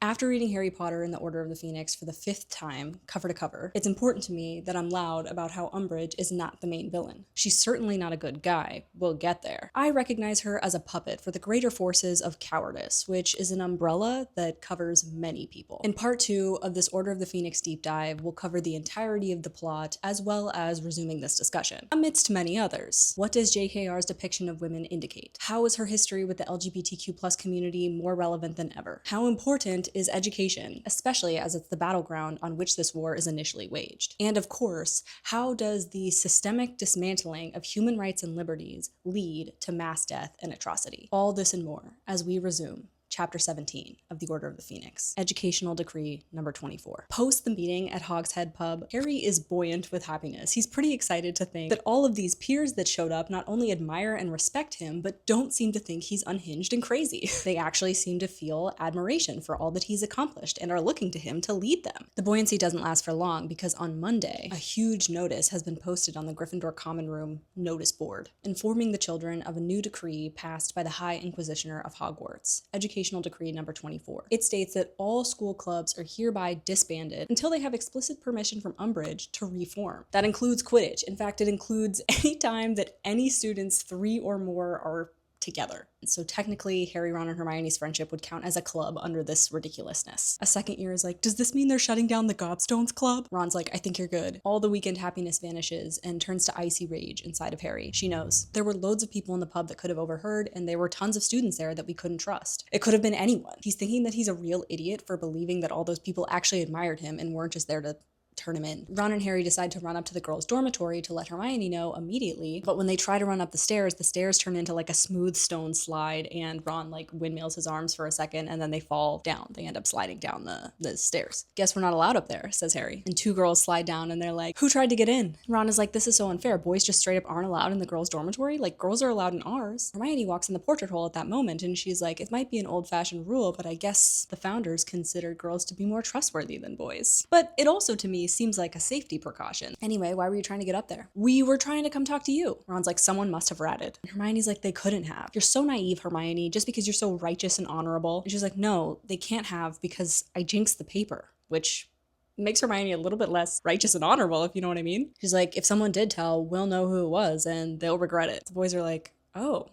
After reading Harry Potter and the Order of the Phoenix for the 5th time, cover to cover, it's important to me that I'm loud about how Umbridge is not the main villain. She's certainly not a good guy. We'll get there. I recognize her as a puppet for the greater forces of cowardice, which is an umbrella that covers many people. In part 2 of this Order of the Phoenix deep dive, we'll cover the entirety of the plot, as well as resuming this discussion, amidst many others. What does JKR's depiction of women indicate? How is her history with the LGBTQ+ community more relevant than ever? How important is education, especially as it's the battleground on which this war is initially waged? And of course, how does the systemic dismantling of human rights and liberties lead to mass death and atrocity? All this and more as we resume Chapter 17 of the Order of the Phoenix, Educational Decree number 24. Post the meeting at Hogshead Pub, Harry is buoyant with happiness. He's pretty excited to think that all of these peers that showed up not only admire and respect him, but don't seem to think he's unhinged and crazy. They actually seem to feel admiration for all that he's accomplished and are looking to him to lead them. The buoyancy doesn't last for long because on Monday, a huge notice has been posted on the Gryffindor Common Room notice board, informing the children of a new decree passed by the High Inquisitioner of Hogwarts, Educational Decree number 24. It states that all school clubs are hereby disbanded until they have explicit permission from Umbridge to reform. That includes Quidditch. In fact, it includes any time that any students 3 or more are together. So technically, Harry, Ron, and Hermione's friendship would count as a club under this ridiculousness. A second year is like, does this mean they're shutting down the Gobstones Club? Ron's like, I think you're good. All the weekend happiness vanishes and turns to icy rage inside of Harry. She knows. There were loads of people in the pub that could have overheard, and there were tons of students there that we couldn't trust. It could have been anyone. He's thinking that he's a real idiot for believing that all those people actually admired him and weren't just there to turn him in. Ron and Harry decide to run up to the girls' dormitory to let Hermione know immediately, but when they try to run up the stairs turn into like a smooth stone slide, and Ron like windmills his arms for a second, and then they fall down. They end up sliding down the stairs. Guess we're not allowed up there, says Harry. And 2 girls slide down and they're like, who tried to get in? Ron is like, this is so unfair. Boys just straight up aren't allowed in the girls' dormitory? Like, girls are allowed in ours. Hermione walks in the portrait hole at that moment, and she's like, it might be an old-fashioned rule, but I guess the founders considered girls to be more trustworthy than boys. But it also, to me, seems like a safety precaution. Anyway, why were you trying to get up there? We were trying to come talk to you. Ron's like, someone must have ratted. And Hermione's like, they couldn't have. You're so naive, Hermione, just because you're so righteous and honorable. And she's like, no, they can't have because I jinxed the paper, which makes Hermione a little bit less righteous and honorable, if you know what I mean. She's like, if someone did tell, we'll know who it was and they'll regret it. The boys are like, oh.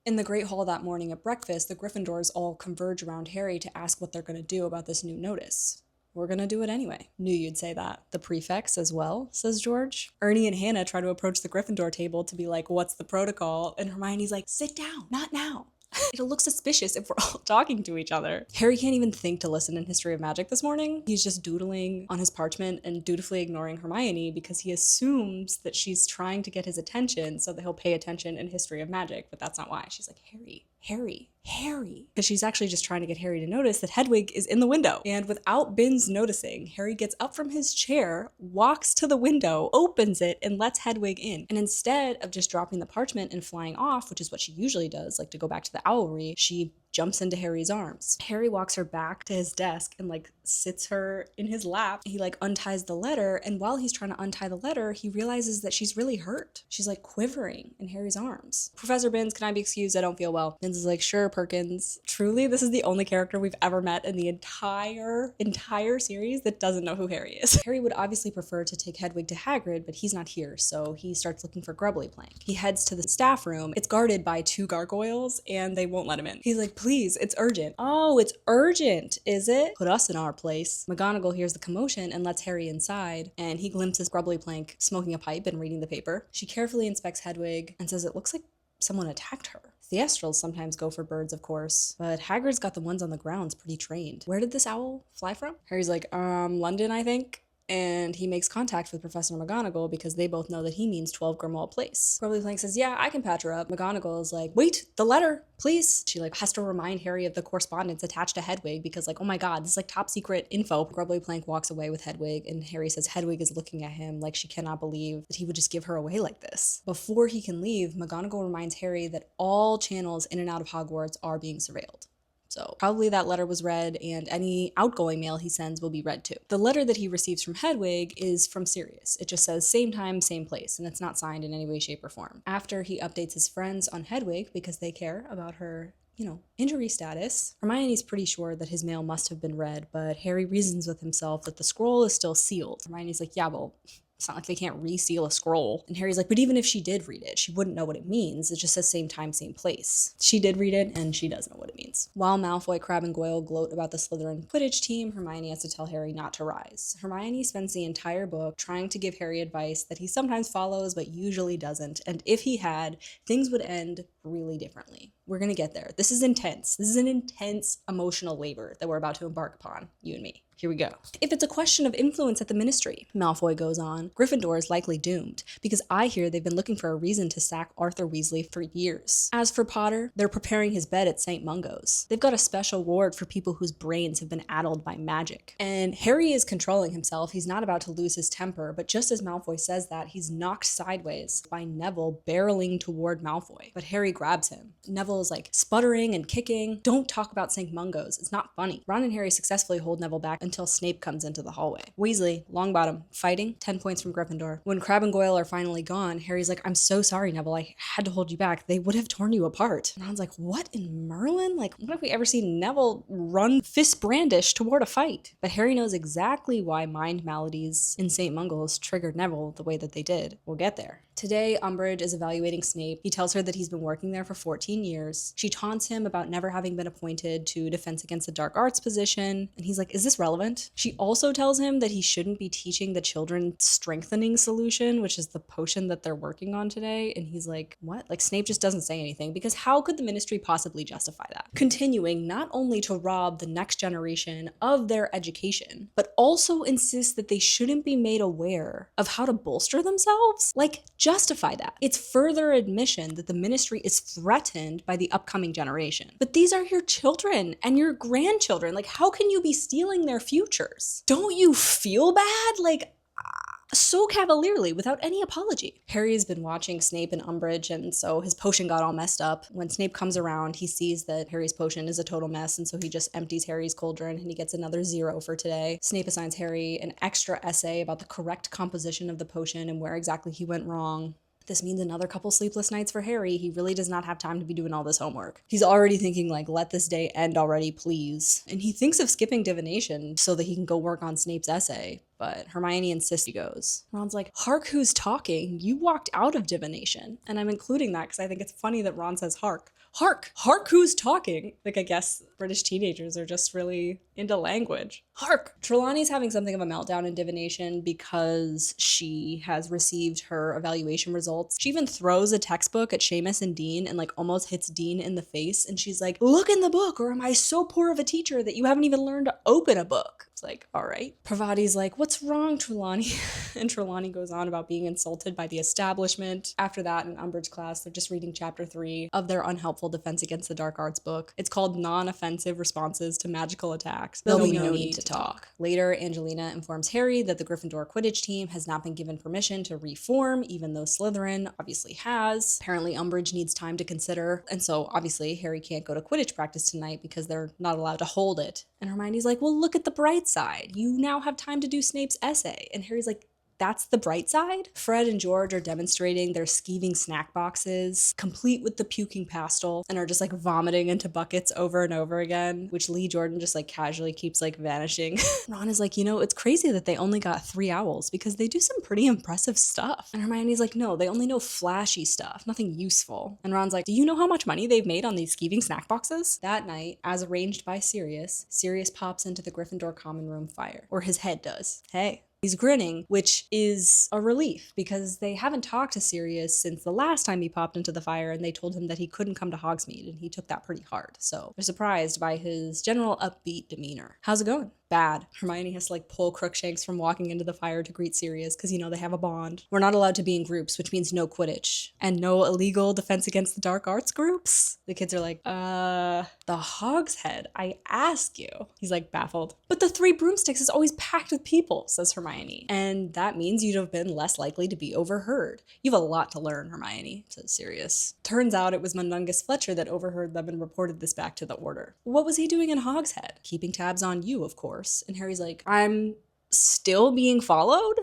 In the Great Hall that morning at breakfast, the Gryffindors all converge around Harry to ask what they're going to do about this new notice. We're gonna do it anyway. Knew you'd say that. The prefects as well, says George. Ernie and Hannah try to approach the Gryffindor table to be like, what's the protocol? And Hermione's like, sit down, not now. It'll look suspicious if we're all talking to each other. Harry can't even think to listen in History of Magic this morning. He's just doodling on his parchment and dutifully ignoring Hermione because he assumes that she's trying to get his attention so that he'll pay attention in History of Magic, but that's not why. She's like, Harry. Because she's actually just trying to get Harry to notice that Hedwig is in the window. And without Binns noticing, Harry gets up from his chair, walks to the window, opens it, and lets Hedwig in. And instead of just dropping the parchment and flying off, which is what she usually does, like to go back to the owlry, she jumps into Harry's arms. Harry walks her back to his desk and like sits her in his lap. He like unties the letter, and while he's trying to untie the letter, he realizes that she's really hurt. She's like quivering in Harry's arms. Professor Binns, can I be excused? I don't feel well. Binns is like, sure, Perkins. Truly, this is the only character we've ever met in the entire series that doesn't know who Harry is. Harry would obviously prefer to take Hedwig to Hagrid, but he's not here, so he starts looking for Grubbly Plank. He heads to the staff room. It's guarded by 2 gargoyles, and they won't let him in. He's like, please, it's urgent. Oh, it's urgent, is it? Put us in our place. McGonagall hears the commotion and lets Harry inside, and he glimpses Grubbly Plank smoking a pipe and reading the paper. She carefully inspects Hedwig and says it looks like someone attacked her. Theastrals sometimes go for birds, of course, but Hagrid's got the ones on the grounds pretty trained. Where did this owl fly from? Harry's like, London, I think. And he makes contact with Professor McGonagall because they both know that he means 12 Grimmauld Place. Grubbly Plank says, yeah, I can patch her up. McGonagall is like, wait, the letter, please. She like has to remind Harry of the correspondence attached to Hedwig because like, oh my God, this is like top secret info. Grubbly Plank walks away with Hedwig, and Harry says Hedwig is looking at him like she cannot believe that he would just give her away like this. Before he can leave, McGonagall reminds Harry that all channels in and out of Hogwarts are being surveilled. So probably that letter was read, and any outgoing mail he sends will be read too. The letter that he receives from Hedwig is from Sirius. It just says same time, same place, and it's not signed in any way, shape, or form. After he updates his friends on Hedwig because they care about her injury status. Hermione's pretty sure that his mail must have been read, but Harry reasons with himself that the scroll is still sealed. Hermione's like, yeah, well, it's not like they can't reseal a scroll. And Harry's like, but even if she did read it, she wouldn't know what it means. It just says same time, same place. She did read it, and she does know what it means. While Malfoy, Crabbe, and Goyle gloat about the Slytherin Quidditch team, Hermione has to tell Harry not to rise. Hermione spends the entire book trying to give Harry advice that he sometimes follows, but usually doesn't. And if he had, things would end really differently. We're gonna get there. This is intense. This is an intense emotional labor that we're about to embark upon, you and me. Here we go. If it's a question of influence at the Ministry, Malfoy goes on, Gryffindor is likely doomed, because I hear they've been looking for a reason to sack Arthur Weasley for years. As for Potter, they're preparing his bed at St. Mungo's. They've got a special ward for people whose brains have been addled by magic. And Harry is controlling himself. He's not about to lose his temper, but just as Malfoy says that, he's knocked sideways by Neville barreling toward Malfoy. But Harry grabs him. Neville is like sputtering and kicking. Don't talk about St. Mungo's. It's not funny. Ron and Harry successfully hold Neville back until Snape comes into the hallway. Weasley, Longbottom, fighting, 10 points from Gryffindor. When Crabbe and Goyle are finally gone, Harry's like, I'm so sorry, Neville. I had to hold you back. They would have torn you apart. And Ron's like, what in Merlin? Like, when have we ever seen Neville run fist brandish toward a fight? But Harry knows exactly why mind maladies in St. Mungo's triggered Neville the way that they did. We'll get there. Today, Umbridge is evaluating Snape. He tells her that he's been working there for 14 years. She taunts him about never having been appointed to Defense Against the Dark Arts position. And he's like, is this relevant? She also tells him that he shouldn't be teaching the children strengthening solution, which is the potion that they're working on today. And he's like, what? Like, Snape just doesn't say anything, because how could the Ministry possibly justify that? Continuing not only to rob the next generation of their education, but also insist that they shouldn't be made aware of how to bolster themselves? Like, justify that. It's further admission that the Ministry is threatened by the upcoming generation. But these are your children and your grandchildren. Like, how can you be stealing their futures? Don't you feel bad? Like, so cavalierly, without any apology. Harry has been watching Snape and Umbridge, and so his potion got all messed up. When Snape comes around, he sees that Harry's potion is a total mess, and so he just empties Harry's cauldron, and he gets another 0 for today. Snape assigns Harry an extra essay about the correct composition of the potion and where exactly he went wrong. This means another couple sleepless nights for Harry. He really does not have time to be doing all this homework. He's already thinking, like, let this day end already, please. And he thinks of skipping divination so that he can go work on Snape's essay. But Hermione insists he goes. Ron's like, hark who's talking. You walked out of divination. And I'm including that because I think it's funny that Ron says hark. Hark! Hark who's talking! Like, I guess British teenagers are just really into language. Hark! Trelawney's having something of a meltdown in divination because she has received her evaluation results. She even throws a textbook at Seamus and Dean and like almost hits Dean in the face. And she's like, look in the book, or am I so poor of a teacher that you haven't even learned to open a book? It's like, all right. Pravati's like, what's wrong, Trelawney? And Trelawney goes on about being insulted by the establishment. After that, in Umbridge class, they're just reading chapter 3 of their unhelpful Defense Against the Dark Arts book. It's called Non-Offensive Responses to Magical Attacks. There'll be no need to talk. Later, Angelina informs Harry that the Gryffindor Quidditch team has not been given permission to reform, even though Slytherin obviously has. Apparently, Umbridge needs time to consider, and so obviously Harry can't go to Quidditch practice tonight because they're not allowed to hold it. And Hermione's like, well, look at the bright side. You now have time to do Snape's essay. And Harry's like, that's the bright side? Fred and George are demonstrating their skeeving snack boxes, complete with the puking pastel, and are just like vomiting into buckets over and over again, which Lee Jordan just like casually keeps like vanishing. Ron is like, it's crazy that they only got 3 owls because they do some pretty impressive stuff. And Hermione's like, no, they only know flashy stuff, nothing useful. And Ron's like, do you know how much money they've made on these skeeving snack boxes? That night, as arranged by Sirius pops into the Gryffindor common room fire, or his head does. Hey. He's grinning, which is a relief because they haven't talked to Sirius since the last time he popped into the fire, and they told him that he couldn't come to Hogsmeade, and he took that pretty hard. So they're surprised by his general upbeat demeanor. How's it going? Bad. Hermione has to like pull Crookshanks from walking into the fire to greet Sirius because, they have a bond. We're not allowed to be in groups, which means no Quidditch. And no illegal Defense Against the Dark Arts groups. The kids are like, the Hogshead, I ask you. He's like baffled. But the 3 Broomsticks is always packed with people, says Hermione. And that means you'd have been less likely to be overheard. You have a lot to learn, Hermione, says Sirius. Turns out it was Mundungus Fletcher that overheard them and reported this back to the Order. What was he doing in Hogshead? Keeping tabs on you, of course. And Harry's like, I'm still being followed?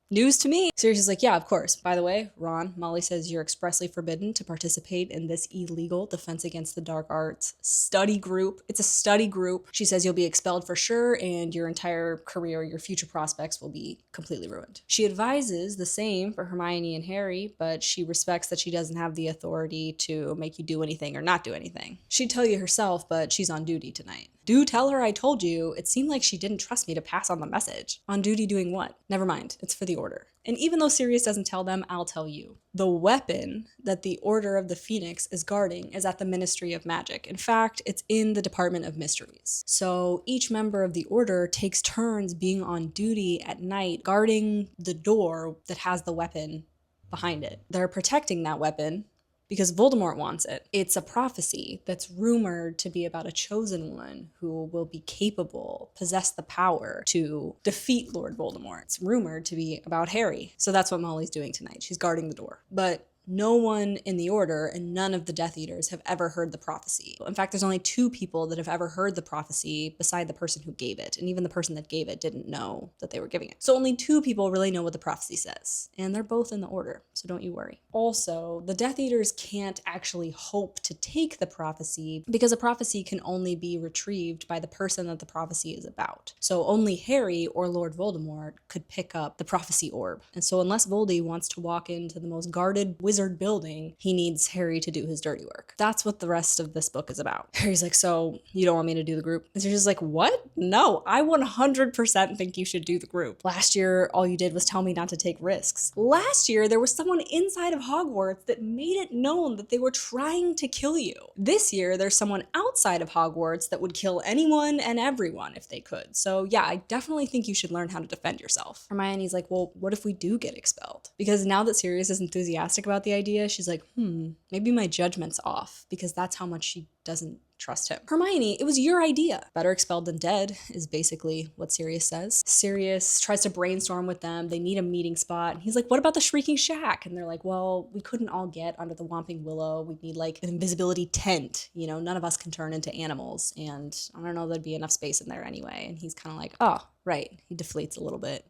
News to me. Sirius is like, yeah, of course. By the way, Ron, Molly says you're expressly forbidden to participate in this illegal Defense Against the Dark Arts study group. It's a study group. She says you'll be expelled for sure, and your entire career, your future prospects will be completely ruined. She advises the same for Hermione and Harry, but she respects that she doesn't have the authority to make you do anything or not do anything. She'd tell you herself, but she's on duty tonight. Do tell her I told you. It seemed like she didn't trust me to pass on the message. On duty doing what? Never mind, it's for the Order. And even though Sirius doesn't tell them, I'll tell you. The weapon that the Order of the Phoenix is guarding is at the Ministry of Magic. In fact, it's in the Department of Mysteries. So each member of the Order takes turns being on duty at night, guarding the door that has the weapon behind it. They're protecting that weapon because Voldemort wants it. It's a prophecy that's rumored to be about a chosen one who will be capable, possess the power to defeat Lord Voldemort. It's rumored to be about Harry. So that's what Molly's doing tonight. She's guarding the door. But no one in the Order and none of the Death Eaters have ever heard the prophecy. In fact, there's only 2 people that have ever heard the prophecy beside the person who gave it. And even the person that gave it didn't know that they were giving it. So only 2 people really know what the prophecy says. And they're both in the Order, so don't you worry. Also, the Death Eaters can't actually hope to take the prophecy because a prophecy can only be retrieved by the person that the prophecy is about. So only Harry or Lord Voldemort could pick up the prophecy orb. And so unless Voldy wants to walk into the most guarded wizard building, he needs Harry to do his dirty work. That's what the rest of this book is about. Harry's like, so you don't want me to do the group? And Sirius is like, what? No, I 100% think you should do the group. Last year, all you did was tell me not to take risks. Last year, there was someone inside of Hogwarts that made it known that they were trying to kill you. This year, there's someone outside of Hogwarts that would kill anyone and everyone if they could. So yeah, I definitely think you should learn how to defend yourself. Hermione's like, well, what if we do get expelled? Because now that Sirius is enthusiastic about the idea, she's like, maybe my judgment's off, because that's how much she doesn't trust him. Hermione, it was your idea. Better expelled than dead is basically what Sirius says. Sirius tries to brainstorm with them. They need a meeting spot. And he's like, what about the Shrieking Shack? And they're like, well, we couldn't all get under the Whomping Willow. We'd need like an invisibility tent. You know, none of us can turn into animals. And I don't know, there'd be enough space in there anyway. And he's kind of like, oh, right. He deflates a little bit.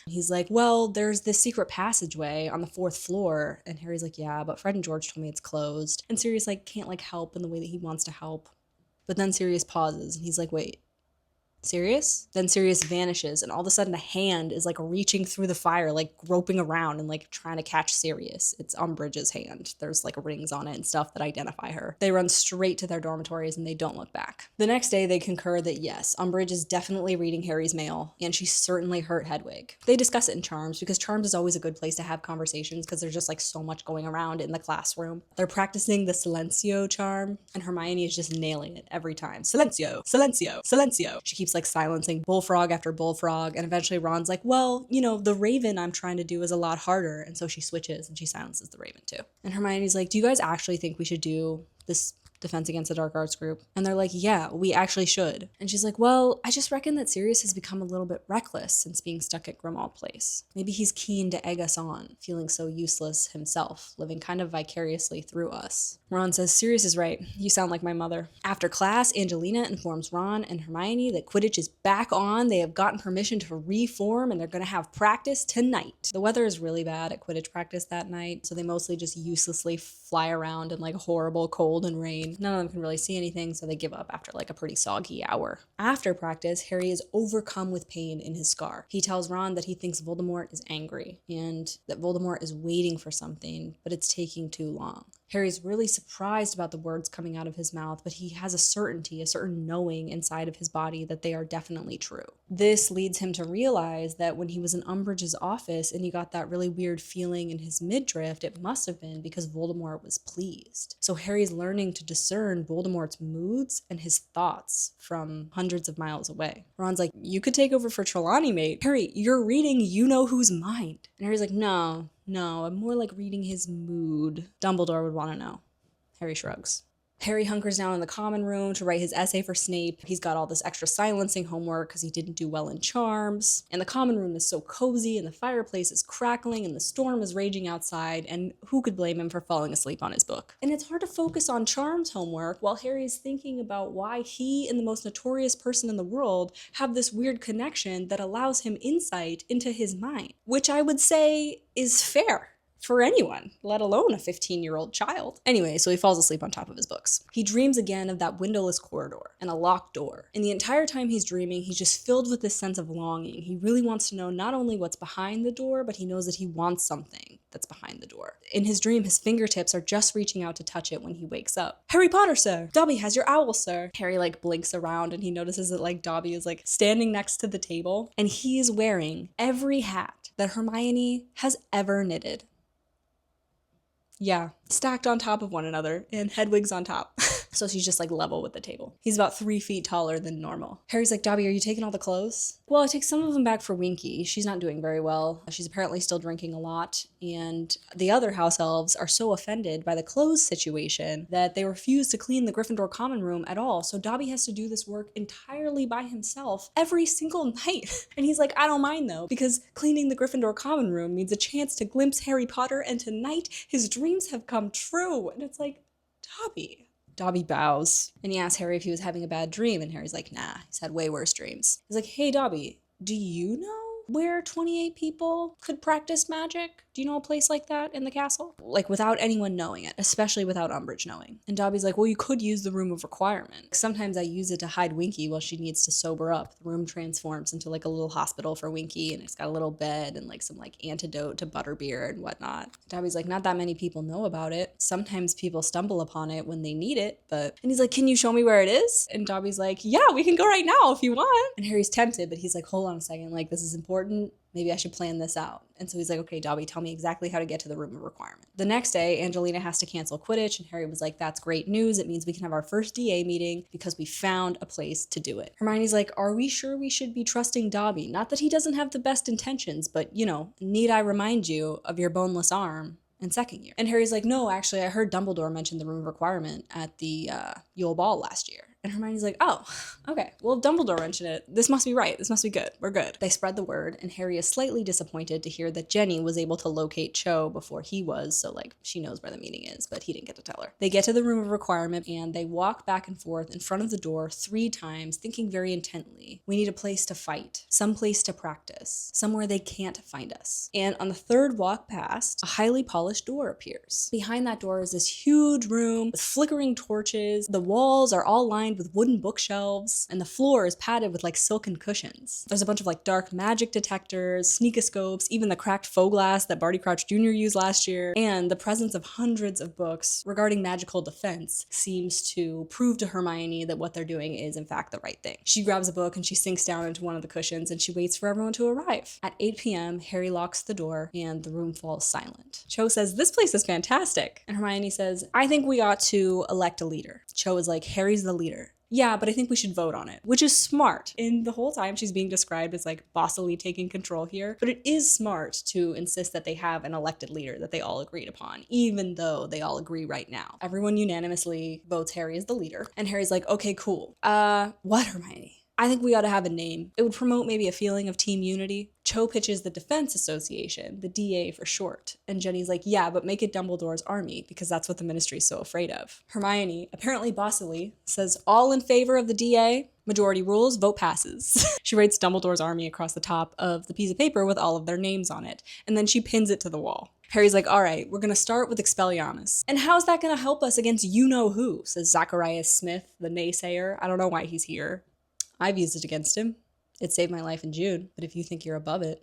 He's like, well, there's this secret passageway on the 4th floor. And Harry's like, yeah, but Fred and George told me it's closed. And Sirius like can't like help in the way that he wants to help. But then Sirius pauses and he's like, wait, Sirius? Then Sirius vanishes, and all of a sudden a hand is like reaching through the fire, like groping around and like trying to catch Sirius. It's Umbridge's hand. There's like rings on it and stuff that identify her. They run straight to their dormitories and they don't look back. The next day they concur that yes, Umbridge is definitely reading Harry's mail, and she certainly hurt Hedwig. They discuss it in Charms, because Charms is always a good place to have conversations because there's just like so much going around in the classroom. They're practicing the Silencio charm, and Hermione is just nailing it every time. Silencio, Silencio, Silencio. She keeps like silencing bullfrog after bullfrog, and eventually Ron's like, well, you know, the raven I'm trying to do is a lot harder, and so she switches and she silences the raven too. And Hermione's like, do you guys actually think we should do this Defense Against the Dark Arts group? And they're like, yeah, we actually should. And she's like, well, I just reckon that Sirius has become a little bit reckless since being stuck at Grimmauld Place. Maybe he's keen to egg us on, feeling so useless himself, living kind of vicariously through us. Ron says, Sirius is right. You sound like my mother. After class, Angelina informs Ron and Hermione that Quidditch is back on. They have gotten permission to reform, and they're going to have practice tonight. The weather is really bad at Quidditch practice that night, so they mostly just uselessly fly around in like horrible cold and rain. None of them can really see anything, so they give up after like a pretty soggy hour. After practice, Harry is overcome with pain in his scar. He tells Ron that he thinks Voldemort is angry, and that Voldemort is waiting for something, but it's taking too long. Harry's really surprised about the words coming out of his mouth, but he has a certainty, a certain knowing inside of his body that they are definitely true. This leads him to realize that when he was in Umbridge's office and he got that really weird feeling in his midriff, it must have been because Voldemort was pleased. So Harry's learning to discern Voldemort's moods and his thoughts from hundreds of miles away. Ron's like, you could take over for Trelawney, mate. Harry, you're reading You-Know-Who's mind. And Harry's like, no, I'm more like reading his mood. Dumbledore would want to know. Harry shrugs. Harry hunkers down in the common room to write his essay for Snape. He's got all this extra silencing homework because he didn't do well in charms. And the common room is so cozy, and the fireplace is crackling, and the storm is raging outside, and who could blame him for falling asleep on his book? And it's hard to focus on charms homework while Harry's thinking about why he and the most notorious person in the world have this weird connection that allows him insight into his mind, which I would say is fair for anyone, let alone a 15-year-old child. Anyway, so he falls asleep on top of his books. He dreams again of that windowless corridor and a locked door. And the entire time he's dreaming, he's just filled with this sense of longing. He really wants to know not only what's behind the door, but he knows that he wants something that's behind the door. In his dream, his fingertips are just reaching out to touch it when he wakes up. "Harry Potter, sir! Dobby has your owl, sir!" Harry blinks around and he notices that Dobby is standing next to the table, and he is wearing every hat that Hermione has ever knitted. Yeah, stacked on top of one another, and Hedwig's on top. So she's just level with the table. He's about 3 feet taller than normal. Harry's like, "Dobby, are you taking all the clothes?" "Well, I take some of them back for Winky. She's not doing very well. She's apparently still drinking a lot. And the other house elves are so offended by the clothes situation that they refuse to clean the Gryffindor common room at all. So Dobby has to do this work entirely by himself every single night." And he's like, "I don't mind though, because cleaning the Gryffindor common room means a chance to glimpse Harry Potter, and tonight his dreams have come true." And it's like, Dobby. Dobby bows, and he asks Harry if he was having a bad dream, and Harry's like, "Nah, he's had way worse dreams." He's like, "Hey, Dobby, do you know where 28 people could practice magic? Do you know a place like that in the castle?" Without anyone knowing it, especially without Umbridge knowing. And Dobby's like, "Well, you could use the Room of Requirement. Sometimes I use it to hide Winky while she needs to sober up. The room transforms into a little hospital for Winky, and it's got a little bed and some antidote to butterbeer and whatnot." Dobby's like, "Not that many people know about it. Sometimes people stumble upon it when they need it, but..." And he's like, "Can you show me where it is?" And Dobby's like, "Yeah, we can go right now if you want." And Harry's tempted, but he's like, "Hold on a second, this is important. Maybe I should plan this out." And so he's like, "Okay, Dobby, tell me exactly how to get to the Room of Requirement." The next day, Angelina has to cancel Quidditch, and Harry was like, "That's great news. It means we can have our first DA meeting because we found a place to do it." Hermione's like, "Are we sure we should be trusting Dobby? Not that he doesn't have the best intentions, but, need I remind you of your boneless arm in second year?" And Harry's like, "No, actually, I heard Dumbledore mention the Room of Requirement at the O.W.L.s last year." And Hermione's like, "Oh, okay. Well, if Dumbledore mentioned it, this must be right. This must be good. We're good." They spread the word, and Harry is slightly disappointed to hear that Jenny was able to locate Cho before he was, so she knows where the meeting is, but he didn't get to tell her. They get to the Room of Requirement, and they walk back and forth in front of the door 3 times, thinking very intently. We need a place to fight, some place to practice, somewhere they can't find us. And on the 3rd walk past, a highly polished door appears. Behind that door is this huge room with flickering torches. The walls are all lined with wooden bookshelves, and the floor is padded with silken cushions. There's a bunch of dark magic detectors, sneakoscopes, even the cracked faux glass that Barty Crouch Jr. used last year, and the presence of hundreds of books regarding magical defense seems to prove to Hermione that what they're doing is in fact the right thing. She grabs a book and she sinks down into one of the cushions, and she waits for everyone to arrive. At 8 p.m., Harry locks the door and the room falls silent. Cho says, "This place is fantastic." And Hermione says, "I think we ought to elect a leader." Cho is like, "Harry's the leader." "Yeah, but I think we should vote on it," which is smart. And the whole time she's being described as bossily taking control here, but it is smart to insist that they have an elected leader that they all agreed upon, even though they all agree right now. Everyone unanimously votes Harry as the leader, and Harry's like, "Okay, cool. What, Hermione?" "I think we ought to have a name. It would promote maybe a feeling of team unity." Cho pitches the Defense Association, the DA for short. And Jenny's like, "Yeah, but make it Dumbledore's army, because that's what the ministry's so afraid of." Hermione, apparently bossily, says, "All in favor of the DA? Majority rules, vote passes." She writes Dumbledore's army across the top of the piece of paper with all of their names on it, and then she pins it to the wall. Harry's like, "All right, we're gonna start with Expelliarmus." "And how's that gonna help us against you-know-who?" says Zacharias Smith, the naysayer. "I don't know why he's here. I've used it against him. It saved my life in June, but if you think you're above it..."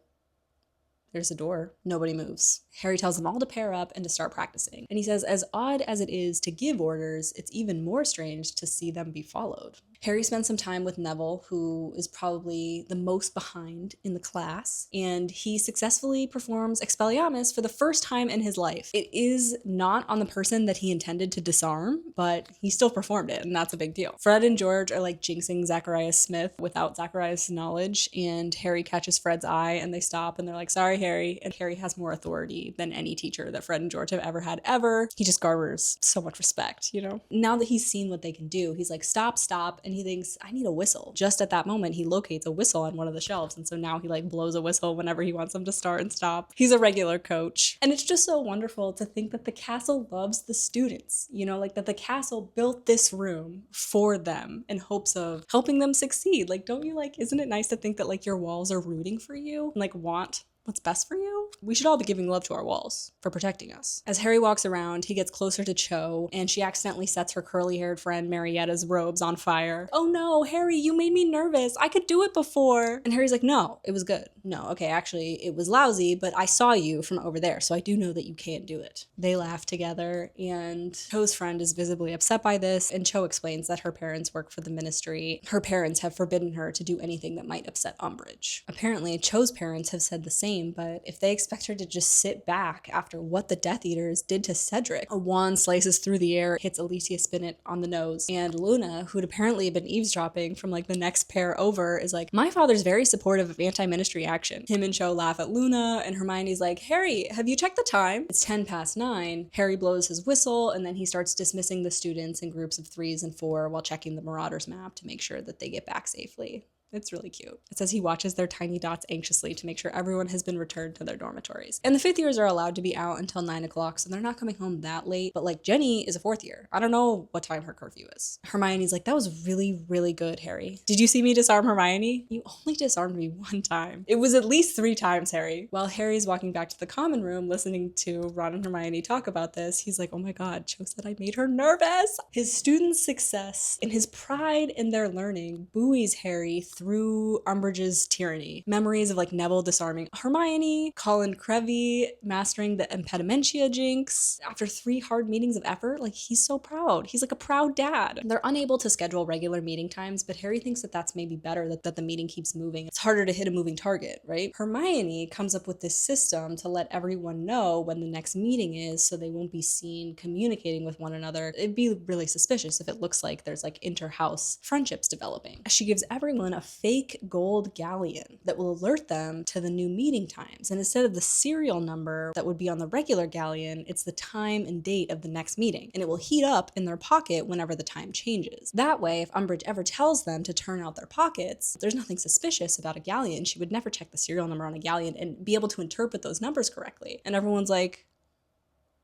There's a door. Nobody moves. Harry tells them all to pair up and to start practicing. And he says, as odd as it is to give orders, it's even more strange to see them be followed. Harry spends some time with Neville, who is probably the most behind in the class, and he successfully performs Expelliarmus for the first time in his life. It is not on the person that he intended to disarm, but he still performed it, and that's a big deal. Fred and George are like jinxing Zacharias Smith without Zacharias' knowledge, and Harry catches Fred's eye and they stop and they're like, sorry, Harry. And Harry has more authority than any teacher that Fred and George have ever had ever. He just garners so much respect, you know? Now that he's seen what they can do, he's like, stop, and he thinks, I need a whistle. Just at that moment, he locates a whistle on one of the shelves, and so now he like blows a whistle whenever he wants them to start and stop. He's a regular coach. And it's just so wonderful to think that the castle loves the students, you know, like that the castle built this room for them in hopes of helping them succeed. Like, don't you like, isn't it nice to think that like your walls are rooting for you and like want what's best for you? We should all be giving love to our walls for protecting us. As Harry walks around, he gets closer to Cho, and she accidentally sets her curly-haired friend Marietta's robes on fire. Oh no, Harry, you made me nervous. I could do it before. And Harry's like, no, it was good. No, okay, actually, it was lousy, but I saw you from over there, so I do know that you can do it. They laugh together, and Cho's friend is visibly upset by this, and Cho explains that her parents work for the ministry. Her parents have forbidden her to do anything that might upset Umbridge. Apparently, Cho's parents have said the same, but if they expect her to just sit back after what the Death Eaters did to Cedric, a wand slices through the air, hits Alicia Spinnet on the nose, and Luna, who'd apparently been eavesdropping from like the next pair over, is like, my father's very supportive of anti-ministry action. Him and Cho laugh at Luna, and Hermione's like, Harry, have you checked the time? It's 9:10. Harry blows his whistle, and then he starts dismissing the students in groups of 3s and 4 while checking the Marauders map to make sure that they get back safely. It's really cute. It says he watches their tiny dots anxiously to make sure everyone has been returned to their dormitories. And the 5th years are allowed to be out until 9 o'clock, so they're not coming home that late. But like Jenny is a 4th year. I don't know what time her curfew is. Hermione's like, that was really, really good, Harry. Did you see me disarm Hermione? You only disarmed me 1 time. It was at least 3 times, Harry. While Harry's walking back to the common room listening to Ron and Hermione talk about this, he's like, oh my god, Cho said I made her nervous. His students' success and his pride in their learning buoys Harry through Umbridge's tyranny. Memories of like Neville disarming Hermione, Colin Creevey mastering the impedimenta jinx. After 3 hard meetings of effort, like he's so proud. He's like a proud dad. They're unable to schedule regular meeting times, but Harry thinks that that's maybe better, that the meeting keeps moving. It's harder to hit a moving target, right? Hermione comes up with this system to let everyone know when the next meeting is so they won't be seen communicating with one another. It'd be really suspicious if it looks like there's like inter-house friendships developing. She gives everyone a fake gold galleon that will alert them to the new meeting times. And instead of the serial number that would be on the regular galleon, it's the time and date of the next meeting. And it will heat up in their pocket whenever the time changes. That way, if Umbridge ever tells them to turn out their pockets, there's nothing suspicious about a galleon. She would never check the serial number on a galleon and be able to interpret those numbers correctly. And everyone's like,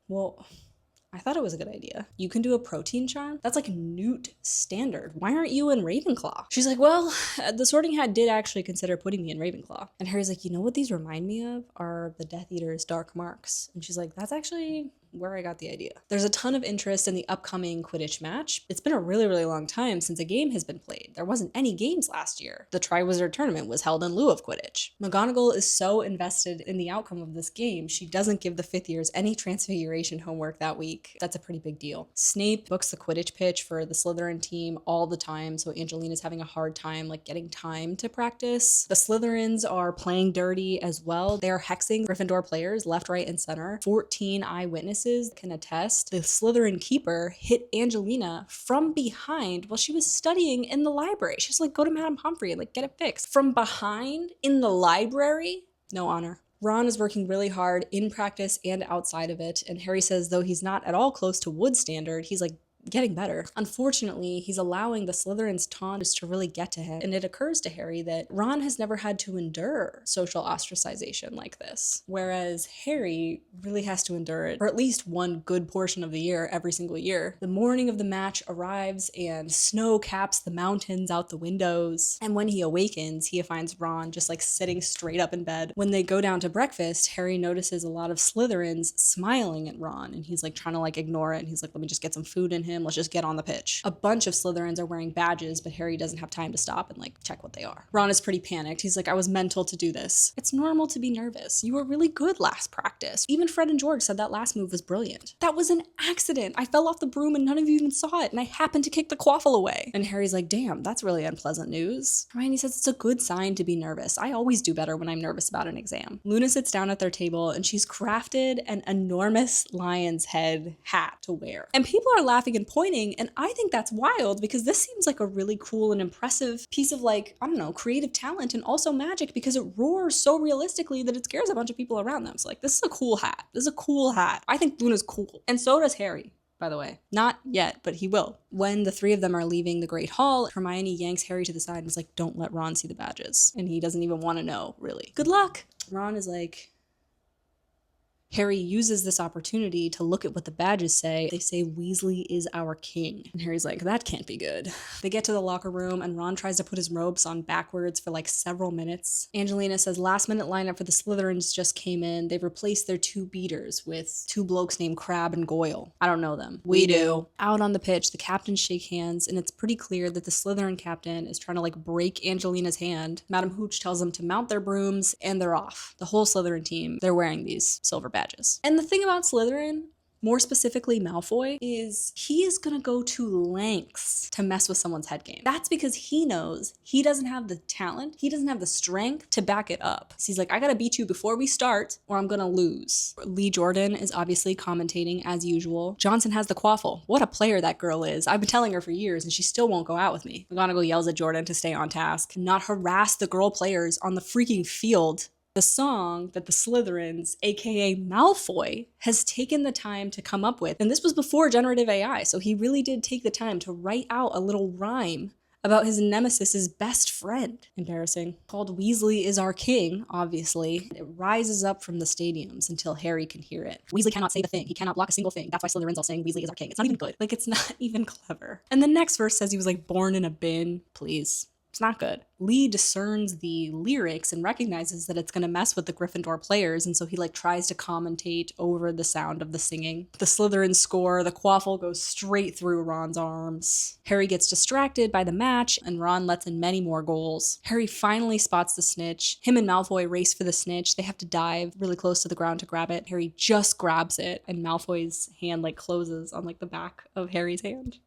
well, I thought it was a good idea. You can do a protein charm? That's like Newt standard. Why aren't you in Ravenclaw? She's like, well, the Sorting Hat did actually consider putting me in Ravenclaw. And Harry's like, you know what these remind me of? Are the Death Eaters' dark marks. And she's like, that's actually where I got the idea. There's a ton of interest in the upcoming Quidditch match. It's been a really, really long time since a game has been played. There wasn't any games last year. The Triwizard Tournament was held in lieu of Quidditch. McGonagall is so invested in the outcome of this game, she doesn't give the 5th years any Transfiguration homework that week. That's a pretty big deal. Snape books the Quidditch pitch for the Slytherin team all the time, so Angelina's having a hard time like getting time to practice. The Slytherins are playing dirty as well. They're hexing Gryffindor players left, right, and center. 14 eyewitnesses can attest the Slytherin keeper hit Angelina from behind while she was studying in the library. She's like, go to Madame Pomfrey and like get it fixed. From behind in the library? No honor. Ron is working really hard in practice and outside of it, and Harry says though he's not at all close to Wood standard, he's like getting better. Unfortunately, he's allowing the Slytherin's taunts to really get to him, and it occurs to Harry that Ron has never had to endure social ostracization like this, whereas Harry really has to endure it for at least one good portion of the year, every single year. The morning of the match arrives, and snow caps the mountains out the windows, and when he awakens, he finds Ron just like sitting straight up in bed. When they go down to breakfast, Harry notices a lot of Slytherins smiling at Ron, and he's like trying to like ignore it, and he's like, let me just get some food in him. him. Let's just get on the pitch. A bunch of Slytherins are wearing badges, but Harry doesn't have time to stop and like check what they are. Ron is pretty panicked. He's like, I was mental to do this. It's normal to be nervous. You were really good last practice. Even Fred and George said that last move was brilliant. That was an accident. I fell off the broom and none of you even saw it, and I happened to kick the quaffle away. And Harry's like, damn, that's really unpleasant news. Hermione says it's a good sign to be nervous. I always do better when I'm nervous about an exam. Luna sits down at their table and she's crafted an enormous lion's head hat to wear. And people are laughing and pointing, and I think that's wild because this seems like a really cool and impressive piece of like, I don't know, creative talent and also magic because it roars so realistically that it scares a bunch of people around them. So like, this is a cool hat. This is a cool hat. I think Luna's cool. And so does Harry, by the way. Not yet, but he will. When the three of them are leaving the Great Hall, Hermione yanks Harry to the side and is like, don't let Ron see the badges. And he doesn't even want to know, really. Good luck. Ron is like, Harry uses this opportunity to look at what the badges say. They say Weasley is our king. And Harry's like, that can't be good. They get to the locker room and Ron tries to put his robes on backwards for like several minutes. Angelina says last minute lineup for the Slytherins just came in. They've replaced their two beaters with two blokes named Crabbe and Goyle. I don't know them. We do. Out on the pitch, the captains shake hands and it's pretty clear that the Slytherin captain is trying to like break Angelina's hand. Madame Hooch tells them to mount their brooms and they're off. The whole Slytherin team, they're wearing these silver badges. And the thing about Slytherin, more specifically Malfoy, is he is gonna go to lengths to mess with someone's head game. That's because he knows he doesn't have the talent, he doesn't have the strength to back it up. So he's like, I gotta beat you before we start or I'm gonna lose. Lee Jordan is obviously commentating as usual. Johnson has the quaffle. What a player that girl is. I've been telling her for years and she still won't go out with me. McGonagall yells at Jordan to stay on task, not harass the girl players on the freaking field. The song that the Slytherins, aka Malfoy, has taken the time to come up with. And this was before generative AI, so he really did take the time to write out a little rhyme about his nemesis's best friend. Embarrassing. Called Weasley is Our King, obviously. It rises up from the stadiums until Harry can hear it. Weasley cannot say the thing. He cannot block a single thing. That's why Slytherin's all saying Weasley is our king. It's not even good. Like, it's not even clever. And the next verse says he was like born in a bin. Please. It's not good. Lee discerns the lyrics and recognizes that it's going to mess with the Gryffindor players, and so he like tries to commentate over the sound of the singing. The Slytherin score, the quaffle goes straight through Ron's arms. Harry gets distracted by the match, and Ron lets in many more goals. Harry finally spots the snitch. Him and Malfoy race for the snitch. They have to dive really close to the ground to grab it. Harry just grabs it, and Malfoy's hand like closes on like the back of Harry's hand.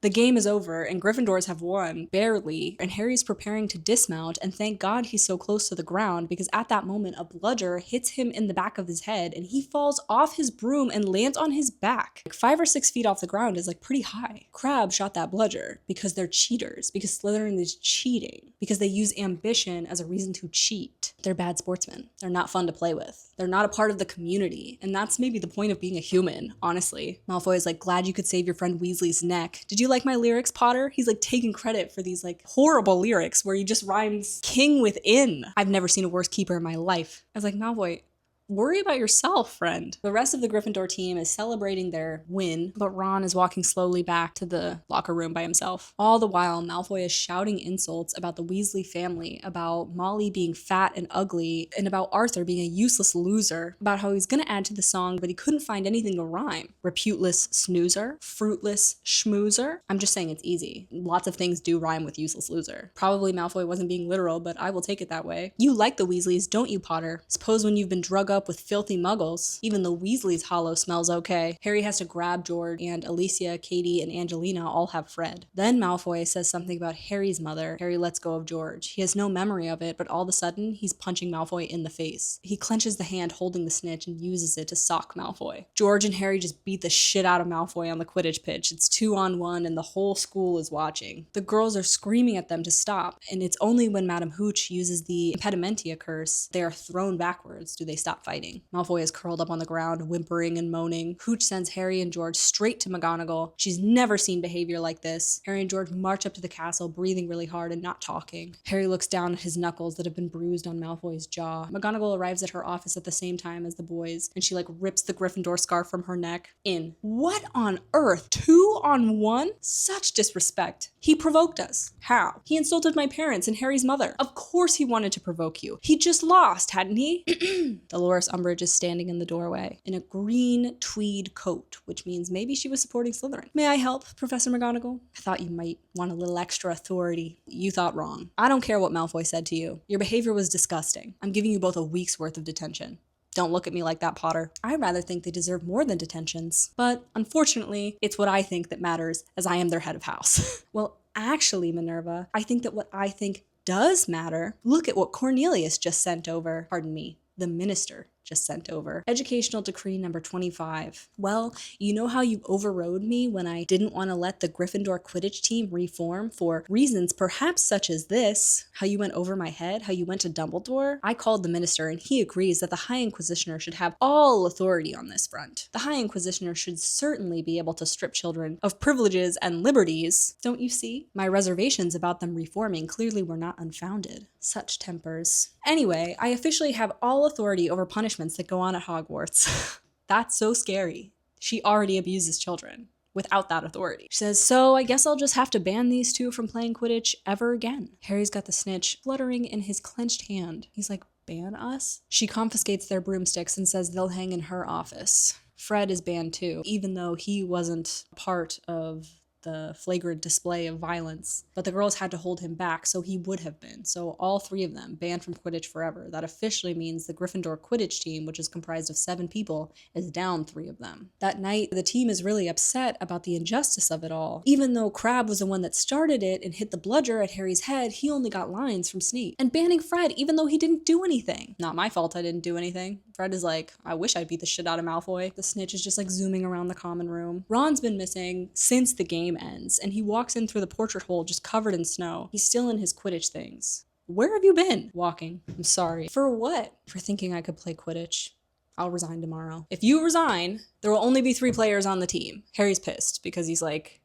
The game is over, and Gryffindors have won, barely, and Harry's preparing to dismount, and thank God he's so close to the ground, because at that moment, a bludger hits him in the back of his head, and he falls off his broom and lands on his back. Like 5 or 6 feet off the ground is like pretty high. Crabbe shot that bludger because they're cheaters, because Slytherin is cheating, because they use ambition as a reason to cheat. They're bad sportsmen. They're not fun to play with. They're not a part of the community, and that's maybe the point of being a human, honestly. Malfoy is like, glad you could save your friend Weasley's neck. Did you like my lyrics, Potter? He's like taking credit for these like horrible lyrics where he just rhymes king with in. I've never seen a worse keeper in my life. I was like, Malfoy, worry about yourself, friend. The rest of the Gryffindor team is celebrating their win, but Ron is walking slowly back to the locker room by himself. All the while, Malfoy is shouting insults about the Weasley family, about Molly being fat and ugly, and about Arthur being a useless loser, about how he's gonna add to the song, but he couldn't find anything to rhyme. Reputeless snoozer, fruitless schmoozer. I'm just saying it's easy. Lots of things do rhyme with useless loser. Probably Malfoy wasn't being literal, but I will take it that way. You like the Weasleys, don't you, Potter? Suppose when you've been drug up with filthy muggles, even the Weasley's hollow smells okay. Harry has to grab George, and Alicia, Katie, and Angelina all have Fred. Then Malfoy says something about Harry's mother. Harry lets go of George. He has no memory of it, but all of a sudden, he's punching Malfoy in the face. He clenches the hand holding the snitch and uses it to sock Malfoy. George and Harry just beat the shit out of Malfoy on the Quidditch pitch. It's 2-on-1, and the whole school is watching. The girls are screaming at them to stop, and it's only when Madame Hooch uses the Impedimentia curse, they are thrown backwards, do they stop fighting. Malfoy is curled up on the ground, whimpering and moaning. Hooch sends Harry and George straight to McGonagall. She's never seen behavior like this. Harry and George march up to the castle, breathing really hard and not talking. Harry looks down at his knuckles that have been bruised on Malfoy's jaw. McGonagall arrives at her office at the same time as the boys, and she rips the Gryffindor scarf from her neck. In. What on earth? 2-on-1? Such disrespect. He provoked us. How? He insulted my parents and Harry's mother. Of course he wanted to provoke you. He just lost, hadn't he? Dolores Umbridge is standing in the doorway in a green tweed coat, which means maybe she was supporting Slytherin. May I help, Professor McGonagall? I thought you might want a little extra authority. You thought wrong. I don't care what Malfoy said to you. Your behavior was disgusting. I'm giving you both a week's worth of detention. Don't look at me like that, Potter. I rather think they deserve more than detentions. But unfortunately, it's what I think that matters, as I am their head of house. Well, actually, Minerva, I think that what I think does matter. Look at what Cornelius just sent over. Pardon me, the minister just sent over. Educational Decree number 25. Well, you know how you overrode me when I didn't want to let the Gryffindor Quidditch team reform for reasons perhaps such as this? How you went over my head? How you went to Dumbledore? I called the minister and he agrees that the High Inquisitioner should have all authority on this front. The High Inquisitioner should certainly be able to strip children of privileges and liberties. Don't you see? My reservations about them reforming clearly were not unfounded. Such tempers. Anyway, I officially have all authority over punishments that go on at Hogwarts. That's so scary. She already abuses children without that authority. She says, so I guess I'll just have to ban these two from playing Quidditch ever again. Harry's got the snitch fluttering in his clenched hand. He's like, ban us? She confiscates their broomsticks and says they'll hang in her office. Fred is banned too, even though he wasn't part of the flagrant display of violence, but the girls had to hold him back, so he would have been. So all three of them banned from Quidditch forever. That officially means the Gryffindor Quidditch team, which is comprised of 7 people, is down 3 of them. That night, the team is really upset about the injustice of it all. Even though Crabbe was the one that started it and hit the bludger at Harry's head, he only got lines from Snape. And banning Fred, even though he didn't do anything. Not my fault I didn't do anything. Fred is like, I wish I'd beat the shit out of Malfoy. The snitch is just like zooming around the common room. Ron's been missing since the game ends, and he walks in through the portrait hole just covered in snow. He's still in his Quidditch things. Where have you been? Walking. I'm sorry. For what? For thinking I could play Quidditch. I'll resign tomorrow. If you resign, there will only be 3 players on the team. Harry's pissed because he's like,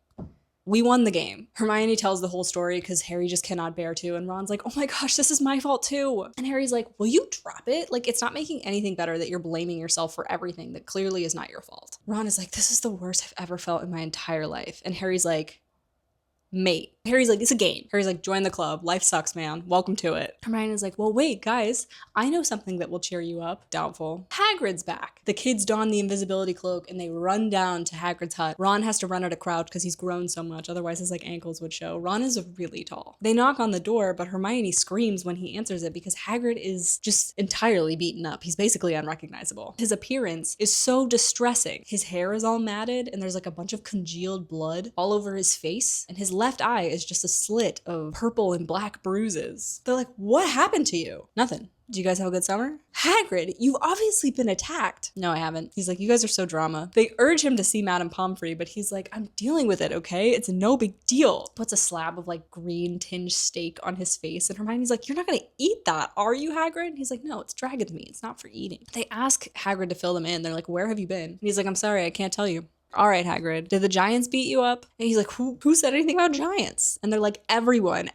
we won the game. Hermione tells the whole story because Harry just cannot bear to, and Ron's like, oh my gosh, this is my fault too. And Harry's like, will you drop it? Like, it's not making anything better that you're blaming yourself for everything that clearly is not your fault. Ron is like, this is the worst I've ever felt in my entire life. And Harry's like, mate. Harry's like, it's a game. Harry's like, join the club. Life sucks, man. Welcome to it. Hermione's like, well, wait, guys. I know something that will cheer you up. Doubtful. Hagrid's back. The kids don the invisibility cloak and they run down to Hagrid's hut. Ron has to run at a crouch because he's grown so much. Otherwise, his like ankles would show. Ron is really tall. They knock on the door, but Hermione screams when he answers it because Hagrid is just entirely beaten up. He's basically unrecognizable. His appearance is so distressing. His hair is all matted and there's like a bunch of congealed blood all over his face, and his left eye is just a slit of purple and black bruises. They're like, what happened to you? Nothing. Do you guys have a good summer? Hagrid, you've obviously been attacked. No, I haven't. He's like, you guys are so drama. They urge him to see Madame Pomfrey, but he's like, I'm dealing with it, okay? It's no big deal. Puts a slab of like green tinged steak on his face, and Hermione's like, you're not gonna eat that, are you, Hagrid? And he's like, no, it's dragon's meat. It's not for eating. They ask Hagrid to fill them in. They're like, where have you been? And he's like, I'm sorry, I can't tell you. All right, Hagrid, did the giants beat you up? And he's like, who said anything about giants? And they're like, everyone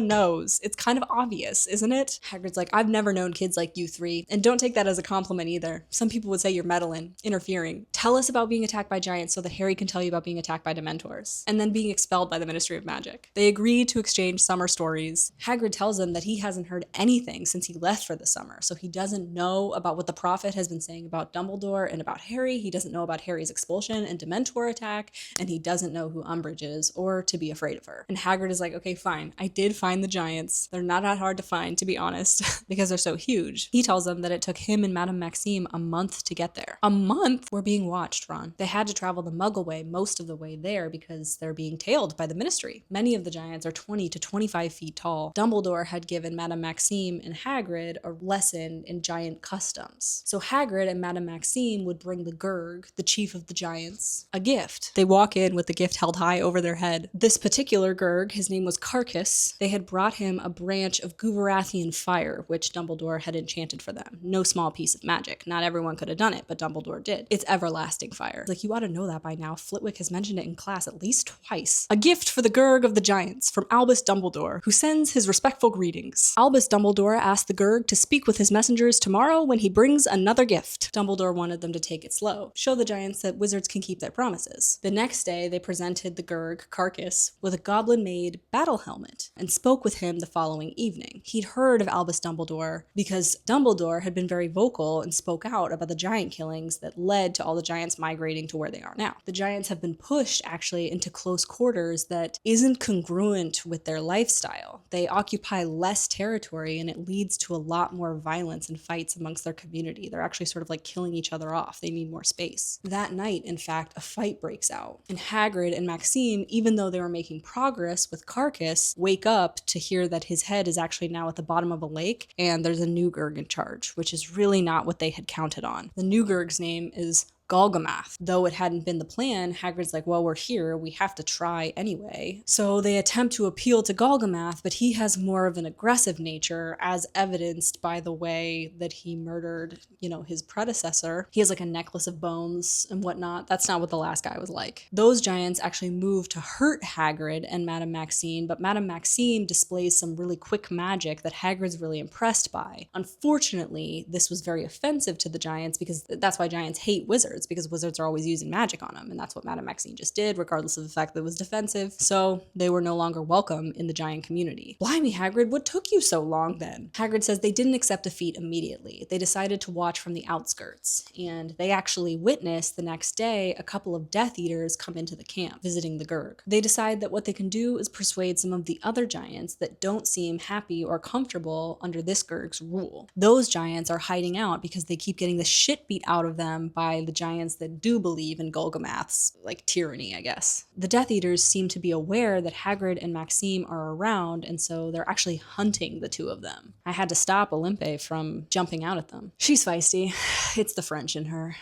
knows. It's kind of obvious, isn't it? Hagrid's like, I've never known kids like you 3. And don't take that as a compliment either. Some people would say you're meddling, interfering. Tell us about being attacked by giants so that Harry can tell you about being attacked by Dementors. And then being expelled by the Ministry of Magic. They agree to exchange summer stories. Hagrid tells them that he hasn't heard anything since he left for the summer. So he doesn't know about what the prophet has been saying about Dumbledore and about Harry. He doesn't know about Harry's expulsion and Dementor attack, and he doesn't know who Umbridge is or to be afraid of her. And Hagrid is like, okay, fine. I did find the giants. They're not that hard to find, to be honest, because they're so huge. He tells them that it took him and Madame Maxime a month to get there. A month? We're being watched, Ron. They had to travel the Muggle way most of the way there because they're being tailed by the Ministry. Many of the giants are 20 to 25 feet tall. Dumbledore had given Madame Maxime and Hagrid a lesson in giant customs. So Hagrid and Madame Maxime would bring the Gurg, the chief of the giants, a gift. They walk in with the gift held high over their head. This particular Gurg, his name was Carcass, they had brought him a branch of Guvarathian fire, which Dumbledore had enchanted for them. No small piece of magic. Not everyone could have done it, but Dumbledore did. It's everlasting fire. Like, you ought to know that by now. Flitwick has mentioned it in class at least twice. A gift for the Gurg of the Giants from Albus Dumbledore, who sends his respectful greetings. Albus Dumbledore asked the Gurg to speak with his messengers tomorrow when he brings another gift. Dumbledore wanted them to take it slow. Show the giants that wizards can keep keep their promises. The next day, they presented the Gurg, Carcass, with a goblin-made battle helmet and spoke with him the following evening. He'd heard of Albus Dumbledore because Dumbledore had been very vocal and spoke out about the giant killings that led to all the giants migrating to where they are now. The giants have been pushed, actually, into close quarters that isn't congruent with their lifestyle. They occupy less territory, and it leads to a lot more violence and fights amongst their community. They're actually sort of like killing each other off. They need more space. That night, in fact, a fight breaks out, and Hagrid and Maxime, even though they were making progress with Carcass, wake up to hear that his head is actually now at the bottom of a lake, and there's a new Gurg in charge, which is really not what they had counted on. The new Gurg's name is Golgamath. Though it hadn't been the plan, Hagrid's like, well, we're here, we have to try anyway. So they attempt to appeal to Golgamath, but he has more of an aggressive nature, as evidenced by the way that he murdered, his predecessor. He has like a necklace of bones and whatnot. That's not what the last guy was like. Those giants actually move to hurt Hagrid and Madame Maxime, but Madame Maxime displays some really quick magic that Hagrid's really impressed by. Unfortunately, this was very offensive to the giants because that's why giants hate wizards, because wizards are always using magic on them, and that's what Madame Maxime just did, regardless of the fact that it was defensive, so they were no longer welcome in the giant community. Blimey, Hagrid, what took you so long then? Hagrid says they didn't accept defeat immediately. They decided to watch from the outskirts, and they actually witnessed the next day a couple of Death Eaters come into the camp, visiting the Gurg. They decide that what they can do is persuade some of the other giants that don't seem happy or comfortable under this Gurg's rule. Those giants are hiding out because they keep getting the shit beat out of them by the giants that do believe in Golgamath's, tyranny, I guess. The Death Eaters seem to be aware that Hagrid and Maxime are around, and so they're actually hunting the two of them. I had to stop Olympe from jumping out at them. She's feisty. It's the French in her.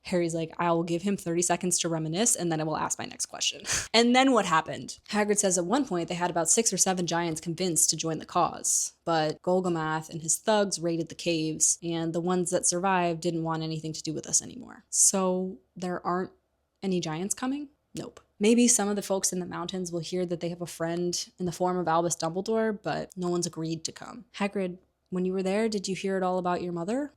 Harry's like, I will give him 30 seconds to reminisce, and then I will ask my next question. And then what happened? Hagrid says at one point they had about 6 or 7 giants convinced to join the cause. But Golgamath and his thugs raided the caves, and the ones that survived didn't want anything to do with us anymore. So there aren't any giants coming? Nope. Maybe some of the folks in the mountains will hear that they have a friend in the form of Albus Dumbledore, but no one's agreed to come. Hagrid, when you were there, did you hear it all about your mother?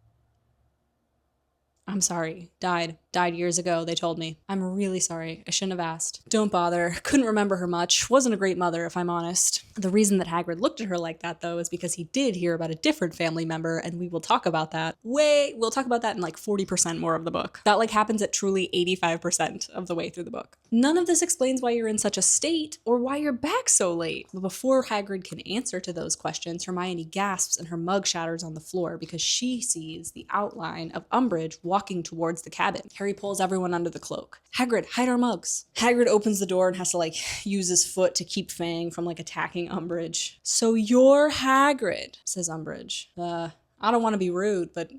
I'm sorry. Died years ago, they told me. I'm really sorry. I shouldn't have asked. Don't bother. Couldn't remember her much. Wasn't a great mother, if I'm honest. The reason that Hagrid looked at her like that, though, is because he did hear about a different family member, and we will talk about that. We'll talk about that in 40% more of the book. That happens at truly 85% of the way through the book. None of this explains why you're in such a state, or why you're back so late. But before Hagrid can answer to those questions, Hermione gasps and her mug shatters on the floor because she sees the outline of Umbridge walking towards the cabin. Harry pulls everyone under the cloak. Hagrid, hide our mugs. Hagrid opens the door and has to use his foot to keep Fang from attacking Umbridge. So you're Hagrid, says Umbridge. I don't want to be rude, but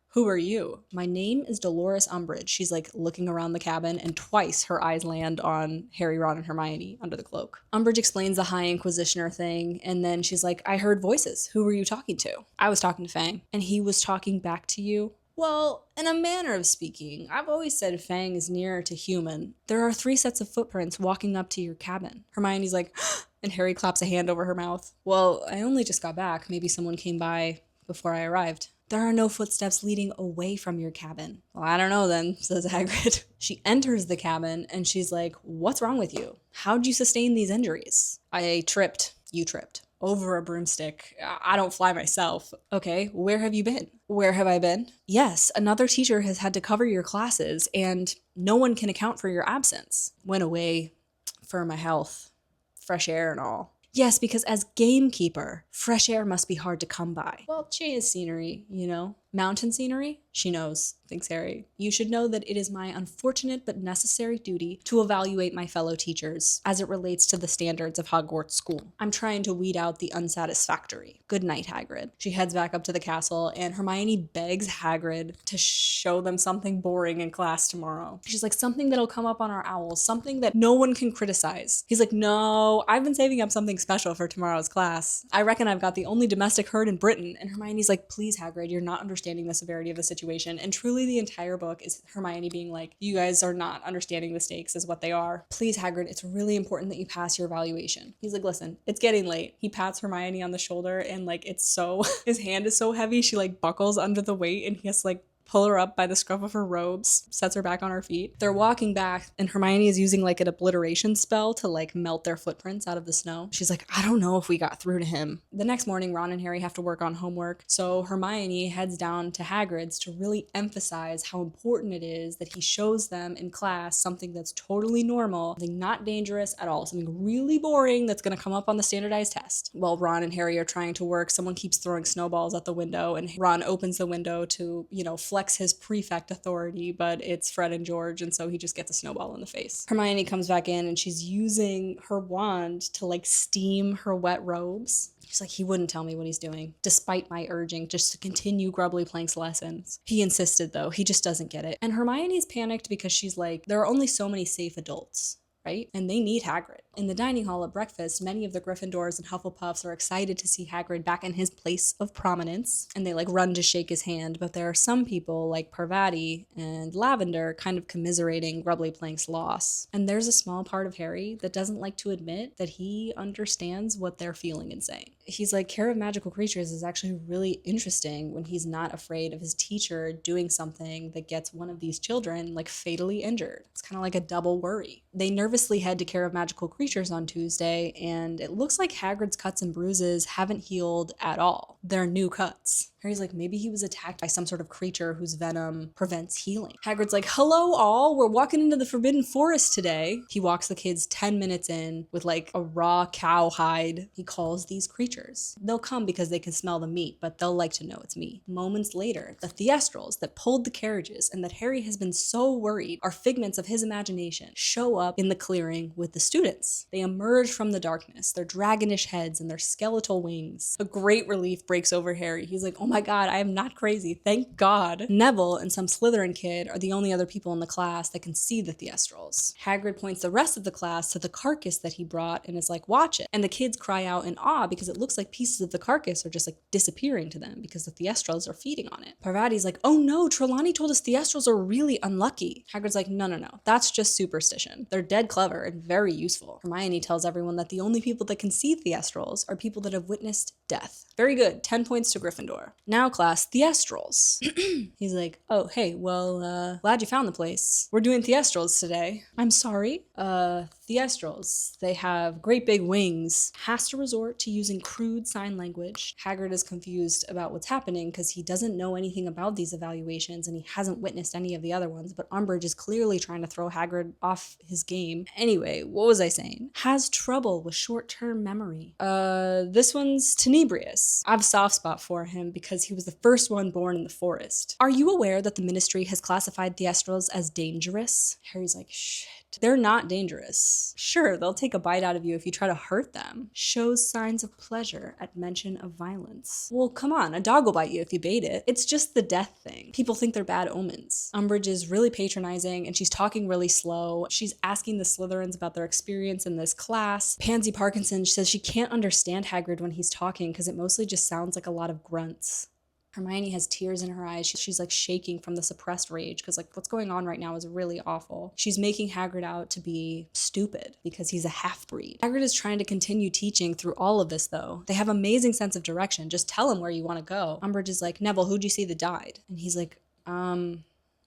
who are you? My name is Dolores Umbridge. She's looking around the cabin, and twice her eyes land on Harry, Ron, and Hermione under the cloak. Umbridge explains the High Inquisitioner thing, and then she's like, I heard voices. Who were you talking to? I was talking to Fang. And he was talking back to you? Well, in a manner of speaking, I've always said Fang is nearer to human. There are 3 sets of footprints walking up to your cabin. Hermione's like, and Harry claps a hand over her mouth. Well, I only just got back. Maybe someone came by before I arrived. There are no footsteps leading away from your cabin. Well, I don't know then, says Hagrid. She enters the cabin and she's like, what's wrong with you? How'd you sustain these injuries? I tripped. You tripped. Over a broomstick. I don't fly myself. Okay, where have you been? Where have I been? Yes, another teacher has had to cover your classes, and no one can account for your absence. Went away for my health, fresh air and all. Yes, because as gamekeeper, fresh air must be hard to come by. Well, change scenery, Mountain scenery? She knows, thinks Harry. You should know that it is my unfortunate but necessary duty to evaluate my fellow teachers as it relates to the standards of Hogwarts School. I'm trying to weed out the unsatisfactory. Good night, Hagrid. She heads back up to the castle, and Hermione begs Hagrid to show them something boring in class tomorrow. She's like, something that'll come up on our owls, something that no one can criticize. He's like, no, I've been saving up something special for tomorrow's class. I reckon I've got the only domestic herd in Britain. And Hermione's like, please, Hagrid, you're not understanding the severity of the situation. And truly the entire book is Hermione being like, you guys are not understanding the stakes as what they are. Please, Hagrid, it's really important that you pass your evaluation. He's like, listen, it's getting late. He pats Hermione on the shoulder, and it's so, his hand is so heavy, she buckles under the weight, and he has to pull her up by the scruff of her robes, sets her back on her feet. They're walking back and Hermione is using like an obliteration spell to like melt their footprints out of the snow. She's like, I don't know if we got through to him. The next morning, Ron and Harry have to work on homework. So Hermione heads down to Hagrid's to really emphasize how important it is that he shows them in class something that's totally normal, something not dangerous at all, something really boring that's going to come up on the standardized test. While Ron and Harry are trying to work, someone keeps throwing snowballs at the window and Ron opens the window to, flex his prefect authority, but it's Fred and George, and so he just gets a snowball in the face. Hermione comes back in and she's using her wand to like steam her wet robes. She's like, he wouldn't tell me what he's doing, despite my urging just to continue Grubbly Plank's lessons. He insisted though, he just doesn't get it. And Hermione's panicked because she's like, there are only so many safe adults, right? And they need Hagrid. In the dining hall at breakfast, many of the Gryffindors and Hufflepuffs are excited to see Hagrid back in his place of prominence, and they like run to shake his hand, but there are some people like Parvati and Lavender kind of commiserating Grubbly Plank's loss. And there's a small part of Harry that doesn't like to admit that he understands what they're feeling and saying. He's like, Care of Magical Creatures is actually really interesting when he's not afraid of his teacher doing something that gets one of these children like fatally injured. It's kind of like a double worry. They nervously head to Care of Magical Creatures on Tuesday, and it looks like Hagrid's cuts and bruises haven't healed at all. They're new cuts. Harry's like, maybe he was attacked by some sort of creature whose venom prevents healing. Hagrid's like, hello all, we're walking into the Forbidden Forest today. He walks the kids 10 minutes in with like a raw cow hide. He calls these creatures. They'll come because they can smell the meat, but they'll like to know it's me. Moments later, the Theastrals that pulled the carriages and that Harry has been so worried are figments of his imagination show up in the clearing with the students. They emerge from the darkness, their dragonish heads and their skeletal wings. A great relief breaks over Harry. He's like, oh my god, I am not crazy, thank god. Neville and some Slytherin kid are the only other people in the class that can see the Theastrals. Hagrid points the rest of the class to the carcass that he brought and is like, watch it. And the kids cry out in awe because it looks like pieces of the carcass are just like disappearing to them because the Theastrals are feeding on it. Parvati's like, oh no, Trelawney told us Theastrals are really unlucky. Hagrid's like, no, that's just superstition. They're dead clever and very useful. Hermione tells everyone that the only people that can see Theastrals are people that have witnessed death. Very good, 10 points to Gryffindor. Now class, Theastrals. He's like, oh, hey, well, glad you found the place. We're doing Theastrals today. I'm sorry? Theastrals. They have great big wings. Has to resort to using crude sign language. Hagrid is confused about what's happening because he doesn't know anything about these evaluations and he hasn't witnessed any of the other ones, but Umbridge is clearly trying to throw Hagrid off his game. Anyway, what was I saying? Has trouble with short-term memory. This one's Tenebrious. I have a soft spot for him because he was the first one born in the forest. Are you aware that the Ministry has classified Theastrals as dangerous? Harry's like, shit. They're not dangerous. Sure, they'll take a bite out of you if you try to hurt them. Shows signs of pleasure at mention of violence. Well, come on, a dog will bite you if you bait it. It's just the death thing. People think they're bad omens. Umbridge is really patronizing and she's talking really slow. She's asking the Slytherins about their experience in this class. Pansy Parkinson says she can't understand Hagrid when he's talking because it mostly just sounds like a lot of grunts. Hermione has tears in her eyes. She's like shaking from the suppressed rage because like what's going on right now is really awful. She's making Hagrid out to be stupid because he's a half-breed. Hagrid is trying to continue teaching through all of this though. They have amazing sense of direction. Just tell him where you want to go. Umbridge is like, Neville, who'd you see that died? And he's like,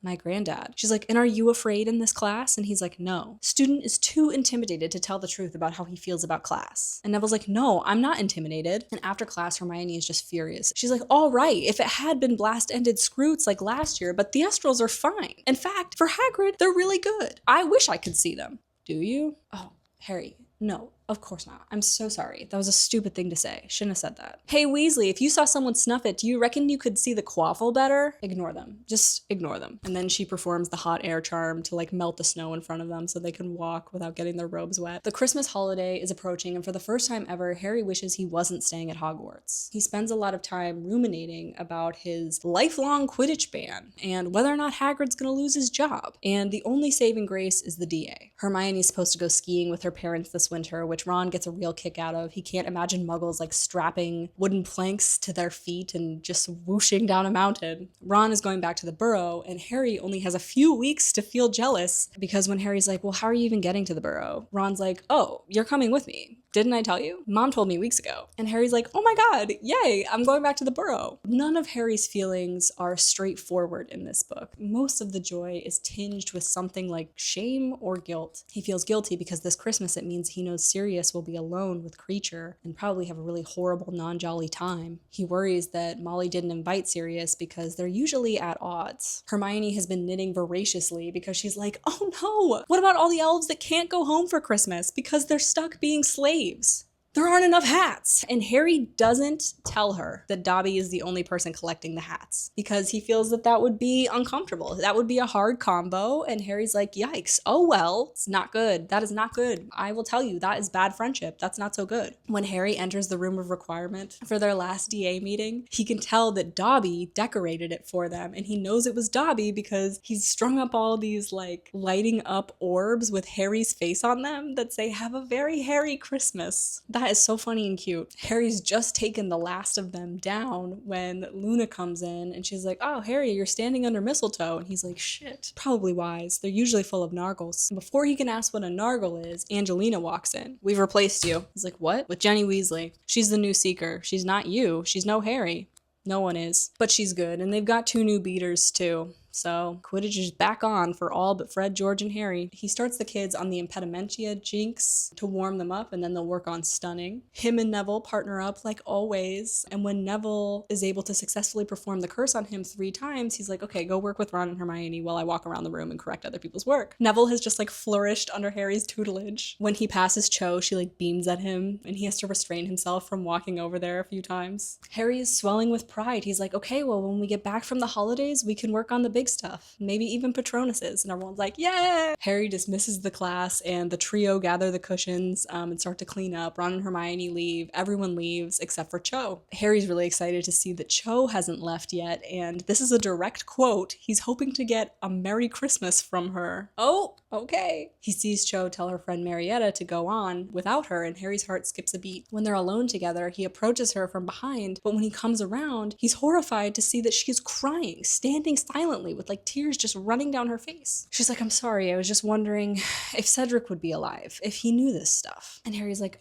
my granddad. She's like, and are you afraid in this class? And he's like, no. Student is too intimidated to tell the truth about how he feels about class. And Neville's like, no, I'm not intimidated. And after class, Hermione is just furious. She's like, all right, if it had been blast-ended Scroots like last year, but Theastrals are fine. In fact, for Hagrid, they're really good. I wish I could see them. Do you? Oh, Harry, no. Of course not. I'm so sorry. That was a stupid thing to say. Shouldn't have said that. Hey, Weasley, if you saw someone snuff it, do you reckon you could see the quaffle better? Ignore them. Just ignore them. And then she performs the hot air charm to like melt the snow in front of them so they can walk without getting their robes wet. The Christmas holiday is approaching, and for the first time ever, Harry wishes he wasn't staying at Hogwarts. He spends a lot of time ruminating about his lifelong Quidditch ban and whether or not Hagrid's gonna lose his job. And the only saving grace is the DA. Hermione's supposed to go skiing with her parents this winter, which Ron gets a real kick out of. He can't imagine muggles like strapping wooden planks to their feet and just whooshing down a mountain. Ron is going back to the burrow and Harry only has a few weeks to feel jealous because when Harry's like, well, how are you even getting to the burrow? Ron's like, oh, you're coming with me. Didn't I tell you? Mom told me weeks ago. And Harry's like, oh my god, yay, I'm going back to the burrow. None of Harry's feelings are straightforward in this book. Most of the joy is tinged with something like shame or guilt. He feels guilty because this Christmas it means he knows Sirius will be alone with Kreacher and probably have a really horrible, non-jolly time. He worries that Molly didn't invite Sirius because they're usually at odds. Hermione has been knitting voraciously because she's like, oh no, what about all the elves that can't go home for Christmas because they're stuck being slaves? There aren't enough hats. And Harry doesn't tell her that Dobby is the only person collecting the hats because he feels that that would be uncomfortable. That would be a hard combo. And Harry's like, yikes. Oh, well, it's not good. That is not good. I will tell you, that is bad friendship. That's not so good. When Harry enters the room of requirement for their last DA meeting, he can tell that Dobby decorated it for them. And he knows it was Dobby because he's strung up all these like lighting up orbs with Harry's face on them that say, have a very Harry Christmas. That is so funny and cute. Harry's just taken the last of them down when Luna comes in and she's like, oh, Harry, you're standing under mistletoe. And he's like, shit, probably wise. They're usually full of nargles. And before he can ask what a nargle is, Angelina walks in. We've replaced you. He's like, what? With Jenny Weasley. She's the new Seeker. She's not you. She's no Harry. No one is. But she's good. And they've got 2 new beaters too. So Quidditch is back on for all but Fred, George, and Harry. He starts the kids on the Impedimentia jinx to warm them up, and then they'll work on stunning. Him and Neville partner up like always, and when Neville is able to successfully perform the curse on him 3 times, he's like, okay, go work with Ron and Hermione while I walk around the room and correct other people's work. Neville has just like flourished under Harry's tutelage. When he passes Cho, she like beams at him, and he has to restrain himself from walking over there a few times. Harry is swelling with pride. He's like, okay, well, when we get back from the holidays, we can work on the big stuff, maybe even Patronuses. And everyone's like, yeah! Harry dismisses the class and the trio gather the cushions and start to clean up. Ron and Hermione leave. Everyone leaves except for Cho. Harry's really excited to see that Cho hasn't left yet, and this is a direct quote. He's hoping to get a Merry Christmas from her. Oh, okay. He sees Cho tell her friend Marietta to go on without her, and Harry's heart skips a beat. When they're alone together, he approaches her from behind, but when he comes around, he's horrified to see that she is crying, standing silently with like tears just running down her face. She's like, I'm sorry, I was just wondering if Cedric would be alive, if he knew this stuff. And Harry's like,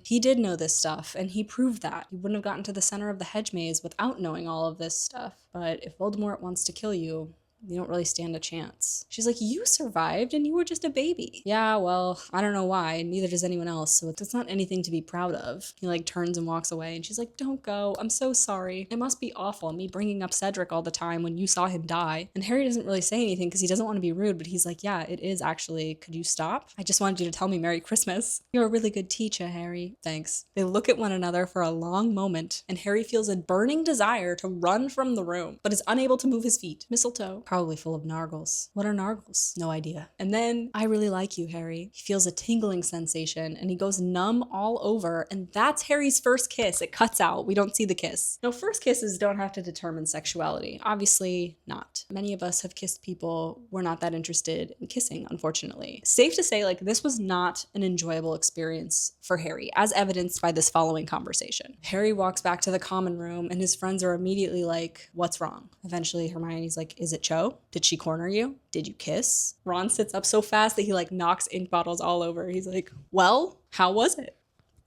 he did know this stuff, and he proved that. He wouldn't have gotten to the center of the hedge maze without knowing all of this stuff. But if Voldemort wants to kill you, you don't really stand a chance. She's like, you survived and you were just a baby. Yeah, well, I don't know why. Neither does anyone else. So it's not anything to be proud of. He like turns and walks away and she's like, don't go. I'm so sorry. It must be awful, me bringing up Cedric all the time when you saw him die. And Harry doesn't really say anything because he doesn't want to be rude, but he's like, yeah, it is actually. Could you stop? I just wanted you to tell me Merry Christmas. You're a really good teacher, Harry. Thanks. They look at one another for a long moment and Harry feels a burning desire to run from the room, but is unable to move his feet. Mistletoe. Probably full of nargles. What are nargles? No idea. And then, I really like you, Harry. He feels a tingling sensation and he goes numb all over, and that's Harry's first kiss. It cuts out. We don't see the kiss. Now, first kisses don't have to determine sexuality. Obviously not. Many of us have kissed people we're not that interested in kissing, unfortunately. Safe to say, like, this was not an enjoyable experience for Harry, as evidenced by this following conversation. Harry walks back to the common room and his friends are immediately like, what's wrong? Eventually, Hermione's like, is it Cho? Did she corner you? Did you kiss? Ron sits up so fast that he like knocks ink bottles all over. He's like, well, how was it?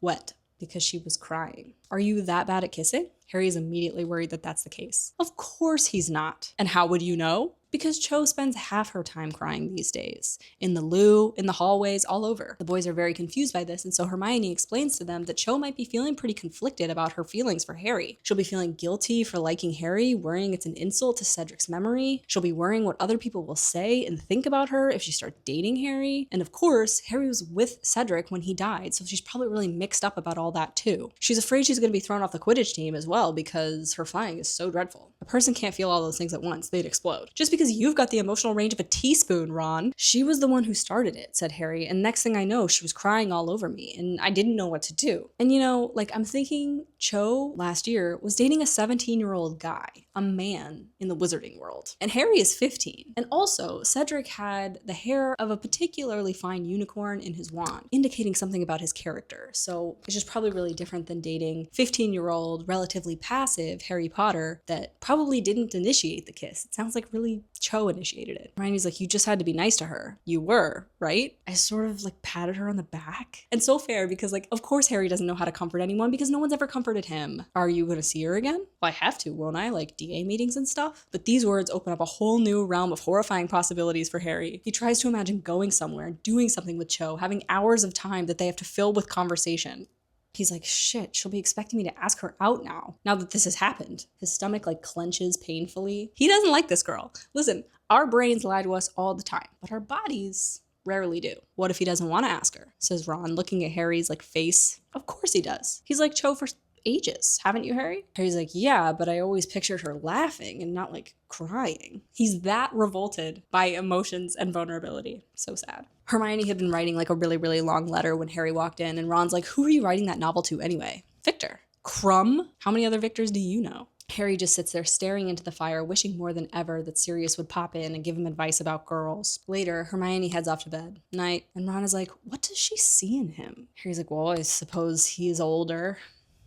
Wet. Because she was crying. Are you that bad at kissing? Harry is immediately worried that that's the case. Of course he's not. And how would you know? Because Cho spends half her time crying these days. In the loo, in the hallways, all over. The boys are very confused by this, and so Hermione explains to them that Cho might be feeling pretty conflicted about her feelings for Harry. She'll be feeling guilty for liking Harry, worrying it's an insult to Cedric's memory. She'll be worrying what other people will say and think about her if she starts dating Harry. And of course, Harry was with Cedric when he died, so she's probably really mixed up about all that too. She's afraid she's going to be thrown off the Quidditch team as well because her flying is so dreadful. A person can't feel all those things at once, they'd explode. Just because you've got the emotional range of a teaspoon, Ron. She was the one who started it, said Harry, and next thing I know, she was crying all over me, and I didn't know what to do. And you know, like, I'm thinking Cho, last year, was dating a 17-year-old guy, a man in the wizarding world. And Harry is 15. And also, Cedric had the hair of a particularly fine unicorn in his wand, indicating something about his character. So it's just probably really different than dating 15-year-old, relatively passive Harry Potter that probably didn't initiate the kiss. It sounds like really Cho initiated it. Hermione's like, you just had to be nice to her. You were, right? I sort of like patted her on the back. And so fair because like, of course Harry doesn't know how to comfort anyone because no one's ever comforted him. Are you gonna see her again? Well, I have to, won't I? Like DA meetings and stuff. But these words open up a whole new realm of horrifying possibilities for Harry. He tries to imagine going somewhere, doing something with Cho, having hours of time that they have to fill with conversation. He's like, shit, she'll be expecting me to ask her out now that this has happened. His stomach like clenches painfully. He doesn't like this girl. Listen, our brains lie to us all the time, but our bodies rarely do. What if he doesn't want to ask her? Says Ron, looking at Harry's like face. Of course he does. He's like Cho for ages, haven't you, Harry? Harry's like, yeah, but I always pictured her laughing and not like crying. He's that revolted by emotions and vulnerability. So sad. Hermione had been writing like a really, really long letter when Harry walked in, and Ron's like, who are you writing that novel to anyway? Victor. Crumb? How many other Victors do you know? Harry just sits there staring into the fire, wishing more than ever that Sirius would pop in and give him advice about girls. Later, Hermione heads off to bed. Night. And Ron is like, what does she see in him? Harry's like, well, I suppose he is older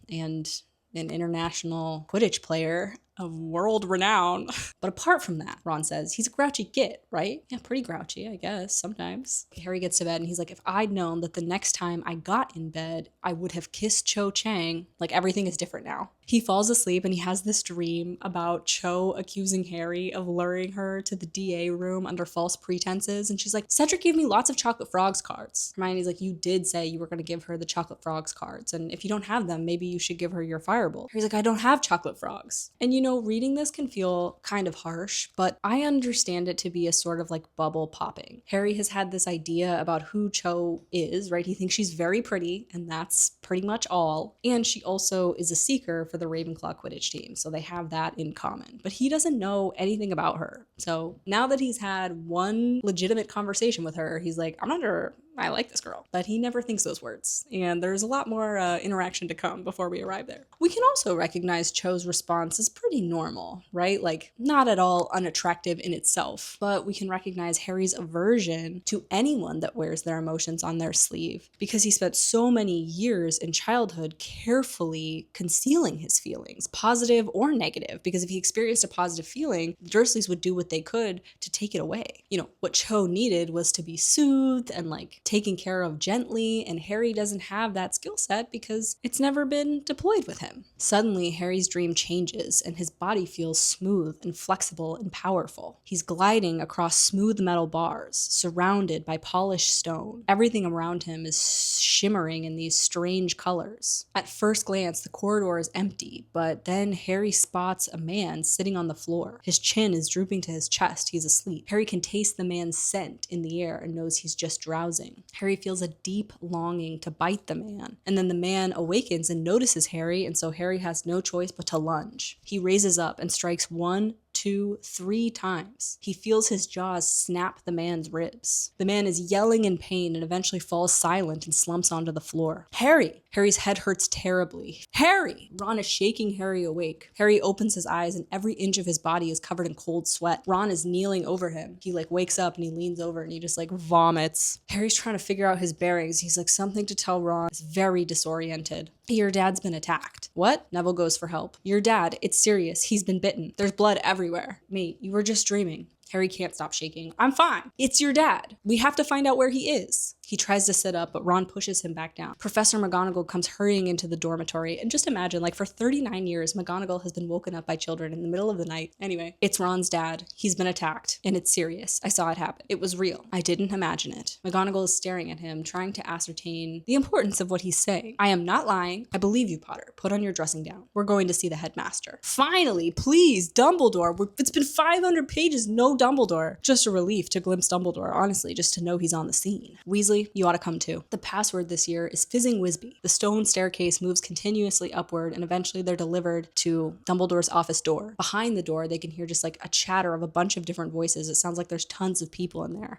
and an international Quidditch player of world renown. But apart from that, Ron says, he's a grouchy git, right? Yeah, pretty grouchy, I guess, sometimes. Harry gets to bed and he's like, if I'd known that the next time I got in bed, I would have kissed Cho Chang, like everything is different now. He falls asleep and he has this dream about Cho accusing Harry of luring her to the DA room under false pretenses. And she's like, Cedric gave me lots of chocolate frogs cards. Hermione's like, you did say you were going to give her the chocolate frogs cards. And if you don't have them, maybe you should give her your firebolt. Harry's like, I don't have chocolate frogs. And you know, reading this can feel kind of harsh, but I understand it to be a sort of like bubble popping. Harry has had this idea about who Cho is, right? He thinks she's very pretty, and that's pretty much all. And she also is a seeker for the Ravenclaw Quidditch team, so they have that in common. But he doesn't know anything about her. So now that he's had one legitimate conversation with her, he's like, I'm not sure I like this girl. But he never thinks those words. And there's a lot more interaction to come before we arrive there. We can also recognize Cho's response as pretty normal, right? Like, not at all unattractive in itself. But we can recognize Harry's aversion to anyone that wears their emotions on their sleeve, because he spent so many years in childhood carefully concealing his feelings, positive or negative, because if he experienced a positive feeling, the Dursleys would do what they could to take it away. You know, what Cho needed was to be soothed and like taken care of gently, and Harry doesn't have that skill set because it's never been deployed with him. Suddenly, Harry's dream changes and his body feels smooth and flexible and powerful. He's gliding across smooth metal bars, surrounded by polished stone. Everything around him is shimmering in these strange colors. At first glance, the corridor is empty, but then Harry spots a man sitting on the floor. His chin is drooping to his chest. He's asleep. Harry can taste the man's scent in the air and knows he's just drowsing. Harry feels a deep longing to bite the man, and then the man awakens and notices Harry, and so Harry has no choice but to lunge. He raises up and strikes 1, 2, 3 times. He feels his jaws snap the man's ribs. The man is yelling in pain and eventually falls silent and slumps onto the floor. Harry! Harry's head hurts terribly. Harry! Ron is shaking Harry awake. Harry opens his eyes and every inch of his body is covered in cold sweat. Ron is kneeling over him. He like wakes up and he leans over and he just like vomits. Harry's trying to figure out his bearings. He's like, something to tell Ron. He's very disoriented. Your dad's been attacked. What? Neville goes for help. Your dad, it's serious. He's been bitten. There's blood everywhere. Mate, you were just dreaming. Harry can't stop shaking. I'm fine. It's your dad. We have to find out where he is. He tries to sit up, but Ron pushes him back down. Professor McGonagall comes hurrying into the dormitory, and just imagine, like, for 39 years, McGonagall has been woken up by children in the middle of the night. Anyway, it's Ron's dad. He's been attacked, and it's serious. I saw it happen. It was real. I didn't imagine it. McGonagall is staring at him, trying to ascertain the importance of what he's saying. I am not lying. I believe you, Potter. Put on your dressing gown. We're going to see the headmaster. Finally, please, Dumbledore. It's been 500 pages, no Dumbledore. Just a relief to glimpse Dumbledore, honestly, just to know he's on the scene. Weasley, you ought to come too. The password this year is Fizzing Wisby. The stone staircase moves continuously upward, and eventually they're delivered to Dumbledore's office door. Behind the door, they can hear just like a chatter of a bunch of different voices. It sounds like there's tons of people in there.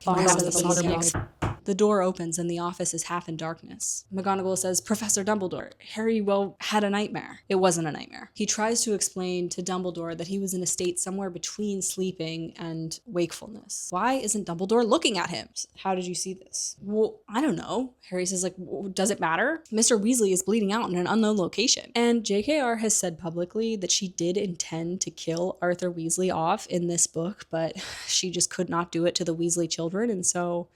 The door opens and the office is half in darkness. McGonagall says, Professor Dumbledore, Harry, had a nightmare. It wasn't a nightmare. He tries to explain to Dumbledore that he was in a state somewhere between sleeping and wakefulness. Why isn't Dumbledore looking at him? How did you see this? Well, I don't know. Harry says, does it matter? Mr. Weasley is bleeding out in an unknown location. And JKR has said publicly that she did intend to kill Arthur Weasley off in this book, but she just could not do it to the Weasley children, and so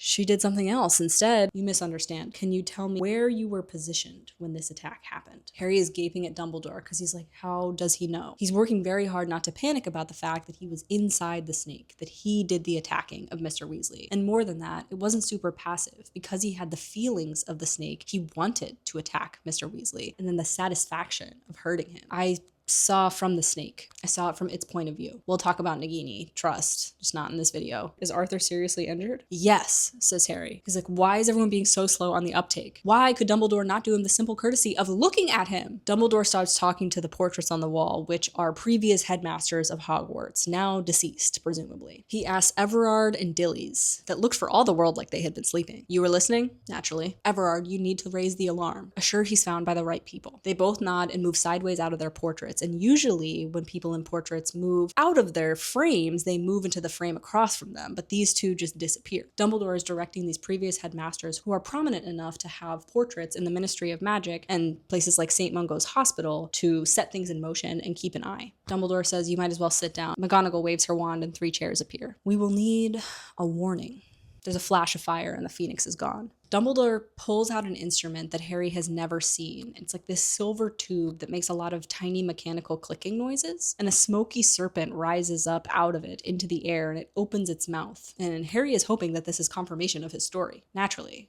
she did something else instead. You misunderstand. Can you tell me where you were positioned when this attack happened? Harry is gaping at Dumbledore because he's like, how does he know? He's working very hard not to panic about the fact that he was inside the snake, that he did the attacking of Mr. Weasley. And more than that, it wasn't super passive. Because he had the feelings of the snake, he wanted to attack Mr. Weasley, and then the satisfaction of hurting him. I saw from the snake. I saw it from its point of view. We'll talk about Nagini, trust, just not in this video. Is Arthur seriously injured? Yes, says Harry. He's like, why is everyone being so slow on the uptake? Why could Dumbledore not do him the simple courtesy of looking at him? Dumbledore starts talking to the portraits on the wall, which are previous headmasters of Hogwarts, now deceased, presumably. He asks Everard and Dillies, that looked for all the world like they had been sleeping. You were listening? Naturally. Everard, you need to raise the alarm. Assure he's found by the right people. They both nod and move sideways out of their portraits. And usually when people in portraits move out of their frames, they move into the frame across from them, but these two just disappear. Dumbledore is directing these previous headmasters who are prominent enough to have portraits in the Ministry of Magic and places like St. Mungo's Hospital to set things in motion and keep an eye. Dumbledore says, you might as well sit down. McGonagall waves her wand and 3 chairs appear. We will need a warning. There's a flash of fire and the phoenix is gone. Dumbledore pulls out an instrument that Harry has never seen. It's like this silver tube that makes a lot of tiny mechanical clicking noises, and a smoky serpent rises up out of it into the air, and it opens its mouth. And Harry is hoping that this is confirmation of his story. Naturally,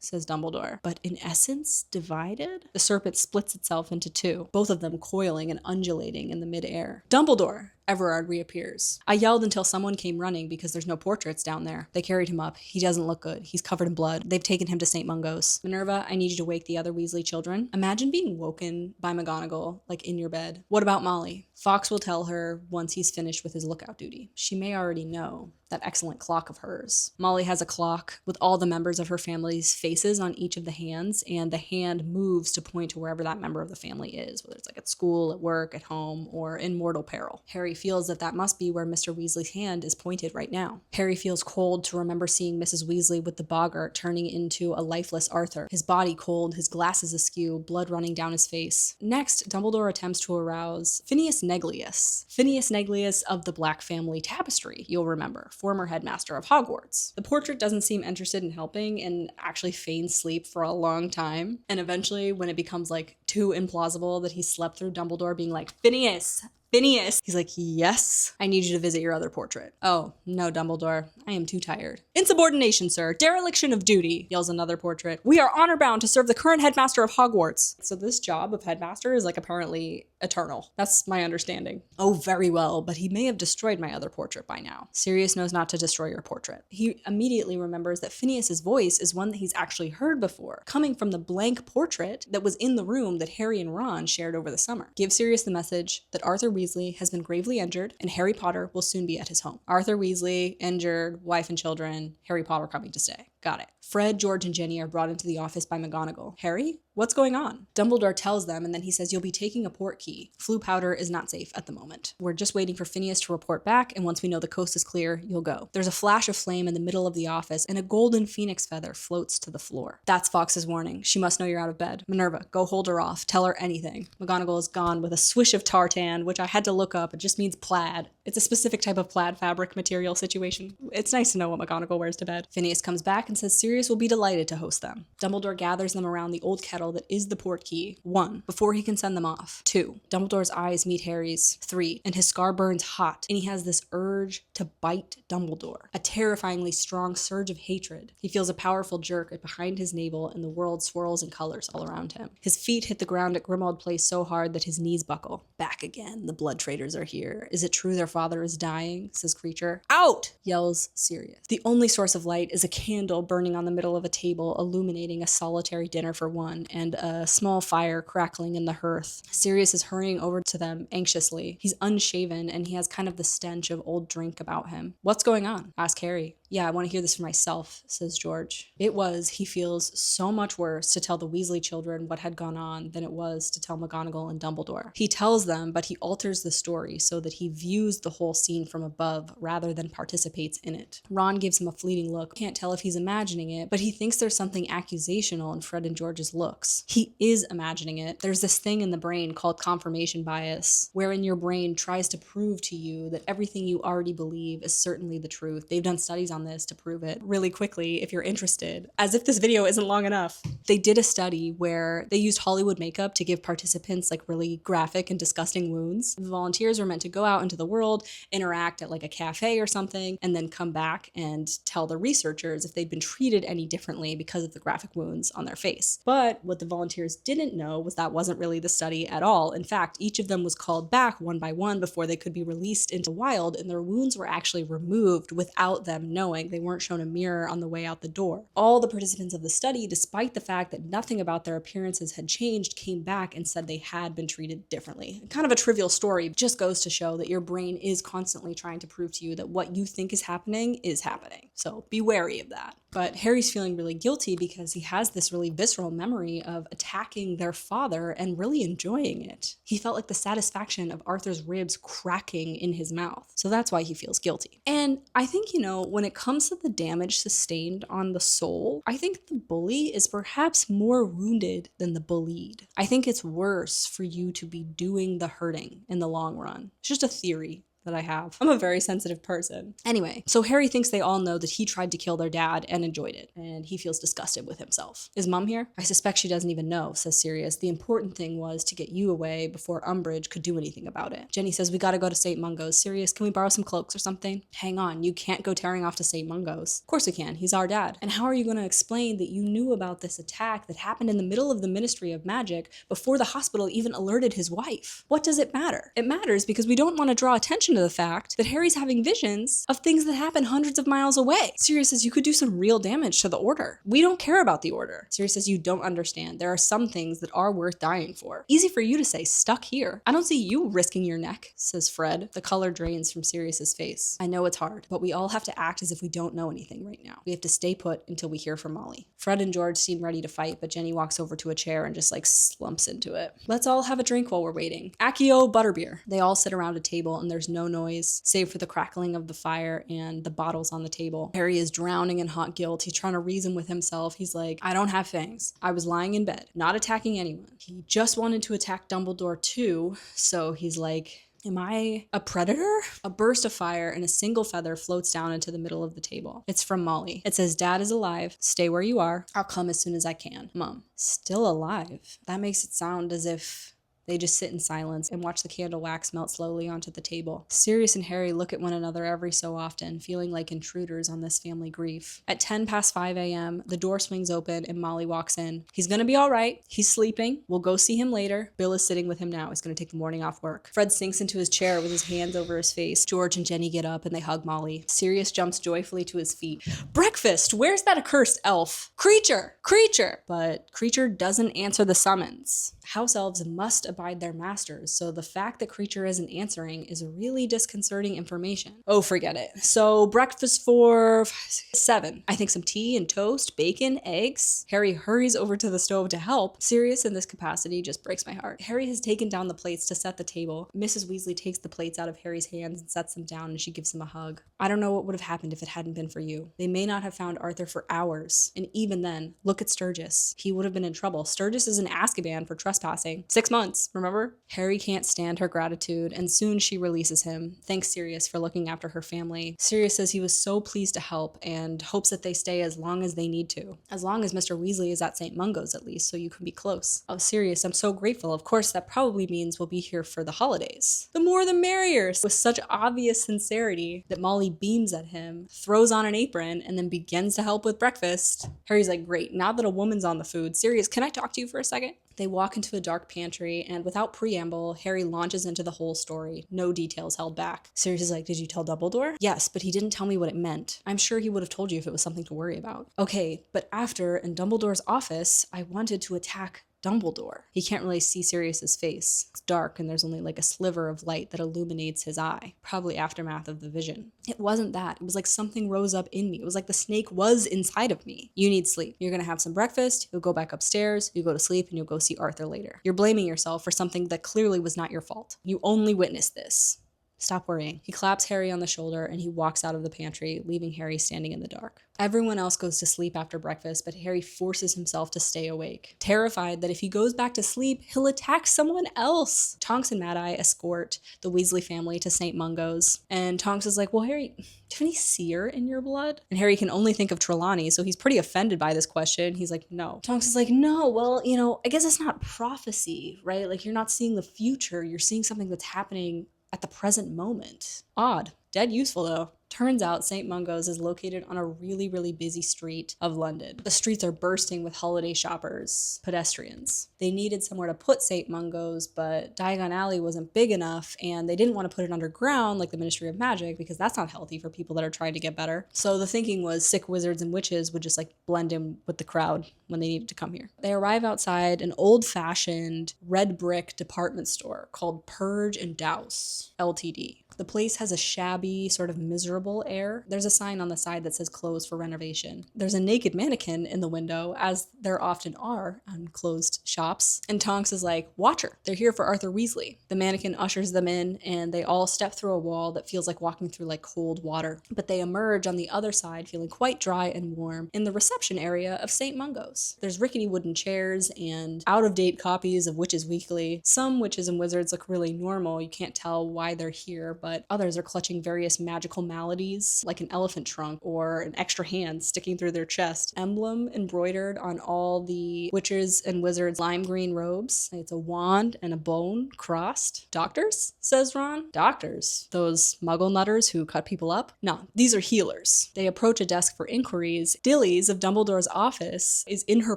says Dumbledore. But in essence, divided? The serpent splits itself into 2, both of them coiling and undulating in the mid-air. Dumbledore! Everard reappears. I yelled until someone came running because there's no portraits down there. They carried him up. He doesn't look good. He's covered in blood. They've taken him to St. Mungo's. Minerva, I need you to wake the other Weasley children. Imagine being woken by McGonagall, like in your bed. What about Molly? Fawkes will tell her once he's finished with his lookout duty. She may already know. That excellent clock of hers. Molly has a clock with all the members of her family's faces on each of the hands, and the hand moves to point to wherever that member of the family is, whether it's like at school, at work, at home, or in mortal peril. Harry feels that that must be where Mr. Weasley's hand is pointed right now. Harry feels cold to remember seeing Mrs. Weasley with the boggart turning into a lifeless Arthur. His body cold, his glasses askew, blood running down his face. Next, Dumbledore attempts to arouse Phineas Neglius. Phineas Neglius of the Black Family Tapestry, you'll remember. Former headmaster of Hogwarts. The portrait doesn't seem interested in helping and actually feigns sleep for a long time. And eventually, when it becomes like too implausible that he slept through Dumbledore being like, Phineas! He's like, yes, I need you to visit your other portrait. Oh, no, Dumbledore, I am too tired. Insubordination, sir. Dereliction of duty, yells another portrait. We are honor bound to serve the current headmaster of Hogwarts. So this job of headmaster is like apparently eternal. That's my understanding. Oh, very well, but he may have destroyed my other portrait by now. Sirius knows not to destroy your portrait. He immediately remembers that Phineas's voice is one that he's actually heard before, coming from the blank portrait that was in the room that Harry and Ron shared over the summer. Give Sirius the message that Arthur Weasley has been gravely injured and Harry Potter will soon be at his home. Arthur Weasley, injured, wife and children, Harry Potter coming to stay. Got it. Fred, George, and Jenny are brought into the office by McGonagall. Harry? What's going on? Dumbledore tells them, and then he says, you'll be taking a port key. Floo powder is not safe at the moment. We're just waiting for Phineas to report back, and once we know the coast is clear, you'll go. There's a flash of flame in the middle of the office, and a golden phoenix feather floats to the floor. That's Fawkes' warning. She must know you're out of bed. Minerva, go hold her off. Tell her anything. McGonagall is gone with a swish of tartan, which I had to look up. It just means plaid. It's a specific type of plaid fabric material situation. It's nice to know what McGonagall wears to bed. Phineas comes back and says Sirius will be delighted to host them. Dumbledore gathers them around the old kettle that is the port key. 1. Before he can send them off. 2. Dumbledore's eyes meet Harry's. 3. And his scar burns hot, and he has this urge to bite Dumbledore. A terrifyingly strong surge of hatred. He feels a powerful jerk behind his navel, and the world swirls in colors all around him. His feet hit the ground at Grimmauld Place so hard that his knees buckle. Back again. The blood traders are here. Is it true their father is dying? Says Creature. Out! Yells Sirius. The only source of light is a candle burning on the middle of a table, illuminating a solitary dinner for one, and a small fire crackling in the hearth. Sirius is hurrying over to them anxiously. He's unshaven, and he has kind of the stench of old drink about him. What's going on? Ask Harry. Yeah, I want to hear this for myself, says George. It was, he feels, so much worse to tell the Weasley children what had gone on than it was to tell McGonagall and Dumbledore. He tells them, but he alters the story so that he views the whole scene from above rather than participates in it. Ron gives him a fleeting look. Can't tell if he's imagining it, but he thinks there's something accusational in Fred and George's looks. He is imagining it. There's this thing in the brain called confirmation bias, wherein your brain tries to prove to you that everything you already believe is certainly the truth. They've done studies on this to prove it really quickly if you're interested. As if this video isn't long enough. They did a study where they used Hollywood makeup to give participants like really graphic and disgusting wounds. The volunteers were meant to go out into the world, interact at like a cafe or something, and then come back and tell the researchers if they'd been treated any differently because of the graphic wounds on their face. But what the volunteers didn't know was that wasn't really the study at all. In fact, each of them was called back one by one before they could be released into the wild, and their wounds were actually removed without them knowing. They weren't shown a mirror on the way out the door. All the participants of the study, despite the fact that nothing about their appearances had changed, came back and said they had been treated differently. Kind of a trivial story, just goes to show that your brain is constantly trying to prove to you that what you think is happening is happening. So be wary of that. But Harry's feeling really guilty because he has this really visceral memory of attacking their father and really enjoying it. He felt like the satisfaction of Arthur's ribs cracking in his mouth. So that's why he feels guilty. And I think, when it comes to the damage sustained on the soul, I think the bully is perhaps more wounded than the bullied. I think it's worse for you to be doing the hurting in the long run. It's just a theory that I have. I'm a very sensitive person. Anyway, so Harry thinks they all know that he tried to kill their dad and enjoyed it, and he feels disgusted with himself. Is Mum here? I suspect she doesn't even know, says Sirius. The important thing was to get you away before Umbridge could do anything about it. Jenny says, we gotta go to St. Mungo's. Sirius, can we borrow some cloaks or something? Hang on, you can't go tearing off to St. Mungo's. Of course we can, he's our dad. And how are you gonna explain that you knew about this attack that happened in the middle of the Ministry of Magic before the hospital even alerted his wife? What does it matter? It matters because we don't want to draw attention to the fact that Harry's having visions of things that happen hundreds of miles away. Sirius says you could do some real damage to the Order. We don't care about the Order. Sirius says you don't understand. There are some things that are worth dying for. Easy for you to say, stuck here. I don't see you risking your neck, says Fred. The color drains from Sirius's face. I know it's hard, but we all have to act as if we don't know anything right now. We have to stay put until we hear from Molly. Fred and George seem ready to fight, but Jenny walks over to a chair and just slumps into it. Let's all have a drink while we're waiting. Accio butterbeer. They all sit around a table and there's no noise save for the crackling of the fire and the bottles on the table. Harry is drowning in hot guilt. He's trying to reason with himself. He's like, I don't have fangs. I was lying in bed, not attacking anyone. He just wanted to attack Dumbledore too, so he's like, am I a predator? A burst of fire and a single feather floats down into the middle of the table. It's from Molly. It says, Dad is alive. Stay where you are. I'll come as soon as I can. Mom, still alive? That makes it sound as if they just sit in silence and watch the candle wax melt slowly onto the table. Sirius and Harry look at one another every so often, feeling like intruders on this family grief. At 10 past 5 a.m., the door swings open and Molly walks in. He's gonna be all right. He's sleeping. We'll go see him later. Bill is sitting with him now. He's gonna take the morning off work. Fred sinks into his chair with his hands over his face. George and Jenny get up and they hug Molly. Sirius jumps joyfully to his feet. Breakfast! Where's that accursed elf? Creature! Creature! But Creature doesn't answer the summons. House elves must abide their masters, so the fact that Creature isn't answering is really disconcerting information. Oh, forget it. So breakfast for 7. I think some tea and toast, bacon, eggs. Harry hurries over to the stove to help. Sirius in this capacity just breaks my heart. Harry has taken down the plates to set the table. Mrs. Weasley takes the plates out of Harry's hands and sets them down, and she gives him a hug. I don't know what would have happened if it hadn't been for you. They may not have found Arthur for hours, and even then, look at Sturgis. He would have been in trouble. Sturgis is in Azkaban for trespassing. 6 months, remember? Harry can't stand her gratitude, and soon she releases him. Thanks, Sirius, for looking after her family. Sirius says he was so pleased to help and hopes that they stay as long as they need to. As long as Mr. Weasley is at St. Mungo's at least, so you can be close. Oh, Sirius, I'm so grateful. Of course, that probably means we'll be here for the holidays. The more the merrier, with such obvious sincerity that Molly beams at him, throws on an apron, and then begins to help with breakfast. Harry's like, great, now that a woman's on the food. Sirius, can I talk to you for a second? They walk into a dark pantry, and without preamble, Harry launches into the whole story. No details held back. Sirius is like, did you tell Dumbledore? Yes, but he didn't tell me what it meant. I'm sure he would have told you if it was something to worry about. Okay, but after, in Dumbledore's office, I wanted to attack Dumbledore. He can't really see Sirius's face. It's dark and there's only like a sliver of light that illuminates his eye, probably aftermath of the vision. It wasn't that. It was like something rose up in me. It was like the snake was inside of me. You need sleep. You're gonna have some breakfast, you'll go back upstairs, you go to sleep, and you'll go see Arthur later. You're blaming yourself for something that clearly was not your fault. You only witnessed this. Stop worrying. He claps Harry on the shoulder and he walks out of the pantry, leaving Harry standing in the dark. Everyone else goes to sleep after breakfast, but Harry forces himself to stay awake, terrified that if he goes back to sleep, he'll attack someone else. Tonks and Mad-Eye escort the Weasley family to St. Mungo's, and Tonks is like, well, Harry, do you have any seer in your blood? And Harry can only think of Trelawney, so he's pretty offended by this question. He's like, no. Tonks is like, no, well, I guess it's not prophecy, right? Like, you're not seeing the future, you're seeing something that's happening at the present moment. Odd. Dead useful, though. Turns out St. Mungo's is located on a really, really busy street of London. The streets are bursting with holiday shoppers, pedestrians. They needed somewhere to put St. Mungo's, but Diagon Alley wasn't big enough, and they didn't want to put it underground like the Ministry of Magic, because that's not healthy for people that are trying to get better. So the thinking was sick wizards and witches would just blend in with the crowd when they needed to come here. They arrive outside an old-fashioned red brick department store called Purge and Douse, Ltd. The place has a shabby, sort of miserable air. There's a sign on the side that says closed for renovation. There's a naked mannequin in the window, as there often are on closed shops. And Tonks is like, watch her. They're here for Arthur Weasley. The mannequin ushers them in, and they all step through a wall that feels like walking through cold water. But they emerge on the other side, feeling quite dry and warm, in the reception area of St. Mungo's. There's rickety wooden chairs and out-of-date copies of Witches Weekly. Some witches and wizards look really normal. You can't tell why they're here, but others are clutching various magical maladies, like an elephant trunk or an extra hand sticking through their chest. Emblem embroidered on all the witches and wizards' lime green robes. It's a wand and a bone crossed. Doctors? Says Ron. Doctors? Those muggle nutters who cut people up? No, these are healers. They approach a desk for inquiries. Dilly's of Dumbledore's office is in her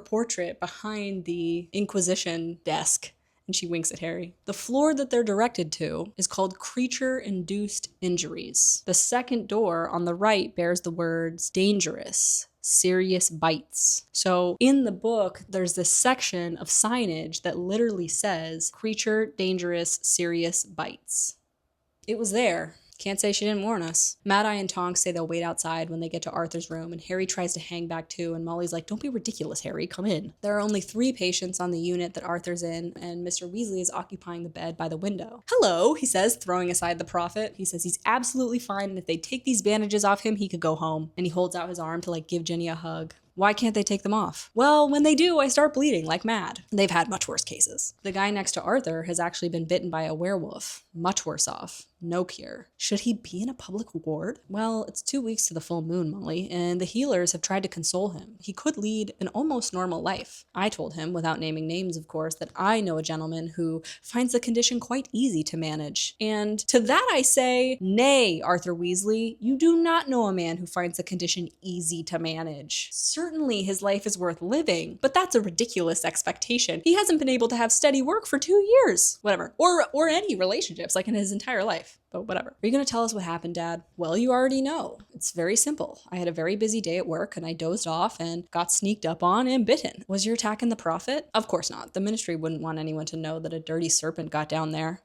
portrait behind the Inquisition desk. And she winks at Harry. The floor that they're directed to is called Creature-Induced Injuries. The second door on the right bears the words dangerous, serious bites. So in the book, there's this section of signage that literally says creature, dangerous, serious bites. It was there. Can't say she didn't warn us. Mad-Eye and Tonks say they'll wait outside when they get to Arthur's room, and Harry tries to hang back too, and Molly's like, don't be ridiculous, Harry, come in. There are only 3 patients on the unit that Arthur's in, and Mr. Weasley is occupying the bed by the window. Hello, he says, throwing aside the prophet. He says he's absolutely fine, and if they take these bandages off him, he could go home. And he holds out his arm to give Ginny a hug. Why can't they take them off? Well, when they do, I start bleeding like mad. They've had much worse cases. The guy next to Arthur has actually been bitten by a werewolf. Much worse off. No cure. Should he be in a public ward? Well, it's 2 weeks to the full moon, Molly, and the healers have tried to console him. He could lead an almost normal life. I told him, without naming names, of course, that I know a gentleman who finds the condition quite easy to manage. And to that I say, nay, Arthur Weasley, you do not know a man who finds the condition easy to manage. Certainly his life is worth living, but that's a ridiculous expectation. He hasn't been able to have steady work for 2 years. Whatever. Or any relationships, in his entire life. But whatever. Are you going to tell us what happened, Dad? Well, you already know. It's very simple. I had a very busy day at work, and I dozed off and got sneaked up on and bitten. Was your attack in the prophet? Of course not. The Ministry wouldn't want anyone to know that a dirty serpent got down there.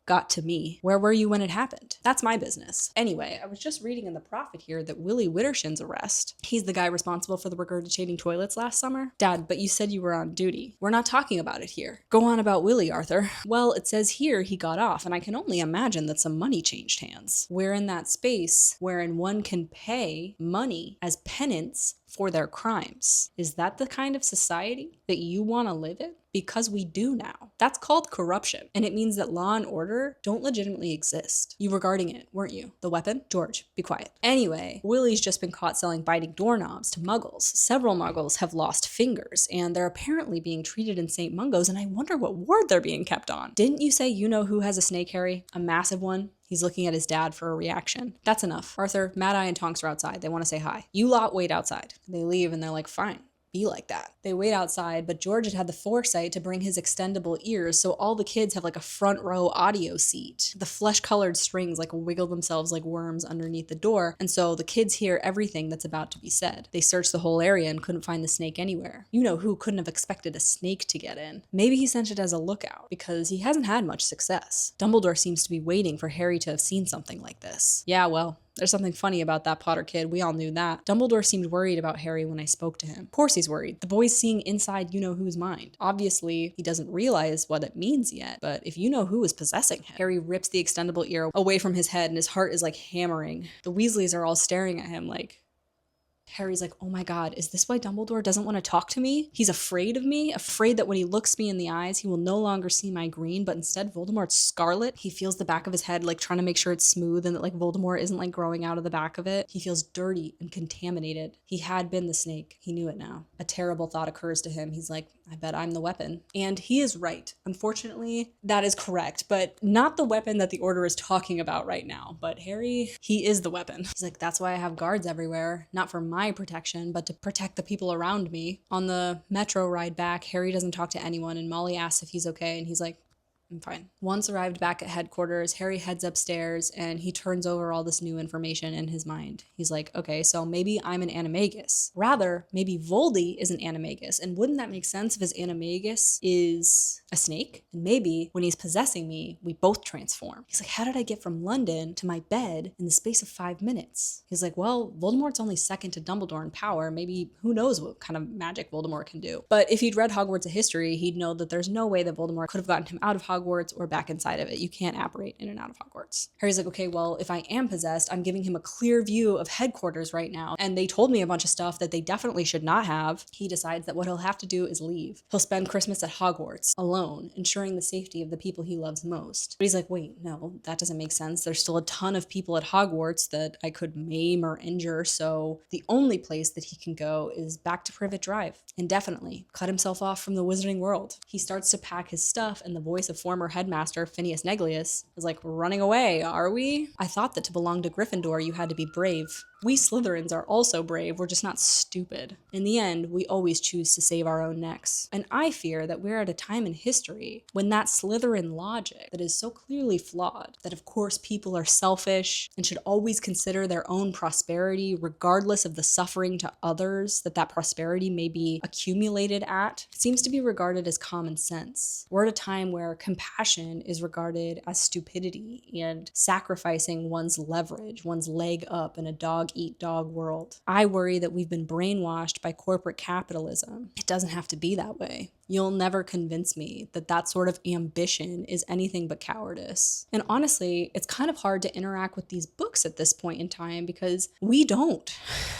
Got to me. Where were you when it happened? That's my business. Anyway, I was just reading in the Prophet here that Willie Witterson's arrest. He's the guy responsible for the regurgitating toilets last summer. Dad, but you said you were on duty. We're not talking about it here. Go on about Willie, Arthur. Well, it says here he got off, and I can only imagine that some money changed hands. We're in that space wherein one can pay money as penance for their crimes. Is that the kind of society that you want to live in? Because we do now. That's called corruption, and it means that law and order don't legitimately exist. You were guarding it, weren't you? The weapon? George, be quiet. Anyway, Willie's just been caught selling biting doorknobs to muggles. Several muggles have lost fingers, and they're apparently being treated in St. Mungo's, and I wonder what ward they're being kept on. Didn't you say you know who has a snake, Harry? A massive one? He's looking at his dad for a reaction. That's enough. Arthur, Mad-Eye and Tonks are outside. They want to say hi. You lot wait outside. They leave and they're like, fine. be like that. They wait outside, but George had the foresight to bring his extendable ears so all the kids have like a front row audio seat. The flesh-colored strings like wiggle themselves like worms underneath the door, and so the kids hear everything that's about to be said. They searched the whole area and couldn't find the snake anywhere. You know who couldn't have expected a snake to get in? Maybe he sent it as a lookout, because he hasn't had much success. Dumbledore seems to be waiting for Harry to have seen something like this. Yeah, well, there's something funny about that Potter kid, we all knew that. Dumbledore seemed worried about Harry when I spoke to him. Of course he's worried. The boy's seeing inside you-know-who's mind. Obviously, he doesn't realize what it means yet, but if you-know-who is possessing him. Harry rips the extendable ear away from his head and his heart is like hammering. The Weasleys are all staring at him like, Harry's like, oh my god, is this why Dumbledore doesn't want to talk to me? He's afraid of me, afraid that when he looks me in the eyes, he will no longer see my green, but instead Voldemort's scarlet. He feels the back of his head, like trying to make sure it's smooth and that like Voldemort isn't like growing out of the back of it. He feels dirty and contaminated. He had been the snake. He knew it now. A terrible thought occurs to him. He's like, I bet I'm the weapon. And he is right. Unfortunately, that is correct, but not the weapon that the Order is talking about right now. But Harry, he is the weapon. He's like, that's why I have guards everywhere. Not for my protection, but to protect the people around me. On the metro ride back, Harry doesn't talk to anyone, and Molly asks if he's okay, and he's like, I'm fine. Once arrived back at headquarters, Harry heads upstairs and he turns over all this new information in his mind. He's like, okay, so maybe I'm an animagus. Rather, maybe Voldy is an animagus. And wouldn't that make sense if his animagus is a snake? And maybe when he's possessing me, we both transform. He's like, how did I get from London to my bed in the space of 5 minutes? He's like, well, Voldemort's only second to Dumbledore in power. Maybe who knows what kind of magic Voldemort can do. But if he'd read Hogwarts of history, he'd know that there's no way that Voldemort could have gotten him out of Hogwarts or back inside of it. You can't apparate in and out of Hogwarts. Harry's like, okay, well, if I am possessed, I'm giving him a clear view of headquarters right now. And they told me a bunch of stuff that they definitely should not have. He decides that what he'll have to do is leave. He'll spend Christmas at Hogwarts alone, ensuring the safety of the people he loves most. But he's like, wait, no, that doesn't make sense. There's still a ton of people at Hogwarts that I could maim or injure. So the only place that he can go is back to Privet Drive. Indefinitely. Cut himself off from the wizarding world. He starts to pack his stuff, and the voice of former headmaster Phineas Neglius is like, running away, are we? I thought that to belong to Gryffindor you had to be brave. We Slytherins are also brave, we're just not stupid. In the end, we always choose to save our own necks. And I fear that we're at a time in history when that Slytherin logic that is so clearly flawed, that of course people are selfish and should always consider their own prosperity regardless of the suffering to others that prosperity may be accumulated at, seems to be regarded as common sense. We're at a time where compassion is regarded as stupidity and sacrificing one's leverage, one's leg up in a dog-eat-dog world. I worry that we've been brainwashed by corporate capitalism. It doesn't have to be that way. You'll never convince me that that sort of ambition is anything but cowardice. And honestly, it's kind of hard to interact with these books at this point in time because we don't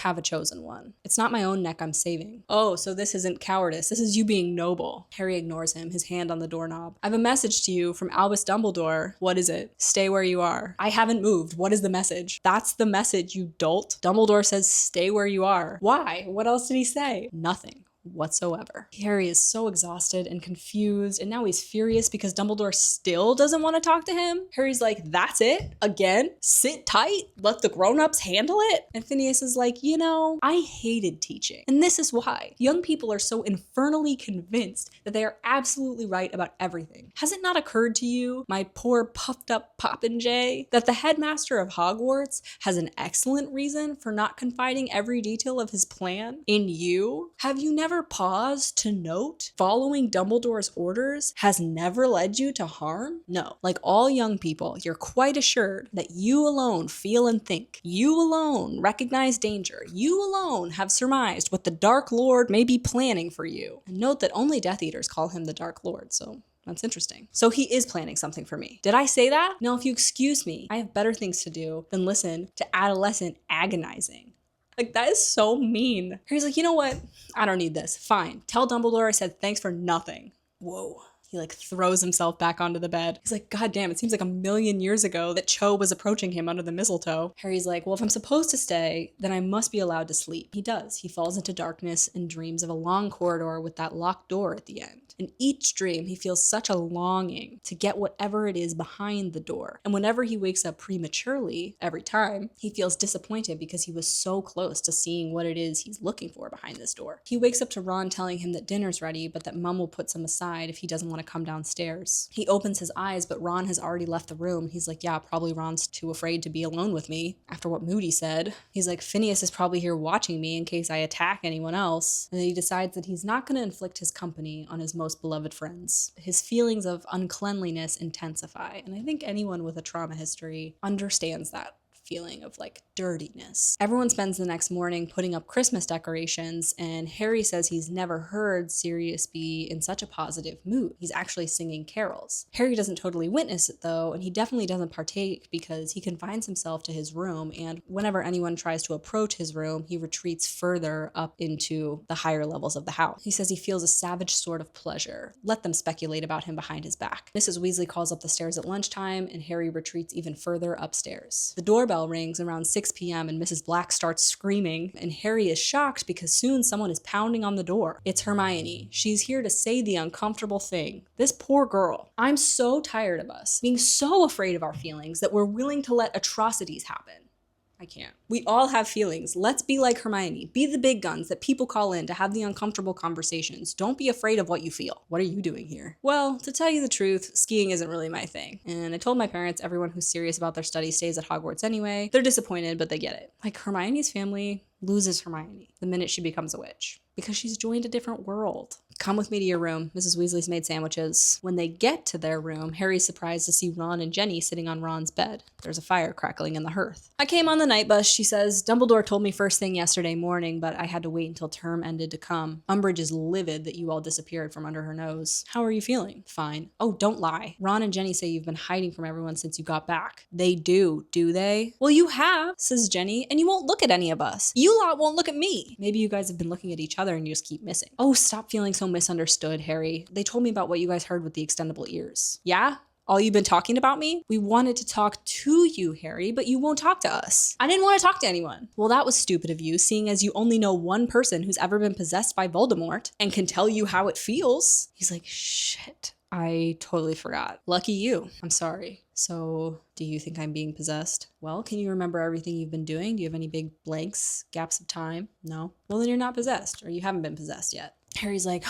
have a chosen one. It's not my own neck I'm saving. Oh, so this isn't cowardice. This is you being noble. Harry ignores him, his hand on the doorknob. I have a message to you from Albus Dumbledore. What is it? Stay where you are. I haven't moved. What is the message? That's the message, you dolt. Dumbledore says stay where you are. Why? What else did he say? Nothing whatsoever. Harry is so exhausted and confused, and now he's furious because Dumbledore still doesn't want to talk to him. Harry's like, that's it? Again? Sit tight? Let the grown-ups handle it? And Phineas is like, you know, I hated teaching. And this is why. Young people are so infernally convinced that they are absolutely right about everything. Has it not occurred to you, my poor puffed up popinjay, that the headmaster of Hogwarts has an excellent reason for not confiding every detail of his plan in you? Have you never paused to note following Dumbledore's orders has never led you to harm? No. Like all young people, you're quite assured that you alone feel and think. You alone recognize danger. You alone have surmised what the Dark Lord may be planning for you. And note that only Death Eaters call him the Dark Lord, so that's interesting. So he is planning something for me. Did I say that? No, if you excuse me, I have better things to do than listen to adolescent agonizing. Like, that is so mean. Harry's like, you know what? I don't need this. Fine. Tell Dumbledore I said thanks for nothing. Whoa. He like throws himself back onto the bed. He's like, God damn, it seems like a million years ago that Cho was approaching him under the mistletoe. Harry's like, well, if I'm supposed to stay, then I must be allowed to sleep. He does. He falls into darkness and dreams of a long corridor with that locked door at the end. In each dream, he feels such a longing to get whatever it is behind the door. And whenever he wakes up prematurely, every time, he feels disappointed because he was so close to seeing what it is he's looking for behind this door. He wakes up to Ron telling him that dinner's ready, but that Mum will put some aside if he doesn't want to come downstairs. He opens his eyes, but Ron has already left the room. He's like, yeah, probably Ron's too afraid to be alone with me after what Moody said. He's like, Phineas is probably here watching me in case I attack anyone else. And then he decides that he's not going to inflict his company on his most beloved friends. His feelings of uncleanliness intensify, and I think anyone with a trauma history understands that feeling of like dirtiness. Everyone spends the next morning putting up Christmas decorations, and Harry says he's never heard Sirius be in such a positive mood. He's actually singing carols. Harry doesn't totally witness it though, and he definitely doesn't partake because he confines himself to his room, and whenever anyone tries to approach his room, he retreats further up into the higher levels of the house. He says he feels a savage sort of pleasure. Let them speculate about him behind his back. Mrs. Weasley calls up the stairs at lunchtime, and Harry retreats even further upstairs. The doorbell rings around 6 p.m. and Mrs. Black starts screaming, and Harry is shocked because soon someone is pounding on the door. It's Hermione. She's here to say the uncomfortable thing. This poor girl. I'm so tired of us being so afraid of our feelings that we're willing to let atrocities happen. I can't. We all have feelings. Let's be like Hermione. Be the big guns that people call in to have the uncomfortable conversations. Don't be afraid of what you feel. What are you doing here? Well, to tell you the truth, skiing isn't really my thing. And I told my parents everyone who's serious about their studies stays at Hogwarts anyway. They're disappointed, but they get it. Like, Hermione's family loses Hermione the minute she becomes a witch because she's joined a different world. Come with me to your room. Mrs. Weasley's made sandwiches. When they get to their room, Harry's surprised to see Ron and Jenny sitting on Ron's bed. There's a fire crackling in the hearth. I came on the night bus, she says. Dumbledore told me first thing yesterday morning, but I had to wait until term ended to come. Umbridge is livid that you all disappeared from under her nose. How are you feeling? Fine. Oh, don't lie. Ron and Jenny say you've been hiding from everyone since you got back. They do they? Well, you have, says Jenny, and you won't look at any of us. You lot won't look at me. Maybe you guys have been looking at each other and you just keep missing. Oh, stop feeling so misunderstood, Harry. They told me about what you guys heard with the extendable ears. Yeah? All you've been talking about me? We wanted to talk to you, Harry, but you won't talk to us. I didn't want to talk to anyone. Well, that was stupid of you, seeing as you only know one person who's ever been possessed by Voldemort and can tell you how it feels. He's like, shit, I totally forgot. Lucky you. I'm sorry. So, do you think I'm being possessed? Well, can you remember everything you've been doing? Do you have any big blanks, gaps of time? No? Well, then you're not possessed, or you haven't been possessed yet. Harry's like,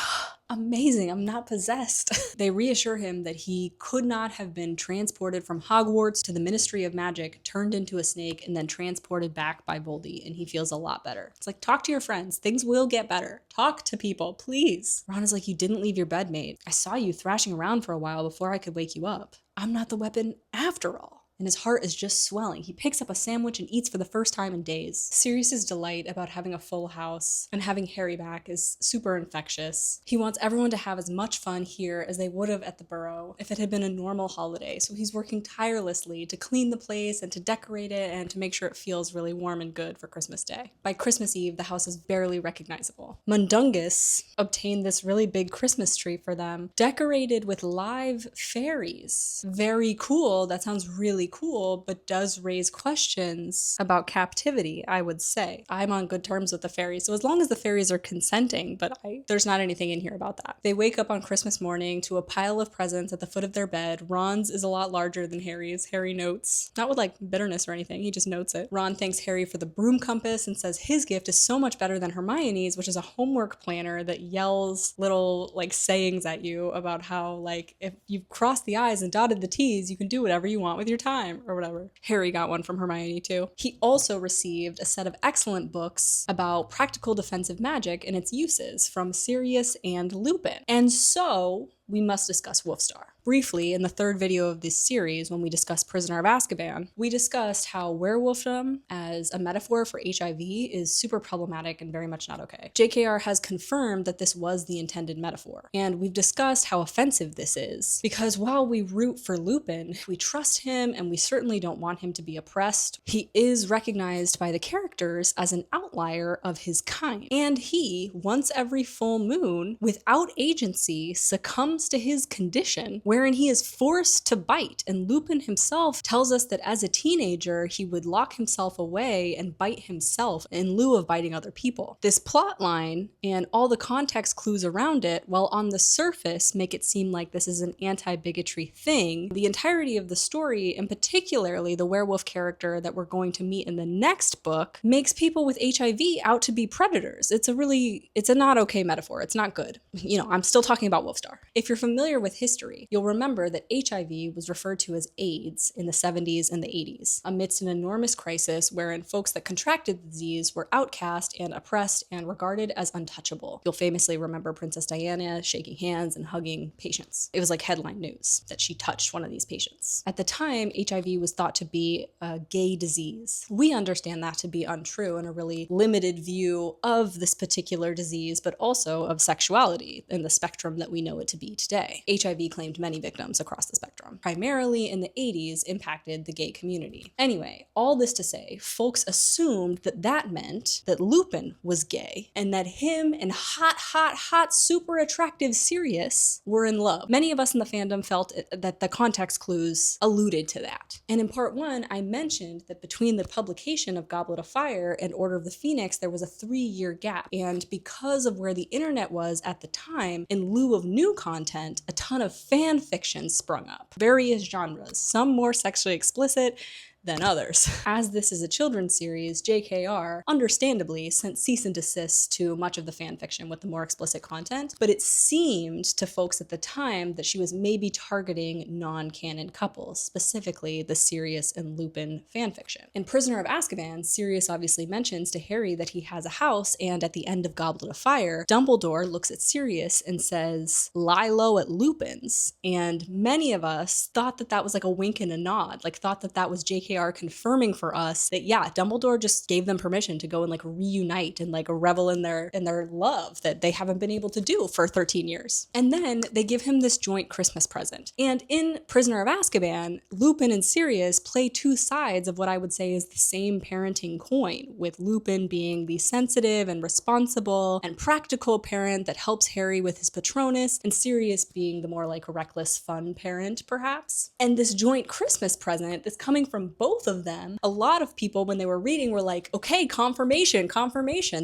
amazing, I'm not possessed. They reassure him that he could not have been transported from Hogwarts to the Ministry of Magic, turned into a snake, and then transported back by Voldy, and he feels a lot better. It's like, talk to your friends. Things will get better. Talk to people, please. Ron is like, you didn't leave your bedmate. I saw you thrashing around for a while before I could wake you up. I'm not the weapon after all. And his heart is just swelling. He picks up a sandwich and eats for the first time in days. Sirius's delight about having a full house and having Harry back is super infectious. He wants everyone to have as much fun here as they would have at the Burrow if it had been a normal holiday, so he's working tirelessly to clean the place and to decorate it and to make sure it feels really warm and good for Christmas Day. By Christmas Eve, the house is barely recognizable. Mundungus obtained this really big Christmas tree for them, decorated with live fairies. Very cool. That sounds really cool, but does raise questions about captivity, I would say. I'm on good terms with the fairies, so as long as the fairies are consenting, but there's not anything in here about that. They wake up on Christmas morning to a pile of presents at the foot of their bed. Ron's is a lot larger than Harry's, Harry notes. Not with like bitterness or anything, he just notes it. Ron thanks Harry for the broom compass and says his gift is so much better than Hermione's, which is a homework planner that yells little like sayings at you about how like if you've crossed the I's and dotted the T's, you can do whatever you want with your time. Or whatever. Harry got one from Hermione too. He also received a set of excellent books about practical defensive magic and its uses from Sirius and Lupin. And so we must discuss Wolfstar. Briefly, in the third video of this series, when we discussed Prisoner of Azkaban, we discussed how werewolfdom as a metaphor for HIV is super problematic and very much not okay. JKR has confirmed that this was the intended metaphor. And we've discussed how offensive this is, because while we root for Lupin, we trust him and we certainly don't want him to be oppressed, he is recognized by the characters as an outlier of his kind. And he, once every full moon, without agency, succumbs succumbs to his condition, wherein he is forced to bite. And Lupin himself tells us that as a teenager, he would lock himself away and bite himself in lieu of biting other people. This plot line and all the context clues around it, while on the surface make it seem like this is an anti-bigotry thing, the entirety of the story, and particularly the werewolf character that we're going to meet in the next book, makes people with HIV out to be predators. It's a not okay metaphor. It's not good. You know, I'm still talking about Wolfstar. If you're familiar with history, you'll remember that HIV was referred to as AIDS in the 70s and the 80s, amidst an enormous crisis wherein folks that contracted the disease were outcast and oppressed and regarded as untouchable. You'll famously remember Princess Diana shaking hands and hugging patients. It was like headline news that she touched one of these patients. At the time, HIV was thought to be a gay disease. We understand that to be untrue and a really limited view of this particular disease, but also of sexuality in the spectrum that we know it to be today. HIV claimed many victims across the spectrum. Primarily in the 80s, impacted the gay community. Anyway, all this to say, folks assumed that that meant that Lupin was gay and that him and hot, super attractive Sirius were in love. Many of us in the fandom felt that the context clues alluded to that. And in part 1, I mentioned that between the publication of Goblet of Fire and Order of the Phoenix, there was a 3-year gap. And because of where the internet was at the time, in lieu of new content, a ton of fan fiction sprung up. Various genres, some more sexually explicit than others. As this is a children's series, JKR understandably sent cease and desist to much of the fanfiction with the more explicit content, but it seemed to folks at the time that she was maybe targeting non-canon couples, specifically the Sirius and Lupin fanfiction. In Prisoner of Azkaban, Sirius obviously mentions to Harry that he has a house, and at the end of Goblet of Fire, Dumbledore looks at Sirius and says, "Lie low at Lupin's," and many of us thought that that was like a wink and a nod, like thought that that was JKR confirming for us that, yeah, Dumbledore just gave them permission to go and like reunite and like revel in their love that they haven't been able to do for 13 years. And then they give him this joint Christmas present. And in Prisoner of Azkaban, Lupin and Sirius play two sides of what I would say is the same parenting coin, with Lupin being the sensitive and responsible and practical parent that helps Harry with his Patronus, and Sirius being the more like reckless, fun parent, perhaps. And this joint Christmas present that's coming from both of them, a lot of people when they were reading were like, okay, confirmation,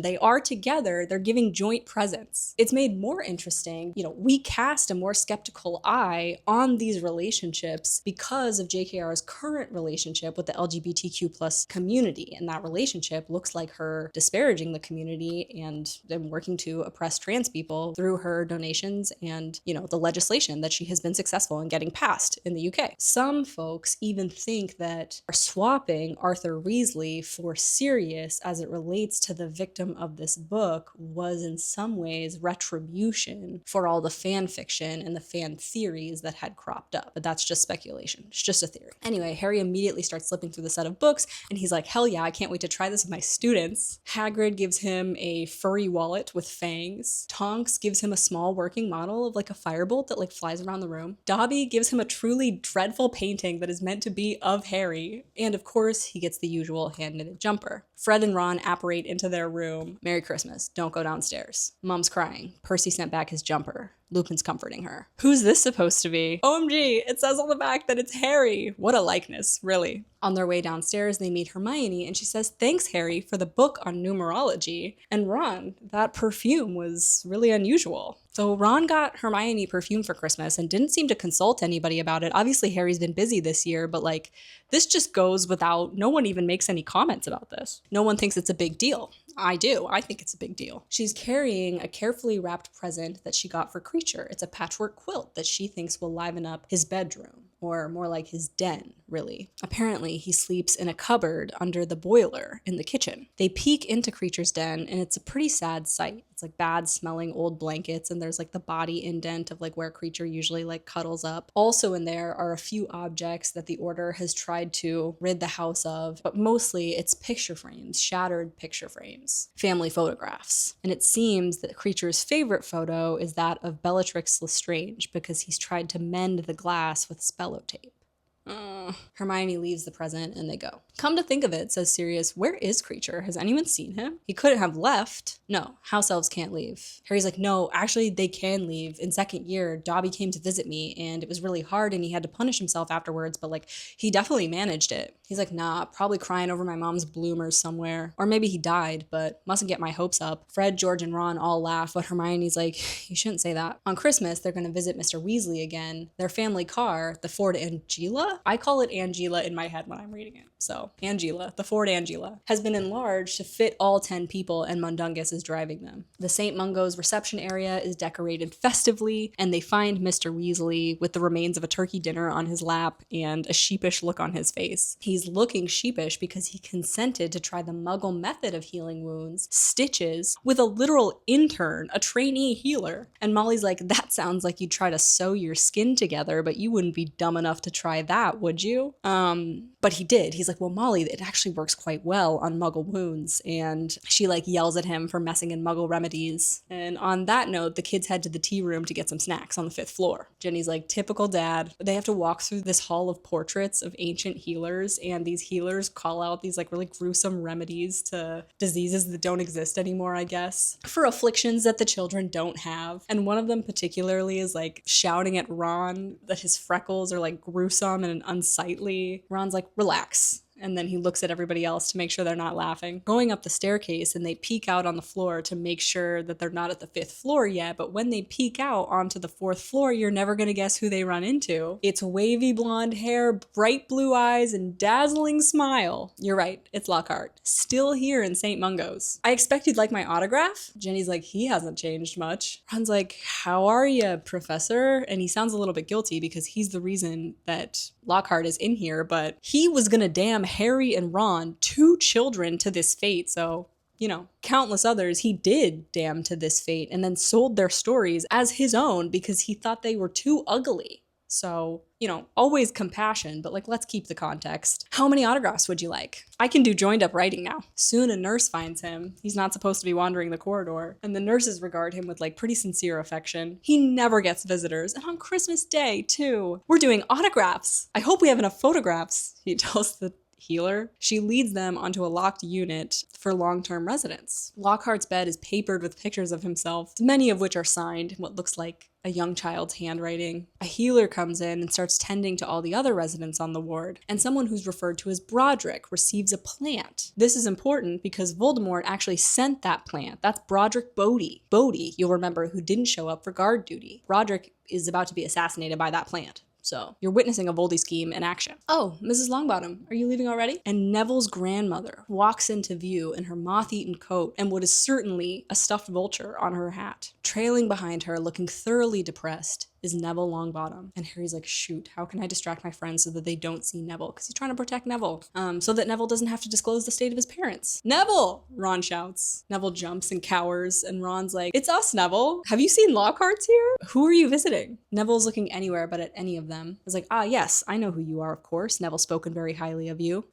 they are together, they're giving joint presents. It's made more interesting, you know, we cast a more skeptical eye on these relationships because of JKR's current relationship with the LGBTQ plus community, and that relationship looks like her disparaging the community and then working to oppress trans people through her donations and, you know, the legislation that she has been successful in getting passed in the UK. Some folks even think that are swapping Arthur Weasley for Sirius as it relates to the victim of this book was in some ways retribution for all the fan fiction and the fan theories that had cropped up. But that's just speculation. It's just a theory. Anyway, Harry immediately starts flipping through the set of books and he's like, hell yeah, I can't wait to try this with my students. Hagrid gives him a furry wallet with fangs. Tonks gives him a small working model of like a firebolt that like flies around the room. Dobby gives him a truly dreadful painting that is meant to be of Harry. And of course, he gets the usual hand-knitted jumper. Fred and Ron apparate into their room. Merry Christmas. Don't go downstairs. Mom's crying. Percy sent back his jumper. Lupin's comforting her. Who's this supposed to be? OMG, it says on the back that it's Harry. What a likeness, really. On their way downstairs, they meet Hermione, and she says, thanks, Harry, for the book on numerology. And Ron, that perfume was really unusual. So Ron got Hermione perfume for Christmas and didn't seem to consult anybody about it. Obviously, Harry's been busy this year, but like, this just goes without, no one even makes any comments about this. No one thinks it's a big deal. I do. I think it's a big deal. She's carrying a carefully wrapped present that she got for Creature. It's a patchwork quilt that she thinks will liven up his bedroom, or more like his den, really. Apparently, he sleeps in a cupboard under the boiler in the kitchen. They peek into Creature's den, and it's a pretty sad sight. It's like bad smelling old blankets, and there's like the body indent of like where Creature usually like cuddles up. Also in there are a few objects that the Order has tried to rid the house of, but mostly it's picture frames, shattered picture frames, family photographs. And it seems that Creature's favorite photo is that of Bellatrix Lestrange because he's tried to mend the glass with spellotape. Hermione leaves the present and they go. Come to think of it, says Sirius, where is Creature? Has anyone seen him? He couldn't have left. No, house elves can't leave. Harry's like, no, actually they can leave. In second year, Dobby came to visit me and it was really hard and he had to punish himself afterwards, but like he definitely managed it. He's like, nah, probably crying over my mom's bloomers somewhere. Or maybe he died, but mustn't get my hopes up. Fred, George, and Ron all laugh, but Hermione's like, you shouldn't say that. On Christmas, they're going to visit Mr. Weasley again. Their family car, the Ford Angela? I call it Angela in my head when I'm reading it. So, Angela, the Ford Angela, has been enlarged to fit all 10 people and Mundungus is driving them. The St. Mungo's reception area is decorated festively and they find Mr. Weasley with the remains of a turkey dinner on his lap and a sheepish look on his face. He's looking sheepish because he consented to try the Muggle method of healing wounds, stitches, with a literal intern, a trainee healer. And Molly's like, that sounds like you'd try to sew your skin together, but you wouldn't be dumb enough to try that, would you? But he did. He's like, well, Molly, it actually works quite well on Muggle wounds. And she like yells at him for messing in Muggle remedies. And on that note, the kids head to the tea room to get some snacks on the 5th floor. Jenny's like, typical dad. They have to walk through this hall of portraits of ancient healers, and these healers call out these like really gruesome remedies to diseases that don't exist anymore, I guess, for afflictions that the children don't have. And one of them particularly is like shouting at Ron that his freckles are like gruesome and unsightly. Ron's like, relax. And then he looks at everybody else to make sure they're not laughing. Going up the staircase and they peek out on the floor to make sure that they're not at the 5th floor yet. But when they peek out onto the 4th floor, you're never going to guess who they run into. It's wavy blonde hair, bright blue eyes, and dazzling smile. You're right, it's Lockhart. Still here in St. Mungo's. I expect you'd like my autograph? Jenny's like, he hasn't changed much. Ron's like, how are you, Professor? And he sounds a little bit guilty because he's the reason that Lockhart is in here, but he was gonna damn Harry and Ron, 2 children, to this fate, so, you know, countless others he did damn to this fate and then sold their stories as his own because he thought they were too ugly. So, you know, always compassion, but like, let's keep the context. How many autographs would you like? I can do joined up writing now. Soon a nurse finds him. He's not supposed to be wandering the corridor. And the nurses regard him with like pretty sincere affection. He never gets visitors. And on Christmas Day, too. We're doing autographs. I hope we have enough photographs, he tells the healer. She leads them onto a locked unit for long-term residents. Lockhart's bed is papered with pictures of himself, many of which are signed in what looks like a young child's handwriting. A healer comes in and starts tending to all the other residents on the ward, and someone who's referred to as Broderick receives a plant. This is important because Voldemort actually sent that plant. That's Broderick Bodie. Bodie, you'll remember, who didn't show up for guard duty. Broderick is about to be assassinated by that plant. So you're witnessing a Voldy scheme in action. Oh, Mrs. Longbottom, are you leaving already? And Neville's grandmother walks into view in her moth-eaten coat and what is certainly a stuffed vulture on her hat. Trailing behind her, looking thoroughly depressed, is Neville Longbottom. And Harry's like, shoot, how can I distract my friends so that they don't see Neville? Because he's trying to protect Neville, so that Neville doesn't have to disclose the state of his parents. Neville! Ron shouts. Neville jumps and cowers, and Ron's like, it's us, Neville. Have you seen Lockhart's here? Who are you visiting? Neville's looking anywhere but at any of them. He's like, yes, I know who you are, of course. Neville's spoken very highly of you.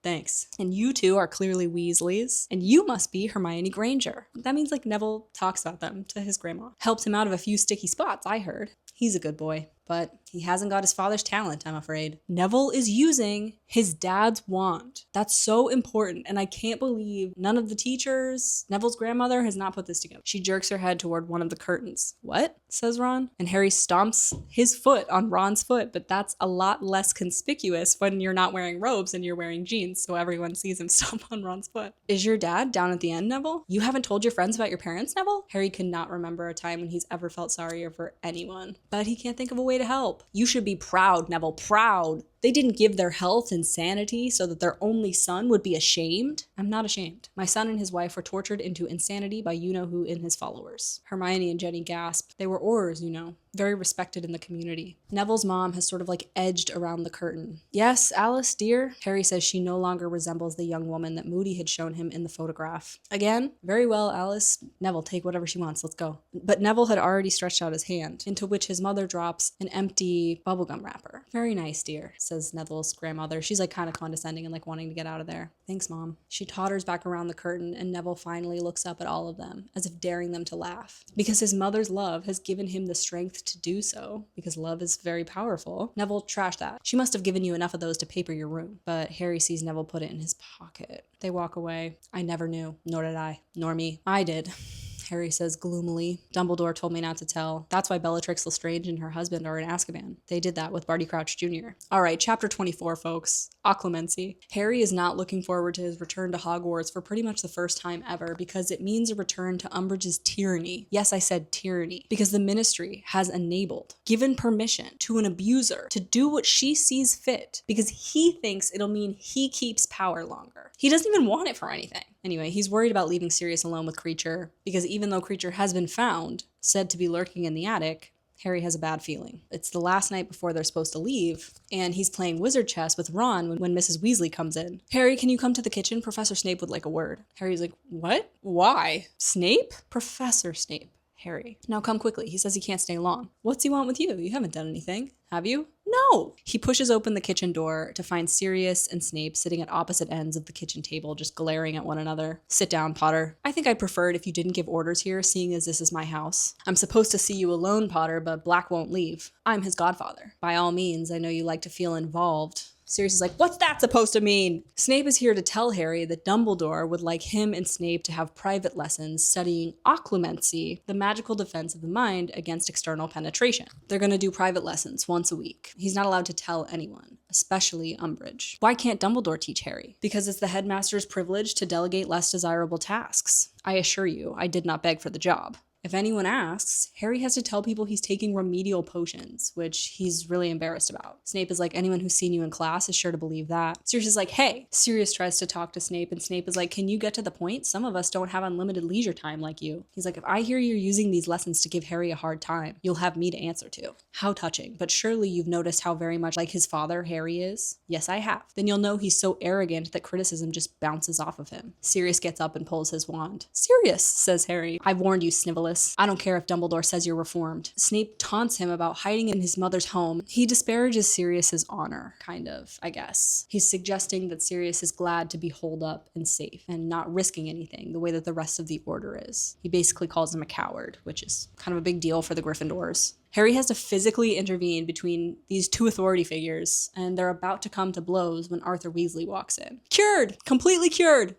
Thanks. And you two are clearly Weasleys, and you must be Hermione Granger. That means like Neville talks about them to his grandma. Helped him out of a few sticky spots, I heard. He's a good boy, but he hasn't got his father's talent, I'm afraid. Neville is using his dad's wand. That's so important, and I can't believe none of the teachers, Neville's grandmother, has not put this together. She jerks her head toward one of the curtains. What? Says Ron. And Harry stomps his foot on Ron's foot, but that's a lot less conspicuous when you're not wearing robes and you're wearing jeans, so everyone sees him stomp on Ron's foot. Is your dad down at the end, Neville? You haven't told your friends about your parents, Neville? Harry could not remember a time when he's ever felt sorrier for anyone, but he can't think of a way to help. You should be proud, Neville, proud. They didn't give their health and sanity so that their only son would be ashamed. I'm not ashamed. My son and his wife were tortured into insanity by you-know-who and his followers. Hermione and Jenny gasp. They were Aurors, you know, very respected in the community. Neville's mom has sort of like edged around the curtain. Yes, Alice, dear? Harry says she no longer resembles the young woman that Moody had shown him in the photograph. Again? Very well, Alice. Neville, take whatever she wants. Let's go. But Neville had already stretched out his hand, into which his mother drops an empty bubblegum wrapper. Very nice, dear, says Neville's grandmother. She's like kind of condescending and like wanting to get out of there. Thanks, Mom. She totters back around the curtain and Neville finally looks up at all of them, as if daring them to laugh. Because his mother's love has given him the strength to do so, because love is very powerful. Neville, trash that. She must have given you enough of those to paper your room. But Harry sees Neville put it in his pocket. They walk away. I never knew. Nor did I. Nor me. I did. Harry says gloomily. Dumbledore told me not to tell. That's why Bellatrix Lestrange and her husband are in Azkaban. They did that with Barty Crouch Jr. All right, chapter 24, folks. Occlumency. Harry is not looking forward to his return to Hogwarts for pretty much the first time ever because it means a return to Umbridge's tyranny. Yes, I said tyranny. Because the Ministry has enabled, given permission to an abuser to do what she sees fit because he thinks it'll mean he keeps power longer. He doesn't even want it for anything. Anyway, he's worried about leaving Sirius alone with Kreacher because even though Kreacher has been found, said to be lurking in the attic, Harry has a bad feeling. It's the last night before they're supposed to leave, and he's playing wizard chess with Ron when Mrs. Weasley comes in. Harry, can you come to the kitchen? Professor Snape would like a word. Harry's like, what? Why? Snape? Professor Snape. Harry. Now come quickly. He says he can't stay long. What's he want with you? You haven't done anything. Have you? No! He pushes open the kitchen door to find Sirius and Snape sitting at opposite ends of the kitchen table, just glaring at one another. Sit down, Potter. I think I'd prefer it if you didn't give orders here, seeing as this is my house. I'm supposed to see you alone, Potter, but Black won't leave. I'm his godfather. By all means, I know you like to feel involved. Sirius is like, what's that supposed to mean? Snape is here to tell Harry that Dumbledore would like him and Snape to have private lessons studying Occlumency, the magical defense of the mind against external penetration. They're going to do private lessons once a week. He's not allowed to tell anyone, especially Umbridge. Why can't Dumbledore teach Harry? Because it's the headmaster's privilege to delegate less desirable tasks. I assure you, I did not beg for the job. If anyone asks, Harry has to tell people he's taking remedial potions, which he's really embarrassed about. Snape is like, anyone who's seen you in class is sure to believe that. Sirius is like, hey. Sirius tries to talk to Snape, and Snape is like, can you get to the point? Some of us don't have unlimited leisure time like you. He's like, if I hear you're using these lessons to give Harry a hard time, you'll have me to answer to. How touching. But surely you've noticed how very much like his father Harry is? Yes, I have. Then you'll know he's so arrogant that criticism just bounces off of him. Sirius gets up and pulls his wand. Sirius, says Harry. I've warned you, Snivellus. I don't care if Dumbledore says you're reformed. Snape taunts him about hiding in his mother's home. He disparages Sirius's honor, kind of, I guess. He's suggesting that Sirius is glad to be holed up and safe and not risking anything the way that the rest of the Order is. He basically calls him a coward, which is kind of a big deal for the Gryffindors. Harry has to physically intervene between these two authority figures, and they're about to come to blows when Arthur Weasley walks in. Cured! Completely cured!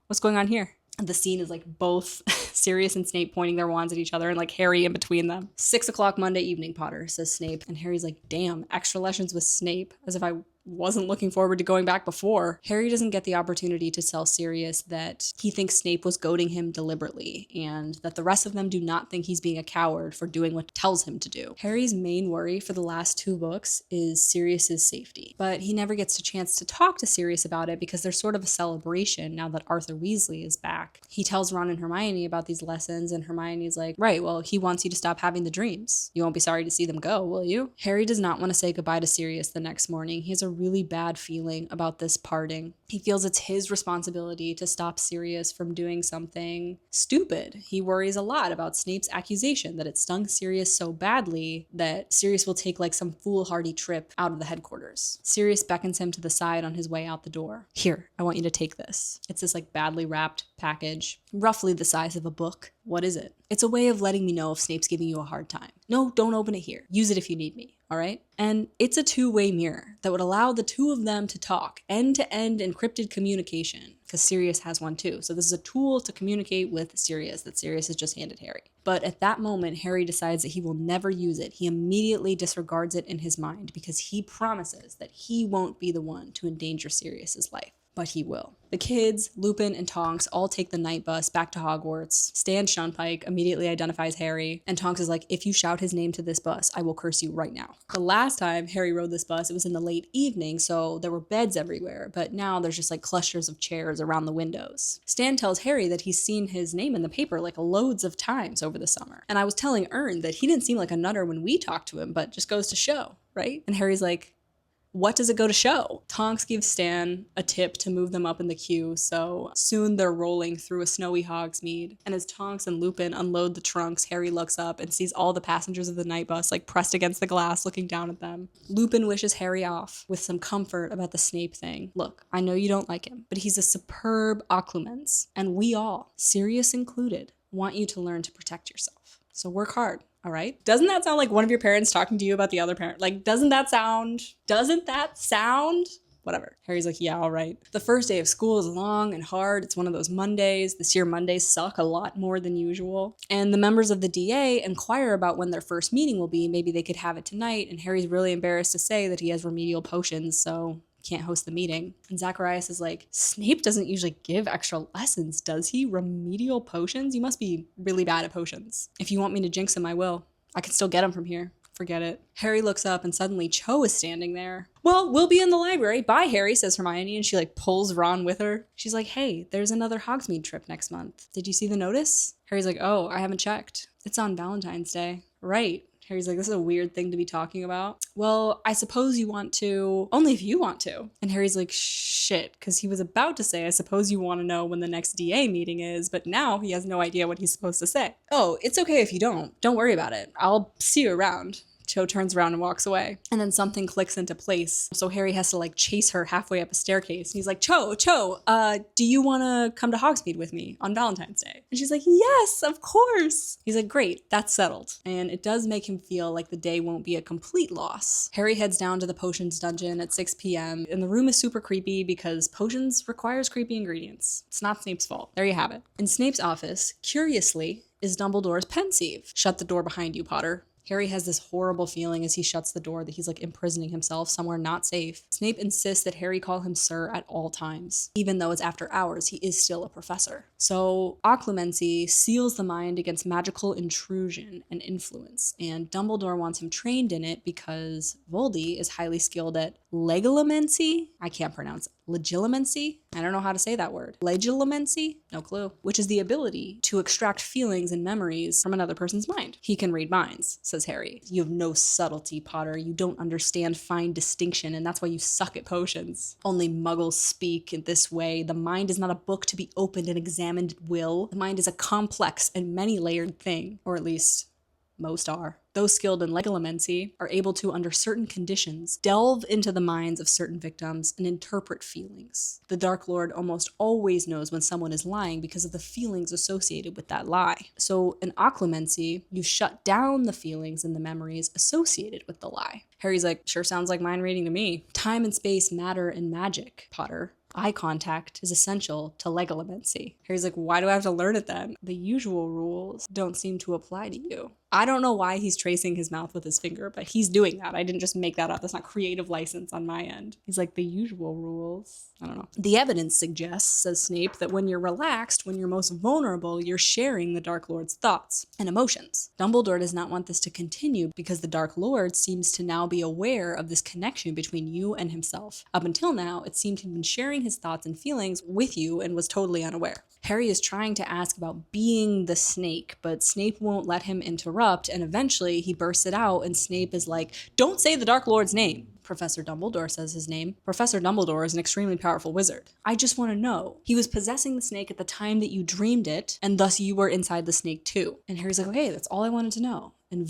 What's going on here? The scene is like both Sirius and Snape pointing their wands at each other and like Harry in between them. 6 o'clock Monday evening, Potter, says Snape. And Harry's like, damn, extra lessons with Snape, as if I wasn't looking forward to going back before. Harry doesn't get the opportunity to tell Sirius that he thinks Snape was goading him deliberately and that the rest of them do not think he's being a coward for doing what tells him to do. Harry's main worry for the last 2 books is Sirius's safety, but he never gets a chance to talk to Sirius about it because there's sort of a celebration now that Arthur Weasley is back. He tells Ron and Hermione about these lessons and Hermione's like, right, well, he wants you to stop having the dreams. You won't be sorry to see them go, will you? Harry does not want to say goodbye to Sirius the next morning. He has a really bad feeling about this parting. He feels it's his responsibility to stop Sirius from doing something stupid. He worries a lot about Snape's accusation that it stung Sirius so badly that Sirius will take like some foolhardy trip out of the headquarters. Sirius beckons him to the side on his way out the door. Here, I want you to take this. It's this like badly wrapped package, roughly the size of a book. What is it? It's a way of letting me know if Snape's giving you a hard time. No, don't open it here. Use it if you need me, all right? And it's a two-way mirror that would allow the two of them to talk, end-to-end encrypted communication, because Sirius has one too. So this is a tool to communicate with Sirius that Sirius has just handed Harry. But at that moment, Harry decides that he will never use it. He immediately disregards it in his mind because he promises that he won't be the one to endanger Sirius's life. But he will. The kids, Lupin and Tonks, all take the night bus back to Hogwarts. Stan Shunpike immediately identifies Harry, and Tonks is like, if you shout his name to this bus, I will curse you right now. The last time Harry rode this bus, it was in the late evening, so there were beds everywhere, but now there's just like clusters of chairs around the windows. Stan tells Harry that he's seen his name in the paper like loads of times over the summer. And I was telling Ern that he didn't seem like a nutter when we talked to him, but just goes to show, right? And Harry's like, what does it go to show? Tonks gives Stan a tip to move them up in the queue, so soon they're rolling through a snowy Hogsmeade. And as Tonks and Lupin unload the trunks, Harry looks up and sees all the passengers of the night bus like pressed against the glass looking down at them. Lupin wishes Harry off with some comfort about the Snape thing. Look, I know you don't like him, but he's a superb Occlumency, and we all, Sirius included, want you to learn to protect yourself. So work hard. All right. Doesn't that sound like one of your parents talking to you about the other parent? Like, doesn't that sound? Whatever. Harry's like, yeah, all right. The first day of school is long and hard. It's one of those Mondays. This year Mondays suck a lot more than usual. And the members of the DA inquire about when their first meeting will be. Maybe they could have it tonight. And Harry's really embarrassed to say that he has remedial potions, so can't host the meeting. And Zacharias is like, Snape doesn't usually give extra lessons, does he? Remedial potions? You must be really bad at potions. If you want me to jinx him, I will. I can still get him from here. Forget it. Harry looks up and suddenly Cho is standing there. Well, we'll be in the library. Bye, Harry, says Hermione, and she like pulls Ron with her. She's like, hey, there's another Hogsmeade trip next month. Did you see the notice? Harry's like, oh, I haven't checked. It's on Valentine's Day. Right. Harry's like, this is a weird thing to be talking about. Well, I suppose you want to, only if you want to. And Harry's like, shit, because he was about to say, I suppose you want to know when the next DA meeting is, but now he has no idea what he's supposed to say. Oh, it's okay if you don't. Don't worry about it. I'll see you around. Cho turns around and walks away. And then something clicks into place. So Harry has to like chase her halfway up a staircase. And he's like, Cho, do you want to come to Hogsmeade with me on Valentine's Day? And she's like, yes, of course. He's like, great, that's settled. And it does make him feel like the day won't be a complete loss. Harry heads down to the potions dungeon at 6 p.m. And the room is super creepy because potions requires creepy ingredients. It's not Snape's fault. There you have it. In Snape's office, curiously, is Dumbledore's pensieve. Shut the door behind you, Potter. Harry has this horrible feeling as he shuts the door that he's like imprisoning himself somewhere not safe. Snape insists that Harry call him sir at all times. Even though it's after hours, he is still a professor. So Occlumency seals the mind against magical intrusion and influence, and Dumbledore wants him trained in it because Voldy is highly skilled at Legilomency? I can't pronounce it. Legilomency? I don't know how to say that word. Legilomency? No clue. Which is the ability to extract feelings and memories from another person's mind. He can read minds, says Harry. You have no subtlety, Potter. You don't understand fine distinction, and that's why you suck at potions. Only muggles speak in this way. The mind is not a book to be opened and examined at will. The mind is a complex and many-layered thing, or at least most are. Those skilled in Legilomency are able to, under certain conditions, delve into the minds of certain victims and interpret feelings. The Dark Lord almost always knows when someone is lying because of the feelings associated with that lie. So in Occlumency, you shut down the feelings and the memories associated with the lie. Harry's like, sure sounds like mind reading to me. Time and space matter in magic, Potter. Eye contact is essential to Legilomency. Harry's like, why do I have to learn it then? The usual rules don't seem to apply to you. I don't know why he's tracing his mouth with his finger, but he's doing that. I didn't just make that up. That's not creative license on my end. He's like, the usual rules. I don't know. The evidence suggests, says Snape, that when you're relaxed, when you're most vulnerable, you're sharing the Dark Lord's thoughts and emotions. Dumbledore does not want this to continue because the Dark Lord seems to now be aware of this connection between you and himself. Up until now, it seemed he'd been sharing his thoughts and feelings with you and was totally unaware. Harry is trying to ask about being the snake, but Snape won't let him interrupt, and eventually he bursts it out, and Snape is like, don't say the Dark Lord's name. Professor Dumbledore says his name. Professor Dumbledore is an extremely powerful wizard. I just want to know. He was possessing the snake at the time that you dreamed it, and thus you were inside the snake too. And Harry's like, okay, that's all I wanted to know. And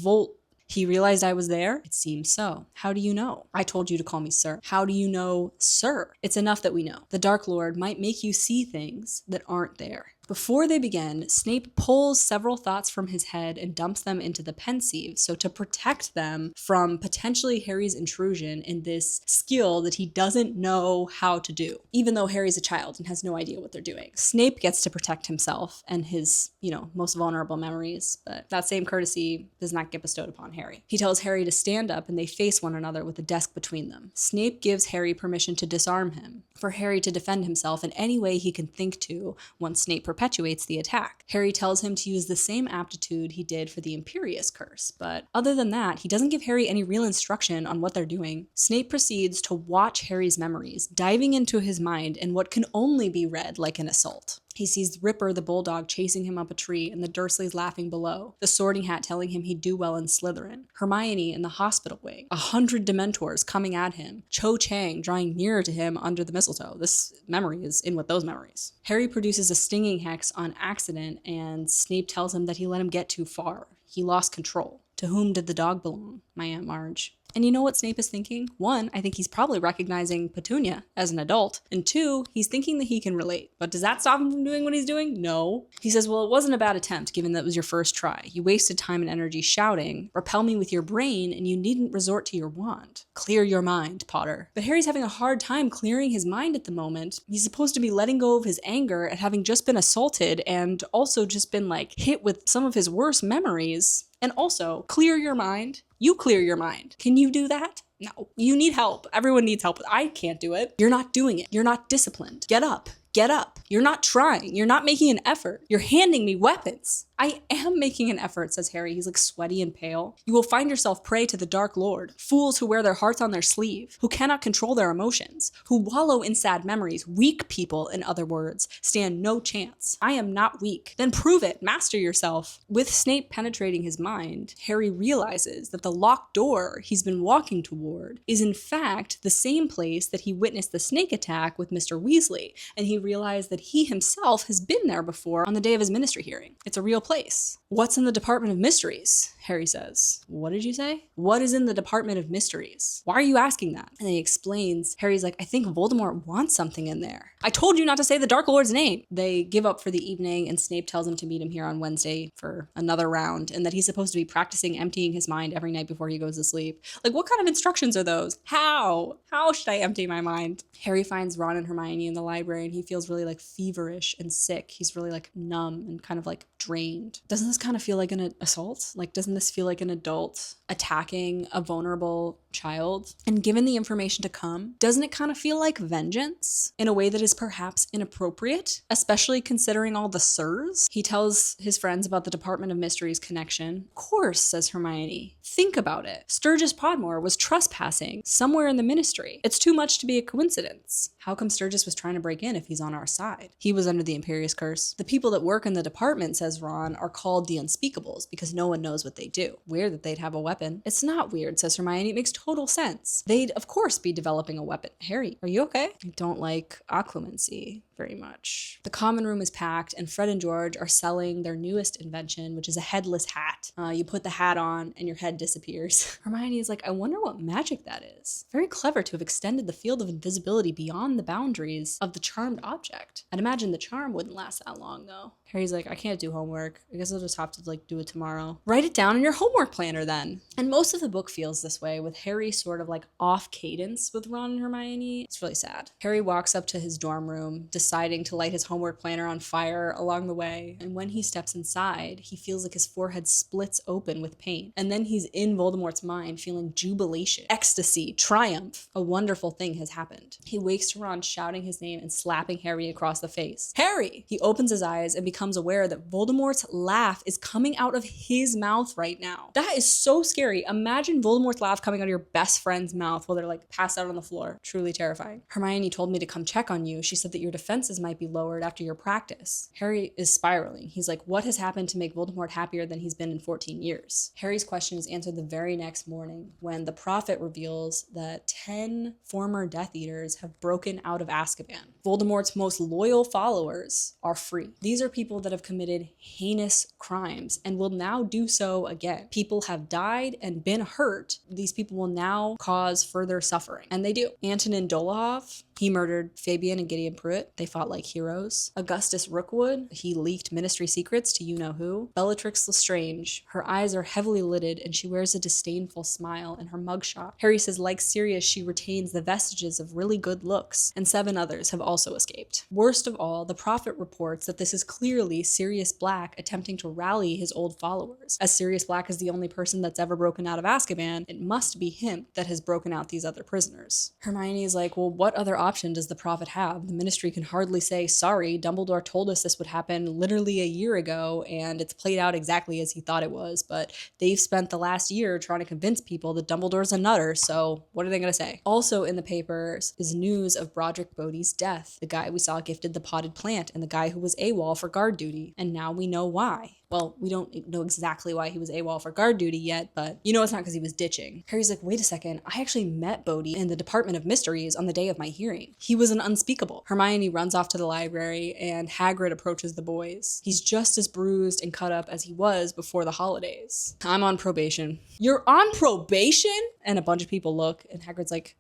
he realized I was there? It seems so. How do you know? I told you to call me sir. How do you know sir? It's enough that we know. The Dark Lord might make you see things that aren't there. Before they begin, Snape pulls several thoughts from his head and dumps them into the pensieve, so to protect them from potentially Harry's intrusion in this skill that he doesn't know how to do, even though Harry's a child and has no idea what they're doing. Snape gets to protect himself and his, most vulnerable memories, but that same courtesy does not get bestowed upon Harry. He tells Harry to stand up and they face one another with a desk between them. Snape gives Harry permission to disarm him, for Harry to defend himself in any way he can think to once Snape perpetuates the attack. Harry tells him to use the same aptitude he did for the Imperious Curse, but other than that, he doesn't give Harry any real instruction on what they're doing. Snape proceeds to watch Harry's memories, diving into his mind in what can only be read like an assault. He sees Ripper the bulldog chasing him up a tree and the Dursleys laughing below, the Sorting Hat telling him he'd do well in Slytherin, Hermione in the hospital wing, 100 Dementors coming at him, Cho Chang drawing nearer to him under the mistletoe. This memory is in with those memories. Harry produces a stinging hex on accident and Snape tells him that he let him get too far. He lost control. To whom did the dog belong? My Aunt Marge. And you know what Snape is thinking? 1, I think he's probably recognizing Petunia as an adult. And 2, he's thinking that he can relate. But does that stop him from doing what he's doing? No. He says, well, it wasn't a bad attempt, given that it was your first try. You wasted time and energy shouting, repel me with your brain, and you needn't resort to your wand. Clear your mind, Potter. But Harry's having a hard time clearing his mind at the moment. He's supposed to be letting go of his anger at having just been assaulted and also just been hit with some of his worst memories. And also, clear your mind. You clear your mind. Can you do that? No. You need help. Everyone needs help. I can't do it. You're not doing it. You're not disciplined. Get up. Get up. You're not trying. You're not making an effort. You're handing me weapons. I am making an effort, says Harry. He's sweaty and pale. You will find yourself prey to the Dark Lord, fools who wear their hearts on their sleeve, who cannot control their emotions, who wallow in sad memories. Weak people, in other words, stand no chance. I am not weak. Then prove it. Master yourself. With Snape penetrating his mind, Harry realizes that the locked door he's been walking toward is in fact the same place that he witnessed the snake attack with Mr. Weasley, and he realized that he himself has been there before on the day of his ministry hearing. It's a real place. What's in the Department of Mysteries? Harry says. What did you say? What is in the Department of Mysteries? Why are you asking that? And he explains. Harry's like, I think Voldemort wants something in there. I told you not to say the Dark Lord's name. They give up for the evening and Snape tells him to meet him here on Wednesday for another round and that he's supposed to be practicing emptying his mind every night before he goes to sleep. What kind of instructions are those? How? How should I empty my mind? Harry finds Ron and Hermione in the library and he feels really feverish and sick. He's really numb and kind of drained. Doesn't this kind of feel like an assault? Doesn't this feel like an adult attacking a vulnerable child? And given the information to come, doesn't it kind of feel like vengeance in a way that is perhaps inappropriate, especially considering all the sirs? He tells his friends about the Department of Mysteries connection. Of course, says Hermione. Think about it. Sturgis Podmore was trespassing somewhere in the ministry. It's too much to be a coincidence. How come Sturgis was trying to break in if he's on our side? He was under the Imperius Curse. The people that work in the department, says Ron, are called the Unspeakables because no one knows what they do. Weird that they'd have a weapon. It's not weird, says Hermione. It makes total sense. They'd, of course, be developing a weapon. Harry, are you okay? I don't like occlumency very much. The common room is packed and Fred and George are selling their newest invention, which is a headless hat. You put the hat on and your head disappears. Hermione is like, I wonder what magic that is. Very clever to have extended the field of invisibility beyond the boundaries of the charmed object. I'd imagine the charm wouldn't last that long though. Harry's like, I can't do homework. I guess I'll just have to do it tomorrow. Write it down in your homework planner then. And most of the book feels this way, with Harry sort of off cadence with Ron and Hermione. It's really sad. Harry walks up to his dorm room, deciding to light his homework planner on fire along the way. And when he steps inside, he feels like his forehead splits open with pain. And then he's in Voldemort's mind, feeling jubilation, ecstasy, triumph. A wonderful thing has happened. He wakes to Ron shouting his name and slapping Harry across the face. Harry! He opens his eyes and becomes aware that Voldemort's laugh is coming out of his mouth right now. That is so scary. Imagine Voldemort's laugh coming out of your best friend's mouth while they're passed out on the floor. Truly terrifying. Hermione told me to come check on you. She said that your defenses might be lowered after your practice. Harry is spiraling. He's like, what has happened to make Voldemort happier than he's been in 14 years? Harry's question is answered the very next morning when the prophet reveals that 10 former Death Eaters have broken out of Azkaban. Voldemort's most loyal followers are free. These are people that have committed heinous crimes and will now do so again. People have died and been hurt. These people will now cause further suffering. And they do. Antonin Dolohov, he murdered Fabian and Gideon Pruitt. They fought like heroes. Augustus Rookwood, he leaked ministry secrets to you-know-who. Bellatrix Lestrange, her eyes are heavily lidded and she wears a disdainful smile in her mugshot. Harry says, like Sirius, she retains the vestiges of really good looks, and 7 others have also escaped. Worst of all, the prophet reports that this is clearly Sirius Black attempting to rally his old followers. As Sirius Black is the only person that's ever broken out of Azkaban, it must be him that has broken out these other prisoners. Hermione is like, well, what other option does the prophet have? The ministry can hardly say, sorry, Dumbledore told us this would happen literally a year ago, and it's played out exactly as he thought it was, but they've spent the last year trying to convince people that Dumbledore's a nutter, so what are they going to say? Also in the papers is news of Broderick Bodie's death, the guy we saw gifted the potted plant, and the guy who was AWOL for guard duty, and now we know why. Well, we don't know exactly why he was AWOL for guard duty yet, but you know it's not because he was ditching. Harry's like, wait a second, I actually met Bodie in the Department of Mysteries on the day of my hearing. He was an unspeakable. Hermione runs off to the library and Hagrid approaches the boys. He's just as bruised and cut up as he was before the holidays. I'm on probation. You're on probation? And a bunch of people look and Hagrid's like,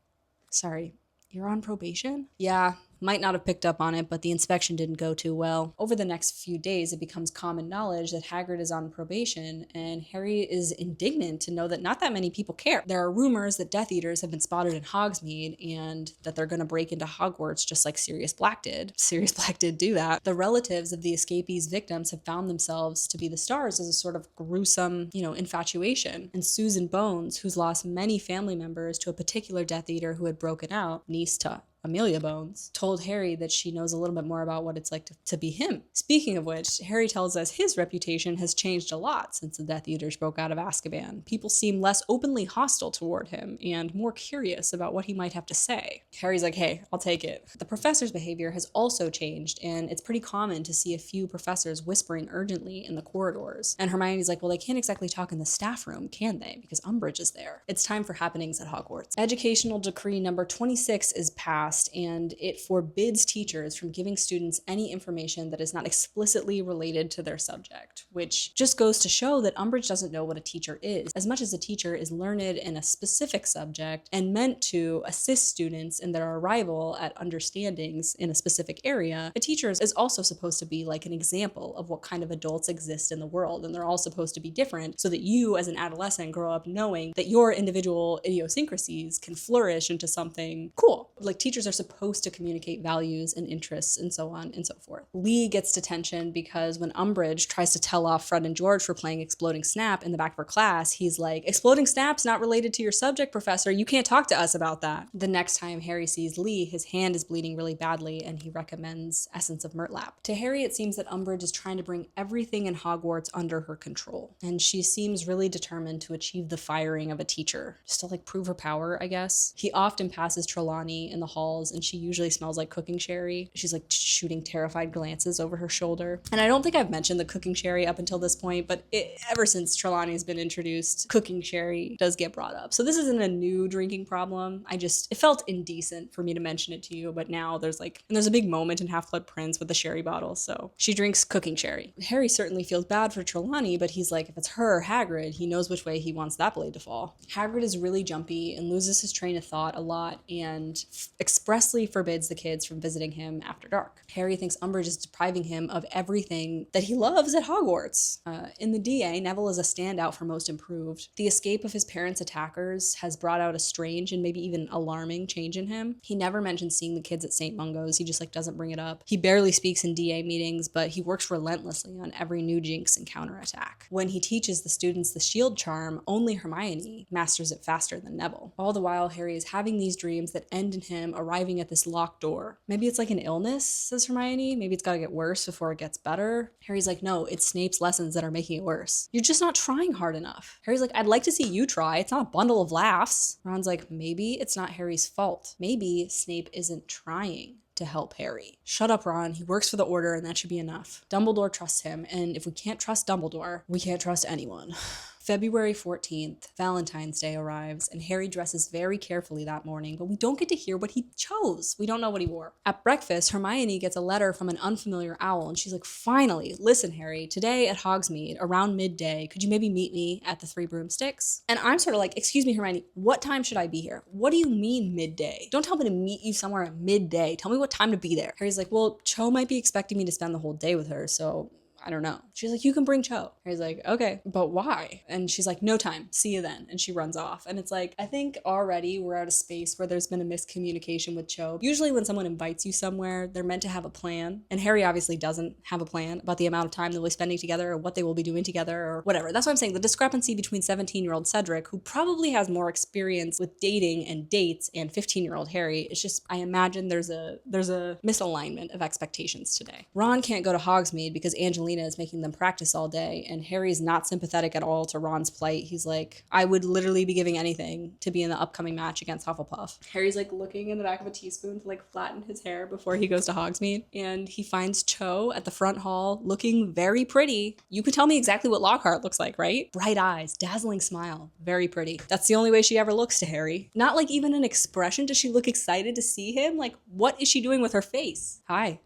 sorry, you're on probation? Yeah. Might not have picked up on it, but the inspection didn't go too well. Over the next few days, it becomes common knowledge that Hagrid is on probation, and Harry is indignant to know that not that many people care. There are rumors that Death Eaters have been spotted in Hogsmeade, and that they're going to break into Hogwarts just like Sirius Black did. Sirius Black did do that. The relatives of the escapees' victims have found themselves to be the stars as a sort of gruesome, infatuation. And Susan Bones, who's lost many family members to a particular Death Eater who had broken out, niece to Amelia Bones, told Harry that she knows a little bit more about what it's like to be him. Speaking of which, Harry tells us his reputation has changed a lot since the Death Eaters broke out of Azkaban. People seem less openly hostile toward him and more curious about what he might have to say. Harry's like, hey, I'll take it. The professor's behavior has also changed, and it's pretty common to see a few professors whispering urgently in the corridors. And Hermione's like, well, they can't exactly talk in the staff room, can they? Because Umbridge is there. It's time for happenings at Hogwarts. Educational Decree number 26 is passed, and it forbids teachers from giving students any information that is not explicitly related to their subject, which just goes to show that Umbridge doesn't know what a teacher is. As much as a teacher is learned in a specific subject and meant to assist students in their arrival at understandings in a specific area, a teacher is also supposed to be like an example of what kind of adults exist in the world, and they're all supposed to be different so that you as an adolescent grow up knowing that your individual idiosyncrasies can flourish into something cool. Like, teachers are supposed to communicate values and interests and so on and so forth. Lee gets detention because when Umbridge tries to tell off Fred and George for playing Exploding Snap in the back of her class, he's like, Exploding Snap's not related to your subject, Professor. You can't talk to us about that. The next time Harry sees Lee, his hand is bleeding really badly and he recommends Essence of Murtlap. To Harry, it seems that Umbridge is trying to bring everything in Hogwarts under her control, and she seems really determined to achieve the firing of a teacher, just to prove her power, I guess. He often passes Trelawney in the halls, and she usually smells like cooking sherry. She's shooting terrified glances over her shoulder. And I don't think I've mentioned the cooking sherry up until this point, but ever since Trelawney's been introduced, cooking sherry does get brought up. So this isn't a new drinking problem. It felt indecent for me to mention it to you, but now there's a big moment in Half-Blood Prince with the sherry bottle, so she drinks cooking sherry. Harry certainly feels bad for Trelawney, but he's like, if it's her, Hagrid, he knows which way he wants that blade to fall. Hagrid is really jumpy and loses his train of thought a lot and expressly forbids the kids from visiting him after dark. Harry thinks Umbridge is depriving him of everything that he loves at Hogwarts. In the DA, Neville is a standout for most improved. The escape of his parents' attackers has brought out a strange and maybe even alarming change in him. He never mentions seeing the kids at St. Mungo's. He just doesn't bring it up. He barely speaks in DA meetings, but he works relentlessly on every new jinx and counterattack. When he teaches the students the shield charm, only Hermione masters it faster than Neville. All the while, Harry is having these dreams that end in him arriving at this locked door. Maybe it's like an illness, says Hermione. Maybe it's gotta get worse before it gets better. Harry's like, no, it's Snape's lessons that are making it worse. You're just not trying hard enough. Harry's like, I'd like to see you try. It's not a bundle of laughs. Ron's like, maybe it's not Harry's fault. Maybe Snape isn't trying to help Harry. Shut up, Ron. He works for the Order and that should be enough. Dumbledore trusts him, and if we can't trust Dumbledore, we can't trust anyone. February 14th, Valentine's Day arrives, and Harry dresses very carefully that morning, but we don't get to hear what he chose. We don't know what he wore. At breakfast, Hermione gets a letter from an unfamiliar owl, and she's like, finally, listen, Harry, today at Hogsmeade, around midday, could you maybe meet me at the Three Broomsticks? And I'm sort of like, excuse me, Hermione, what time should I be here? What do you mean midday? Don't tell me to meet you somewhere at midday. Tell me what time to be there. Harry's like, well, Cho might be expecting me to spend the whole day with her, so I don't know. She's like, you can bring Cho. Harry's like, okay, but why? And she's like, no time. See you then. And she runs off. And it's like, I think already we're at a space where there's been a miscommunication with Cho. Usually when someone invites you somewhere, they're meant to have a plan. And Harry obviously doesn't have a plan about the amount of time they'll be spending together or what they will be doing together or whatever. That's what I'm saying. The discrepancy between 17-year-old Cedric, who probably has more experience with dating and dates, and 15-year-old Harry, it's just, I imagine there's a misalignment of expectations today. Ron can't go to Hogsmeade because Angelina is making them practice all day, and Harry's not sympathetic at all to Ron's plight. He's like, I would literally be giving anything to be in the upcoming match against Hufflepuff. Harry's like looking in the back of a teaspoon to like flatten his hair before he goes to Hogsmeade, and he finds Cho at the front hall looking very pretty. You could tell me exactly what Lockhart looks like, right? Bright eyes, dazzling smile, very pretty. That's the only way she ever looks to Harry. Not like even an expression. Does she look excited to see him? Like, what is she doing with her face? Hi.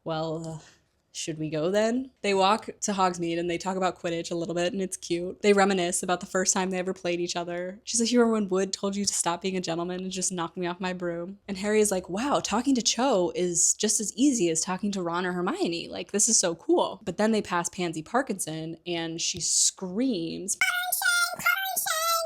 Well, should we go then? They walk to Hogsmeade and they talk about Quidditch a little bit, and it's cute. They reminisce about the first time they ever played each other. She's like, you remember when Wood told you to stop being a gentleman and just knock me off my broom? And Harry is like, wow, talking to Cho is just as easy as talking to Ron or Hermione. Like, this is so cool. But then they pass Pansy Parkinson and she screams,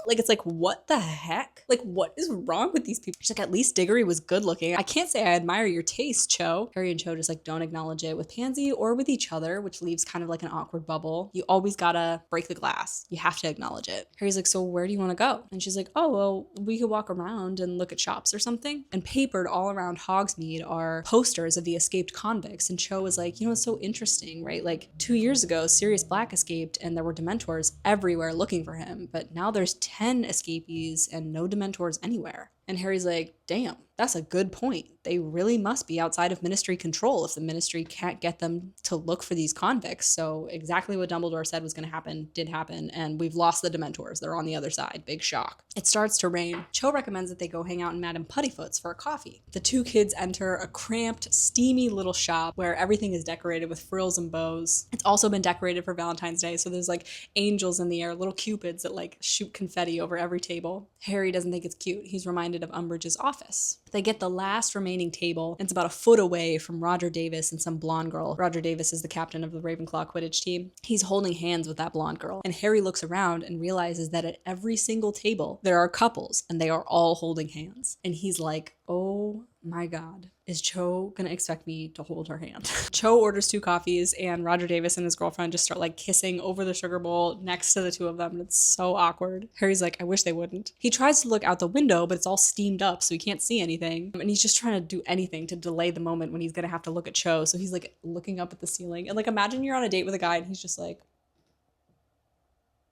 like, it's like, what the heck? Like, what is wrong with these people? She's like, at least Diggory was good looking. I can't say I admire your taste, Cho. Harry and Cho just like don't acknowledge it with Pansy or with each other, which leaves kind of like an awkward bubble. You always gotta break the glass. You have to acknowledge it. Harry's like, so where do you want to go? And she's like, oh, well, we could walk around and look at shops or something. And papered all around Hogsmeade are posters of the escaped convicts. And Cho was like, you know, it's so interesting, right? Like 2 years ago, Sirius Black escaped and there were Dementors everywhere looking for him. But now there's 10 escapees and no Dementors anywhere. And Harry's like, damn, that's a good point. They really must be outside of Ministry control if the Ministry can't get them to look for these convicts. So exactly what Dumbledore said was going to happen did happen, and we've lost the Dementors. They're on the other side. Big shock. It starts to rain. Cho recommends that they go hang out in Madame Puttyfoot's for a coffee. The two kids enter a cramped, steamy little shop where everything is decorated with frills and bows. It's also been decorated for Valentine's Day, so there's like angels in the air, little cupids that like shoot confetti over every table. Harry doesn't think it's cute. He's reminded of Umbridge's office. They get the last remaining table. It's about a foot away from Roger Davis and some blonde girl. Roger Davis is the captain of the Ravenclaw Quidditch team. He's holding hands with that blonde girl. And Harry looks around and realizes that at every single table, there are couples and they are all holding hands. And he's like, oh my God, is Cho gonna expect me to hold her hand? Cho orders 2 coffees and Roger Davis and his girlfriend just start like kissing over the sugar bowl next to the two of them, and it's so awkward. Harry's like, I wish they wouldn't. He tries to look out the window, but it's all steamed up so he can't see anything. And he's just trying to do anything to delay the moment when he's gonna have to look at Cho. So he's like looking up at the ceiling. And like imagine you're on a date with a guy and he's just like,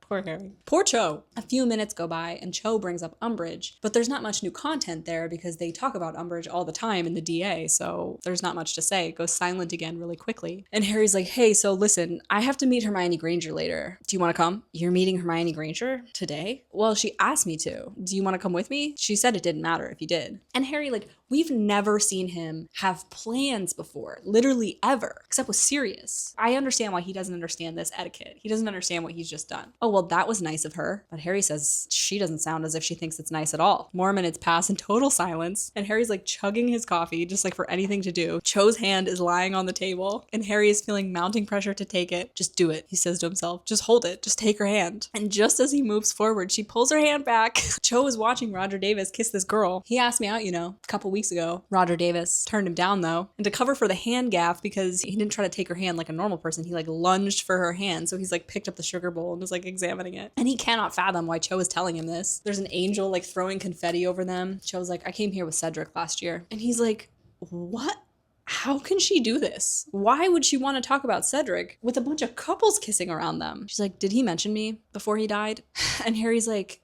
poor Harry. Poor Cho. A few minutes go by and Cho brings up Umbridge, but there's not much new content there because they talk about Umbridge all the time in the DA, so there's not much to say. It goes silent again really quickly. And Harry's like, hey, so listen, I have to meet Hermione Granger later. Do you want to come? You're meeting Hermione Granger today? Well, she asked me to. Do you want to come with me? She said it didn't matter if you did. And Harry, like, we've never seen him have plans before, literally ever, except with Sirius. I understand why he doesn't understand this etiquette. He doesn't understand what he's just done. Oh, well, that was nice of her. But Harry says she doesn't sound as if she thinks it's nice at all. More minutes pass in total silence, and Harry's like chugging his coffee just like for anything to do. Cho's hand is lying on the table, and Harry is feeling mounting pressure to take it. Just do it, he says to himself. Just hold it. Just take her hand. And just as he moves forward, she pulls her hand back. Cho is watching Roger Davis kiss this girl. He asked me out, you know, a couple weeks ago. Roger Davis turned him down though. And to cover for the hand gaff, because he didn't try to take her hand like a normal person, he like lunged for her hand. So he's like picked up the sugar bowl and was like examining it. And he cannot fathom why Cho is telling him this. There's an angel like throwing confetti over them. Cho's like, I came here with Cedric last year. And he's like, what? How can she do this? Why would she want to talk about Cedric with a bunch of couples kissing around them? She's like, did he mention me before he died? And Harry's like,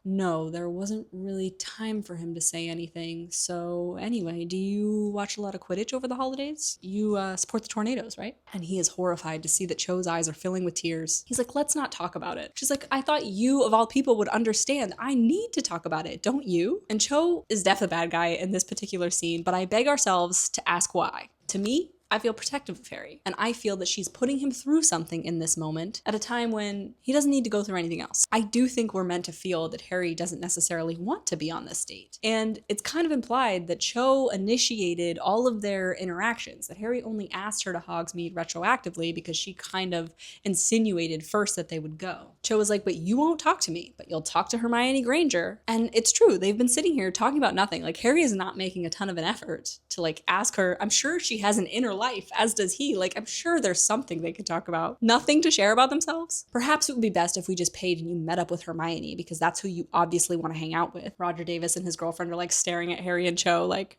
no, there wasn't really time for him to say anything. So anyway, do you watch a lot of Quidditch over the holidays? You support the Tornadoes, right? And he is horrified to see that Cho's eyes are filling with tears. He's like, let's not talk about it. She's like, I thought you of all people would understand. I need to talk about it, don't you? And Cho is definitely the bad guy in this particular scene, but I beg ourselves to ask why. To me, I feel protective of Harry, and I feel that she's putting him through something in this moment at a time when he doesn't need to go through anything else. I do think we're meant to feel that Harry doesn't necessarily want to be on this date. And it's kind of implied that Cho initiated all of their interactions, that Harry only asked her to Hogsmeade retroactively because she kind of insinuated first that they would go. Cho was like, but you won't talk to me, but you'll talk to Hermione Granger. And it's true, they've been sitting here talking about nothing. Like, Harry is not making a ton of an effort to like ask her. I'm sure she has an inner life, as does he. Like, I'm sure there's something they could talk about. Nothing to share about themselves. Perhaps it would be best if we just paid and you met up with Hermione, because that's who you obviously want to hang out with. Roger Davis and his girlfriend are like staring at Harry and Cho like,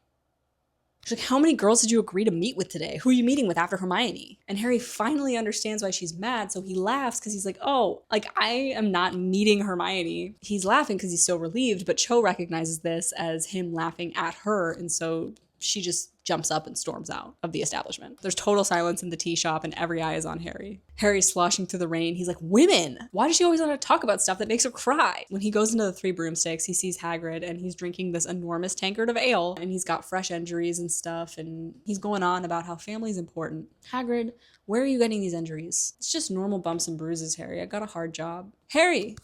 she's like, how many girls did you agree to meet with today? Who are you meeting with after Hermione? And Harry finally understands why she's mad, so he laughs because he's like, oh, like, I am not meeting Hermione. He's laughing because he's so relieved, but Cho recognizes this as him laughing at her, and so she just jumps up and storms out of the establishment. There's total silence in the tea shop and every eye is on Harry. Harry's sloshing through the rain. He's like, women! Why does she always want to talk about stuff that makes her cry? When he goes into the Three Broomsticks, he sees Hagrid and he's drinking this enormous tankard of ale and he's got fresh injuries and stuff and he's going on about how family's important. Hagrid, where are you getting these injuries? It's just normal bumps and bruises, Harry. I got a hard job. Harry,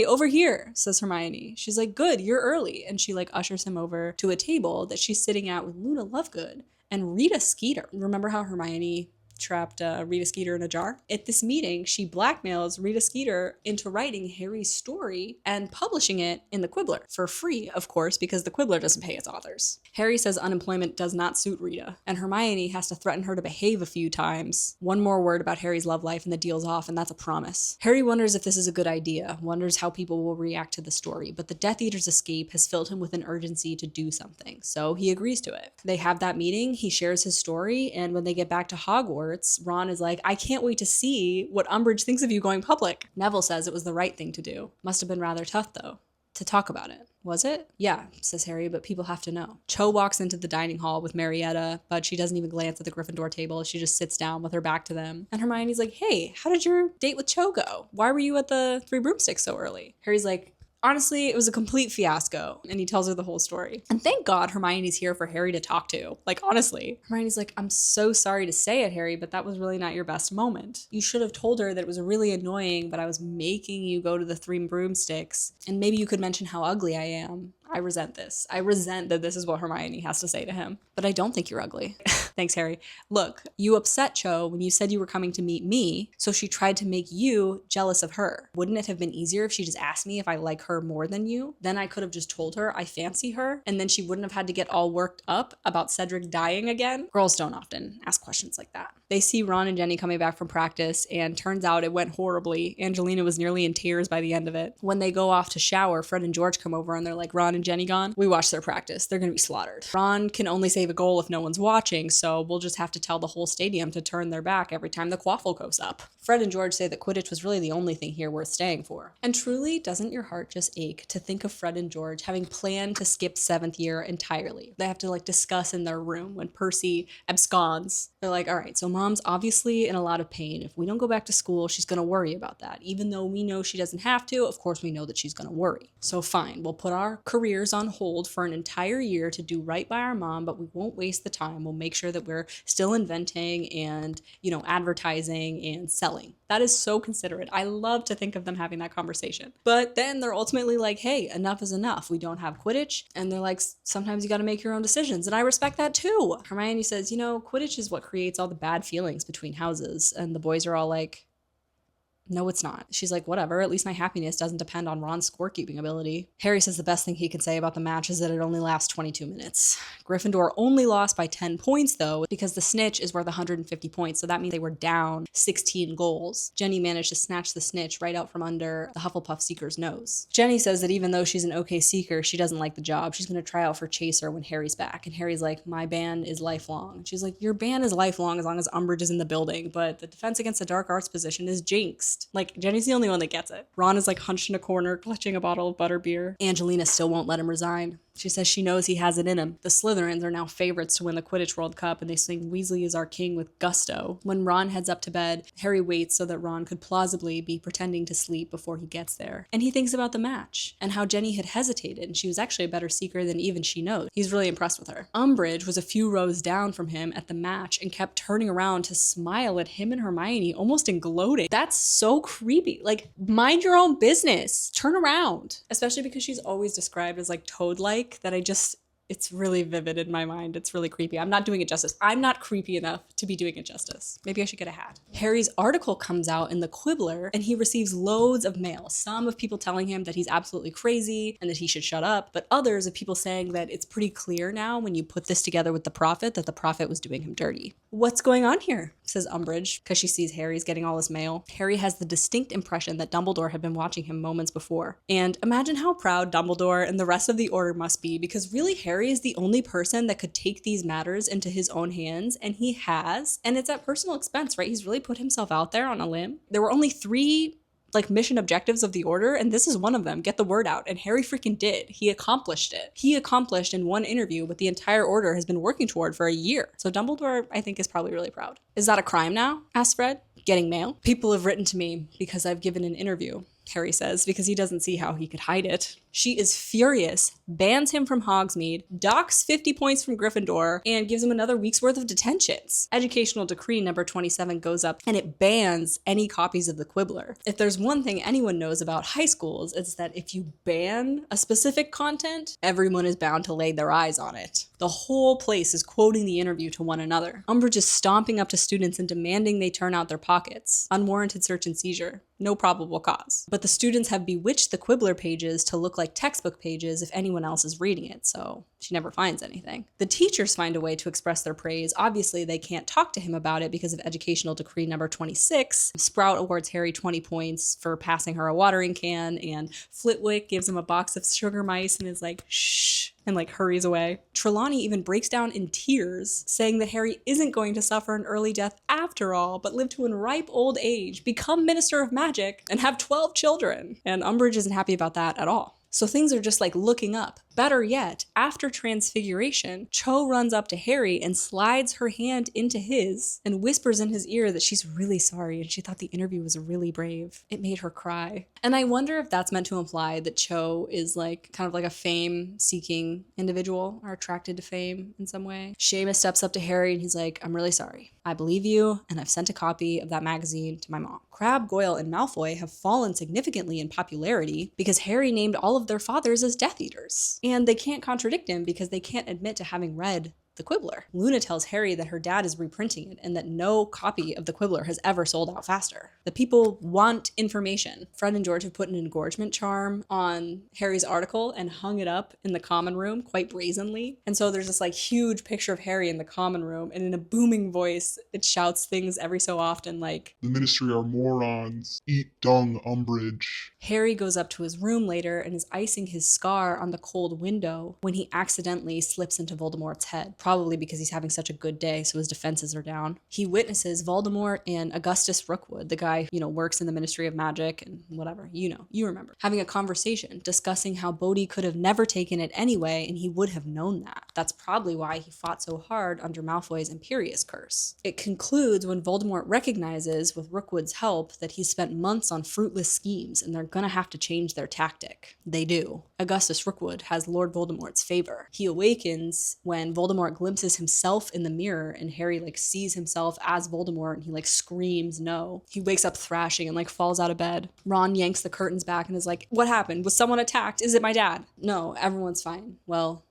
over here, says Hermione. She's like, good, you're early. And she like ushers him over to a table that she's sitting at with Luna Lovegood and Rita Skeeter. Remember how Hermione trapped Rita Skeeter in a jar? At this meeting, she blackmails Rita Skeeter into writing Harry's story and publishing it in the Quibbler for free, of course, because the Quibbler doesn't pay its authors. Harry says unemployment does not suit Rita, and Hermione has to threaten her to behave a few times. One more word about Harry's love life and the deal's off, and that's a promise. Harry wonders if this is a good idea, wonders how people will react to the story, but the Death Eater's escape has filled him with an urgency to do something, so he agrees to it. They have that meeting, he shares his story, and when they get back to Hogwarts, Ron is like, I can't wait to see what Umbridge thinks of you going public. Neville says it was the right thing to do. Must have been rather tough, though, to talk about it. Was it? Yeah, says Harry, but people have to know. Cho walks into the dining hall with Marietta, but she doesn't even glance at the Gryffindor table. She just sits down with her back to them. And Hermione's like, hey, how did your date with Cho go? Why were you at the Three Broomsticks so early? Harry's like, honestly, it was a complete fiasco. And he tells her the whole story. And thank God Hermione's here for Harry to talk to. Like, honestly. Hermione's like, I'm so sorry to say it, Harry, but that was really not your best moment. You should have told her that it was really annoying, but I was making you go to the Three Broomsticks. And maybe you could mention how ugly I am. I resent this. I resent that this is what Hermione has to say to him. But I don't think you're ugly. Thanks, Harry. Look, you upset Cho when you said you were coming to meet me, so she tried to make you jealous of her. Wouldn't it have been easier if she just asked me if I like her more than you? Then I could have just told her I fancy her, and then she wouldn't have had to get all worked up about Cedric dying again. Girls don't often ask questions like that. They see Ron and Jenny coming back from practice, and turns out it went horribly. Angelina was nearly in tears by the end of it. When they go off to shower, Fred and George come over and they're like, Ron and Jenny gone? We watched their practice. They're gonna be slaughtered. Ron can only save a goal if no one's watching, so we'll just have to tell the whole stadium to turn their back every time the quaffle goes up. Fred and George say that Quidditch was really the only thing here worth staying for. And truly, doesn't your heart just ache to think of Fred and George having planned to skip 7th year entirely? They have to like discuss in their room when Percy absconds. They're like, all right, so mom's obviously in a lot of pain. If we don't go back to school, she's gonna worry about that. Even though we know she doesn't have to, of course we know that she's gonna worry. So fine, we'll put our careers on hold for an entire year to do right by our mom, but we won't waste the time. We'll make sure that we're still inventing and, advertising and selling. That is so considerate. I love to think of them having that conversation. But then they're ultimately like, hey, enough is enough. We don't have Quidditch. And they're like, sometimes you got to make your own decisions. And I respect that too. Hermione says, Quidditch is what creates all the bad feelings between houses. And the boys are all like, no, it's not. She's like, whatever, at least my happiness doesn't depend on Ron's scorekeeping ability. Harry says the best thing he can say about the match is that it only lasts 22 minutes. Gryffindor only lost by 10 points, though, because the snitch is worth 150 points, so that means they were down 16 goals. Jenny managed to snatch the snitch right out from under the Hufflepuff Seeker's nose. Jenny says that even though she's an okay Seeker, she doesn't like the job. She's going to try out for Chaser when Harry's back, and Harry's like, my ban is lifelong. She's like, your ban is lifelong as long as Umbridge is in the building, but the Defense Against the Dark Arts position is jinxed. pissed. Like, Jenny's the only one that gets it. Ron is like hunched in a corner, clutching a bottle of butterbeer. Angelina still won't let him resign. She says she knows he has it in him. The Slytherins are now favorites to win the Quidditch World Cup, and they sing Weasley is our king with gusto. When Ron heads up to bed, Harry waits so that Ron could plausibly be pretending to sleep before he gets there. And he thinks about the match, and how Jenny had hesitated, and she was actually a better seeker than even she knows. He's really impressed with her. Umbridge was a few rows down from him at the match and kept turning around to smile at him and Hermione, almost in gloating. That's so creepy. Like, mind your own business. Turn around. Especially because she's always described as like toad-like, that it's really vivid in my mind. It's really creepy. I'm not doing it justice. I'm not creepy enough to be doing it justice. Maybe I should get a hat. Harry's article comes out in the Quibbler, and he receives loads of mail. Some of people telling him that he's absolutely crazy and that he should shut up, but others of people saying that it's pretty clear now when you put this together with the Prophet that the Prophet was doing him dirty. What's going on here? Says Umbridge, because she sees Harry's getting all his mail. Harry has the distinct impression that Dumbledore had been watching him moments before. And imagine how proud Dumbledore and the rest of the Order must be, because really Harry is the only person that could take these matters into his own hands, and he has, and it's at personal expense, right? He's really put himself out there on a limb. There were only 3 mission objectives of the Order, and this is one of them. Get the word out. And Harry freaking did. He accomplished it. He accomplished in one interview what the entire Order has been working toward for a year. So Dumbledore, I think, is probably really proud. Is that a crime now? Asked Fred. Getting mail? People have written to me because I've given an interview, Harry says, because he doesn't see how he could hide it. She is furious, bans him from Hogsmeade, docks 50 points from Gryffindor, and gives him another week's worth of detentions. Educational Decree number 27 goes up, and it bans any copies of the Quibbler. If there's one thing anyone knows about high schools, it's that if you ban a specific content, everyone is bound to lay their eyes on it. The whole place is quoting the interview to one another. Umbridge is stomping up to students and demanding they turn out their pockets. Unwarranted search and seizure. No probable cause. But the students have bewitched the Quibbler pages to look like textbook pages if anyone else is reading it, so she never finds anything. The teachers find a way to express their praise. Obviously, they can't talk to him about it because of Educational Decree number 26. Sprout awards Harry 20 points for passing her a watering can, and Flitwick gives him a box of sugar mice and is like, shh, and like hurries away. Trelawney even breaks down in tears, saying that Harry isn't going to suffer an early death after all, but live to an ripe old age, become Minister of Magic, and have 12 children. And Umbridge isn't happy about that at all. So things are just like looking up. Better yet, after Transfiguration, Cho runs up to Harry and slides her hand into his and whispers in his ear that she's really sorry and she thought the interview was really brave. It made her cry. And I wonder if that's meant to imply that Cho is like kind of like a fame-seeking individual or attracted to fame in some way. Seamus steps up to Harry and he's like, I'm really sorry. I believe you, and I've sent a copy of that magazine to my mom. Crabbe, Goyle, and Malfoy have fallen significantly in popularity because Harry named all of their fathers as Death Eaters. And they can't contradict him because they can't admit to having read the Quibbler. Luna tells Harry that her dad is reprinting it and that no copy of the Quibbler has ever sold out faster. The people want information. Fred and George have put an engorgement charm on Harry's article and hung it up in the common room quite brazenly. And so there's this like huge picture of Harry in the common room, and in a booming voice, it shouts things every so often like, "The Ministry are morons. Eat dung, Umbridge." Harry goes up to his room later and is icing his scar on the cold window when he accidentally slips into Voldemort's head. Probably because he's having such a good day, so his defenses are down. He witnesses Voldemort and Augustus Rookwood, the guy, works in the Ministry of Magic and whatever, you remember, having a conversation discussing how Bodhi could have never taken it anyway, and he would have known that. That's probably why he fought so hard under Malfoy's Imperious Curse. It concludes when Voldemort recognizes, with Rookwood's help, that he's spent months on fruitless schemes, and they're gonna have to change their tactic. They do. Augustus Rookwood has Lord Voldemort's favor. He awakens when Voldemort glimpses himself in the mirror, and Harry sees himself as Voldemort, and he screams no. He wakes up thrashing and falls out of bed. Ron yanks the curtains back and is like, "What happened? Was someone attacked? Is it my dad?" "No, everyone's fine." "Well,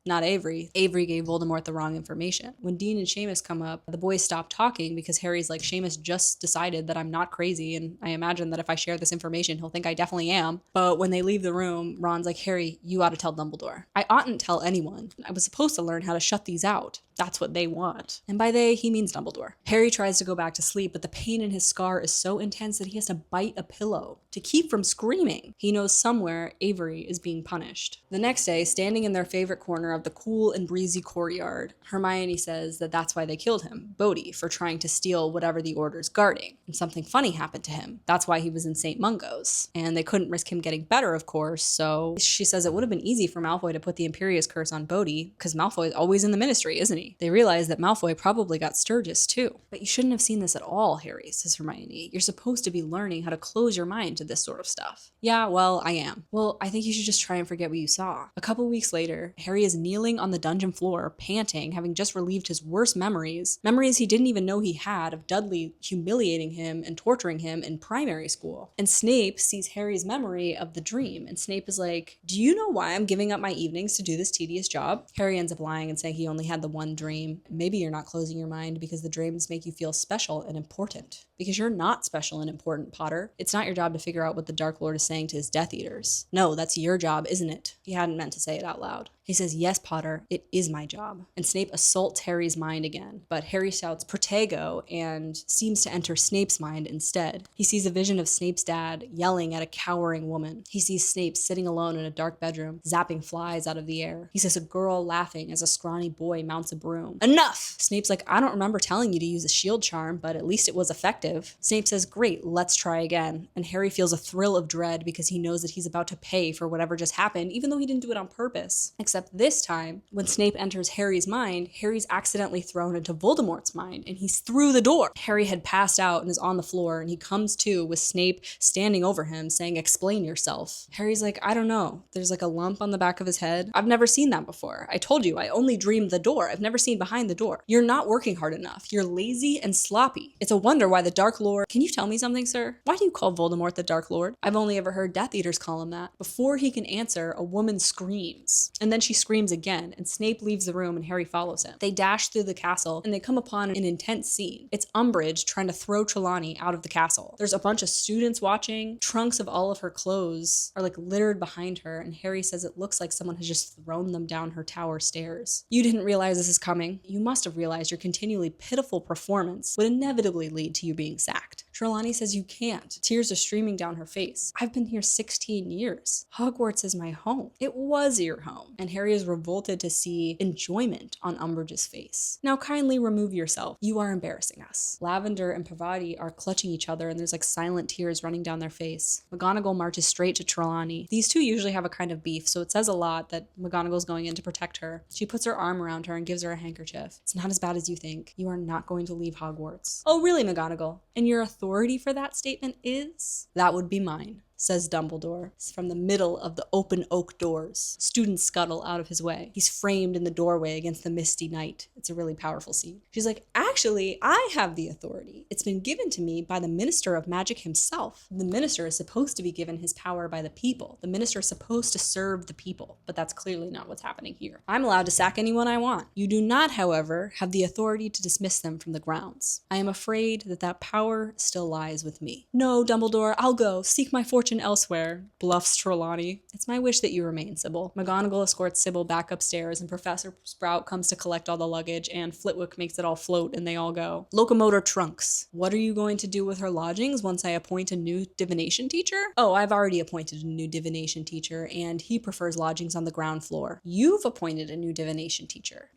not Avery. Avery gave Voldemort the wrong information." When Dean and Seamus come up, the boys stop talking because Harry's like, "Seamus just decided that I'm not crazy, and I imagine that if I share this information, he'll think I definitely am." But when they leave the room, Ron's like, "Harry, you ought to tell Dumbledore." "I oughtn't tell anyone. I was supposed to learn how to shut these out." That's what they want. And by they, he means Dumbledore. Harry tries to go back to sleep, but the pain in his scar is so intense that he has to bite a pillow to keep from screaming. He knows somewhere Avery is being punished. The next day, standing in their favorite corner of the cool and breezy courtyard, Hermione says that that's why they killed him, Bodhi, for trying to steal whatever the Order's guarding. And something funny happened to him. That's why he was in St. Mungo's. And they couldn't risk him getting better, of course, so she says it would have been easy for Malfoy to put the Imperius curse on Bodhi, because Malfoy is always in the Ministry, isn't he? They realize that Malfoy probably got Sturgis, too. But you shouldn't have seen this at all, Harry, says Hermione. You're supposed to be learning how to close your mind to this sort of stuff. Yeah, well, I am. Well, I think you should just try and forget what you saw. A couple weeks later, Harry is kneeling on the dungeon floor, panting, having just relieved his worst memories he didn't even know he had of Dudley humiliating him and torturing him in primary school. And Snape sees Harry's memory of the dream, and Snape is like, do you know why I'm giving up my evenings to do this tedious job? Harry ends up lying and saying he only had the one dream. Maybe you're not closing your mind because the dreams make you feel special and important. Because you're not special and important, Potter. It's not your job to figure out what the Dark Lord is saying to his Death Eaters. No, that's your job, isn't it? He hadn't meant to say it out loud. He says, yes, Potter, it is my job. And Snape assaults Harry's mind again, but Harry shouts Protego and seems to enter Snape's mind instead. He sees a vision of Snape's dad yelling at a cowering woman. He sees Snape sitting alone in a dark bedroom, zapping flies out of the air. He sees a girl laughing as a scrawny boy mounts a broom. Enough! Snape's like, I don't remember telling you to use a shield charm, but at least it was effective. Snape says, great, let's try again. And Harry feels a thrill of dread because he knows that he's about to pay for whatever just happened, even though he didn't do it on purpose. Except this time, when Snape enters Harry's mind, Harry's accidentally thrown into Voldemort's mind, and he's through the door. Harry had passed out and is on the floor, and he comes to with Snape standing over him saying, explain yourself. Harry's like, I don't know. There's like a lump on the back of his head. I've never seen that before. I told you, I only dreamed the door. I've never seen behind the door. You're not working hard enough. You're lazy and sloppy. It's a wonder why the Dark Lord... Can you tell me something, sir? Why do you call Voldemort the Dark Lord? I've only ever heard Death Eaters call him that. Before he can answer, a woman screams. And then she screams again, and Snape leaves the room and Harry follows him. They dash through the castle, and they come upon an intense scene. It's Umbridge trying to throw Trelawney out of the castle. There's a bunch of students watching. Trunks of all of her clothes are like littered behind her, and Harry says it looks like someone has just thrown them down her tower stairs. You didn't realize this is coming. You must have realized your continually pitiful performance would inevitably lead to you being sacked. Trelawney says you can't. Tears are streaming down her face. I've been here 16 years. Hogwarts is my home. It was your home. And Harry is revolted to see enjoyment on Umbridge's face. Now kindly remove yourself. You are embarrassing us. Lavender and Parvati are clutching each other, and there's like silent tears running down their face. McGonagall marches straight to Trelawney. These two usually have a kind of beef, so it says a lot that McGonagall's going in to protect her. She puts her arm around her and gives her a handkerchief. It's not as bad as you think. You are not going to leave Hogwarts. Oh, really, McGonagall? And your authority for that statement is? That would be mine, says Dumbledore from the middle of the open oak doors. Students scuttle out of his way. He's framed in the doorway against the misty night. It's a really powerful scene. She's like, actually, I have the authority. It's been given to me by the Minister of Magic himself. The Minister is supposed to be given his power by the people. The Minister is supposed to serve the people, but that's clearly not what's happening here. I'm allowed to sack anyone I want. You do not, however, have the authority to dismiss them from the grounds. I am afraid that that power still lies with me. No, Dumbledore, I'll go. Seek my fortune elsewhere, bluffs Trelawney. It's my wish that you remain, Sybil. McGonagall escorts Sybil back upstairs, and Professor Sprout comes to collect all the luggage, and Flitwick makes it all float, and they all go. Locomotor trunks. What are you going to do with her lodgings once I appoint a new divination teacher? Oh, I've already appointed a new divination teacher, and he prefers lodgings on the ground floor. You've appointed a new divination teacher.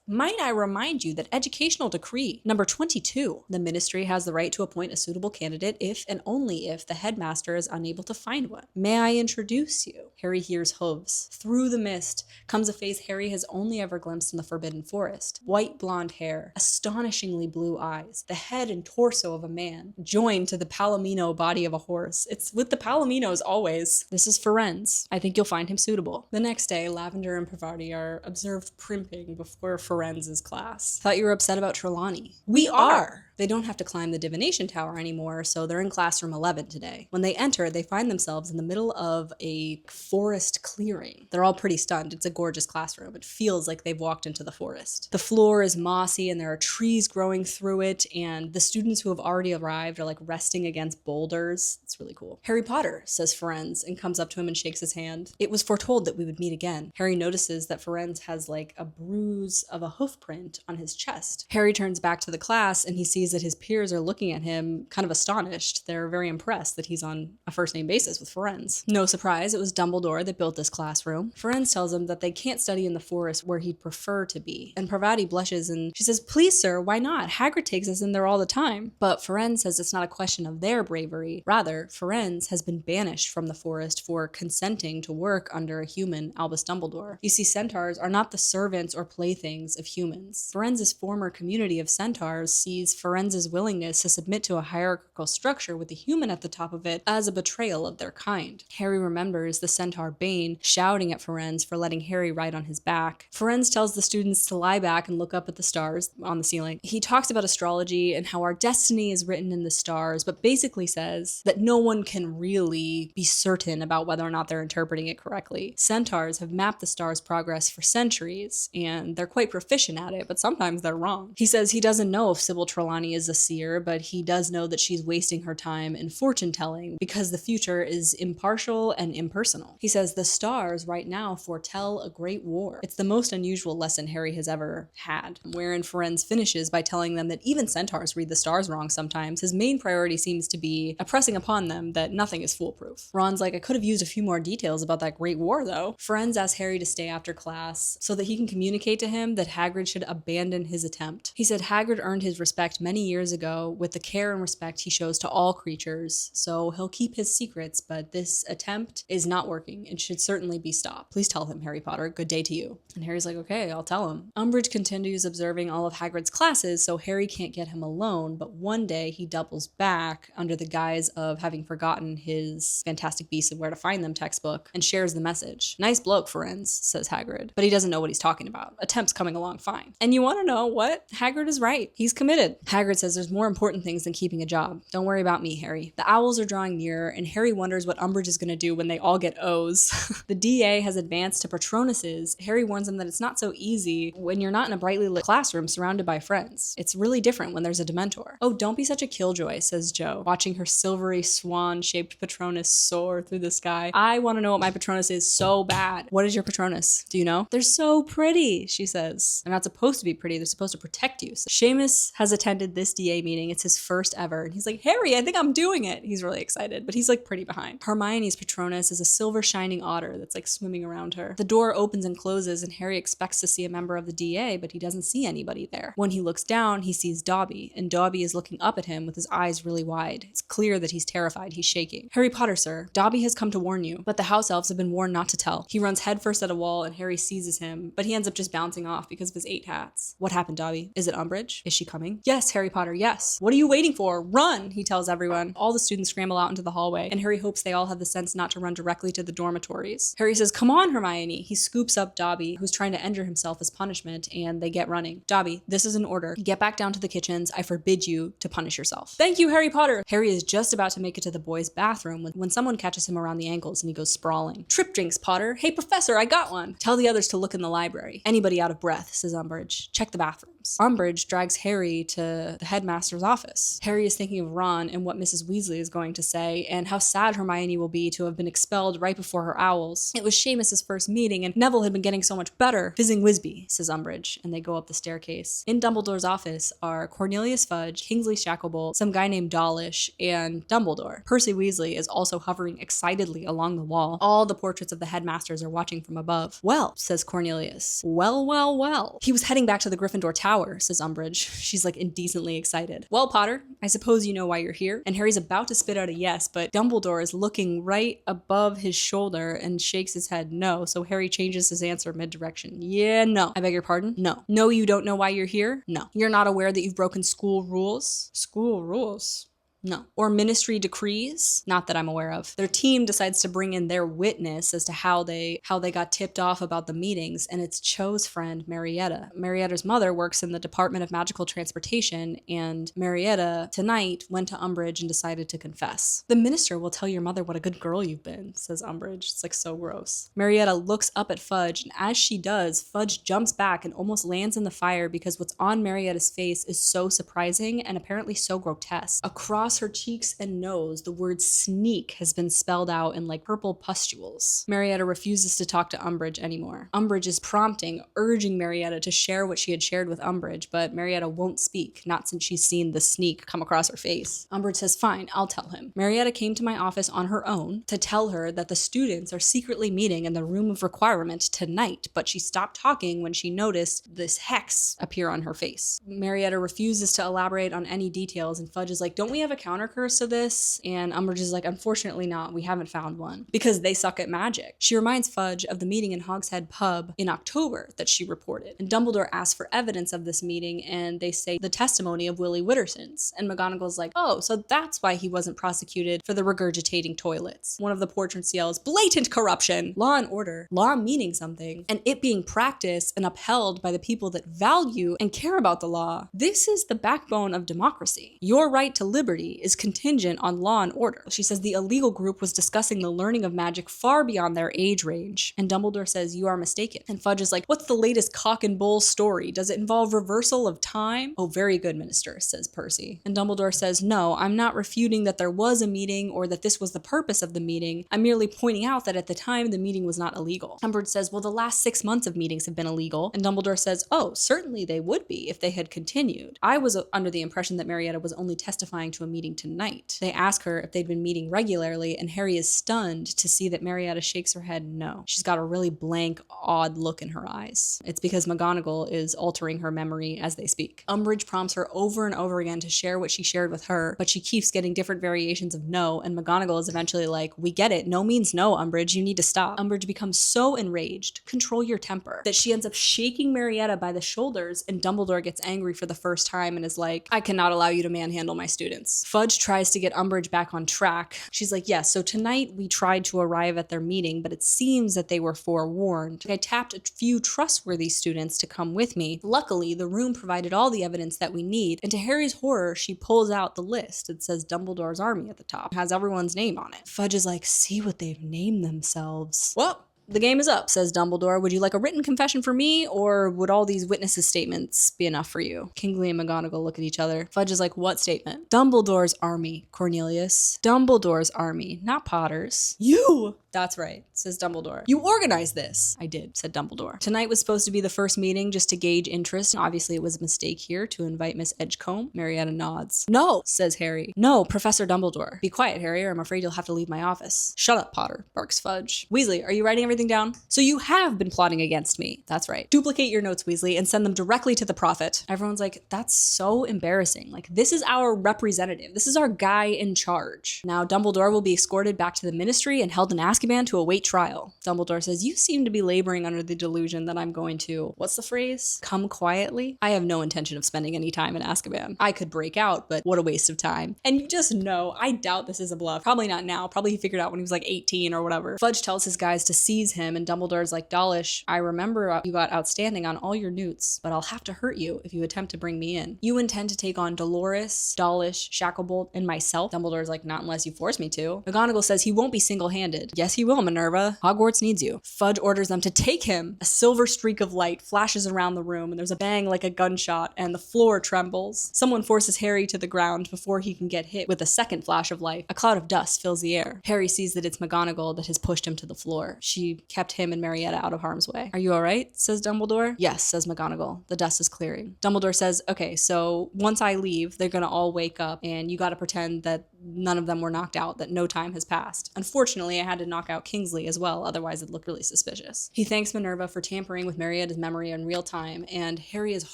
Might I remind you that Educational Decree number 22, the Ministry has the right to appoint a suitable candidate if and only if the headmaster is unable to find one. May I introduce you? Harry hears hooves. Through the mist comes a face Harry has only ever glimpsed in the Forbidden Forest. White blonde hair, astonishingly blue eyes, the head and torso of a man, joined to the palomino body of a horse. It's with the palominos always. This is Ferenz. I think you'll find him suitable. The next day, Lavender and Parvati are observed primping before Ferenz's class. Thought you were upset about Trelawney. We are! They don't have to climb the divination tower anymore, so they're in classroom 11 today. When they enter, enter, they find themselves in the middle of a forest clearing. They're all pretty stunned. It's a gorgeous classroom. It feels like they've walked into the forest. The floor is mossy and there are trees growing through it, and the students who have already arrived are like resting against boulders. It's really cool. Harry Potter, says Firenze, and comes up to him and shakes his hand. It was foretold that we would meet again. Harry notices that Firenze has like a bruise of a hoof print on his chest. Harry turns back to the class and he sees that his peers are looking at him kind of astonished. They're very impressed that he's on a first name basis with Firenze. No surprise, it was Dumbledore that built this classroom. Firenze tells him that they can't study in the forest where he'd prefer to be. And Parvati blushes and she says, "Please, sir, why not? Hagrid takes us in there all the time." But Firenze says it's not a question of their bravery. Rather, Firenze has been banished from the forest for consenting to work under a human, Albus Dumbledore. You see, centaurs are not the servants or playthings of humans. Firenze's former community of centaurs sees Firenze's willingness to submit to a hierarchical structure with a human at the top of it as a betrayal of their kind. Harry remembers the centaur Bane shouting at Firenze for letting Harry ride on his back. Firenze tells the students to lie back and look up at the stars on the ceiling. He talks about astrology and how our destiny is written in the stars, but basically says that no one can really be certain about whether or not they're interpreting it correctly. Centaurs have mapped the stars' progress for centuries, and they're quite proficient at it, but sometimes they're wrong. He says he doesn't know if Sybil Trelawney is a seer, but he does know that she's wasting her time in fortune-telling because the future is impartial and impersonal. He says the stars right now foretell a great war. It's the most unusual lesson Harry has ever had, wherein Firenze finishes by telling them that even centaurs read the stars wrong sometimes. His main priority seems to be impressing upon them that nothing is foolproof. Ron's like, "I could have used a few more details about that great war, though." Firenze asks Harry to stay after class so that he can communicate to him that Hagrid should abandon his attempt. He said Hagrid earned his respect many years ago with the care and respect he shows to all creatures, so he'll keep his secrets, but this attempt is not working and should certainly be stopped. Please tell him, Harry Potter. Good day to you. And Harry's like, "Okay, I'll tell him." Umbridge continues observing all of Hagrid's classes, so Harry can't get him alone, but one day he doubles back under the guise of having forgotten his Fantastic Beasts and Where to Find Them textbook and shares the message. "Nice bloke, Firenze," says Hagrid, but he doesn't know what he's talking about. Attempt's coming along fine. And you want to know what? Hagrid is right. He's committed. Hagrid says there's more important things than keeping a job. "Don't worry about me, Harry." The owls are drawing nearer, and Harry wonders what Umbridge is going to do when they all get O's. The DA has advanced to Patronuses. Harry warns him that it's not so easy when you're not in a brightly lit classroom surrounded by friends. It's really different when there's a Dementor. "Oh, don't be such a killjoy," says Jo, watching her silvery swan-shaped Patronus soar through the sky. "I want to know what my Patronus is so bad." "What is your Patronus? Do you know?" "They're so pretty," she says. "They're not supposed to be pretty. They're supposed to protect you." So Seamus has attended this DA meeting. It's his first ever. And he's like, "Harry, I think I'm doing it." He's really excited, but he's like pretty behind. Hermione's Patronus is a silver shining otter that's like swimming around her. The door opens and closes, and Harry expects to see a member of the DA, but he doesn't see anybody there. When he looks down, he sees Dobby, and Dobby is looking up at him with his eyes really wide. It's clear that he's terrified. He's shaking. "Harry Potter, sir, Dobby has come to warn you, but the house elves have been warned not to tell." He runs headfirst at a wall, and Harry seizes him, but he ends up just bouncing off because of his 8 hats. "What happened, Dobby? Is it Umbridge? Is she coming?" "Yes, Harry Potter, yes." "What are you waiting for? Run!" he tells everyone. All the students scramble out into the hallway, and Harry hopes they all have the sense not to run directly to the dormitories. Harry says, "Come on, Hermione." He scoops up Dobby, who's trying to injure himself as punishment, and they get running. "Dobby, this is an order. Get back down to the kitchens. I forbid you to punish yourself." "Thank you, Harry Potter." Harry is just about to make it to the boys' bathroom when someone catches him around the ankles and he goes sprawling. "Trip drinks, Potter. Hey, Professor, I got one." "Tell the others to look in the library." "Anybody out of breath," says Umbridge. "Check the bathrooms." Umbridge drags Harry to the headmaster's office. Harry is thinking of Ron and what Mrs. Weasley is going to say, and how sad Hermione will be to have been expelled right before her owls. It was Seamus's first meeting, and Neville had been getting so much better. "Fizzing Wisby," says Umbridge, and they go up the staircase. In Dumbledore's office are Cornelius Fudge, Kingsley Shacklebolt, some guy named Dawlish, and Dumbledore. Percy Weasley is also hovering excitedly along the wall. All the portraits of the headmasters are watching from above. "Well," says Cornelius. "Well, well, well." "He was heading back to the Gryffindor Tower," says Umbridge. She's like indecently excited. "Well, Potter, I suppose you know why you're here." And Harry's about to spit out a yes, but Dumbledore is looking right above his shoulder and shakes his head no, so Harry changes his answer mid-direction. "Yeah, no." "I beg your pardon?" "No." "No, you don't know why you're here?" "No." "You're not aware that you've broken school rules?" "School rules? No. Or ministry decrees? Not that I'm aware of. Their team decides to bring in their witness as to how they got tipped off about the meetings, and it's Cho's friend, Marietta. Marietta's mother works in the Department of Magical Transportation, and Marietta tonight went to Umbridge and decided to confess. The minister will tell your mother what a good girl you've been, says Umbridge. It's like so gross. Marietta looks up at Fudge, and as she does, Fudge jumps back and almost lands in the fire because what's on Marietta's face is so surprising and apparently so grotesque. Across her cheeks and nose, the word sneak has been spelled out in like purple pustules. Marietta refuses to talk to Umbridge anymore. Umbridge is prompting, urging Marietta to share what she had shared with Umbridge, but Marietta won't speak, not since she's seen the sneak come across her face. Umbridge says, fine, I'll tell him. Marietta came to my office on her own to tell her that the students are secretly meeting in the room of requirement tonight, but she stopped talking when she noticed this hex appear on her face. Marietta refuses to elaborate on any details, and Fudge is like, don't we have a counter curse to this? And Umbridge is like, unfortunately not, we haven't found one, because they suck at magic. She reminds Fudge of the meeting in Hogshead Pub in October that she reported, and Dumbledore asks for evidence of this meeting, and they say the testimony of Willie Witterson's, and McGonagall's like, oh, so that's why he wasn't prosecuted for the regurgitating toilets. One of the portraits yells, blatant corruption! Law and order. Law meaning something, and it being practiced and upheld by the people that value and care about the law. This is the backbone of democracy. Your right to liberty is contingent on law and order. She says the illegal group was discussing the learning of magic far beyond their age range, and Dumbledore says, you are mistaken. And Fudge is like, what's the latest cock and bull story? Does it involve reversal of time? Oh, very good, Minister, says Percy. And Dumbledore says, no, I'm not refuting that there was a meeting or that this was the purpose of the meeting. I'm merely pointing out that at the time the meeting was not illegal. Umbridge says, well, the last 6 months of meetings have been illegal. And Dumbledore says, oh, certainly they would be if they had continued. I was under the impression that Marietta was only testifying to a meeting tonight. They ask her if they'd been meeting regularly, and Harry is stunned to see that Marietta shakes her head no. She's got a really blank, odd look in her eyes. It's because McGonagall is altering her memory as they speak. Umbridge prompts her over and over again to share what she shared with her, but she keeps getting different variations of no, and McGonagall is eventually like, we get it, no means no, Umbridge, you need to stop. Umbridge becomes so enraged, control your temper, that she ends up shaking Marietta by the shoulders, and Dumbledore gets angry for the first time and is like, I cannot allow you to manhandle my students. Fudge tries to get Umbridge back on track. She's like, yes, so tonight we tried to arrive at their meeting, but it seems that they were forewarned. I tapped a few trustworthy students to come with me. Luckily, the room provided all the evidence that we need, and to Harry's horror, she pulls out the list. It says Dumbledore's army at the top. It has everyone's name on it. Fudge is like, see what they've named themselves. Well, the game is up, says Dumbledore. Would you like a written confession for me, or would all these witnesses' statements be enough for you? Kingsley and McGonagall look at each other. Fudge is like, what statement? Dumbledore's army, Cornelius. Dumbledore's army, not Potter's. You! That's right, says Dumbledore. You organized this. I did, said Dumbledore. Tonight was supposed to be the first meeting just to gauge interest. Obviously, it was a mistake here to invite Miss Edgecombe. Marietta nods. No, says Harry. No, Professor Dumbledore. Be quiet, Harry, or I'm afraid you'll have to leave my office. Shut up, Potter, barks Fudge. Weasley, are you writing everything down? So you have been plotting against me. That's right. Duplicate your notes, Weasley, and send them directly to the Prophet. Everyone's like, that's so embarrassing. Like, this is our representative. This is our guy in charge. Now, Dumbledore will be escorted back to the Ministry and held in Azkaban to await trial. Dumbledore says, you seem to be laboring under the delusion that I'm going to, what's the phrase? Come quietly? I have no intention of spending any time in Azkaban. I could break out, but what a waste of time. And you just know, I doubt this is a bluff. Probably not now. Probably he figured out when he was like 18 or whatever. Fudge tells his guys to seize him, and Dumbledore's like, Dawlish, I remember you got outstanding on all your newts, but I'll have to hurt you if you attempt to bring me in. You intend to take on Dolores, Dawlish, Shacklebolt, and myself? Dumbledore's like, not unless you force me to. McGonagall says he won't be single-handed. Yes, he will, Minerva. Hogwarts needs you. Fudge orders them to take him. A silver streak of light flashes around the room, and there's a bang like a gunshot, and the floor trembles. Someone forces Harry to the ground before he can get hit with a second flash of light. A cloud of dust fills the air. Harry sees that it's McGonagall that has pushed him to the floor. She kept him and Marietta out of harm's way. Are you all right? Says Dumbledore. Yes, says McGonagall. The dust is clearing. Dumbledore says, okay, so once I leave, they're gonna all wake up, and you gotta pretend that none of them were knocked out, that no time has passed. Unfortunately, I had to knock knock out Kingsley as well, otherwise it'd look really suspicious. He thanks Minerva for tampering with Marietta's memory in real time, and Harry is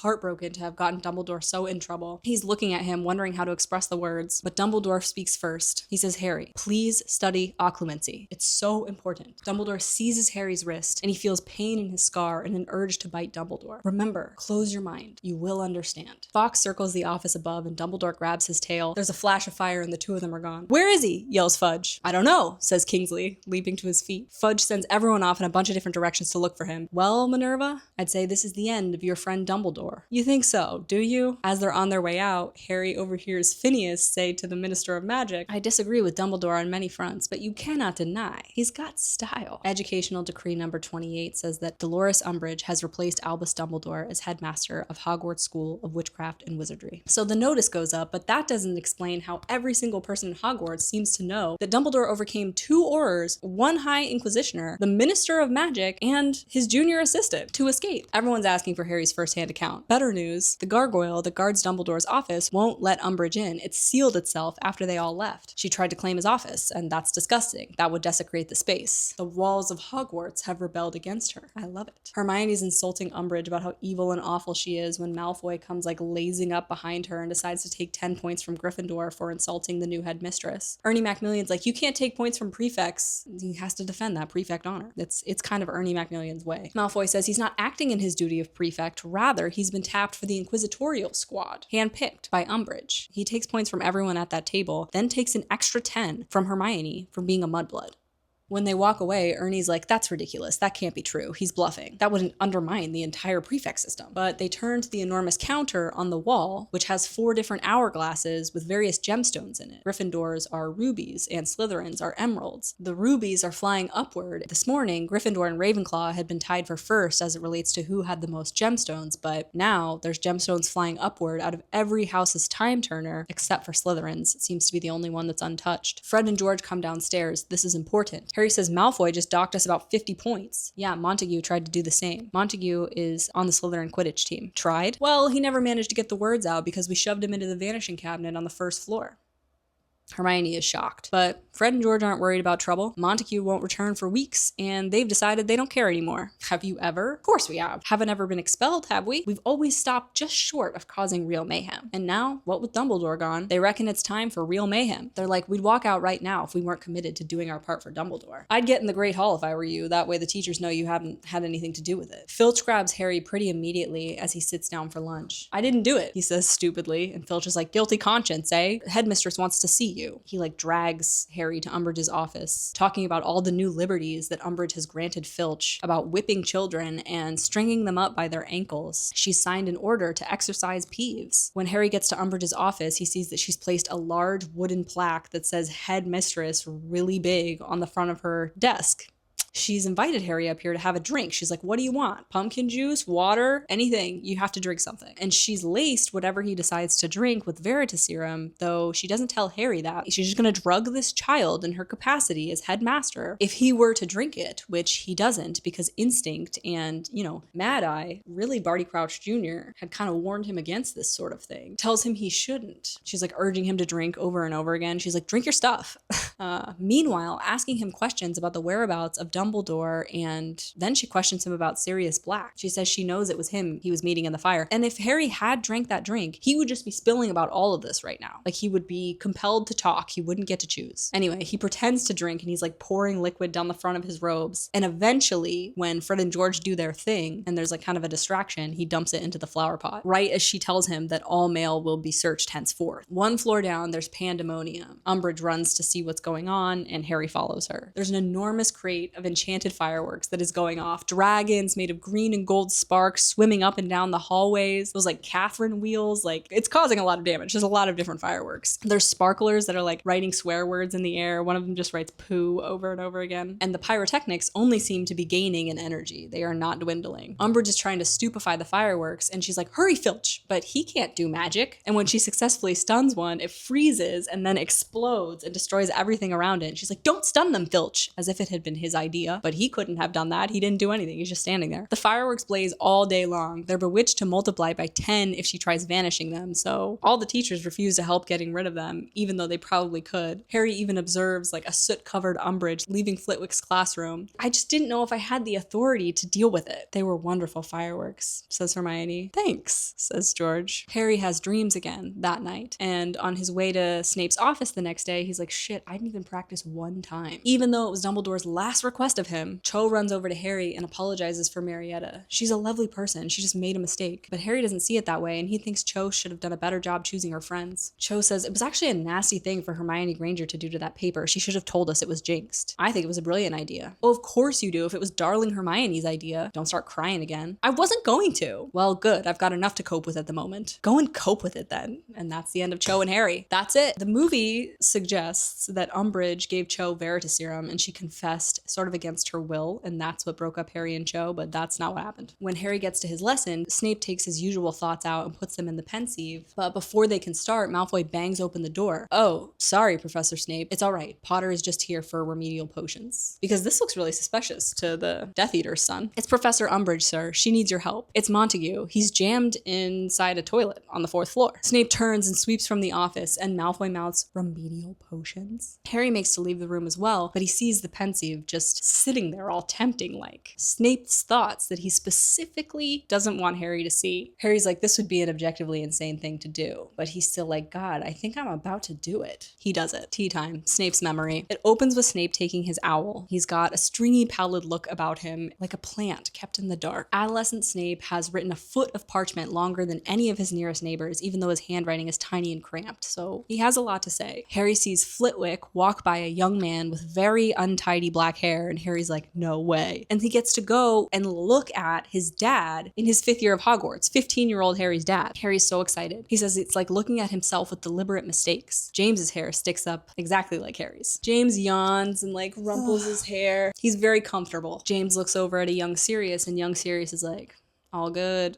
heartbroken to have gotten Dumbledore so in trouble. He's looking at him, wondering how to express the words, but Dumbledore speaks first. He says, Harry, please study Occlumency. It's so important. Dumbledore seizes Harry's wrist, and he feels pain in his scar and an urge to bite Dumbledore. Remember, close your mind. You will understand. Fawkes circles the office above, and Dumbledore grabs his tail. There's a flash of fire, and the two of them are gone. Where is he? Yells Fudge. I don't know, says Kingsley, leaping to his feet. Fudge sends everyone off in a bunch of different directions to look for him. Well, Minerva, I'd say this is the end of your friend Dumbledore. You think so, do you? As they're on their way out, Harry overhears Phineas say to the Minister of Magic, I disagree with Dumbledore on many fronts, but you cannot deny he's got style. Educational Decree number 28 says that Dolores Umbridge has replaced Albus Dumbledore as headmaster of Hogwarts School of Witchcraft and Wizardry. So the notice goes up, but that doesn't explain how every single person in Hogwarts seems to know that Dumbledore overcame 2 Aurors, 1 High Inquisitioner, the Minister of Magic, and his junior assistant to escape. Everyone's asking for Harry's first-hand account. Better news, the gargoyle that guards Dumbledore's office won't let Umbridge in. It sealed itself after they all left. She tried to claim his office, and that's disgusting. That would desecrate the space. The walls of Hogwarts have rebelled against her. I love it. Hermione's insulting Umbridge about how evil and awful she is when Malfoy comes like lazing up behind her and decides to take 10 points from Gryffindor for insulting the new headmistress. Ernie Macmillion's like, you can't take points from prefects. He has to defend that prefect honor. It's kind of Ernie Macmillion's way. Malfoy says he's not acting in his duty of prefect, rather he's been tapped for the inquisitorial squad, handpicked by Umbridge. He takes points from everyone at that table, then takes an extra 10 from Hermione for being a mudblood. When they walk away, Ernie's like, that's ridiculous. That can't be true. He's bluffing. That wouldn't undermine the entire prefect system. But they turn to the enormous counter on the wall, which has 4 different hourglasses with various gemstones in it. Gryffindor's are rubies and Slytherin's are emeralds. The rubies are flying upward. This morning, Gryffindor and Ravenclaw had been tied for first as it relates to who had the most gemstones, but now there's gemstones flying upward out of every house's time turner except for Slytherin's. It seems to be the only one that's untouched. Fred and George come downstairs. This is important. Harry says Malfoy just docked us about 50 points. Yeah, Montague tried to do the same. Montague is on the Slytherin Quidditch team. Tried? Well, he never managed to get the words out because we shoved him into the vanishing cabinet on the first floor. Hermione is shocked, but Fred and George aren't worried about trouble. Montague won't return for weeks, and they've decided they don't care anymore. Have you ever? Of course we have. Haven't ever been expelled, have we? We've always stopped just short of causing real mayhem. And now, what with Dumbledore gone, they reckon it's time for real mayhem. They're like, we'd walk out right now if we weren't committed to doing our part for Dumbledore. I'd get in the Great Hall if I were you, that way the teachers know you haven't had anything to do with it. Filch grabs Harry pretty immediately as he sits down for lunch. I didn't do it, he says stupidly, and Filch is like, guilty conscience, eh? Headmistress wants to see you. He drags Harry to Umbridge's office, talking about all the new liberties that Umbridge has granted Filch about whipping children and stringing them up by their ankles. She's signed an order to exorcise Peeves. When Harry gets to Umbridge's office, he sees that she's placed a large wooden plaque that says Headmistress really big on the front of her desk. She's invited Harry up here to have a drink. She's like, what do you want? Pumpkin juice, water, anything. You have to drink something. And she's laced whatever he decides to drink with Veritaserum, though she doesn't tell Harry that. She's just going to drug this child in her capacity as headmaster if he were to drink it, which he doesn't because instinct and, Mad Eye, really Barty Crouch Jr. had kind of warned him against this sort of thing. Tells him he shouldn't. She's like urging him to drink over and over again. She's like, drink your stuff. Meanwhile, asking him questions about the whereabouts of Dumbledore, and then she questions him about Sirius Black. She says she knows it was him he was meeting in the fire. And if Harry had drank that drink, he would just be spilling about all of this right now. Like he would be compelled to talk. He wouldn't get to choose. Anyway, he pretends to drink and he's like pouring liquid down the front of his robes. And eventually, when Fred and George do their thing and there's like kind of a distraction, he dumps it into the flower pot, right as she tells him that all mail will be searched henceforth. 1 floor down, there's pandemonium. Umbridge runs to see what's going on and Harry follows her. There's an enormous crate of enchanted fireworks that is going off. Dragons made of green and gold sparks swimming up and down the hallways. Those like Catherine wheels, like it's causing a lot of damage. There's a lot of different fireworks. There's sparklers that are like writing swear words in the air. One of them just writes poo over and over again. And the pyrotechnics only seem to be gaining in energy. They are not dwindling. Umbridge is trying to stupefy the fireworks and she's like, hurry Filch, but he can't do magic. And when she successfully stuns one, it freezes and then explodes and destroys everything around it. And she's like, don't stun them, Filch, as if it had been his idea. idea, but he couldn't have done that. He didn't do anything. He's just standing there. The fireworks blaze all day long. They're bewitched to multiply by 10 if she tries vanishing them, so all the teachers refuse to help getting rid of them, even though they probably could. Harry even observes like a soot-covered Umbridge leaving Flitwick's classroom. I just didn't know if I had the authority to deal with it. They were wonderful fireworks, says Hermione. Thanks, says George. Harry has dreams again that night, and on his way to Snape's office the next day, he's like, shit, I didn't even practice one time. Even though it was Dumbledore's last request of him, Cho runs over to Harry and apologizes for Marietta. She's a lovely person. She just made a mistake. But Harry doesn't see it that way, and he thinks Cho should have done a better job choosing her friends. Cho says it was actually a nasty thing for Hermione Granger to do to that paper. She should have told us it was jinxed. I think it was a brilliant idea. Oh, of course you do. If it was darling Hermione's idea. Don't start crying again. I wasn't going to. Well, good. I've got enough to cope with at the moment. Go and cope with it then. And that's the end of Cho and Harry. That's it. The movie suggests that Umbridge gave Cho Veritaserum and she confessed sort of against her will, and that's what broke up Harry and Cho, but that's not what happened. When Harry gets to his lesson, Snape takes his usual thoughts out and puts them in the pensieve, but before they can start, Malfoy bangs open the door. Oh, sorry, Professor Snape. It's all right. Potter is just here for remedial potions. Because this looks really suspicious to the Death Eater's son. It's Professor Umbridge, sir. She needs your help. It's Montague. He's jammed inside a toilet on the 4th floor. Snape turns and sweeps from the office, and Malfoy mouths remedial potions. Harry makes to leave the room as well, but he sees the pensieve just sitting there all tempting like. Snape's thoughts that he specifically doesn't want Harry to see. Harry's like, this would be an objectively insane thing to do, but he's still like, God, I think I'm about to do it. He does it. Tea time. Snape's memory. It opens with Snape taking his owl. He's got a stringy, pallid look about him, like a plant kept in the dark. Adolescent Snape has written a foot of parchment longer than any of his nearest neighbors, even though his handwriting is tiny and cramped, so he has a lot to say. Harry sees Flitwick walk by a young man with very untidy black hair, and Harry's like, no way. And he gets to go and look at his dad in his 5th year of Hogwarts, 15-year-old Harry's dad. Harry's so excited. He says it's like looking at himself with deliberate mistakes. James's hair sticks up exactly like Harry's. James yawns and like rumples his hair. He's very comfortable. James looks over at a young Sirius, and young Sirius is like, all good.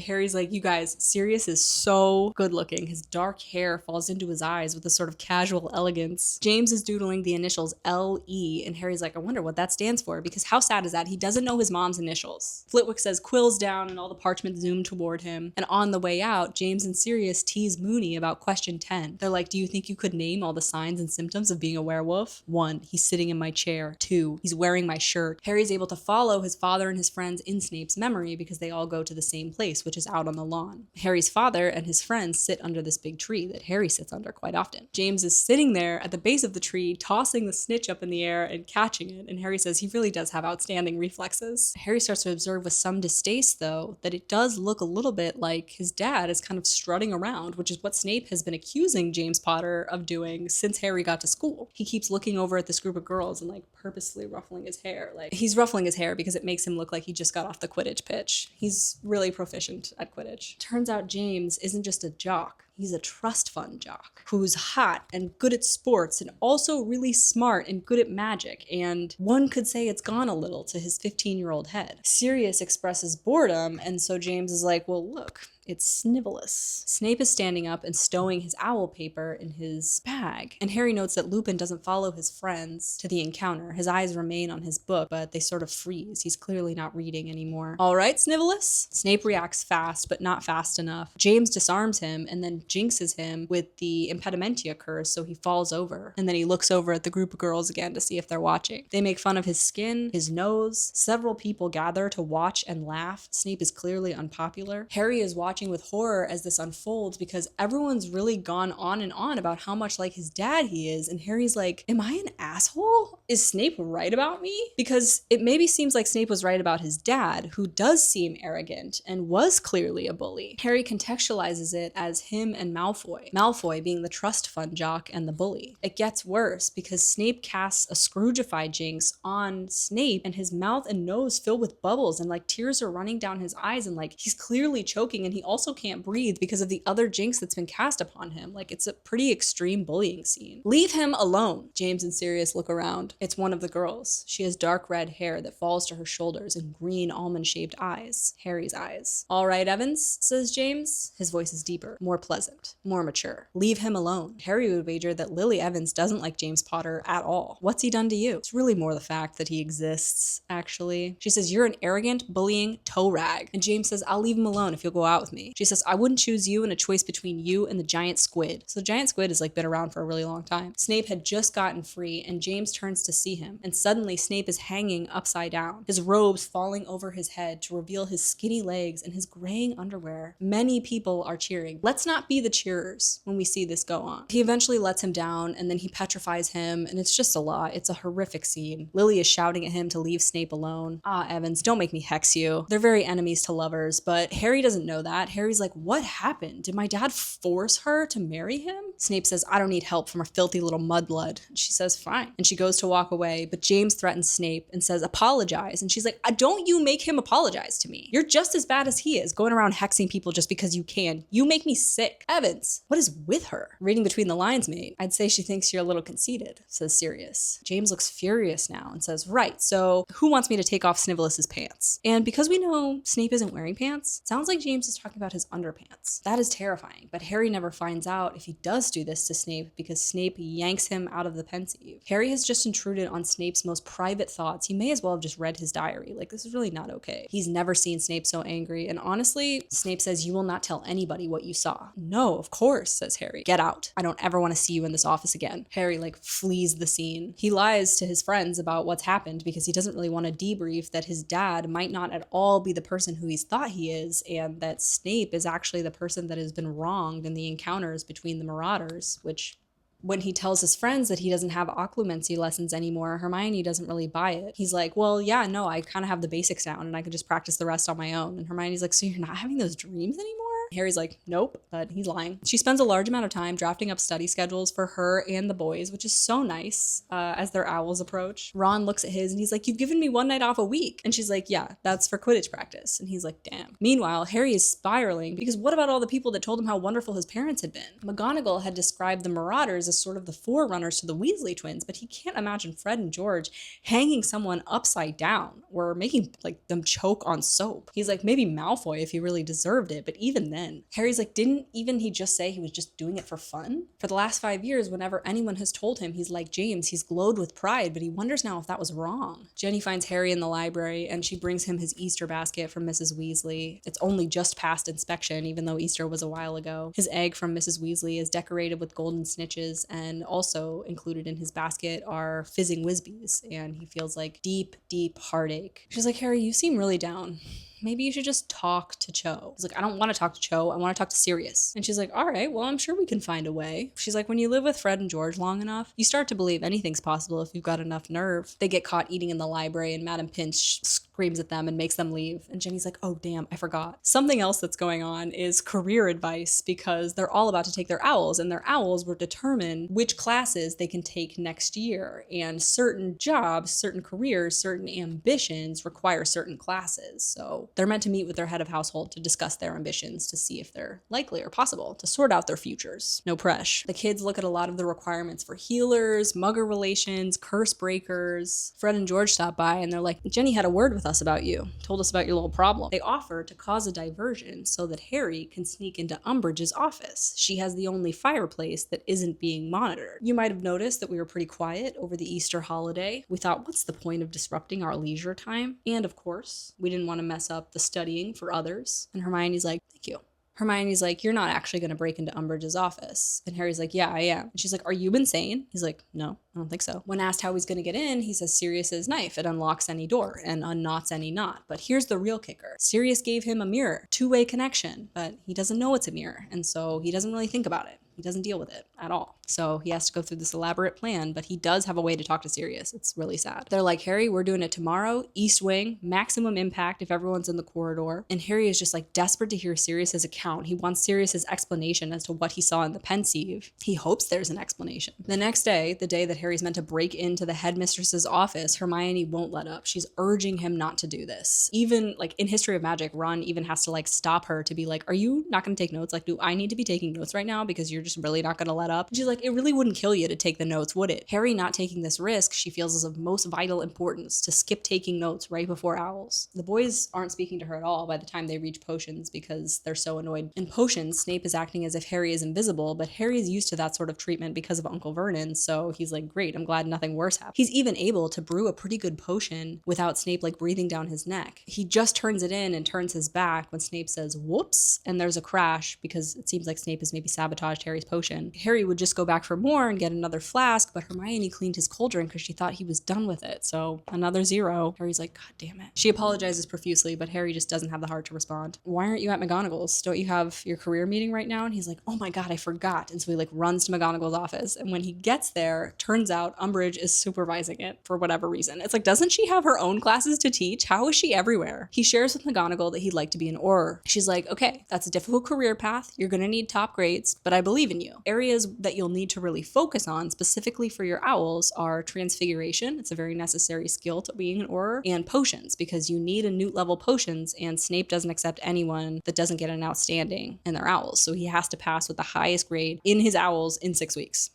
Harry's like, you guys, Sirius is so good looking. His dark hair falls into his eyes with a sort of casual elegance. James is doodling the initials L.E. and Harry's like, I wonder what that stands for, because how sad is that? He doesn't know his mom's initials. Flitwick says quills down and all the parchment zoom toward him. And on the way out, James and Sirius tease Moony about question 10. They're like, do you think you could name all the signs and symptoms of being a werewolf? 1, he's sitting in my chair. 2, he's wearing my shirt. Harry's able to follow his father and his friends in Snape's memory because they all go to the same place, which is out on the lawn. Harry's father and his friends sit under this big tree that Harry sits under quite often. James is sitting there at the base of the tree, tossing the snitch up in the air and catching it, and Harry says he really does have outstanding reflexes. Harry starts to observe with some distaste, though, that it does look a little bit like his dad is kind of strutting around, which is what Snape has been accusing James Potter of doing since Harry got to school. He keeps looking over at this group of girls and like purposely ruffling his hair. Like, he's ruffling his hair because it makes him look like he just got off the Quidditch pitch. He's really proficient at Quidditch. Turns out James isn't just a jock. He's a trust fund jock who's hot and good at sports and also really smart and good at magic, and one could say it's gone a little to his 15-year-old head. Sirius expresses boredom, and so James is like, well, look, it's Snivellus. Snape is standing up and stowing his owl paper in his bag, and Harry notes that Lupin doesn't follow his friends to the encounter. His eyes remain on his book, but they sort of freeze. He's clearly not reading anymore. All right, Snivellus? Snape reacts fast, but not fast enough. James disarms him and then jinxes him with the impedimentia curse, so he falls over. And then he looks over at the group of girls again to see if they're watching. They make fun of his skin, his nose. Several people gather to watch and laugh. Snape is clearly unpopular. Harry is watching with horror as this unfolds because everyone's really gone on and on about how much like his dad he is, and Harry's like, am I an asshole? Is Snape right about me? Because it maybe seems like Snape was right about his dad, who does seem arrogant and was clearly a bully. Harry contextualizes it as him and Malfoy. Malfoy being the trust fund jock and the bully. It gets worse because Snape casts a Scroogeify jinx on Snape, and his mouth and nose fill with bubbles, and like tears are running down his eyes, and like he's clearly choking, and he also can't breathe because of the other jinx that's been cast upon him. Like, it's a pretty extreme bullying scene. Leave him alone. James and Sirius look around. It's one of the girls. She has dark red hair that falls to her shoulders and green almond-shaped eyes. Harry's eyes. All right, Evans, says James. His voice is deeper, more pleasant, more mature. Leave him alone. Harry would wager that Lily Evans doesn't like James Potter at all. What's he done to you? It's really more the fact that he exists, actually. She says, you're an arrogant, bullying toe rag. And James says, I'll leave him alone if you'll go out with me. She says, I wouldn't choose you in a choice between you and the giant squid. So the giant squid has like been around for a really long time. Snape had just gotten free and James turns to see him. And suddenly Snape is hanging upside down, his robes falling over his head to reveal his skinny legs and his graying underwear. Many people are cheering. Let's not be the cheerers when we see this go on. He eventually lets him down and then he petrifies him, and it's just a lot. It's a horrific scene. Lily is shouting at him to leave Snape alone. Evans, don't make me hex you. They're very enemies to lovers, but Harry doesn't know that. Harry's like, what happened? Did my dad force her to marry him? Snape says, I don't need help from a filthy little mudblood. She says, fine. And she goes to walk away, but James threatens Snape and says, apologize. And she's like, don't you make him apologize to me. You're just as bad as he is, going around hexing people just because you can. You make me sick. Evans, what is with her? Reading between the lines, mate, I'd say she thinks you're a little conceited, says Sirius. James looks furious now and says, right, so who wants me to take off Snivellus' pants? And because we know Snape isn't wearing pants, it sounds like James is talking about his underpants. That is terrifying, but Harry never finds out if he does do this to Snape because Snape yanks him out of the pensieve. Harry has just intruded on Snape's most private thoughts. He may as well have just read his diary. Like, this is really not okay. He's never seen Snape so angry, and honestly, Snape says, you will not tell anybody what you saw. No, of course, says Harry. Get out. I don't ever want to see you in this office again. Harry, like, flees the scene. He lies to his friends about what's happened because he doesn't really want to debrief that his dad might not at all be the person who he's thought he is, and that Snape is actually the person that has been wronged in the encounters between the Marauders, which, when he tells his friends that he doesn't have occlumency lessons anymore, Hermione doesn't really buy it. He's like, well, yeah, no, I kind of have the basics down and I could just practice the rest on my own. And Hermione's like, so you're not having those dreams anymore? Harry's like, nope, but he's lying. She spends a large amount of time drafting up study schedules for her and the boys, which is so nice as their owls approach. Ron looks at his and he's like, you've given me one night off a week. And she's like, yeah, that's for Quidditch practice. And he's like, damn. Meanwhile, Harry is spiraling because what about all the people that told him how wonderful his parents had been? McGonagall had described the Marauders as sort of the forerunners to the Weasley twins, but he can't imagine Fred and George hanging someone upside down or making like them choke on soap. He's like, maybe Malfoy if he really deserved it, but even then, Harry's like, didn't even he just say he was just doing it for fun? For the last 5 years, whenever anyone has told him he's like James, he's glowed with pride, but he wonders now if that was wrong. Jenny finds Harry in the library and she brings him his Easter basket from Mrs. Weasley. It's only just past inspection, even though Easter was a while ago. His egg from Mrs. Weasley is decorated with golden snitches, and also included in his basket are fizzing Whizbees, and he feels like deep, deep heartache. She's like, Harry, you seem really down. Maybe you should just talk to Cho. He's like, I don't want to talk to Cho. I want to talk to Sirius. And she's like, all right, well, I'm sure we can find a way. She's like, when you live with Fred and George long enough, you start to believe anything's possible if you've got enough nerve. They get caught eating in the library and Madam Pinch screams at them and makes them leave. And Jenny's like, oh, damn, I forgot. Something else that's going on is career advice because they're all about to take their owls, and their owls will determine which classes they can take next year. And certain jobs, certain careers, certain ambitions require certain classes. So they're meant to meet with their head of household to discuss their ambitions to see if they're likely or possible to sort out their futures. No presh. The kids look at a lot of the requirements for healers, mugger relations, curse breakers. Fred and George stop by and they're like, Jenny had a word with us about you, told us about your little problem. They offer to cause a diversion so that Harry can sneak into Umbridge's office. She has the only fireplace that isn't being monitored. You might have noticed that we were pretty quiet over the Easter holiday. We thought, what's the point of disrupting our leisure time? And of course, we didn't want to mess up the studying for others. And Hermione's like, thank you. Hermione's like, you're not actually going to break into Umbridge's office. And Harry's like, yeah, I am. And she's like, are you insane? He's like, no, I don't think so. When asked how he's going to get in, he says Sirius's knife. It unlocks any door and unknots any knot. But here's the real kicker. Sirius gave him a mirror, two-way connection, but he doesn't know it's a mirror. And so he doesn't really think about it. He doesn't deal with it at all. So he has to go through this elaborate plan, but he does have a way to talk to Sirius. It's really sad. They're like, Harry, we're doing it tomorrow, East Wing, maximum impact if everyone's in the corridor. And Harry is just like desperate to hear Sirius's account. He wants Sirius's explanation as to what he saw in the Pensieve. He hopes there's an explanation. The next day, the day that Harry's meant to break into the headmistress's office, Hermione won't let up. She's urging him not to do this. Even like in History of Magic, Ron even has to like stop her to be like, are you not going to take notes? Like, do I need to be taking notes right now because you're just really not going to let up? And she's like, it really wouldn't kill you to take the notes, would it? Harry not taking this risk, she feels is of most vital importance to skip taking notes right before Owls. The boys aren't speaking to her at all by the time they reach Potions because they're so annoyed. In Potions, Snape is acting as if Harry is invisible, but Harry is used to that sort of treatment because of Uncle Vernon, so he's like, great, I'm glad nothing worse happened. He's even able to brew a pretty good potion without Snape like breathing down his neck. He just turns it in and turns his back when Snape says, whoops, and there's a crash because it seems like Snape has maybe sabotaged Harry's potion. Harry would just go back for more and get another flask, but Hermione cleaned his cauldron because she thought he was done with it, so another 0. Harry's like, God damn it. She apologizes profusely, but Harry just doesn't have the heart to respond. Why aren't you at McGonagall's? Don't you have your career meeting right now? And he's like, oh my God, I forgot. And so he like runs to McGonagall's office, and when he gets there, turns out Umbridge is supervising it for whatever reason. It's like, doesn't she have her own classes to teach? How is she everywhere? He shares with McGonagall that he'd like to be an Auror. She's like, okay, that's a difficult career path. You're gonna need top grades, but I believe in you. Areas that you'll need to really focus on specifically for your owls are transfiguration. It's a very necessary skill to being an Auror, and potions, because you need a newt level potions, and Snape doesn't accept anyone that doesn't get an outstanding in their owls. So he has to pass with the highest grade in his owls in 6 weeks.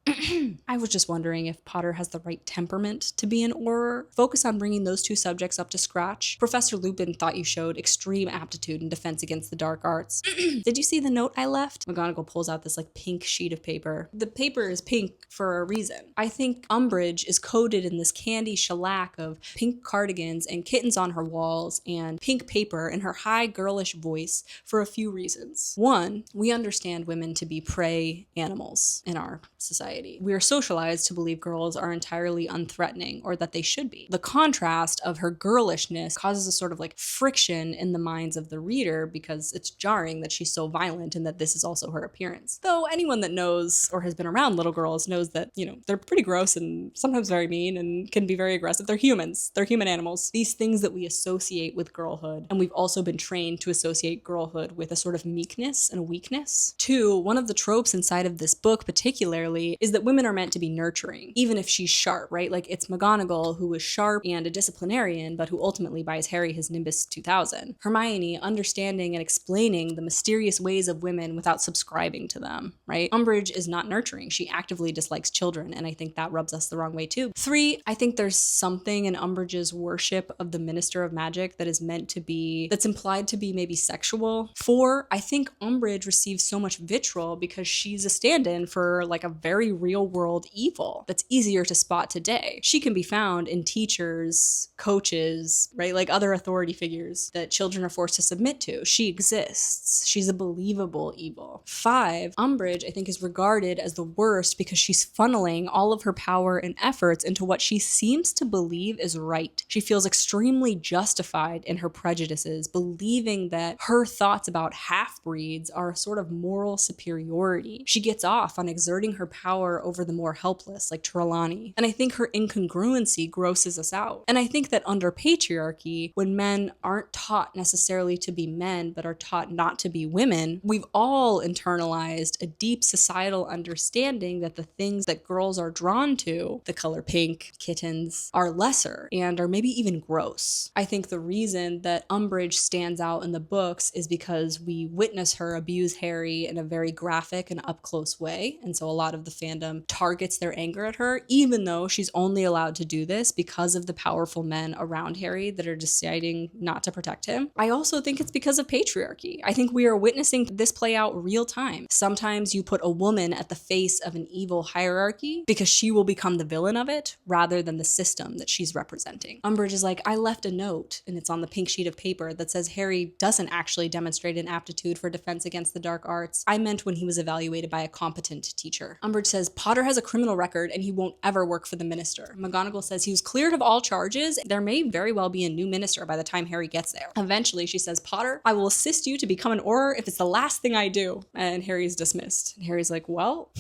I was just wondering if Potter has the right temperament to be an Auror. Focus on bringing those two subjects up to scratch. Professor Lupin thought you showed extreme aptitude in defense against the dark arts. Did you see the note I left? McGonagall pulls out this like pink sheet of paper. The paper is pink for a reason. I think Umbridge is coated in this candy shellac of pink cardigans and kittens on her walls and pink paper in her high girlish voice for a few reasons. One, we understand women to be prey animals in our society. We are socialized to believe girls are entirely unthreatening, or that they should be. The contrast of her girlishness causes a sort of like friction in the minds of the reader because it's jarring that she's so violent and that this is also her appearance. Though anyone that knows or has been around little girls knows that, you know, they're pretty gross and sometimes very mean and can be very aggressive. They're humans. They're human animals. These things that we associate with girlhood, and we've also been trained to associate girlhood with a sort of meekness and a weakness. Two, one of the tropes inside of this book particularly is that women are meant to be nurturing, even if she's sharp, right? Like it's McGonagall who is sharp and a disciplinarian, but who ultimately buys Harry his Nimbus 2000. Hermione understanding and explaining the mysterious ways of women without subscribing to them, right? Umbridge is not nurturing. She actively dislikes children, and I think that rubs us the wrong way too. Three, I think there's something in Umbridge's worship of the Minister of Magic that is meant to be, that's implied to be maybe sexual. Four, I think Umbridge receives so much vitriol because she's a stand-in for like a very real world evil that's easier to spot today. She can be found in teachers, coaches, right? Like other authority figures that children are forced to submit to. She exists. She's a believable evil. Five, Umbridge, I think, is regarded as the worst because she's funneling all of her power and efforts into what she seems to believe is right. She feels extremely justified in her prejudices, believing that her thoughts about half-breeds are a sort of moral superiority. She gets off on exerting her power over the more helpless, like Trelawney. And I think her incongruency grosses us out. And I think that under patriarchy, when men aren't taught necessarily to be men, but are taught not to be women, we've all internalized a deep societal understanding that the things that girls are drawn to, the color pink, kittens, are lesser and are maybe even gross. I think the reason that Umbridge stands out in the books is because we witness her abuse Harry in a very graphic and up-close way, and so a lot of the fandom targets their anger at her, even though she's only allowed to do this because of the powerful men around Harry that are deciding not to protect him. I also think it's because of patriarchy. I think we are witnessing this play out real time. Sometimes you put a woman at the face of an evil hierarchy because she will become the villain of it rather than the system that she's representing. Umbridge is like, I left a note, and it's on the pink sheet of paper, that says Harry doesn't actually demonstrate an aptitude for defense against the dark arts. I meant when he was evaluated by a competent teacher. Umbridge says Potter has a criminal record and he won't ever work for the minister. McGonagall says he was cleared of all charges. There may very well be a new minister by the time Harry gets there. Eventually she says, Potter, I will assist you to become an Auror if it's the last thing I do. And Harry's dismissed. And Harry's like, well,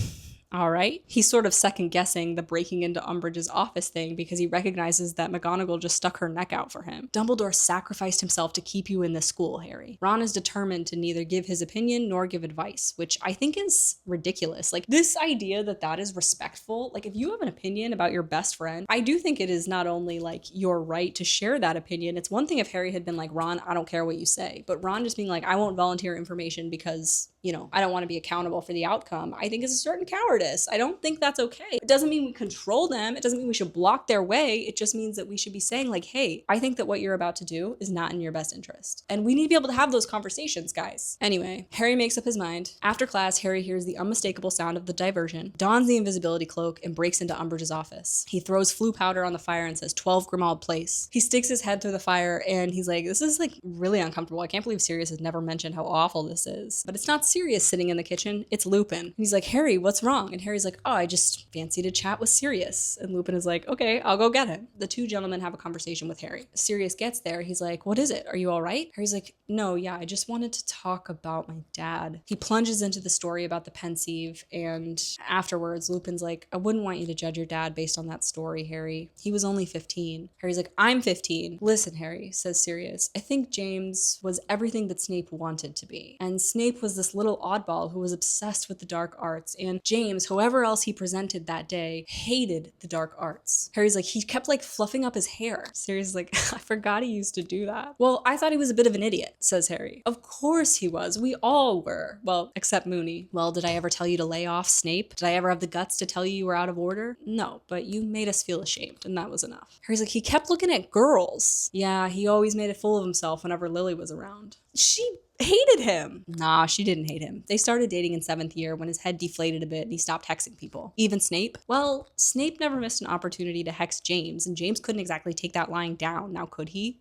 all right. He's sort of second guessing the breaking into Umbridge's office thing because he recognizes that McGonagall just stuck her neck out for him. Dumbledore sacrificed himself to keep you in this school, Harry. Ron is determined to neither give his opinion nor give advice, which I think is ridiculous. Like, this idea that that is respectful, like if you have an opinion about your best friend, I do think it is not only like your right to share that opinion. It's one thing if Harry had been like, Ron, I don't care what you say, but Ron just being like, I won't volunteer information because, you know, I don't want to be accountable for the outcome, I think is a certain cowardice. I don't think that's okay. It doesn't mean we control them. It doesn't mean we should block their way. It just means that we should be saying like, hey, I think that what you're about to do is not in your best interest. And we need to be able to have those conversations, guys. Anyway, Harry makes up his mind. After class, Harry hears the unmistakable sound of the diversion, dons the invisibility cloak, and breaks into Umbridge's office. He throws flue powder on the fire and says, 12 Grimmauld Place. He sticks his head through the fire and he's like, this is like really uncomfortable. I can't believe Sirius has never mentioned how awful this is. But it's not Sirius sitting in the kitchen, it's Lupin. And he's like, Harry, what's wrong? And Harry's like, oh, I just fancy to chat with Sirius. And Lupin is like, okay, I'll go get him. The two gentlemen have a conversation with Harry. Sirius gets there. He's like, what is it? Are you all right? Harry's like, no, yeah, I just wanted to talk about my dad. He plunges into the story about the pensieve, and afterwards, Lupin's like, I wouldn't want you to judge your dad based on that story, Harry. He was only 15. Harry's like, I'm 15. Listen, Harry, says Sirius, I think James was everything that Snape wanted to be. And Snape was this little oddball who was obsessed with the dark arts, and James, whoever else he presented that day, hated the dark arts. Harry's like, he kept like fluffing up his hair. Sirius is like, I forgot he used to do that. Well, I thought he was a bit of an idiot, says Harry. Of course he was. We all were. Well, except Moony. Well, did I ever tell you to lay off Snape? Did I ever have the guts to tell you were out of order? No, but you made us feel ashamed, and that was enough. Harry's like, he kept looking at girls. Yeah, he always made a fool of himself whenever Lily was around. She hated him. Nah, she didn't hate him. They started dating in 7th year when his head deflated a bit and he stopped hexing people. Even Snape? Well, Snape never missed an opportunity to hex James, and James couldn't exactly take that lying down. Now could he?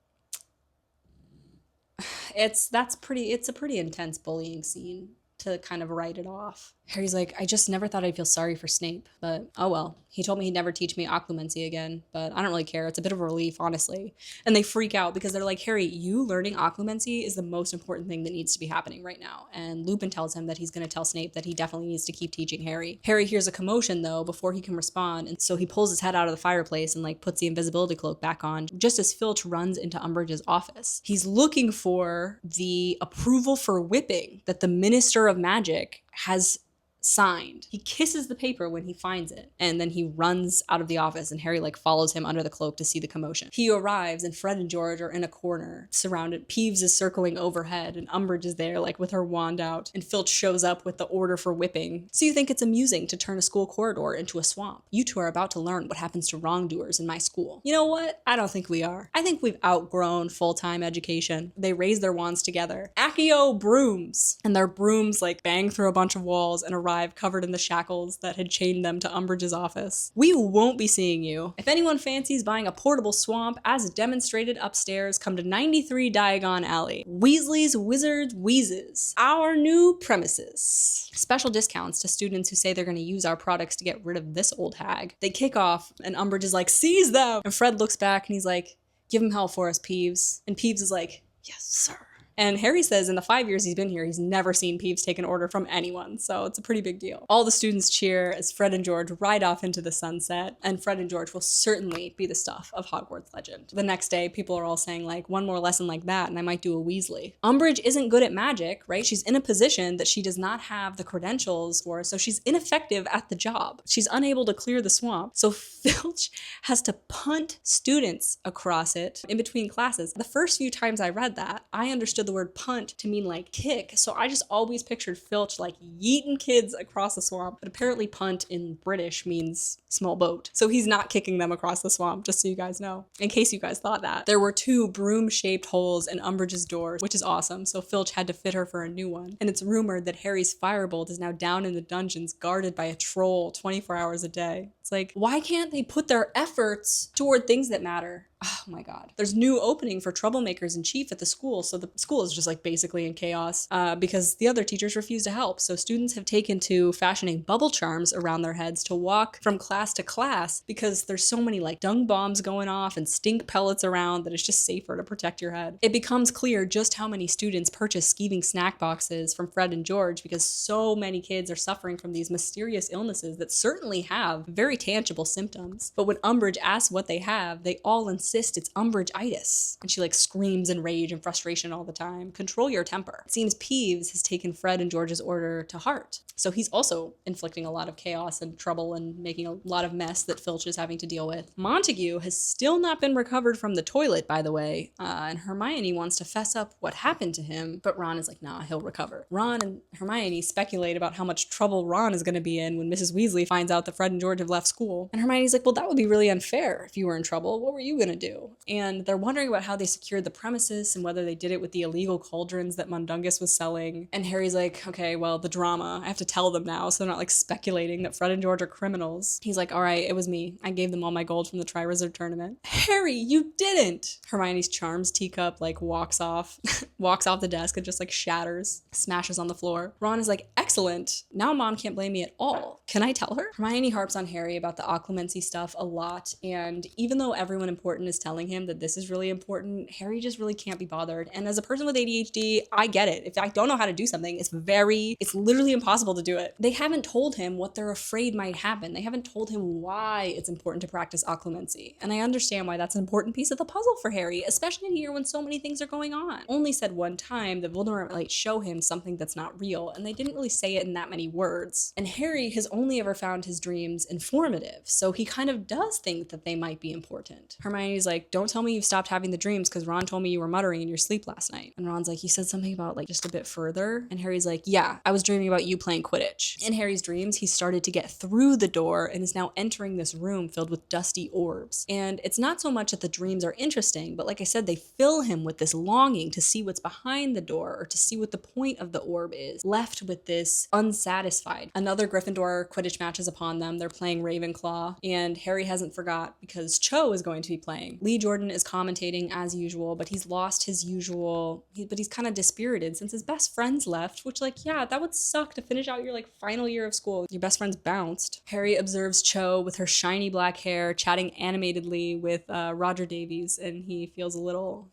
It's a pretty intense bullying scene to kind of write it off. Harry's like, I just never thought I'd feel sorry for Snape, but oh well. He told me he'd never teach me Occlumency again, but I don't really care. It's a bit of a relief, honestly. And they freak out because they're like, Harry, you learning Occlumency is the most important thing that needs to be happening right now. And Lupin tells him that he's going to tell Snape that he definitely needs to keep teaching Harry. Harry hears a commotion though before he can respond, and so he pulls his head out of the fireplace and like puts the invisibility cloak back on just as Filch runs into Umbridge's office. He's looking for the approval for whipping that the Minister of Magic has signed. He kisses the paper when he finds it, and then he runs out of the office, and Harry like follows him under the cloak to see the commotion. He arrives and Fred and George are in a corner surrounded. Peeves is circling overhead and Umbridge is there like with her wand out, and Filch shows up with the order for whipping. So you think it's amusing to turn a school corridor into a swamp. You two are about to learn what happens to wrongdoers in my school. You know what? I don't think we are. I think we've outgrown full-time education. They raise their wands together. Accio brooms! And their brooms like bang through a bunch of walls and arrive covered in the shackles that had chained them to Umbridge's office. We won't be seeing you. If anyone fancies buying a portable swamp, as demonstrated upstairs, come to 93 Diagon Alley. Weasley's Wizards Wheezes. Our new premises. Special discounts to students who say they're going to use our products to get rid of this old hag. They kick off, and Umbridge is like, seize them! And Fred looks back and he's like, give him hell for us, Peeves. And Peeves is like, yes, sir. And Harry says in the 5 years he's been here, he's never seen Peeves take an order from anyone, so it's a pretty big deal. All the students cheer as Fred and George ride off into the sunset, and Fred and George will certainly be the stuff of Hogwarts legend. The next day, people are all saying, like, one more lesson like that, and I might do a Weasley. Umbridge isn't good at magic, right? She's in a position that she does not have the credentials for, so she's ineffective at the job. She's unable to clear the swamp, so Filch has to punt students across it in between classes. The first few times I read that, I understood the word punt to mean like kick, so I just always pictured Filch like yeeting kids across the swamp, but apparently punt in British means small boat, so he's not kicking them across the swamp, just so you guys know, in case you guys thought that. There were 2 broom-shaped holes in Umbridge's door, which is awesome, so Filch had to fit her for a new one, and it's rumored that Harry's firebolt is now down in the dungeons guarded by a troll 24 hours a day. It's like, why can't they put their efforts toward things that matter? Oh my God. There's new opening for troublemakers in chief at the school. So the school is just like basically in chaos because the other teachers refuse to help. So students have taken to fashioning bubble charms around their heads to walk from class to class because there's so many like dung bombs going off and stink pellets around that it's just safer to protect your head. It becomes clear just how many students purchase skeeving snack boxes from Fred and George because so many kids are suffering from these mysterious illnesses that certainly have very tangible symptoms. But when Umbridge asks what they have, they all insist it's Umbridge-itis. And she like screams in rage and frustration all the time. Control your temper. It seems Peeves has taken Fred and George's order to heart. So he's also inflicting a lot of chaos and trouble and making a lot of mess that Filch is having to deal with. Montague has still not been recovered from the toilet, by the way, and Hermione wants to fess up what happened to him, but Ron is like, nah, he'll recover. Ron and Hermione speculate about how much trouble Ron is going to be in when Mrs. Weasley finds out that Fred and George have left school. And Hermione's like, well, that would be really unfair if you were in trouble. What were you going to do? And they're wondering about how they secured the premises and whether they did it with the illegal cauldrons that Mundungus was selling. And Harry's like, okay, well, the drama, I have to tell them now so they're not like speculating that Fred and George are criminals. He's like, all right, it was me. I gave them all my gold from the Triwizard Tournament. Harry, you didn't! Hermione's charms teacup like walks off the desk and just like shatters, smashes on the floor. Ron is like, excellent. Now Mom can't blame me at all. Can I tell her? Hermione harps on Harry about the Occlumency stuff a lot, and even though everyone important is telling him that this is really important, Harry just really can't be bothered. And as a person with ADHD, I get it. If I don't know how to do something, it's literally impossible to do it. They haven't told him what they're afraid might happen. They haven't told him why it's important to practice Occlumency. And I understand why that's an important piece of the puzzle for Harry, especially in a year when so many things are going on. Only said one time that Voldemort might show him something that's not real, and they didn't really say it in that many words. And Harry has only ever found his dreams informative, so he kind of does think that they might be important. Hermione's like, don't tell me you've stopped having the dreams because Ron told me you were muttering in your sleep last night. And Ron's like, you said something about like just a bit further. And Harry's like, yeah, I was dreaming about you playing Quidditch. In Harry's dreams, he started to get through the door and is now entering this room filled with dusty orbs. And it's not so much that the dreams are interesting, but like I said, they fill him with this longing to see what's behind the door or to see what the point of the orb is, left with this unsatisfied. Another Gryffindor Quidditch match is upon them. They're playing Ravenclaw, and Harry hasn't forgot because Cho is going to be playing. Lee Jordan is commentating as usual, but he's lost his usual, but he's kind of dispirited since his best friends left, which like, yeah, that would suck to finish out your like final year of school. Your best friend's bounced. Harry observes Cho with her shiny black hair chatting animatedly with Roger Davies, and he feels a little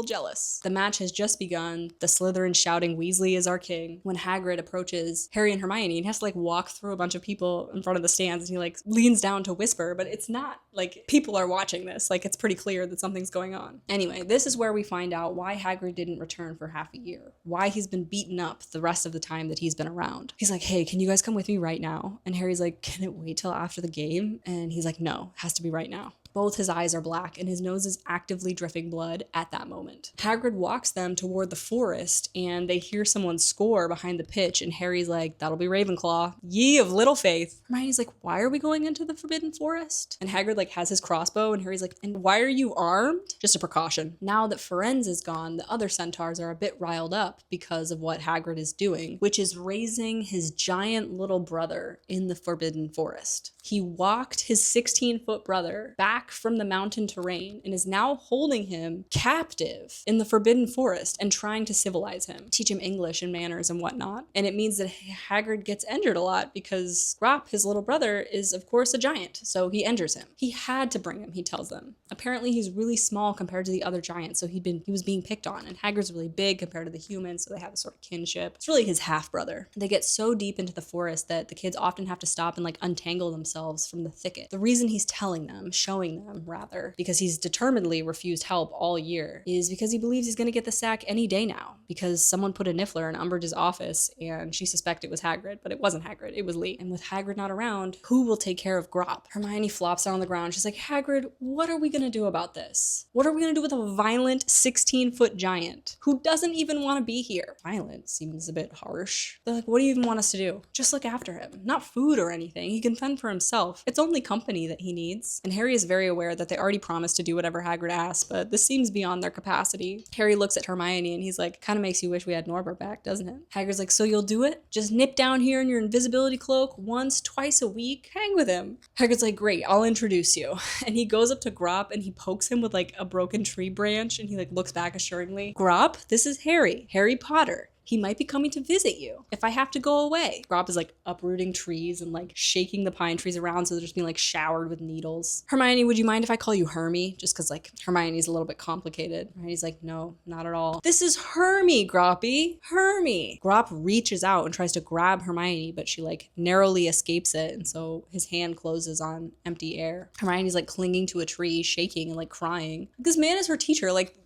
jealous. The match has just begun, the Slytherin shouting Weasley is our king, when Hagrid approaches Harry and Hermione and he has to like walk through a bunch of people in front of the stands, and he like leans down to whisper, but it's not like people are watching this. Like it's pretty clear that something's going on. Anyway, this is where we find out why Hagrid didn't return for half a year, why he's been beaten up the rest of the time that he's been around. He's like, hey, can you guys come with me right now? And Harry's like, can it wait till after the game? And he's like, no, it has to be right now. Both his eyes are black and his nose is actively dripping blood at that moment. Hagrid walks them toward the forest and they hear someone score behind the pitch, and Harry's like, that'll be Ravenclaw. Ye of little faith. Hermione's like, why are we going into the Forbidden Forest? And Hagrid like has his crossbow, and Harry's like, and why are you armed? Just a precaution. Now that Firenze is gone, the other centaurs are a bit riled up because of what Hagrid is doing, which is raising his giant little brother in the Forbidden Forest. He walked his 16-foot brother back from the mountain terrain and is now holding him captive in the Forbidden Forest and trying to civilize him, teach him English and manners and whatnot. And it means that Hagrid gets injured a lot because Grop, his little brother, is of course a giant, so he injures him. He had to bring him, he tells them. Apparently he's really small compared to the other giants, so he was being picked on, and Hagrid's really big compared to the humans, so they have a sort of kinship. It's really his half-brother. They get so deep into the forest that the kids often have to stop and like untangle themselves from the thicket. The reason he's telling them, showing them rather, because he's determinedly refused help all year, is because he believes he's going to get the sack any day now, because someone put a niffler in Umbridge's office and she suspected it was Hagrid, but it wasn't Hagrid, it was Lee. And with Hagrid not around, who will take care of Grop? Hermione flops down on the ground. She's like, Hagrid, what are we going to do about this? What are we going to do with a violent 16-foot giant who doesn't even want to be here? Violent seems a bit harsh. They're like, what do you even want us to do? Just look after him. Not food or anything. He can fend for himself. It's only company that he needs. And Harry is very very aware that they already promised to do whatever Hagrid asked, but this seems beyond their capacity. Harry looks at Hermione and he's like, kind of makes you wish we had Norbert back, doesn't it? Hagrid's like, so you'll do it? Just nip down here in your invisibility cloak once, twice a week? Hang with him. Hagrid's like, great, I'll introduce you. And he goes up to Grop and he pokes him with like a broken tree branch and he like looks back assuringly. Grop, this is Harry Potter. He might be coming to visit you if I have to go away. Grop is like uprooting trees and like shaking the pine trees around so they're just being like showered with needles. Hermione, would you mind if I call you Hermie? Just because like Hermione's a little bit complicated. Hermione's like, no, not at all. This is Hermie, Groppy. Hermie. Grop reaches out and tries to grab Hermione, but she like narrowly escapes it. And so his hand closes on empty air. Hermione's like clinging to a tree, shaking and like crying. This man is her teacher. Like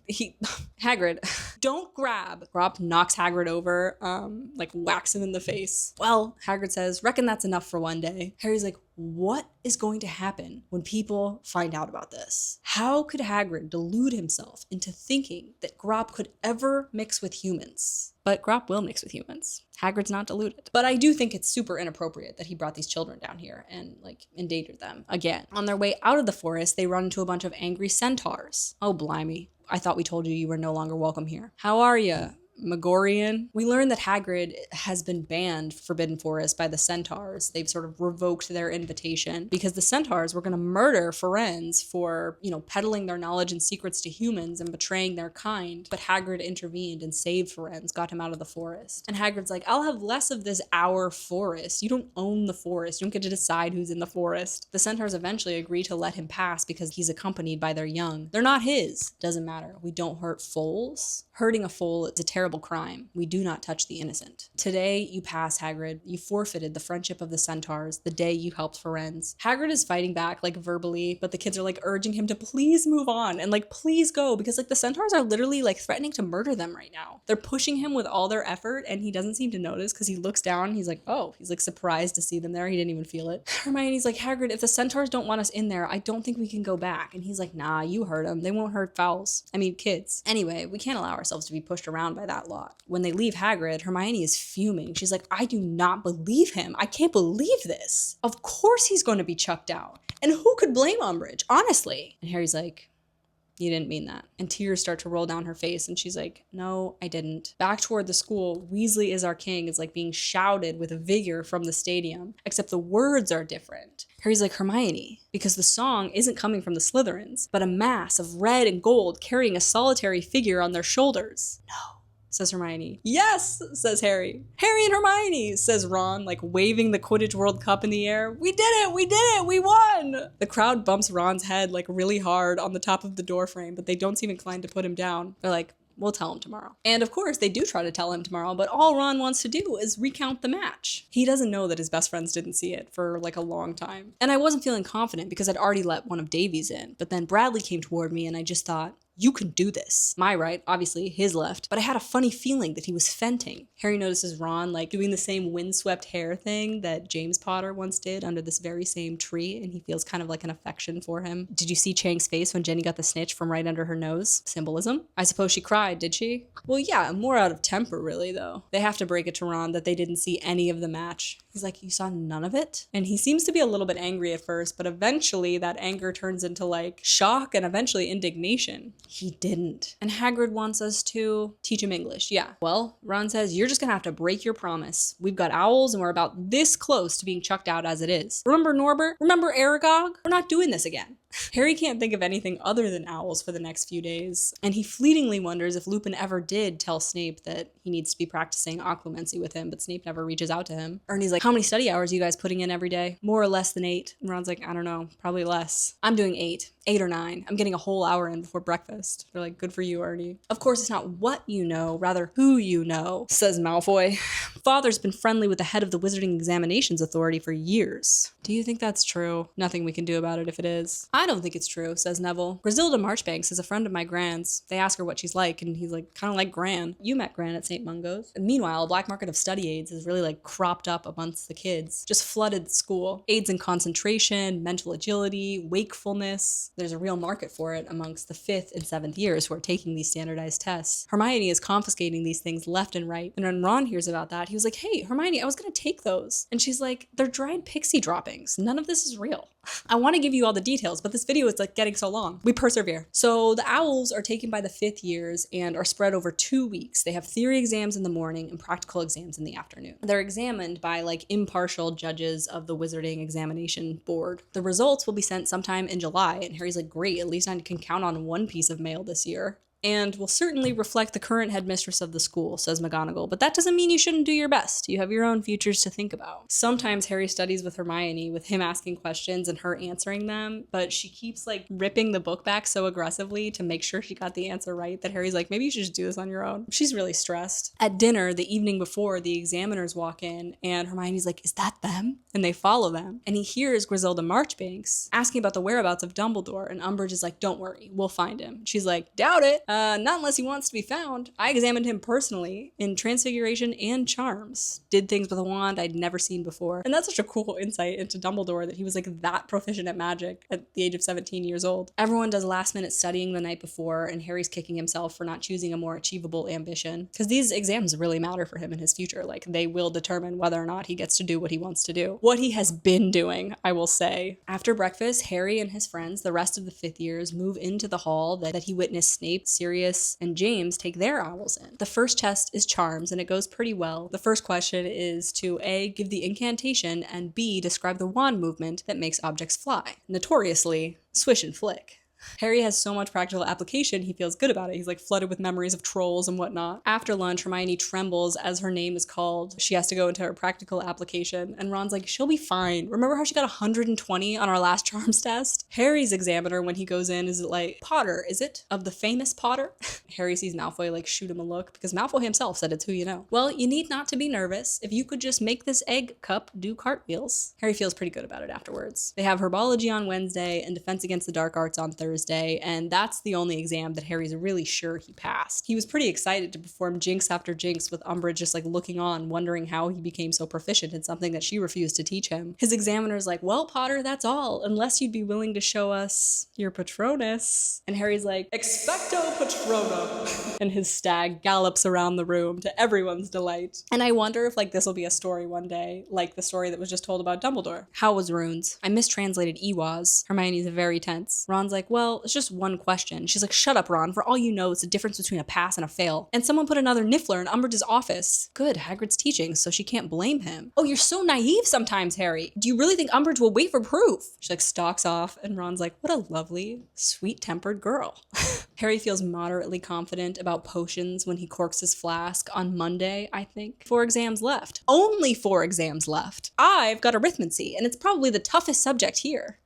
Hagrid, don't grab. Grop knocks Hagrid over, like whacks him in the face. Well, Hagrid says, reckon that's enough for one day. Harry's like, what is going to happen when people find out about this? How could Hagrid delude himself into thinking that Grop could ever mix with humans? But Grop will mix with humans. Hagrid's not deluded. But I do think it's super inappropriate that he brought these children down here and like endangered them again. On their way out of the forest, they run into a bunch of angry centaurs. Oh, blimey. I thought we told you were no longer welcome here. How are you, Megorian? We learn that Hagrid has been banned Forbidden Forest by the Centaurs. They've sort of revoked their invitation because the Centaurs were going to murder Firenze for, peddling their knowledge and secrets to humans and betraying their kind. But Hagrid intervened and saved Firenze, got him out of the forest. And Hagrid's like, I'll have less of this our forest. You don't own the forest. You don't get to decide who's in the forest. The Centaurs eventually agree to let him pass because he's accompanied by their young. They're not his. Doesn't matter. We don't hurt foals. Hurting a foal is a terrible crime. We do not touch the innocent. Today, you pass, Hagrid. You forfeited the friendship of the Centaurs the day you helped Firenze. Hagrid is fighting back, like verbally, but the kids are like urging him to please move on and like please go because like the Centaurs are literally like threatening to murder them right now. They're pushing him with all their effort and he doesn't seem to notice because he looks down and he's like, oh, he's like surprised to see them there. He didn't even feel it. Hermione's like, Hagrid, if the Centaurs don't want us in there, I don't think we can go back. And he's like, nah, you heard them. They won't hurt kids. Anyway, we can't allow ourselves to be pushed around by that lot. When they leave Hagrid, Hermione is fuming. She's like, I do not believe him. I can't believe this. Of course he's going to be chucked out. And who could blame Umbridge, honestly? And Harry's like, you didn't mean that. And tears start to roll down her face. And she's like, no, I didn't. Back toward the school, Weasley is our king is like being shouted with vigor from the stadium, except the words are different. Harry's like, Hermione, because the song isn't coming from the Slytherins, but a mass of red and gold carrying a solitary figure on their shoulders. No, says Hermione. Yes, says Harry. Harry and Hermione, says Ron, like waving the Quidditch World Cup in the air. We did it, we won! The crowd bumps Ron's head like really hard on the top of the doorframe, but they don't seem inclined to put him down. They're like, we'll tell him tomorrow. And of course, they do try to tell him tomorrow, but all Ron wants to do is recount the match. He doesn't know that his best friends didn't see it for like a long time. And I wasn't feeling confident because I'd already let one of Davy's in, but then Bradley came toward me and I just thought, you can do this. My right, obviously, his left, but I had a funny feeling that he was fenting. Harry notices Ron like doing the same windswept hair thing that James Potter once did under this very same tree, and he feels kind of like an affection for him. Did you see Chang's face when Jenny got the snitch from right under her nose? Symbolism? I suppose she cried, did she? Well, yeah, more out of temper, really, though. They have to break it to Ron that they didn't see any of the match. He's like, you saw none of it? And he seems to be a little bit angry at first, but eventually that anger turns into like shock and eventually indignation. He didn't. And Hagrid wants us to teach him English. Yeah. Well, Ron says, you're just gonna have to break your promise. We've got owls and we're about this close to being chucked out as it is. Remember Norbert? Remember Aragog? We're not doing this again. Harry can't think of anything other than owls for the next few days, and he fleetingly wonders if Lupin ever did tell Snape that he needs to be practicing Occlumency with him, but Snape never reaches out to him. Ernie's like, how many study hours are you guys putting in every day? More or less than 8. And Ron's like, I don't know, probably less. I'm doing 8 or 9. I'm getting a whole hour in before breakfast. They're like, good for you, Ernie. Of course, it's not what you know, rather who you know, says Malfoy. Father's been friendly with the head of the Wizarding Examinations Authority for years. Do you think that's true? Nothing we can do about it if it is. I don't think it's true, says Neville. Griselda Marchbanks is a friend of my Gran's. They ask her what she's like, and he's like, kind of like Gran. You met Gran at St. Mungo's. And meanwhile, a black market of study aids is really like cropped up amongst the kids. Just flooded the school. Aids in concentration, mental agility, wakefulness. There's a real market for it amongst the 5th and 7th years who are taking these standardized tests. Hermione is confiscating these things left and right. And when Ron hears about that, he was like, hey, Hermione, I was gonna take those. And she's like, they're dried pixie droppings. None of this is real. I want to give you all the details, but this video is like getting so long. We persevere. So the owls are taken by the 5th years and are spread over 2 weeks. They have theory exams in the morning and practical exams in the afternoon. They're examined by like impartial judges of the Wizarding Examination Board. The results will be sent sometime in July, and Harry's like, great, at least I can count on one piece of mail this year. And will certainly reflect the current headmistress of the school, says McGonagall, but that doesn't mean you shouldn't do your best. You have your own futures to think about. Sometimes Harry studies with Hermione, with him asking questions and her answering them, but she keeps like ripping the book back so aggressively to make sure she got the answer right that Harry's like, maybe you should just do this on your own. She's really stressed. At dinner, the evening before, the examiners walk in and Hermione's like, is that them? And they follow them. And he hears Griselda Marchbanks asking about the whereabouts of Dumbledore, and Umbridge is like, don't worry, we'll find him. She's like, doubt it. Not unless he wants to be found. I examined him personally in Transfiguration and Charms. Did things with a wand I'd never seen before. And that's such a cool insight into Dumbledore that he was like that proficient at magic at the age of 17 years old. Everyone does last minute studying the night before, and Harry's kicking himself for not choosing a more achievable ambition. Because these exams really matter for him in his future. Like, they will determine whether or not he gets to do what he wants to do. What he has been doing, I will say. After breakfast, Harry and his friends, the rest of the 5th years, move into the hall that he witnessed Snape, Sirius, and James take their owls in. The first test is Charms, and it goes pretty well. The first question is to A, give the incantation, and B, describe the wand movement that makes objects fly. Notoriously, swish and flick. Harry has so much practical application, he feels good about it. He's like flooded with memories of trolls and whatnot. After lunch, Hermione trembles as her name is called. She has to go into her practical application, and Ron's like, she'll be fine. Remember how she got 120 on our last Charms test? Harry's examiner, when he goes in, is like, Potter, is it? Of the famous Potter? Harry sees Malfoy like shoot him a look, because Malfoy himself said it's who you know. Well, you need not to be nervous. If you could just make this egg cup do cartwheels. Harry feels pretty good about it afterwards. They have herbology on Wednesday and defense against the dark arts on Thursday, and that's the only exam that Harry's really sure he passed. He was pretty excited to perform jinx after jinx with Umbridge just like looking on, wondering how he became so proficient in something that she refused to teach him. His examiner's like, well, Potter, that's all, unless you'd be willing to show us your Patronus. And Harry's like, expecto Patronum. And his stag gallops around the room to everyone's delight. And I wonder if like this will be a story one day, like the story that was just told about Dumbledore. How was runes? I mistranslated Ewas. Hermione's very tense. Ron's like, well, it's just one question. She's like, shut up, Ron. For all you know, it's the difference between a pass and a fail. And someone put another niffler in Umbridge's office. Good, Hagrid's teaching, so she can't blame him. Oh, you're so naive sometimes, Harry. Do you really think Umbridge will wait for proof? She like stalks off, and Ron's like, what a lovely, sweet-tempered girl. Harry feels moderately confident about potions when he corks his flask on Monday, I think. 4 exams left. Only 4 exams left. I've got arithmancy, and it's probably the toughest subject here.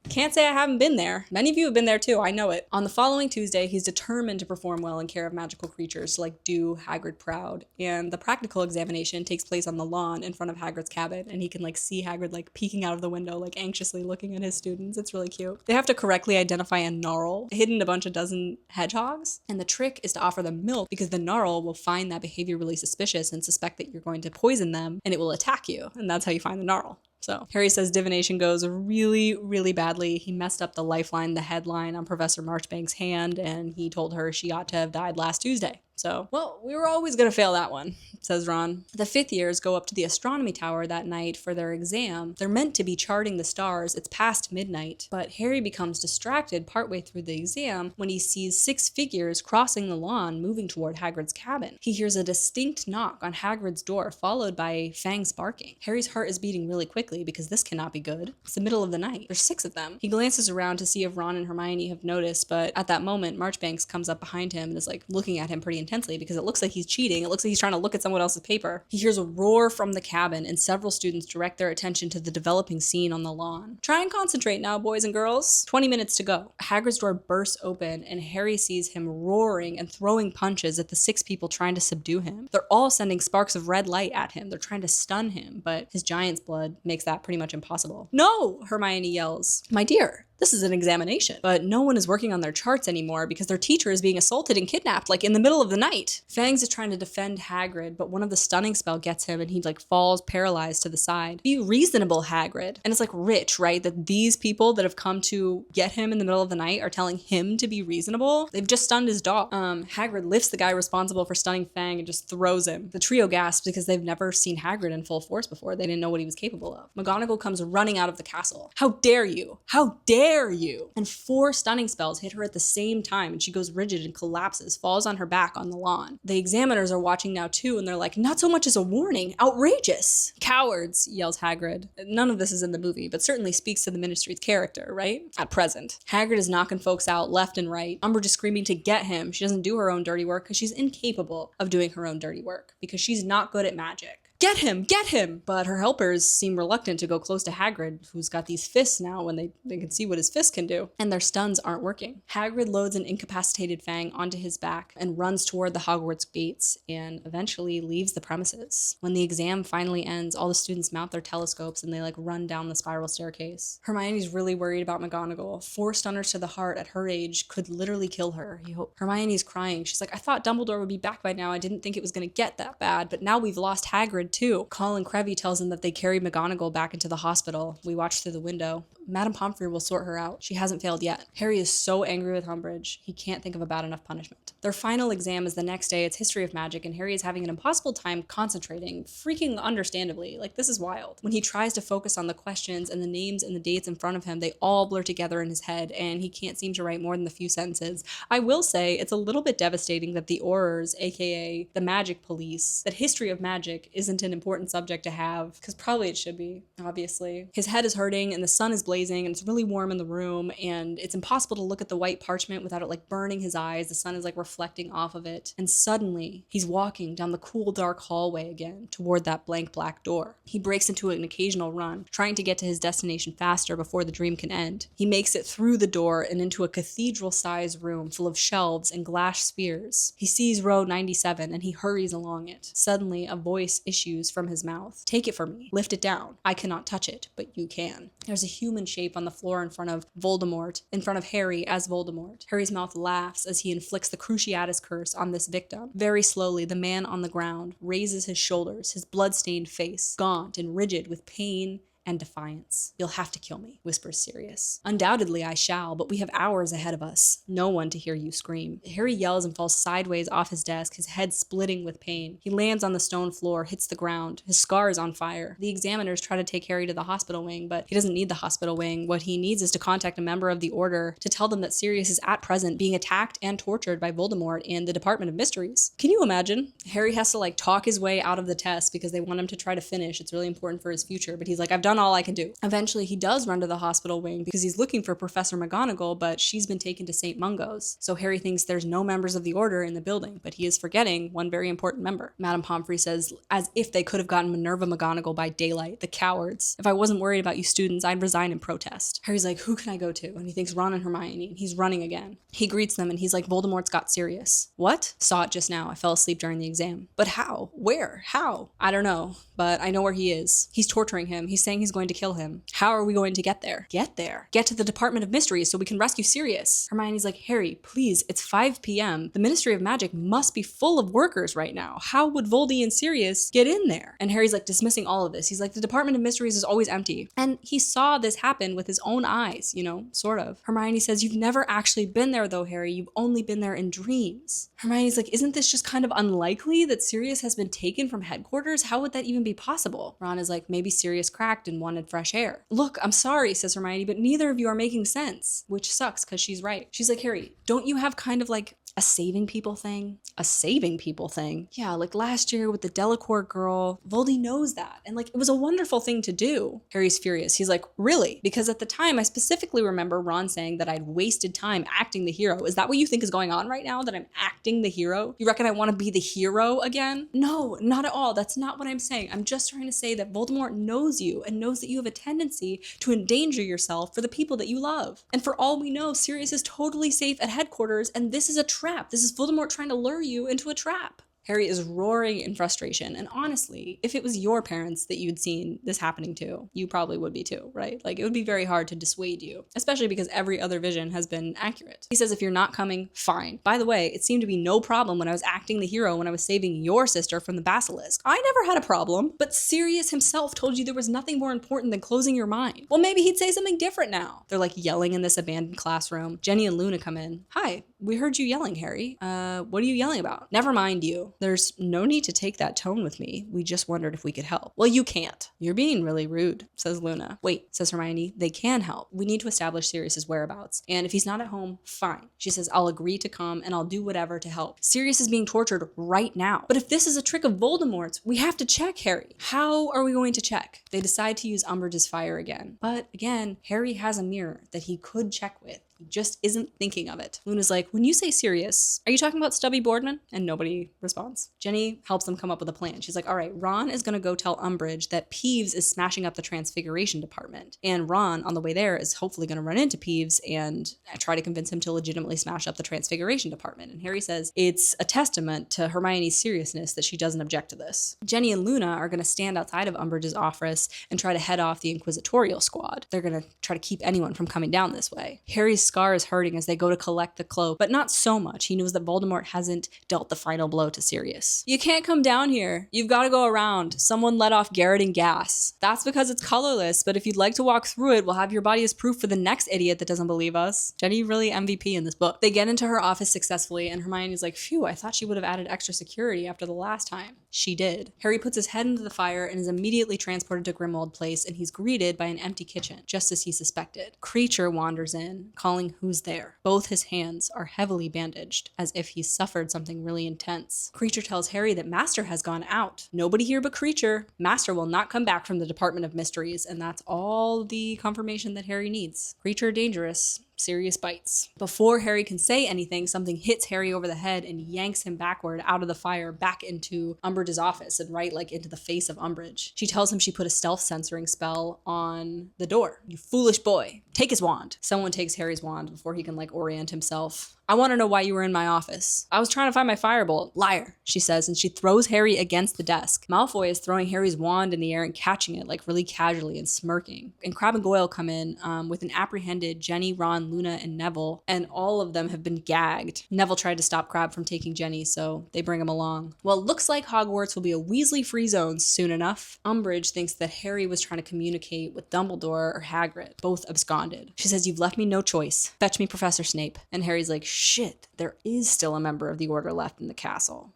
Can't say I haven't been there. Many of you have been there too, I know it. On the following Tuesday, he's determined to perform well in care of magical creatures to like do Hagrid proud. And the practical examination takes place on the lawn in front of Hagrid's cabin, and he can like see Hagrid like peeking out of the window, like anxiously looking at his students. It's really cute. They have to correctly identify a gnarl hidden a bunch of dozen hedgehogs. And the trick is to offer them milk because the gnarl will find that behavior really suspicious and suspect that you're going to poison them, and it will attack you. And that's how you find the gnarl. So Harry says divination goes really, really badly. He messed up the lifeline, the headline on Professor Marchbank's hand, and he told her she ought to have died last Tuesday. So, well, we were always going to fail that one, says Ron. The 5th years go up to the astronomy tower that night for their exam. They're meant to be charting the stars. It's past midnight, but Harry becomes distracted partway through the exam when he sees 6 figures crossing the lawn moving toward Hagrid's cabin. He hears a distinct knock on Hagrid's door, followed by fangs barking. Harry's heart is beating really quickly because this cannot be good. It's the middle of the night. There's 6 of them. He glances around to see if Ron and Hermione have noticed, but at that moment, Marchbanks comes up behind him and is like looking at him pretty intensely because it looks like he's cheating. It looks like he's trying to look at someone else's paper. He hears a roar from the cabin, and several students direct their attention to the developing scene on the lawn. Try and concentrate now, boys and girls. 20 minutes to go. Hagrid's door bursts open, and Harry sees him roaring and throwing punches at the 6 people trying to subdue him. They're all sending sparks of red light at him. They're trying to stun him, but his giant's blood makes that pretty much impossible. No! Hermione yells. My dear, This is an examination. But no one is working on their charts anymore because their teacher is being assaulted and kidnapped, like in the middle of the night. Fangs is trying to defend Hagrid, but one of the stunning spell gets him and he like falls paralyzed to the side. Be reasonable, Hagrid. And it's like rich, right? That these people that have come to get him in the middle of the night are telling him to be reasonable. They've just stunned his dog. Hagrid lifts the guy responsible for stunning Fang and just throws him. The trio gasps because they've never seen Hagrid in full force before. They didn't know what he was capable of. McGonagall comes running out of the castle. How dare you? How dare you? And 4 stunning spells hit her at the same time and she goes rigid and collapses, falls on her back on the lawn. The examiners are watching now too and they're like, not so much as a warning, outrageous. Cowards, yells Hagrid. None of this is in the movie, but certainly speaks to the Ministry's character, right? At present. Hagrid is knocking folks out left and right. Umbridge is screaming to get him. She doesn't do her own dirty work because she's incapable of doing her own dirty work because she's not good at magic. Get him! Get him! But her helpers seem reluctant to go close to Hagrid, who's got these fists now when they can see what his fists can do. And their stuns aren't working. Hagrid loads an incapacitated Fang onto his back and runs toward the Hogwarts gates and eventually leaves the premises. When the exam finally ends, all the students mount their telescopes and they like run down the spiral staircase. Hermione's really worried about McGonagall. 4 stunners to the heart at her age could literally kill her. Hermione's crying. She's like, I thought Dumbledore would be back by now. I didn't think it was going to get that bad, but now we've lost Hagrid too. Colin Creevey tells them that they carried McGonagall back into the hospital. We watch through the window. Madame Pomfrey will sort her out. She hasn't failed yet. Harry is so angry with Umbridge, he can't think of a bad enough punishment. Their final exam is the next day. It's history of magic, and Harry is having an impossible time concentrating, freaking understandably. Like, this is wild. When he tries to focus on the questions and the names and the dates in front of him, they all blur together in his head, and he can't seem to write more than a few sentences. I will say, it's a little bit devastating that the Aurors, aka the Magic Police, that history of magic isn't an important subject to have, because probably it should be, obviously. His head is hurting, and the sun is blazing, and it's really warm in the room, and it's impossible to look at the white parchment without it like burning his eyes. The sun is like reflecting off of it, and suddenly he's walking down the cool dark hallway again toward that blank black door. He breaks into an occasional run, trying to get to his destination faster before the dream can end. He makes it through the door and into a cathedral-sized room full of shelves and glass spheres. He sees row 97 and he hurries along it. Suddenly a voice issues from his mouth. Take it from me. Lift it down. I cannot touch it, but you can. There's a human shape on the floor in front of Voldemort, in front of Harry as Voldemort. Harry's mouth laughs as he inflicts the Cruciatus curse on this victim. Very slowly, the man on the ground raises his shoulders, his blood-stained face, gaunt and rigid with pain and defiance. You'll have to kill me, whispers Sirius. Undoubtedly I shall, but we have hours ahead of us. No one to hear you scream. Harry yells and falls sideways off his desk, his head splitting with pain. He lands on the stone floor, hits the ground. His scar is on fire. The examiners try to take Harry to the hospital wing, but he doesn't need the hospital wing. What he needs is to contact a member of the Order to tell them that Sirius is at present being attacked and tortured by Voldemort in the Department of Mysteries. Can you imagine? Harry has to like talk his way out of the test because they want him to try to finish. It's really important for his future, but he's like, I've done all I can do. Eventually, he does run to the hospital wing because he's looking for Professor McGonagall, but she's been taken to St. Mungo's. So Harry thinks there's no members of the Order in the building, but he is forgetting one very important member. Madame Pomfrey says, as if they could have gotten Minerva McGonagall by daylight, the cowards. If I wasn't worried about you students, I'd resign in protest. Harry's like, who can I go to? And he thinks Ron and Hermione, and he's running again. He greets them, and he's like, Voldemort's got Sirius. What? Saw it just now. I fell asleep during the exam. But how? Where? How? I don't know, but I know where he is. He's torturing him. He's saying he's going to kill him. How are we going to get there? Get there. Get to the Department of Mysteries so we can rescue Sirius. Hermione's like, Harry, please, it's 5 p.m. The Ministry of Magic must be full of workers right now. How would Voldy and Sirius get in there? And Harry's like dismissing all of this. He's like, the Department of Mysteries is always empty. And he saw this happen with his own eyes, you know, sort of. Hermione says, you've never actually been there though, Harry. You've only been there in dreams. Hermione's like, isn't this just kind of unlikely that Sirius has been taken from headquarters? How would that even be possible? Ron is like, maybe Sirius cracked and wanted fresh air. Look, I'm sorry, says Hermione, but neither of you are making sense. Which sucks, because she's right. She's like, Harry, don't you have kind of like a saving people thing? A saving people thing? Yeah, like last year with the Delacour girl, Voldy knows that. And like, it was a wonderful thing to do. Harry's furious. He's like, really? Because at the time, I specifically remember Ron saying that I'd wasted time acting the hero. Is that what you think is going on right now? That I'm acting the hero? You reckon I want to be the hero again? No, not at all. That's not what I'm saying. I'm just trying to say that Voldemort knows you and knows that you have a tendency to endanger yourself for the people that you love. And for all we know, Sirius is totally safe at headquarters, and this is a trap. This is Voldemort trying to lure you into a trap. Harry is roaring in frustration. And honestly, if it was your parents that you'd seen this happening to, you probably would be too, right? Like, it would be very hard to dissuade you, especially because every other vision has been accurate. He says, if you're not coming, fine. By the way, it seemed to be no problem when I was acting the hero when I was saving your sister from the basilisk. I never had a problem, but Sirius himself told you there was nothing more important than closing your mind. Well, maybe he'd say something different now. They're like yelling in this abandoned classroom. Jenny and Luna come in. Hi, we heard you yelling, Harry. What are you yelling about? Never mind you. There's no need to take that tone with me. We just wondered if we could help. Well, you can't. You're being really rude, says Luna. Wait, says Hermione. They can help. We need to establish Sirius's whereabouts. And if he's not at home, fine. She says, I'll agree to come and I'll do whatever to help. Sirius is being tortured right now. But if this is a trick of Voldemort's, we have to check Harry. How are we going to check? They decide to use Umbridge's fire again. But again, Harry has a mirror that he could check with. He just isn't thinking of it. Luna's like, when you say Sirius, are you talking about Stubby Boardman? And nobody responds. Jenny helps them come up with a plan. She's like, all right, Ron is going to go tell Umbridge that Peeves is smashing up the Transfiguration department. And Ron, on the way there, is hopefully going to run into Peeves and try to convince him to legitimately smash up the Transfiguration department. And Harry says it's a testament to Hermione's seriousness that she doesn't object to this. Jenny and Luna are going to stand outside of Umbridge's office and try to head off the Inquisitorial squad. They're going to try to keep anyone from coming down this way. Harry's scar is hurting as they go to collect the cloak, but not so much. He knows that Voldemort hasn't dealt the final blow to Sirius. You can't come down here. You've got to go around. Someone let off Garroting gas. That's because it's colorless, but if you'd like to walk through it, we'll have your body as proof for the next idiot that doesn't believe us. Jenny really MVP in this book. They get into her office successfully, and Hermione's like, phew, I thought she would have added extra security after the last time. She did. Harry puts his head into the fire and is immediately transported to Grimmauld Place, and he's greeted by an empty kitchen, just as he suspected. Kreacher wanders in, calling who's there. Both his hands are heavily bandaged, as if he's suffered something really intense. Kreacher tells Harry that Master has gone out. Nobody here but Kreacher. Master will not come back from the Department of Mysteries, and that's all the confirmation that Harry needs. Kreacher dangerous. Sirius bites. Before Harry can say anything, something hits Harry over the head and yanks him backward out of the fire back into Umbridge's office and right like into the face of Umbridge. She tells him she put a stealth censoring spell on the door. You foolish boy. Take his wand. Someone takes Harry's wand before he can orient himself. I want to know why you were in my office. I was trying to find my firebolt. Liar, she says, and she throws Harry against the desk. Malfoy is throwing Harry's wand in the air and catching it really casually and smirking. And Crabbe and Goyle come in with an apprehended Jenny, Ron, Luna, and Neville, and all of them have been gagged. Neville tried to stop Crabbe from taking Jenny, so they bring him along. Well, it looks like Hogwarts will be a Weasley-free zone soon enough. Umbridge thinks that Harry was trying to communicate with Dumbledore or Hagrid. Both absconded. She says, you've left me no choice. Fetch me Professor Snape. And Harry's like, shit, there is still a member of the Order left in the castle.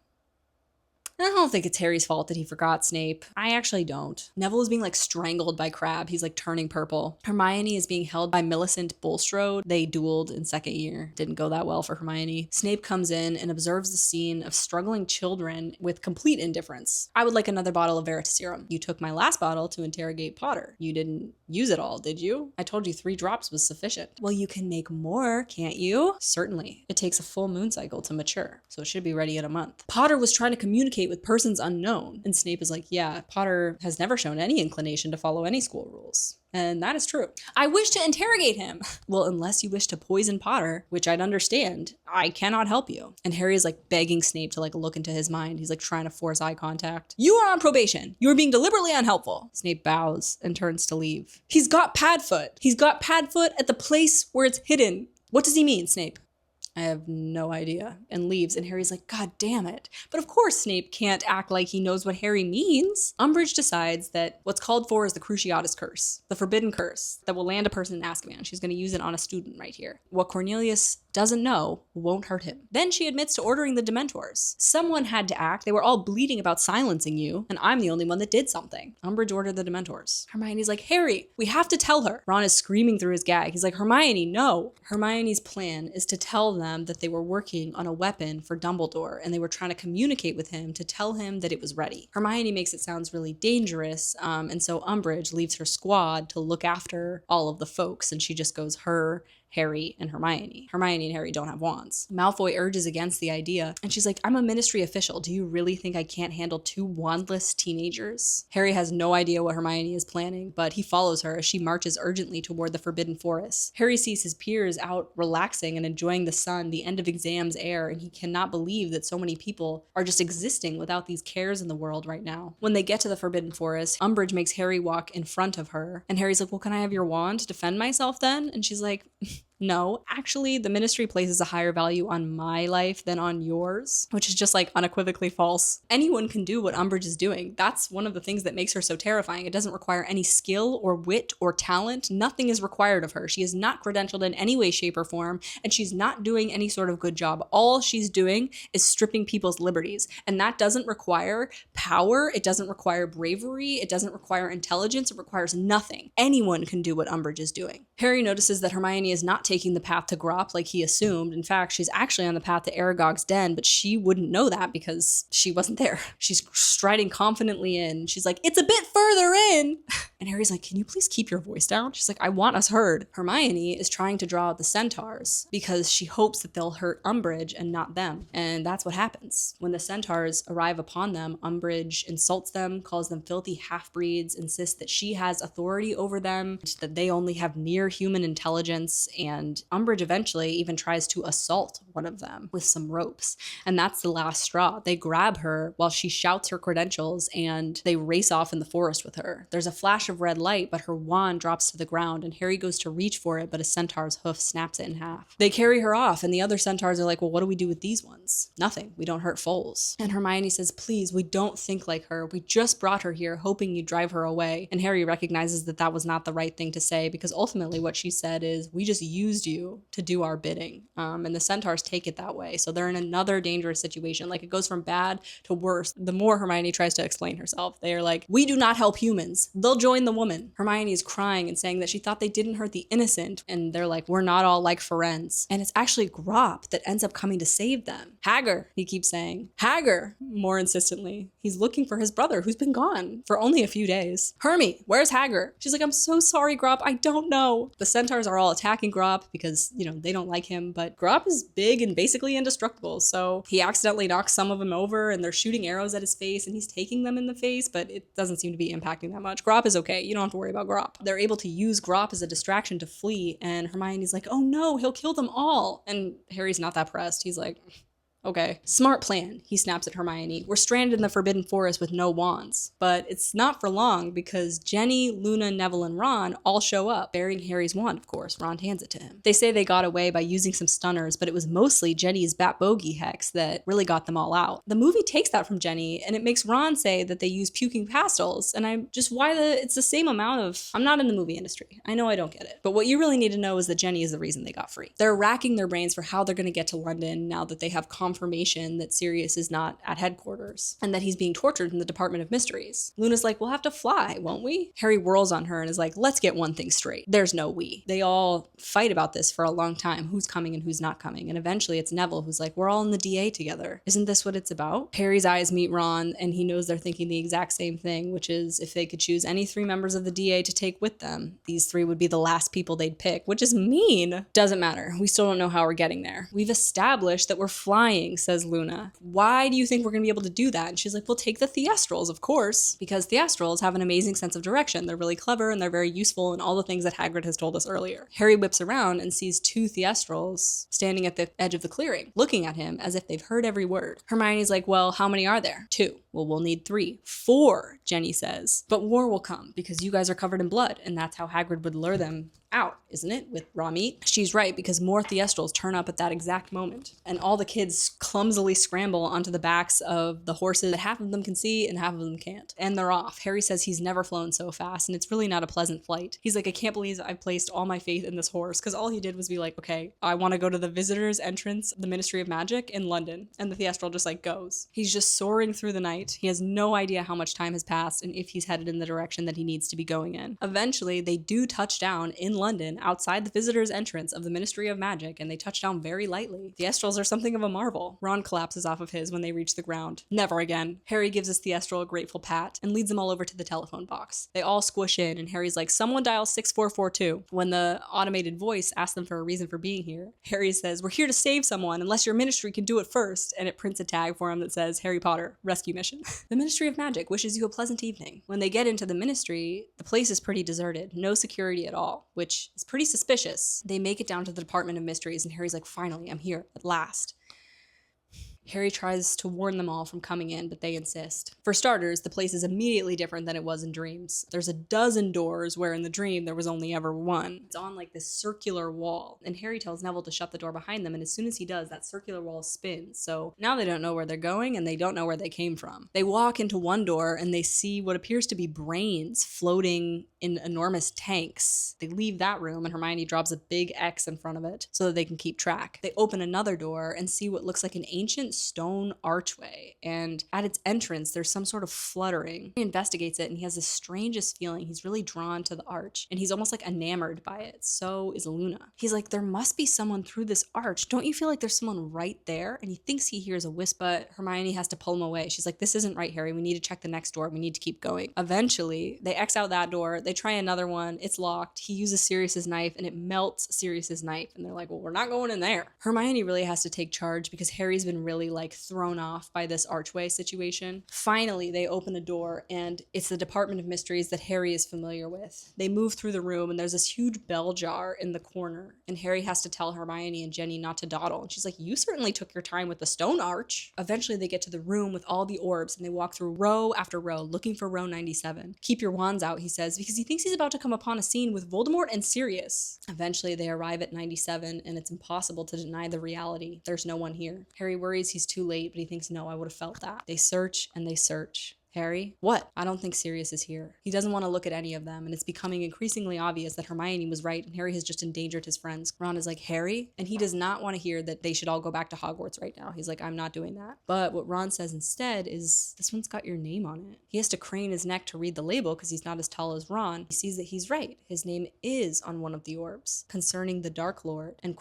I don't think it's Harry's fault that he forgot Snape. I actually don't. Neville is being strangled by Crabbe. He's turning purple. Hermione is being held by Millicent Bulstrode. They dueled in second year. Didn't go that well for Hermione. Snape comes in and observes the scene of struggling children with complete indifference. I would like another bottle of Veritaserum. You took my last bottle to interrogate Potter. You didn't use it all, did you? I told you 3 drops was sufficient. Well, you can make more, can't you? Certainly. It takes a full moon cycle to mature, so it should be ready in a month. Potter was trying to communicate with persons unknown. And Snape is like, yeah, Potter has never shown any inclination to follow any school rules. And that is true. I wish to interrogate him. Well, unless you wish to poison Potter, which I'd understand, I cannot help you. And Harry is begging Snape to look into his mind. He's trying to force eye contact. You are on probation. You are being deliberately unhelpful. Snape bows and turns to leave. He's got Padfoot. He's got Padfoot at the place where it's hidden. What does he mean, Snape? I have no idea, and leaves, and Harry's like, God damn it. But of course Snape can't act like he knows what Harry means. Umbridge decides that what's called for is the Cruciatus Curse, the forbidden curse that will land a person in Azkaban. She's going to use it on a student right here. What Cornelius doesn't know won't hurt him. Then she admits to ordering the Dementors. Someone had to act. They were all bleating about silencing you, and I'm the only one that did something. Umbridge ordered the Dementors. Hermione's like, Harry, we have to tell her. Ron is screaming through his gag. He's like, Hermione, no. Hermione's plan is to tell them that they were working on a weapon for Dumbledore, and they were trying to communicate with him to tell him that it was ready. Hermione makes it sound really dangerous, and so Umbridge leaves her squad to look after all of the folks, and she just goes her, Harry and Hermione. Hermione and Harry don't have wands. Malfoy urges against the idea, and she's like, I'm a ministry official. Do you really think I can't handle 2 wandless teenagers? Harry has no idea what Hermione is planning, but he follows her as she marches urgently toward the Forbidden Forest. Harry sees his peers out relaxing and enjoying the sun, the end of exams air, and he cannot believe that so many people are just existing without these cares in the world right now. When they get to the Forbidden Forest, Umbridge makes Harry walk in front of her, and Harry's like, well, can I have your wand to defend myself then? And she's like, no, actually, the ministry places a higher value on my life than on yours, which is just like unequivocally false. Anyone can do what Umbridge is doing. That's one of the things that makes her so terrifying. It doesn't require any skill or wit or talent. Nothing is required of her. She is not credentialed in any way, shape, or form, and she's not doing any sort of good job. All she's doing is stripping people's liberties, and that doesn't require power. It doesn't require bravery. It doesn't require intelligence. It requires nothing. Anyone can do what Umbridge is doing. Harry notices that Hermione is not taking the path to Grop like he assumed. In fact, she's actually on the path to Aragog's den, but she wouldn't know that because she wasn't there. She's striding confidently in. She's like, it's a bit further in. And Harry's like, can you please keep your voice down? She's like, I want us heard. Hermione is trying to draw out the Centaurs because she hopes that they'll hurt Umbridge and not them. And that's what happens. When the Centaurs arrive upon them, Umbridge insults them, calls them filthy half-breeds, insists that she has authority over them, that they only have near human intelligence, and Umbridge eventually even tries to assault one of them with some ropes. And that's the last straw. They grab her while she shouts her credentials and they race off in the forest with her. There's a flash of red light, but her wand drops to the ground and Harry goes to reach for it, but a centaur's hoof snaps it in half. They carry her off and the other centaurs are like, well, what do we do with these ones? Nothing. We don't hurt foals. And Hermione says, please, we don't think like her. We just brought her here hoping you'd drive her away. And Harry recognizes that that was not the right thing to say because ultimately what she said is, we just used you to do our bidding. And the centaurs take it that way. So they're in another dangerous situation. Like, it goes from bad to worse. The more Hermione tries to explain herself, they are like, we do not help humans. They'll join the woman. Hermione is crying and saying that she thought they didn't hurt the innocent. And they're like, we're not all like Firenze. And it's actually Grop that ends up coming to save them. Hagrid, he keeps saying. Hagrid, more insistently. He's looking for his brother who's been gone for only a few days. Hermie, where's Hagrid? She's like, I'm so sorry, Grop. I don't know. The centaurs are all attacking Grop because, you know, they don't like him. But Grop is big and basically indestructible. So he accidentally knocks some of them over and they're shooting arrows at his face and he's taking them in the face, but it doesn't seem to be impacting that much. Grop is okay. You don't have to worry about Grop. They're able to use Grop as a distraction to flee. And Hermione's like, oh no, he'll kill them all. And Harry's not that pressed. He's like, okay. Smart plan, he snaps at Hermione. We're stranded in the Forbidden Forest with no wands. But it's not for long because Jenny, Luna, Neville, and Ron all show up, bearing Harry's wand, of course. Ron hands it to him. They say they got away by using some stunners, but it was mostly Jenny's Bat Bogey hex that really got them all out. The movie takes that from Jenny, and it makes Ron say that they use puking pastils, and it's the same amount of, I'm not in the movie industry. I know I don't get it. But what you really need to know is that Jenny is the reason they got free. They're racking their brains for how they're going to get to London now that they have confirmation that Sirius is not at headquarters and that he's being tortured in the Department of Mysteries. Luna's like, we'll have to fly, won't we? Harry whirls on her and is like, let's get one thing straight. There's no we. They all fight about this for a long time, who's coming and who's not coming. And eventually it's Neville who's like, we're all in the DA together. Isn't this what it's about? Harry's eyes meet Ron and he knows they're thinking the exact same thing, which is if they could choose any 3 members of the DA to take with them, these 3 would be the last people they'd pick, which is mean. Doesn't matter. We still don't know how we're getting there. We've established that we're flying, says Luna. Why do you think we're going to be able to do that? And she's like, well, take the Theastrals, of course, because Theastrals have an amazing sense of direction. They're really clever and they're very useful in all the things that Hagrid has told us earlier. Harry whips around and sees 2 Theastrals standing at the edge of the clearing, looking at him as if they've heard every word. Hermione's like, well, how many are there? 2. Well, we'll need 3. 4, Jenny says. But war will come because you guys are covered in blood, and that's how Hagrid would lure them out, isn't it? With raw meat? She's right, because more Theastrals turn up at that exact moment. And all the kids clumsily scramble onto the backs of the horses that half of them can see and half of them can't. And they're off. Harry says he's never flown so fast, and it's really not a pleasant flight. He's like, I can't believe I've placed all my faith in this horse, because all he did was be like, okay, I want to go to the visitors entrance of the Ministry of Magic in London. And the Theastral just like goes. He's just soaring through the night. He has no idea how much time has passed and if he's headed in the direction that he needs to be going in. Eventually, they do touch down in London, outside the visitor's entrance of the Ministry of Magic, and they touch down very lightly. The Thestrals are something of a marvel. Ron collapses off of his when they reach the ground. Never again. Harry gives this Theastral a grateful pat and leads them all over to the telephone box. They all squish in, and Harry's like, someone dial 6442. When the automated voice asks them for a reason for being here, Harry says, we're here to save someone unless your ministry can do it first, and it prints a tag for him that says, Harry Potter, rescue mission. The Ministry of Magic wishes you a pleasant evening. When they get into the ministry, the place is pretty deserted, no security at all, which is pretty suspicious. They make it down to the Department of Mysteries, and Harry's like, finally, I'm here, at last. Harry tries to warn them all from coming in, but they insist. For starters, the place is immediately different than it was in dreams. There's a dozen doors where in the dream there was only ever one. It's on like this circular wall, and Harry tells Neville to shut the door behind them, and as soon as he does, that circular wall spins. So now they don't know where they're going, and they don't know where they came from. They walk into one door, and they see what appears to be brains floating in enormous tanks. They leave that room, and Hermione drops a big X in front of it so that they can keep track. They open another door and see what looks like an ancient stone archway, and at its entrance there's some sort of fluttering. He investigates it, and he has the strangest feeling. He's really drawn to the arch, and he's almost like enamored by it. So is Luna. He's like, there must be someone through this arch. Don't you feel like there's someone right there? And he thinks he hears a whisper, but Hermione has to pull him away. She's like, this isn't right, Harry. We need to check the next door. We need to keep going. Eventually they X out that door. They try another one. It's locked. He uses Sirius's knife, and it melts Sirius's knife, and they're like, well, we're not going in there. Hermione really has to take charge because Harry's been really like thrown off by this archway situation. Finally, they open a door, and it's the Department of Mysteries that Harry is familiar with. They move through the room, and there's this huge bell jar in the corner, and Harry has to tell Hermione and Jenny not to dawdle, and she's like, you certainly took your time with the stone arch. Eventually they get to the room with all the orbs, and they walk through row after row looking for row 97. Keep your wands out, he says, because he thinks he's about to come upon a scene with Voldemort and Sirius. Eventually they arrive at 97, and it's impossible to deny the reality. There's no one here. Harry worries he's too late, but he thinks, no, I would have felt that. They search and they search. Harry? What? I don't think Sirius is here. He doesn't want to look at any of them, and it's becoming increasingly obvious that Hermione was right and Harry has just endangered his friends. Ron is like, Harry? And he does not want to hear that they should all go back to Hogwarts right now. He's like, I'm not doing that. But what Ron says instead is, this one's got your name on it. He has to crane his neck to read the label because he's not as tall as Ron. He sees that he's right. His name is on one of the orbs, concerning the Dark Lord and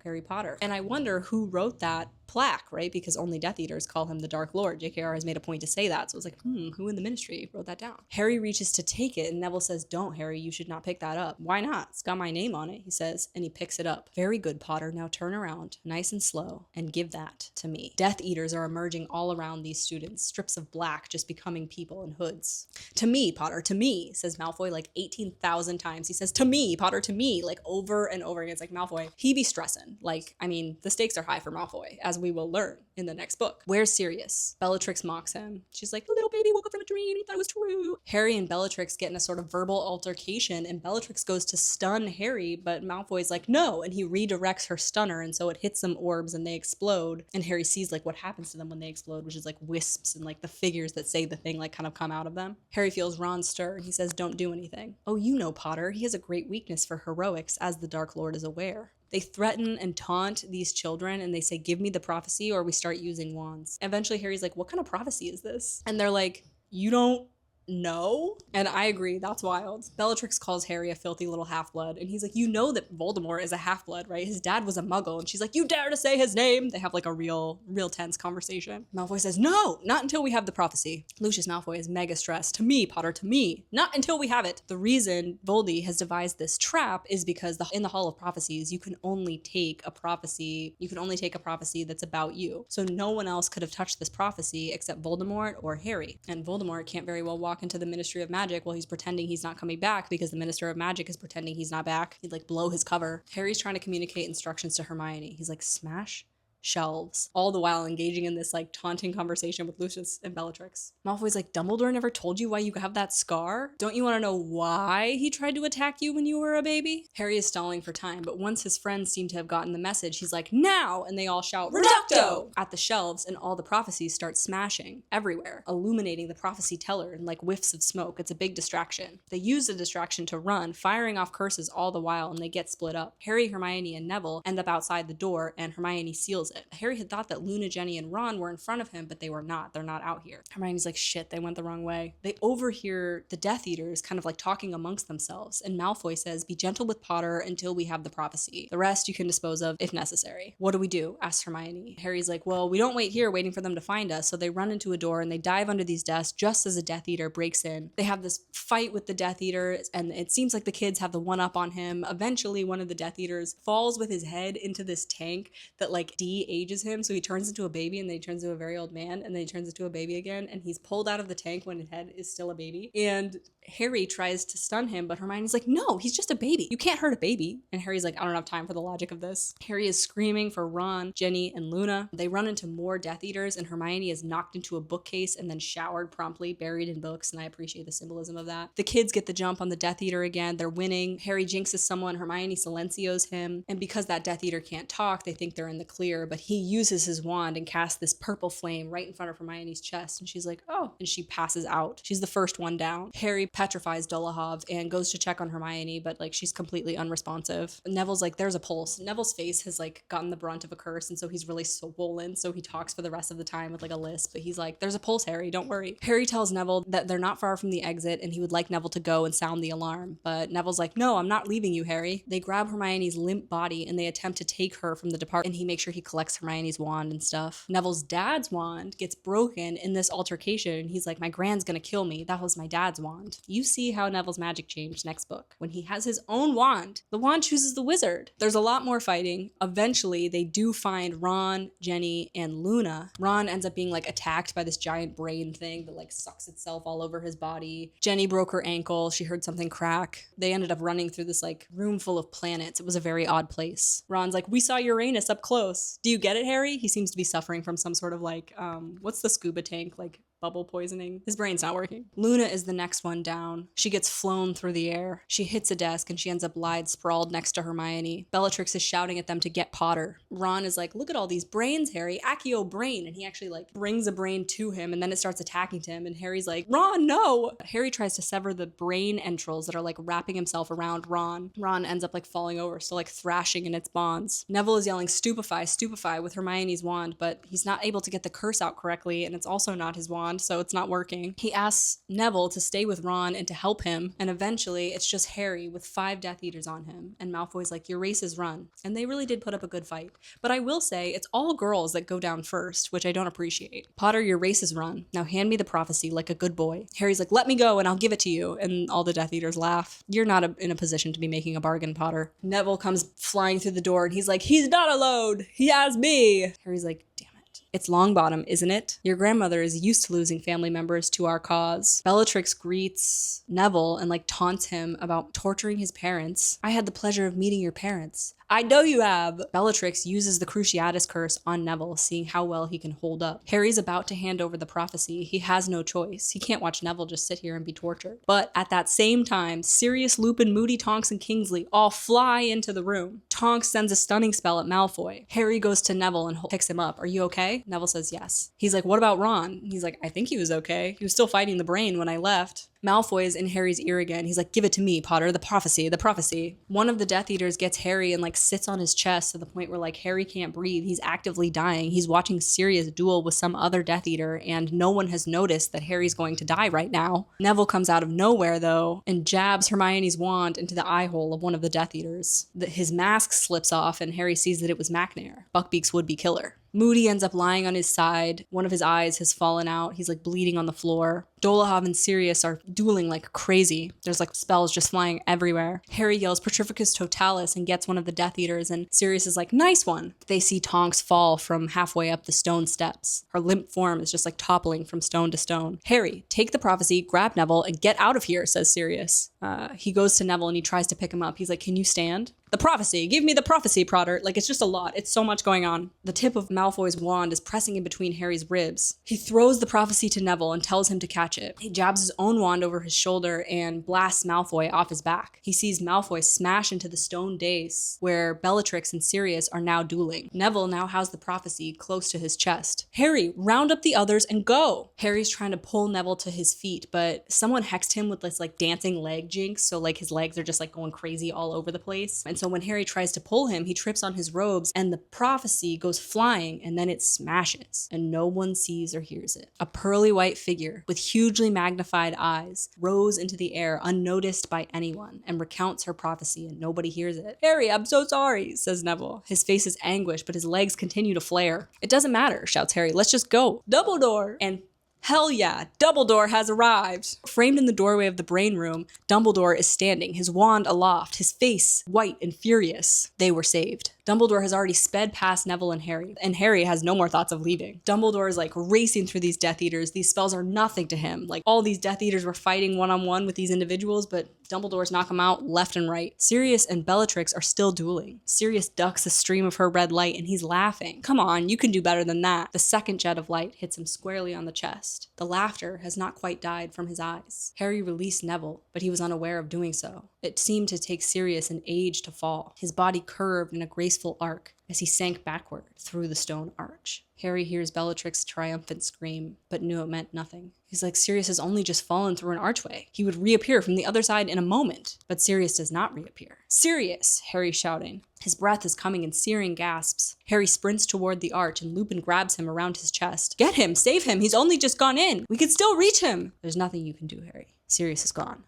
Harry Potter. And I wonder who wrote that plaque, right? Because only Death Eaters call him the Dark Lord. JKR has made a point to say that. So it's like, who in the Ministry wrote that down? Harry reaches to take it, and Neville says, don't, Harry, you should not pick that up. Why not? It's got my name on it, he says, and he picks it up. Very good, Potter. Now turn around, nice and slow, and give that to me. Death Eaters are emerging all around these students, strips of black just becoming people in hoods. To me, Potter, to me, says Malfoy like 18,000 times. He says, to me, Potter, to me, like over and over again. It's like, Malfoy, he be stressing. Like, I mean, the stakes are high for Malfoy, as we will learn in the next book. Where's Sirius? Bellatrix mocks him. She's like, the little baby woke up from a dream. He thought it was true. Harry and Bellatrix get in a sort of verbal altercation, and Bellatrix goes to stun Harry, but Malfoy's like, no, and he redirects her stunner, and so it hits some orbs and they explode, and Harry sees like what happens to them when they explode, which is like wisps and like the figures that say the thing like kind of come out of them. Harry feels Ron stir, and he says, don't do anything. Oh, you know, Potter, he has a great weakness for heroics, as the Dark Lord is aware. They threaten and taunt these children, and they say, give me the prophecy or we start using wands. Eventually Harry's like, what kind of prophecy is this? And they're like, you don't know? And I agree, that's wild. Bellatrix calls Harry a filthy little half-blood, and he's like, you know that Voldemort is a half-blood, right? His dad was a muggle. And she's like, you dare to say his name? They have like a real tense conversation. Malfoy says, no, not until we have the prophecy. Lucius Malfoy is mega stressed. To me, Potter, to me. Not until we have it. The reason Voldy has devised this trap is because in the Hall of Prophecies, you can only take a prophecy that's about you. So no one else could have touched this prophecy except Voldemort or Harry. And Voldemort can't very well walk into the Ministry of Magic while he's pretending he's not coming back because the Minister of Magic is pretending he's not back. He'd like blow his cover. Harry's trying to communicate instructions to Hermione. He's like, smash shelves, all the while engaging in this like taunting conversation with Lucius and Bellatrix. Malfoy's like, Dumbledore never told you why you have that scar? Don't you want to know why he tried to attack you when you were a baby? Harry is stalling for time, but once his friends seem to have gotten the message, he's like, now! And they all shout, Reducto! At the shelves, and all the prophecies start smashing everywhere, illuminating the prophecy teller in like whiffs of smoke. It's a big distraction. They use the distraction to run, firing off curses all the while, and they get split up. Harry, Hermione, and Neville end up outside the door, and Hermione seals feels it. Harry had thought that Luna, Jenny, and Ron were in front of him, but they were not. They're not out here. Hermione's like, shit, they went the wrong way. They overhear the Death Eaters kind of like talking amongst themselves, and Malfoy says, be gentle with Potter until we have the prophecy. The rest you can dispose of if necessary. What do we do? Asks Hermione. Harry's like, well, we don't wait here waiting for them to find us. So they run into a door and they dive under these desks just as a Death Eater breaks in. They have this fight with the Death Eater, and it seems like the kids have the one up on him. Eventually, one of the Death Eaters falls with his head into this tank that like de-ages him. So he turns into a baby, and then he turns into a very old man, and then he turns into a baby again, and he's pulled out of the tank when his head is still a baby. And Harry tries to stun him, but Hermione's like, no, he's just a baby. You can't hurt a baby. And Harry's like, I don't have time for the logic of this. Harry is screaming for Ron, Jenny, and Luna. They run into more Death Eaters, and Hermione is knocked into a bookcase and then showered promptly, buried in books, and I appreciate the symbolism of that. The kids get the jump on the Death Eater again. They're winning. Harry jinxes someone. Hermione silencios him. And because that Death Eater can't talk, they think they're in the clear, but he uses his wand and casts this purple flame right in front of Hermione's chest. And she's like, oh, and she passes out. She's the first one down. Harry petrifies Dumbledore and goes to check on Hermione, but like she's completely unresponsive. Neville's like, there's a pulse. Neville's face has like gotten the brunt of a curse, and so he's really swollen, so he talks for the rest of the time with like a lisp, but he's like, there's a pulse, Harry, don't worry. Harry tells Neville that they're not far from the exit and he would like Neville to go and sound the alarm, but Neville's like, no, I'm not leaving you, Harry. They grab Hermione's limp body and they attempt to take her from the department, and he makes sure he collects Hermione's wand and stuff. Neville's dad's wand gets broken in this altercation, and he's like, my grand's gonna kill me. That was my dad's wand. You see how Neville's magic changed next book. When he has his own wand, the wand chooses the wizard. There's a lot more fighting. Eventually, they do find Ron, Jenny, and Luna. Ron ends up being like attacked by this giant brain thing that like sucks itself all over his body. Jenny broke her ankle. She heard something crack. They ended up running through this like room full of planets. It was a very odd place. Ron's like, we saw Uranus up close. Do you get it, Harry? He seems to be suffering from some sort of like, what's the scuba tank? Like bubble poisoning. His brain's not working. Luna is the next one down. She gets flown through the air. She hits a desk and she ends up sprawled next to Hermione. Bellatrix is shouting at them to get Potter. Ron is like, look at all these brains, Harry. Accio brain. And he actually like brings a brain to him, and then it starts attacking him. And Harry's like, Ron, no. Harry tries to sever the brain entrails that are like wrapping himself around Ron. Ron ends up like falling over, still like thrashing in its bonds. Neville is yelling, stupefy, stupefy with Hermione's wand, but he's not able to get the curse out correctly, and it's also not his wand, so it's not working. He asks Neville to stay with Ron and to help him, and eventually it's just Harry with 5 Death Eaters on him, and Malfoy's like, your race is run. And they really did put up a good fight. But I will say, it's all girls that go down first, which I don't appreciate. Potter, your race is run. Now hand me the prophecy like a good boy. Harry's like, let me go and I'll give it to you. And all the Death Eaters laugh. You're not in a position to be making a bargain, Potter. Neville comes flying through the door and he's like, he's not alone. He has me. Harry's like, damn. It's Longbottom, isn't it? Your grandmother is used to losing family members to our cause. Bellatrix greets Neville and like taunts him about torturing his parents. I had the pleasure of meeting your parents. I know you have. Bellatrix uses the Cruciatus curse on Neville, seeing how well he can hold up. Harry's about to hand over the prophecy. He has no choice. He can't watch Neville just sit here and be tortured. But at that same time, Sirius, Lupin, Moody, Tonks, and Kingsley all fly into the room. Tonks sends a stunning spell at Malfoy. Harry goes to Neville and picks him up. Are you okay? Neville says yes. He's like, what about Ron? He's like, I think he was okay. He was still fighting the brain when I left. Malfoy is in Harry's ear again. He's like, give it to me, Potter. The prophecy, the prophecy. One of the Death Eaters gets Harry and like sits on his chest to the point where like Harry can't breathe. He's actively dying. He's watching Sirius duel with some other Death Eater, and no one has noticed that Harry's going to die right now. Neville comes out of nowhere though and jabs Hermione's wand into the eye hole of one of the Death Eaters. His mask slips off and Harry sees that it was Macnair, Buckbeak's would-be killer. Moody ends up lying on his side. One of his eyes has fallen out. He's like bleeding on the floor. Dolohov and Sirius are dueling like crazy. There's like spells just flying everywhere. Harry yells Petrificus Totalis and gets one of the Death Eaters, and Sirius is like, nice one. They see Tonks fall from halfway up the stone steps. Her limp form is just like toppling from stone to stone. Harry, take the prophecy, grab Neville, and get out of here, says Sirius. He goes to Neville and he tries to pick him up. He's like, can you stand? The prophecy, give me the prophecy, Potter. Like, it's just a lot. It's so much going on. The tip of Malfoy's wand is pressing in between Harry's ribs. He throws the prophecy to Neville and tells him to catch it. He jabs his own wand over his shoulder and blasts Malfoy off his back. He sees Malfoy smash into the stone dais where Bellatrix and Sirius are now dueling. Neville now has the prophecy close to his chest. Harry, round up the others and go! Harry's trying to pull Neville to his feet, but someone hexed him with this like dancing leg jinx, so like his legs are just like going crazy all over the place. And And so when Harry tries to pull him, he trips on his robes and the prophecy goes flying and then it smashes and no one sees or hears it. A pearly white figure with hugely magnified eyes rose into the air unnoticed by anyone and recounts her prophecy and nobody hears it. "Harry, I'm so sorry," says Neville. His face is anguished, but his legs continue to flare. "It doesn't matter," shouts Harry. "Let's just go." "Dumbledore!" And hell yeah, Dumbledore has arrived. Framed in the doorway of the brain room, Dumbledore is standing, his wand aloft, his face white and furious. They were saved. Dumbledore has already sped past Neville and Harry has no more thoughts of leaving. Dumbledore is like racing through these Death Eaters. These spells are nothing to him. Like all these Death Eaters were fighting one-on-one with these individuals, but Dumbledore's knock them out left and right. Sirius and Bellatrix are still dueling. Sirius ducks a stream of her red light and he's laughing. "Come on, you can do better than that." The second jet of light hits him squarely on the chest. The laughter has not quite died from his eyes. Harry released Neville, but he was unaware of doing so. It seemed to take Sirius an age to fall. His body curved in a graceful arc as he sank backward through the stone arch. Harry hears Bellatrix's triumphant scream, but knew it meant nothing. He's like, Sirius has only just fallen through an archway. He would reappear from the other side in a moment. But Sirius does not reappear. "Sirius!" Harry's shouting. His breath is coming in searing gasps. Harry sprints toward the arch and Lupin grabs him around his chest. "Get him! Save him! He's only just gone in! We can still reach him!" "There's nothing you can do, Harry. Sirius is gone."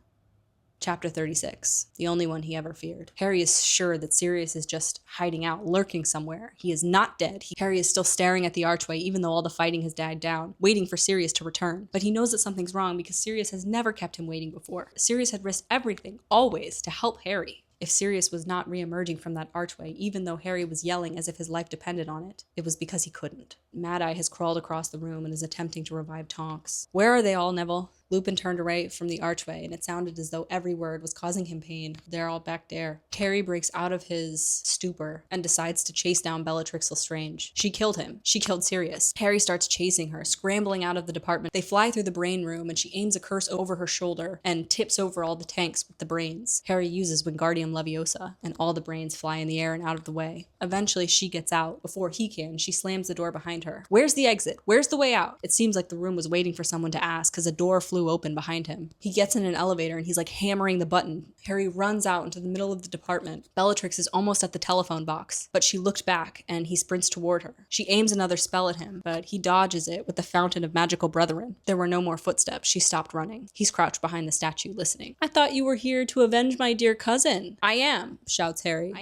Chapter 36, the only one he ever feared. Harry is sure that Sirius is just hiding out, lurking somewhere. He is not dead. Harry is still staring at the archway, even though all the fighting has died down, waiting for Sirius to return. But he knows that something's wrong because Sirius has never kept him waiting before. Sirius had risked everything, always, to help Harry. If Sirius was not re-emerging from that archway, even though Harry was yelling as if his life depended on it, it was because he couldn't. Mad-Eye has crawled across the room and is attempting to revive Tonks. "Where are they all, Neville?" Lupin turned away from the archway, and it sounded as though every word was causing him pain. "They're all back there." Harry breaks out of his stupor and decides to chase down Bellatrix Lestrange. She killed him. She killed Sirius. Harry starts chasing her, scrambling out of the department. They fly through the brain room, and she aims a curse over her shoulder and tips over all the tanks with the brains. Harry uses Wingardium Leviosa, and all the brains fly in the air and out of the way. Eventually, she gets out. Before he can, she slams the door behind her. "Where's the exit? Where's the way out?" It seems like the room was waiting for someone to ask, because a door flew open behind him. He gets in an elevator and he's like hammering the button. Harry runs out into the middle of the department. Bellatrix is almost at the telephone box, but she looked back and he sprints toward her. She aims another spell at him, but he dodges it with the Fountain of Magical Brethren. There were no more footsteps. She stopped running. He's crouched behind the statue, listening. "I thought you were here to avenge my dear cousin." "I am," shouts Harry,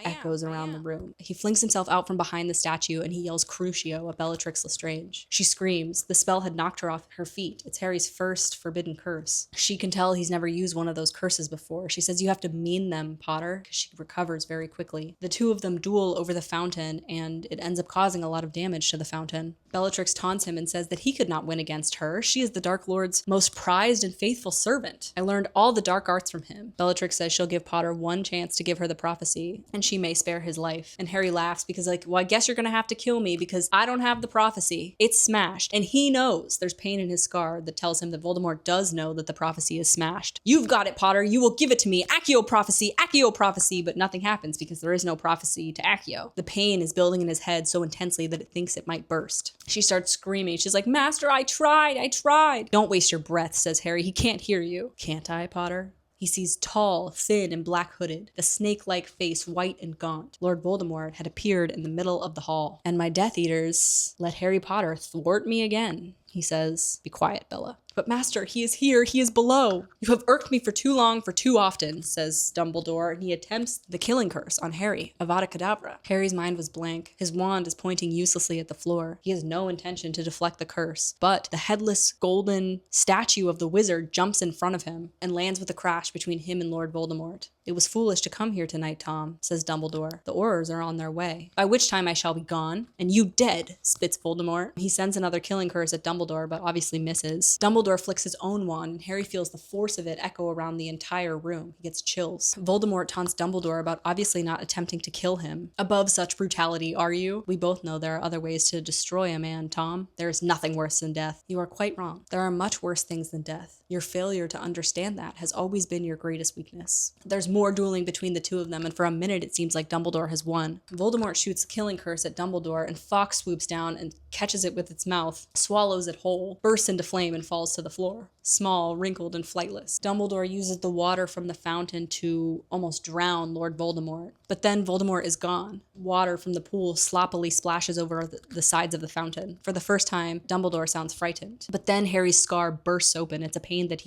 echoes around the room. He flings himself out from behind the statue and he yells Crucio at Bellatrix Lestrange. She screams. The spell had knocked her off her feet. It's Harry's first forbidden curse. She can tell he's never used one of those curses before. She says, "You have to mean them, Potter," because she recovers very quickly. The two of them duel over the fountain, and it ends up causing a lot of damage to the fountain. Bellatrix taunts him and says that he could not win against her. She is the Dark Lord's most prized and faithful servant. "I learned all the dark arts from him." Bellatrix says she'll give Potter one chance to give her the prophecy, and she may spare his life. And Harry laughs because well, I guess you're gonna have to kill me because I don't have the prophecy. It's smashed, and he knows. There's pain in his scar that tells him that Voldemort does know that the prophecy is smashed. "You've got it, Potter. You will give it to me. Accio prophecy, but nothing happens because there is no prophecy to Accio. The pain is building in his head so intensely that it thinks it might burst. She starts screaming. She's like, "Master, I tried. "Don't waste your breath," says Harry. "He can't hear you." "Can't I, Potter?" He sees tall, thin, and black-hooded, the snake-like face white and gaunt. Lord Voldemort had appeared in the middle of the hall. "And my Death Eaters let Harry Potter thwart me again," he says. "Be quiet, Bella." "But Master, he is here, he is below." "You have irked me for too long, for too often," says Dumbledore, and he attempts the killing curse on Harry. Avada Kedavra. Harry's mind was blank. His wand is pointing uselessly at the floor. He has no intention to deflect the curse, but the headless golden statue of the wizard jumps in front of him and lands with a crash between him and Lord Voldemort. "It was foolish to come here tonight, Tom," says Dumbledore. "The Aurors are on their way, by which time I shall be gone, and you dead," spits Voldemort. He sends another killing curse at Dumbledore, but obviously misses. Dumbledore flicks his own wand, and Harry feels the force of it echo around the entire room. He gets chills. Voldemort taunts Dumbledore about obviously not attempting to kill him. "Above such brutality, are you? We both know there are other ways to destroy a man, Tom. There is nothing worse than death." "You are quite wrong. There are much worse things than death. Your failure to understand that has always been your greatest weakness." There's more dueling between the two of them, and for a minute it seems like Dumbledore has won. Voldemort shoots a killing curse at Dumbledore, and Fawkes swoops down and catches it with its mouth, swallows it whole, bursts into flame, and falls to the floor. small, wrinkled, and flightless. Dumbledore uses the water from the fountain to almost drown Lord Voldemort. But then Voldemort is gone. Water from the pool sloppily splashes over the sides of the fountain. For the first time, Dumbledore sounds frightened. But then Harry's scar bursts open. It's a pain that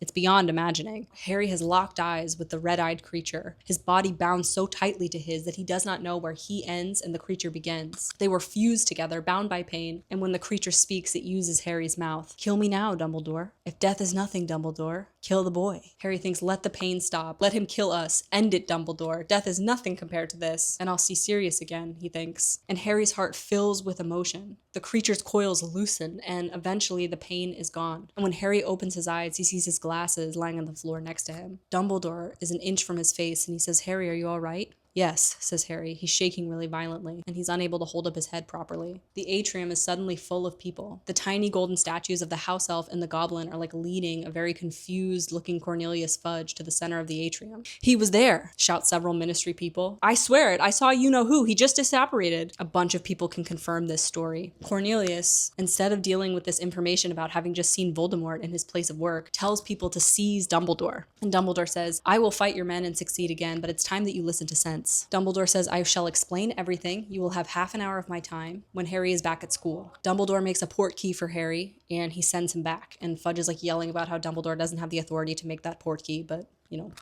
it's beyond imagining. Harry has locked eyes with the red-eyed creature. His body bound so tightly to his that he does not know where he ends and the creature begins. They were fused together, bound by pain, and when the creature speaks, it uses Harry's mouth. Kill me now, Dumbledore. If death is nothing, Dumbledore, kill the boy. Harry thinks, let the pain stop. Let him kill us. End it, Dumbledore. Death is nothing compared to this. And I'll see Sirius again, he thinks. And Harry's heart fills with emotion. The creature's coils loosen, and eventually the pain is gone. And when Harry opens his eyes, he sees his glasses lying on the floor next to him. Dumbledore is an inch from his face, and he says, Harry, are you all right? Yes, says Harry. He's shaking really violently, and he's unable to hold up his head properly. The atrium is suddenly full of people. The tiny golden statues of the house elf and the goblin are like leading a very confused-looking Cornelius Fudge to the center of the atrium. He was there, shout several ministry people. I swear it, I saw you-know-who. He just disapparated. A bunch of people can confirm this story. Cornelius, instead of dealing with this information about having just seen Voldemort in his place of work, tells people to seize Dumbledore. And Dumbledore says, I will fight your men and succeed again, but it's time that you listen to sense. Dumbledore says, I shall explain everything. You will have half an hour of my time when Harry is back at school. Dumbledore makes a port key for Harry, and he sends him back. And Fudge is like yelling about how Dumbledore doesn't have the authority to make that port key, but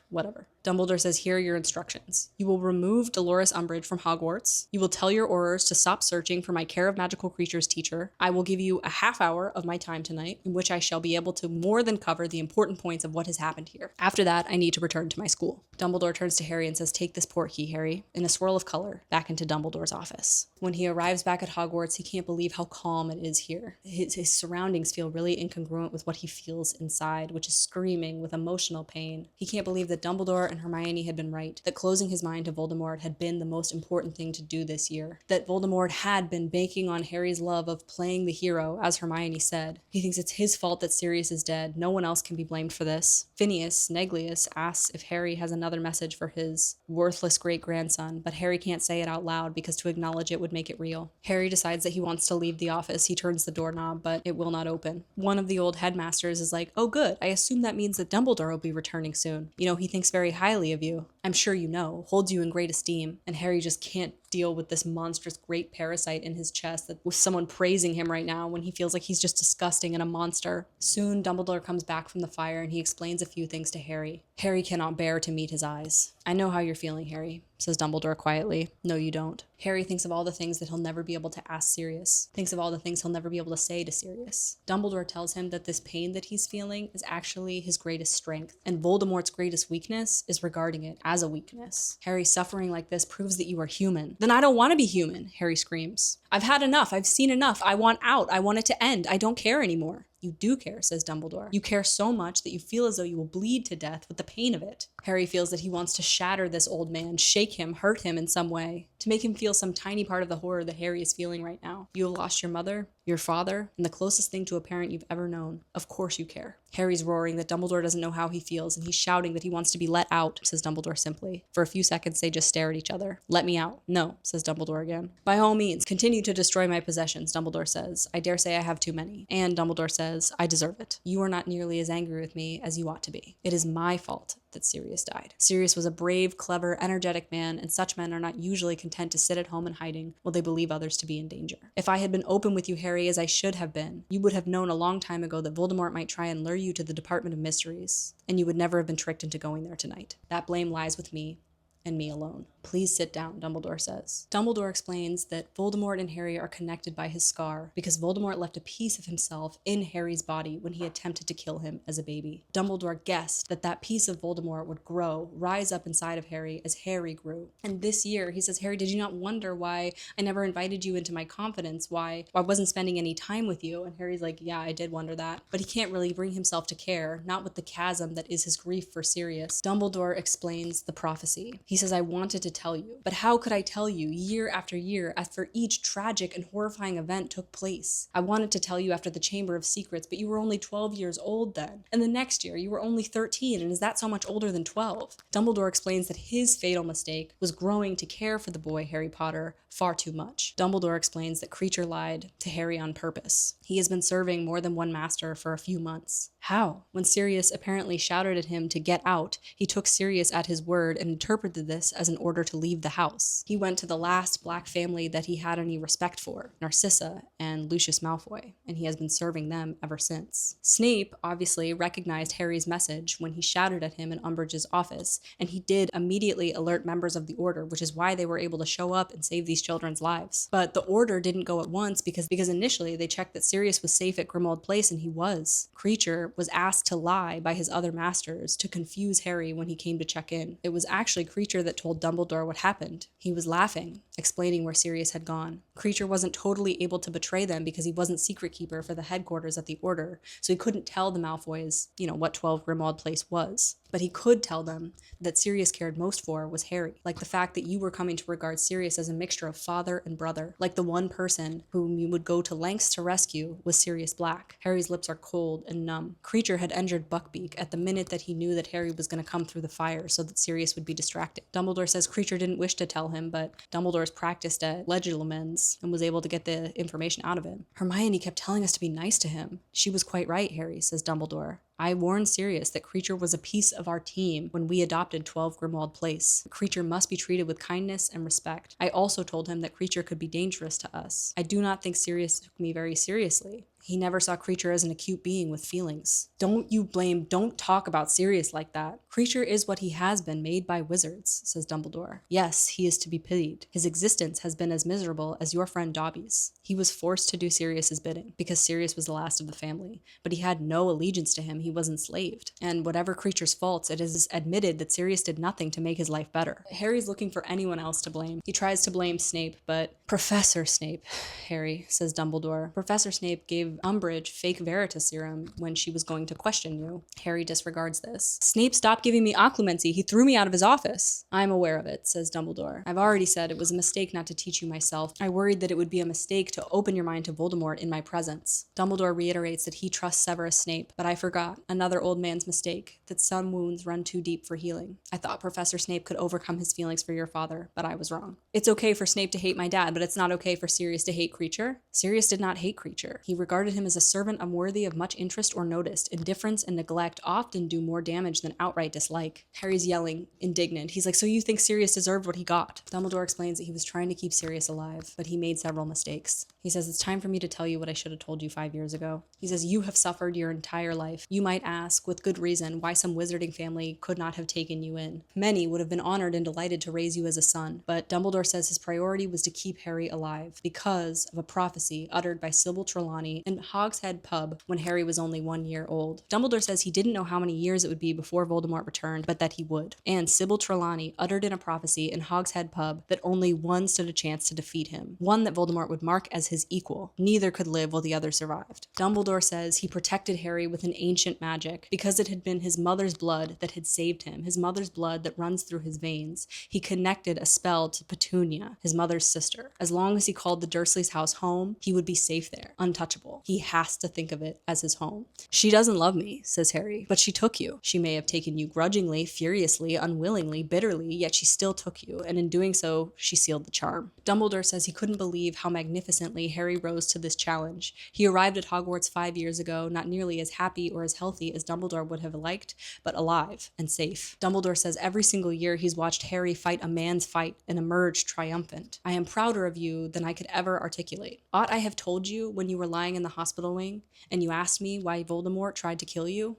whatever. Dumbledore says, here are your instructions. You will remove Dolores Umbridge from Hogwarts. You will tell your Aurors to stop searching for my Care of Magical Creatures teacher. I will give you a half hour of my time tonight, in which I shall be able to more than cover the important points of what has happened here. After that, I need to return to my school. Dumbledore turns to Harry and says, take this port key, Harry, in a swirl of color, back into Dumbledore's office. When he arrives back at Hogwarts, he can't believe how calm it is here. His surroundings feel really incongruent with what he feels inside, which is screaming with emotional pain. He can't believe that Dumbledore and Hermione had been right, that closing his mind to Voldemort had been the most important thing to do this year, that Voldemort had been banking on Harry's love of playing the hero, as Hermione said. He thinks it's his fault that Sirius is dead. No one else can be blamed for this. Phineas Neglius asks if Harry has another message for his worthless great-grandson, but Harry can't say it out loud because to acknowledge it would make it real. Harry decides that he wants to leave the office. He turns the doorknob, but it will not open. One of the old headmasters is like, oh good, I assume that means that Dumbledore will be returning soon. He thinks very highly of you. I'm sure you know, holds you in great esteem. And Harry just can't deal with this monstrous great parasite in his chest, that with someone praising him right now when he feels like he's just disgusting and a monster. Soon, Dumbledore comes back from the fire and he explains a few things to Harry. Harry cannot bear to meet his eyes. I know how you're feeling, Harry, says Dumbledore quietly. No, you don't. Harry thinks of all the things that he'll never be able to ask Sirius, thinks of all the things he'll never be able to say to Sirius. Dumbledore tells him that this pain that he's feeling is actually his greatest strength, and Voldemort's greatest weakness is regarding it as a weakness. Harry suffering like this proves that you are human. Then I don't want to be human, Harry screams. I've had enough. I've seen enough. I want out. I want it to end. I don't care anymore. You do care, says Dumbledore. You care so much that you feel as though you will bleed to death with the pain of it. Harry feels that he wants to shatter this old man, shake him, hurt him in some way, to make him feel some tiny part of the horror that Harry is feeling right now. You have lost your mother, your father, and the closest thing to a parent you've ever known. Of course you care. Harry's roaring that Dumbledore doesn't know how he feels, and he's shouting that he wants to be let out, says Dumbledore simply. For a few seconds, they just stare at each other. Let me out. No, says Dumbledore again. By all means, continue to destroy my possessions, Dumbledore says. I dare say I have too many. And Dumbledore says, I deserve it. You are not nearly as angry with me as you ought to be. It is my fault that Sirius died. Sirius was a brave, clever, energetic man, and such men are not usually content to sit at home in hiding while they believe others to be in danger. If I had been open with you, Harry, as I should have been, you would have known a long time ago that Voldemort might try and lure you to the Department of Mysteries, and you would never have been tricked into going there tonight. That blame lies with me, and me alone. Please sit down, Dumbledore says. Dumbledore explains that Voldemort and Harry are connected by his scar because Voldemort left a piece of himself in Harry's body when he attempted to kill him as a baby. Dumbledore guessed that that piece of Voldemort would grow, rise up inside of Harry as Harry grew. And this year, he says, Harry, did you not wonder why I never invited you into my confidence? Why I wasn't spending any time with you? And Harry's like, yeah, I did wonder that. But he can't really bring himself to care, not with the chasm that is his grief for Sirius. Dumbledore explains the prophecy. He He says, I wanted to tell you, but how could I tell you year after year after each tragic and horrifying event took place? I wanted to tell you after the Chamber of Secrets, but you were only 12 years old then. And the next year, you were only 13, and is that so much older than 12? Dumbledore explains that his fatal mistake was growing to care for the boy Harry Potter far too much. Dumbledore explains that Kreacher lied to Harry on purpose. He has been serving more than one master for a few months. How? When Sirius apparently shouted at him to get out, he took Sirius at his word and interpreted this as an order to leave the house. He went to the last black family that he had any respect for, Narcissa and Lucius Malfoy, and he has been serving them ever since. Snape obviously recognized Harry's message when he shouted at him in Umbridge's office, and he did immediately alert members of the Order, which is why they were able to show up and save these children's lives. But the Order didn't go at once because initially they checked that Sirius was safe at Grimmauld Place, and he was. Kreacher was asked to lie by his other masters to confuse Harry when he came to check in. It was actually Kreacher that told Dumbledore what happened. He was laughing, explaining where Sirius had gone. Kreacher wasn't totally able to betray them because he wasn't secret keeper for the headquarters at the Order, so he couldn't tell the Malfoys, what 12 Grimmauld Place was. But he could tell them that Sirius cared most for was Harry, like the fact that you were coming to regard Sirius as a mixture of father and brother, like the one person whom you would go to lengths to rescue was Sirius Black. Harry's lips are cold and numb. Kreacher had injured Buckbeak at the minute that he knew that Harry was going to come through the fire so that Sirius would be distracted. Dumbledore says Kreacher didn't wish to tell him, but Dumbledore's practiced at Legilimens and was able to get the information out of him. Hermione kept telling us to be nice to him. She was quite right, Harry, says Dumbledore. I warned Sirius that Kreacher was a piece of our team when we adopted 12 Grimmauld Place. Kreacher must be treated with kindness and respect. I also told him that Kreacher could be dangerous to us. I do not think Sirius took me very seriously. He never saw Kreacher as an acute being with feelings. Don't talk about Sirius like that. Kreacher is what he has been, made by wizards, says Dumbledore. Yes, he is to be pitied. His existence has been as miserable as your friend Dobby's. He was forced to do Sirius's bidding, because Sirius was the last of the family, but he had no allegiance to him. He was enslaved. And whatever Kreacher's faults, it is admitted that Sirius did nothing to make his life better. Harry's looking for anyone else to blame. He tries to blame Snape, but Professor Snape, Harry, says Dumbledore. Professor Snape gave Umbridge fake Veritas serum when she was going to question you. Harry disregards this. Snape stopped giving me Occlumency. He threw me out of his office. I'm aware of it, says Dumbledore. I've already said it was a mistake not to teach you myself. I worried that it would be a mistake to open your mind to Voldemort in my presence. Dumbledore reiterates that he trusts Severus Snape, but I forgot. Another old man's mistake, that some wounds run too deep for healing. I thought Professor Snape could overcome his feelings for your father, but I was wrong. It's okay for Snape to hate my dad, but it's not okay for Sirius to hate Kreacher. Sirius did not hate Kreacher. He regarded him as a servant unworthy of much interest or notice. Indifference and neglect often do more damage than outright dislike. Harry's yelling, indignant. He's like, so you think Sirius deserved what he got? Dumbledore explains that he was trying to keep Sirius alive, but he made several mistakes. He says, it's time for me to tell you what I should have told you 5 years ago. He says, you have suffered your entire life. You might ask, with good reason, why some wizarding family could not have taken you in. Many would have been honored and delighted to raise you as a son, but Dumbledore says his priority was to keep Harry alive because of a prophecy uttered by Sybil Trelawney in Hogshead Pub when Harry was only 1 year old. Dumbledore says he didn't know how many years it would be before Voldemort returned, but that he would. And Sybil Trelawney uttered in a prophecy in Hogshead Pub that only one stood a chance to defeat him, one that Voldemort would mark as his equal. Neither could live while the other survived. Dumbledore says he protected Harry with an ancient magic because it had been his mother's blood that had saved him, his mother's blood that runs through his veins. He connected a spell to Petunia, his mother's sister. As long as he called the Dursleys' house home, he would be safe there, untouchable. He has to think of it as his home. She doesn't love me, says Harry, but she took you. She may have taken you grudgingly, furiously, unwillingly, bitterly, yet she still took you, and in doing so, she sealed the charm. Dumbledore says he couldn't believe how magnificently Harry rose to this challenge. He arrived at Hogwarts 5 years ago, not nearly as happy or as healthy as Dumbledore would have liked, but alive and safe. Dumbledore says every single year he's watched Harry fight a man's fight and emerge triumphant. I am prouder of you than I could ever articulate. Ought I have told you when you were lying in the hospital wing and you asked me why Voldemort tried to kill you?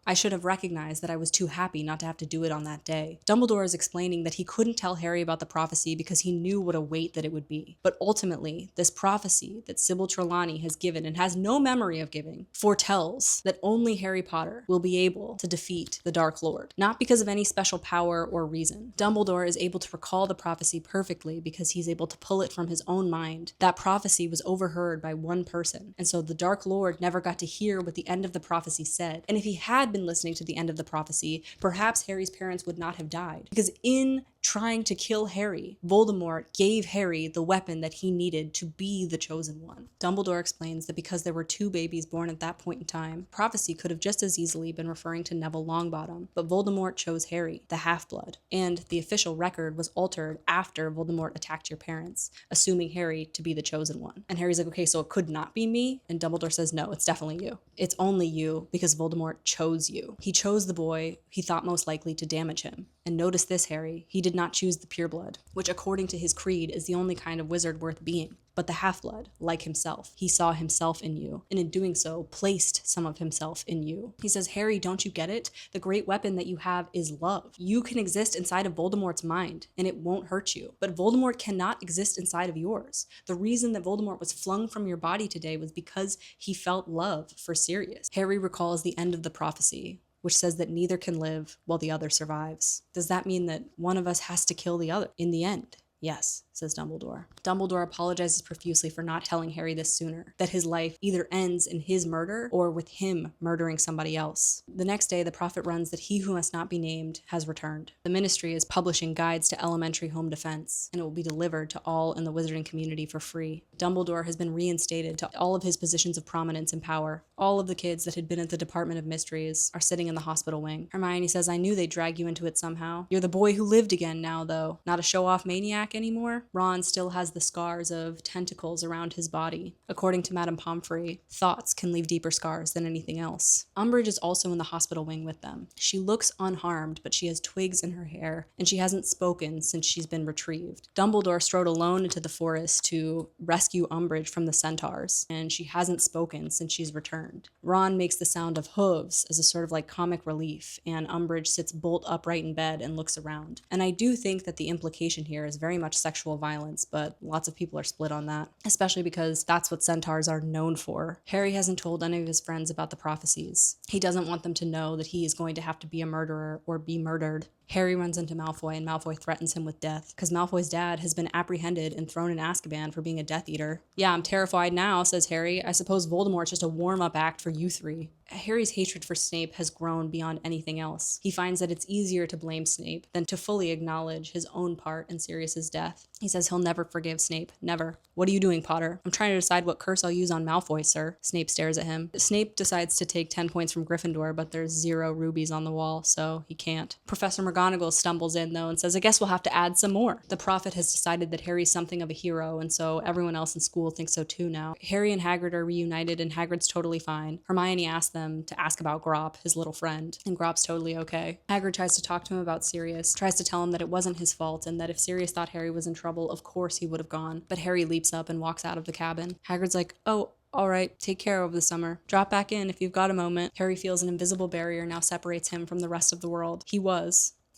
I should have recognized that I was too happy not to have to do it on that day. Dumbledore is explaining that he couldn't tell Harry about the prophecy because he knew what a weight that it would be. But ultimately, this prophecy that Sybil Trelawney has given and has no memory of giving foretells that only Harry Potter will be able to defeat the Dark Lord, not because of any special power or reason. Dumbledore is able to recall the prophecy perfectly because he's able to pull it from his own mind. That prophecy was overheard by one person, and so the Dark Lord never got to hear what the end of the prophecy said. And if he had been listening to the end of the prophecy, perhaps Harry's parents would not have died. Because in trying to kill Harry. Voldemort gave Harry the weapon that he needed to be the chosen one. Dumbledore explains that because there were 2 babies born at that point in time, prophecy could have just as easily been referring to Neville Longbottom, but Voldemort chose Harry, the half-blood, and the official record was altered after Voldemort attacked your parents, assuming Harry to be the chosen one. And Harry's like, okay, so it could not be me? And Dumbledore says, no, it's definitely you. It's only you because Voldemort chose you. He chose the boy he thought most likely to damage him. And notice this, Harry, he did not choose the pureblood, which according to his creed is the only kind of wizard worth being. But the half-blood, like himself, he saw himself in you, and in doing so, placed some of himself in you. He says, Harry, don't you get it? The great weapon that you have is love. You can exist inside of Voldemort's mind, and it won't hurt you. But Voldemort cannot exist inside of yours. The reason that Voldemort was flung from your body today was because he felt love for Sirius. Harry recalls the end of the prophecy, which says that neither can live while the other survives. Does that mean that one of us has to kill the other in the end? Yes, says Dumbledore. Dumbledore apologizes profusely for not telling Harry this sooner, that his life either ends in his murder or with him murdering somebody else. The next day, the prophet runs that he who must not be named has returned. The ministry is publishing guides to elementary home defense, and it will be delivered to all in the wizarding community for free. Dumbledore has been reinstated to all of his positions of prominence and power. All of the kids that had been at the Department of Mysteries are sitting in the hospital wing. Hermione says, I knew they'd drag you into it somehow. You're the boy who lived again now, though. Not a show-off maniac anymore. Ron still has the scars of tentacles around his body. According to Madame Pomfrey, thoughts can leave deeper scars than anything else. Umbridge is also in the hospital wing with them. She looks unharmed, but she has twigs in her hair, and she hasn't spoken since she's been retrieved. Dumbledore strode alone into the forest to rescue Umbridge from the Centaurs, and she hasn't spoken since she's returned. Ron makes the sound of hooves as a sort of like comic relief, and Umbridge sits bolt upright in bed and looks around. And I do think that the implication here is very much sexual violence, but lots of people are split on that, especially because that's what centaurs are known for. Harry hasn't told any of his friends about the prophecies. He doesn't want them to know that he is going to have to be a murderer or be murdered. Harry runs into Malfoy, and Malfoy threatens him with death, because Malfoy's dad has been apprehended and thrown in Azkaban for being a Death Eater. Yeah, I'm terrified now, says Harry. I suppose Voldemort's just a warm-up act for you 3. Harry's hatred for Snape has grown beyond anything else. He finds that it's easier to blame Snape than to fully acknowledge his own part in Sirius's death. He says he'll never forgive Snape. Never. What are you doing, Potter? I'm trying to decide what curse I'll use on Malfoy, sir. Snape stares at him. Snape decides to take 10 points from Gryffindor, but there's 0 rubies on the wall, so he can't. Professor McGonagall stumbles in, though, and says, I guess we'll have to add some more. The prophet has decided that Harry's something of a hero, and so everyone else in school thinks so too now. Harry and Hagrid are reunited, and Hagrid's totally fine. Hermione asks them to ask about Grop, his little friend, and Grop's totally okay. Hagrid tries to talk to him about Sirius, tries to tell him that it wasn't his fault, and that if Sirius thought Harry was in trouble, of course he would have gone. But Harry leaps up and walks out of the cabin. Hagrid's like, oh, all right, take care over the summer. Drop back in if you've got a moment. Harry feels an invisible barrier now separates him from the rest of the world.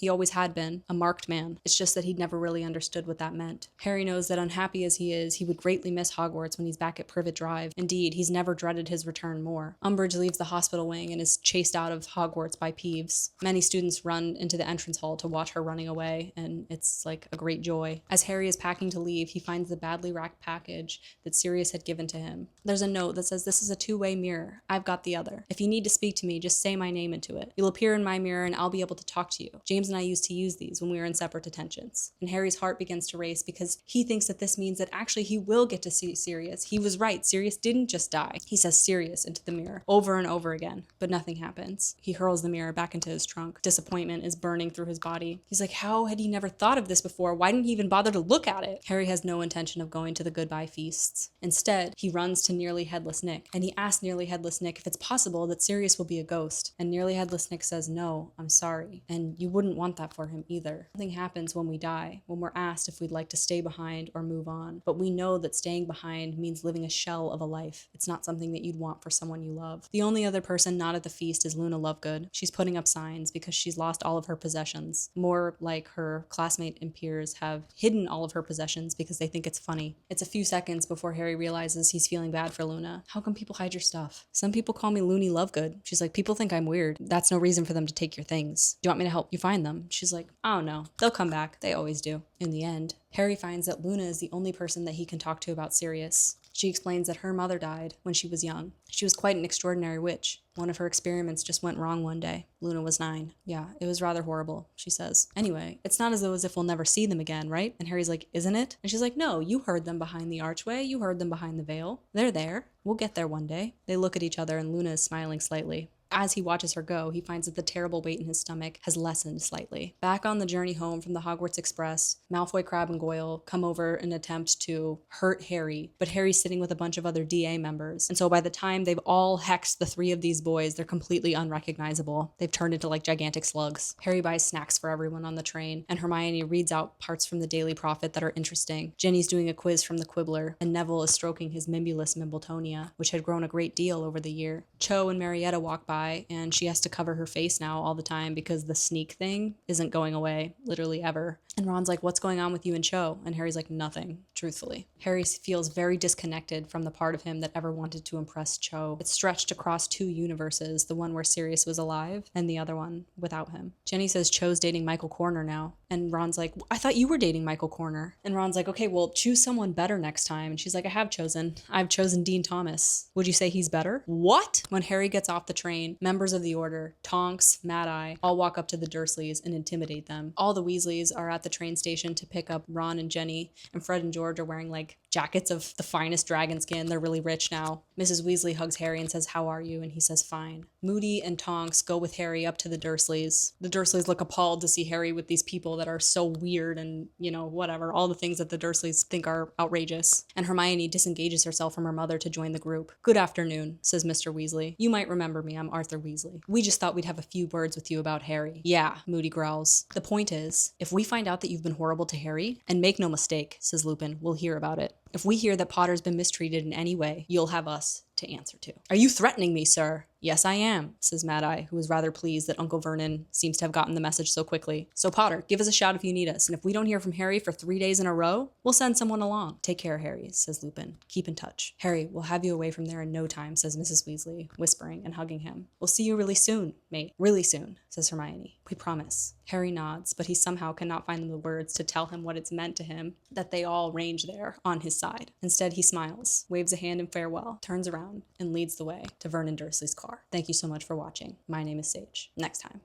He always had been, a marked man. It's just that he'd never really understood what that meant. Harry knows that unhappy as he is, he would greatly miss Hogwarts when he's back at Privet Drive. Indeed, he's never dreaded his return more. Umbridge leaves the hospital wing and is chased out of Hogwarts by Peeves. Many students run into the entrance hall to watch her running away, and it's like a great joy. As Harry is packing to leave, he finds the badly wrapped package that Sirius had given to him. There's a note that says, this is a 2-way mirror. I've got the other. If you need to speak to me, just say my name into it. You'll appear in my mirror and I'll be able to talk to you. James and I used to use these when we were in separate detentions. And Harry's heart begins to race because he thinks that this means that actually he will get to see Sirius. He was right. Sirius didn't just die. He says Sirius into the mirror over and over again, but nothing happens. He hurls the mirror back into his trunk. Disappointment is burning through his body. He's like, how had he never thought of this before? Why didn't he even bother to look at it? Harry has no intention of going to the goodbye feasts. Instead, he runs to Nearly Headless Nick, and he asks Nearly Headless Nick if it's possible that Sirius will be a ghost. And Nearly Headless Nick says, no, I'm sorry. And you wouldn't want that for him either. Nothing happens when we die, when we're asked if we'd like to stay behind or move on. But we know that staying behind means living a shell of a life. It's not something that you'd want for someone you love. The only other person not at the feast is Luna Lovegood. She's putting up signs because she's lost all of her possessions. More like her classmate and peers have hidden all of her possessions because they think it's funny. It's a few seconds before Harry realizes he's feeling bad for Luna. How come people hide your stuff? Some people call me Loony Lovegood. She's like, people think I'm weird. That's no reason for them to take your things. Do you want me to help you find them? She's like, I don't know. They'll come back. They always do. In the end, Harry finds that Luna is the only person that he can talk to about Sirius. She explains that her mother died when she was young. She was quite an extraordinary witch. One of her experiments just went wrong one day. Luna was 9. Yeah, it was rather horrible, she says. Anyway, it's not as if we'll never see them again, right? And Harry's like, isn't it? And she's like, no, you heard them behind the archway. You heard them behind the veil. They're there. We'll get there one day. They look at each other and Luna is smiling slightly. As he watches her go, he finds that the terrible weight in his stomach has lessened slightly. Back on the journey home from the Hogwarts Express, Malfoy, Crabbe, and Goyle come over and attempt to hurt Harry, but Harry's sitting with a bunch of other DA members. And so by the time they've all hexed the 3 of these boys, they're completely unrecognizable. They've turned into like gigantic slugs. Harry buys snacks for everyone on the train, and Hermione reads out parts from the Daily Prophet that are interesting. Ginny's doing a quiz from the Quibbler, and Neville is stroking his Mimbulus Mimbletonia, which had grown a great deal over the year. Cho and Marietta walk by, and she has to cover her face now all the time because the sneak thing isn't going away, literally ever. And Ron's like, what's going on with you and Cho? And Harry's like, nothing, truthfully. Harry feels very disconnected from the part of him that ever wanted to impress Cho. It's stretched across 2 universes, the one where Sirius was alive and the other one without him. Jenny says Cho's dating Michael Corner now. And Ron's like, I thought you were dating Michael Corner. And Ron's like, okay, well, choose someone better next time. And she's like, I've chosen Dean Thomas. Would you say he's better? What? When Harry gets off the train, members of the Order, Tonks, Mad-Eye, all walk up to the Dursleys and intimidate them. All the Weasleys are at the train station to pick up Ron and Jenny, and Fred and George are wearing like jackets of the finest dragon skin. They're really rich now. Mrs. Weasley hugs Harry and says, how are you? And he says, fine. Moody and Tonks go with Harry up to the Dursleys. The Dursleys look appalled to see Harry with these people that are so weird and, whatever, all the things that the Dursleys think are outrageous. And Hermione disengages herself from her mother to join the group. Good afternoon, says Mr. Weasley. You might remember me. I'm Arthur Weasley. We just thought we'd have a few words with you about Harry. Yeah, Moody growls. The point is, if we find out that you've been horrible to Harry, and make no mistake, says Lupin, we'll hear about it. If we hear that Potter's been mistreated in any way, you'll have us to answer to. Are you threatening me, sir? Yes, I am, says Mad-Eye, who is rather pleased that Uncle Vernon seems to have gotten the message so quickly. So Potter, give us a shout if you need us, and if we don't hear from Harry for 3 days in a row, we'll send someone along. Take care, Harry, says Lupin. Keep in touch. Harry, we'll have you away from there in no time, says Mrs. Weasley, whispering and hugging him. We'll see you really soon, mate. Really soon, says Hermione. We promise. Harry nods, but he somehow cannot find the words to tell him what it's meant to him that they all range there on his side. Instead, he smiles, waves a hand in farewell, turns around, and leads the way to Vernon Dursley's car. Thank you so much for watching. My name is Sage. Next time.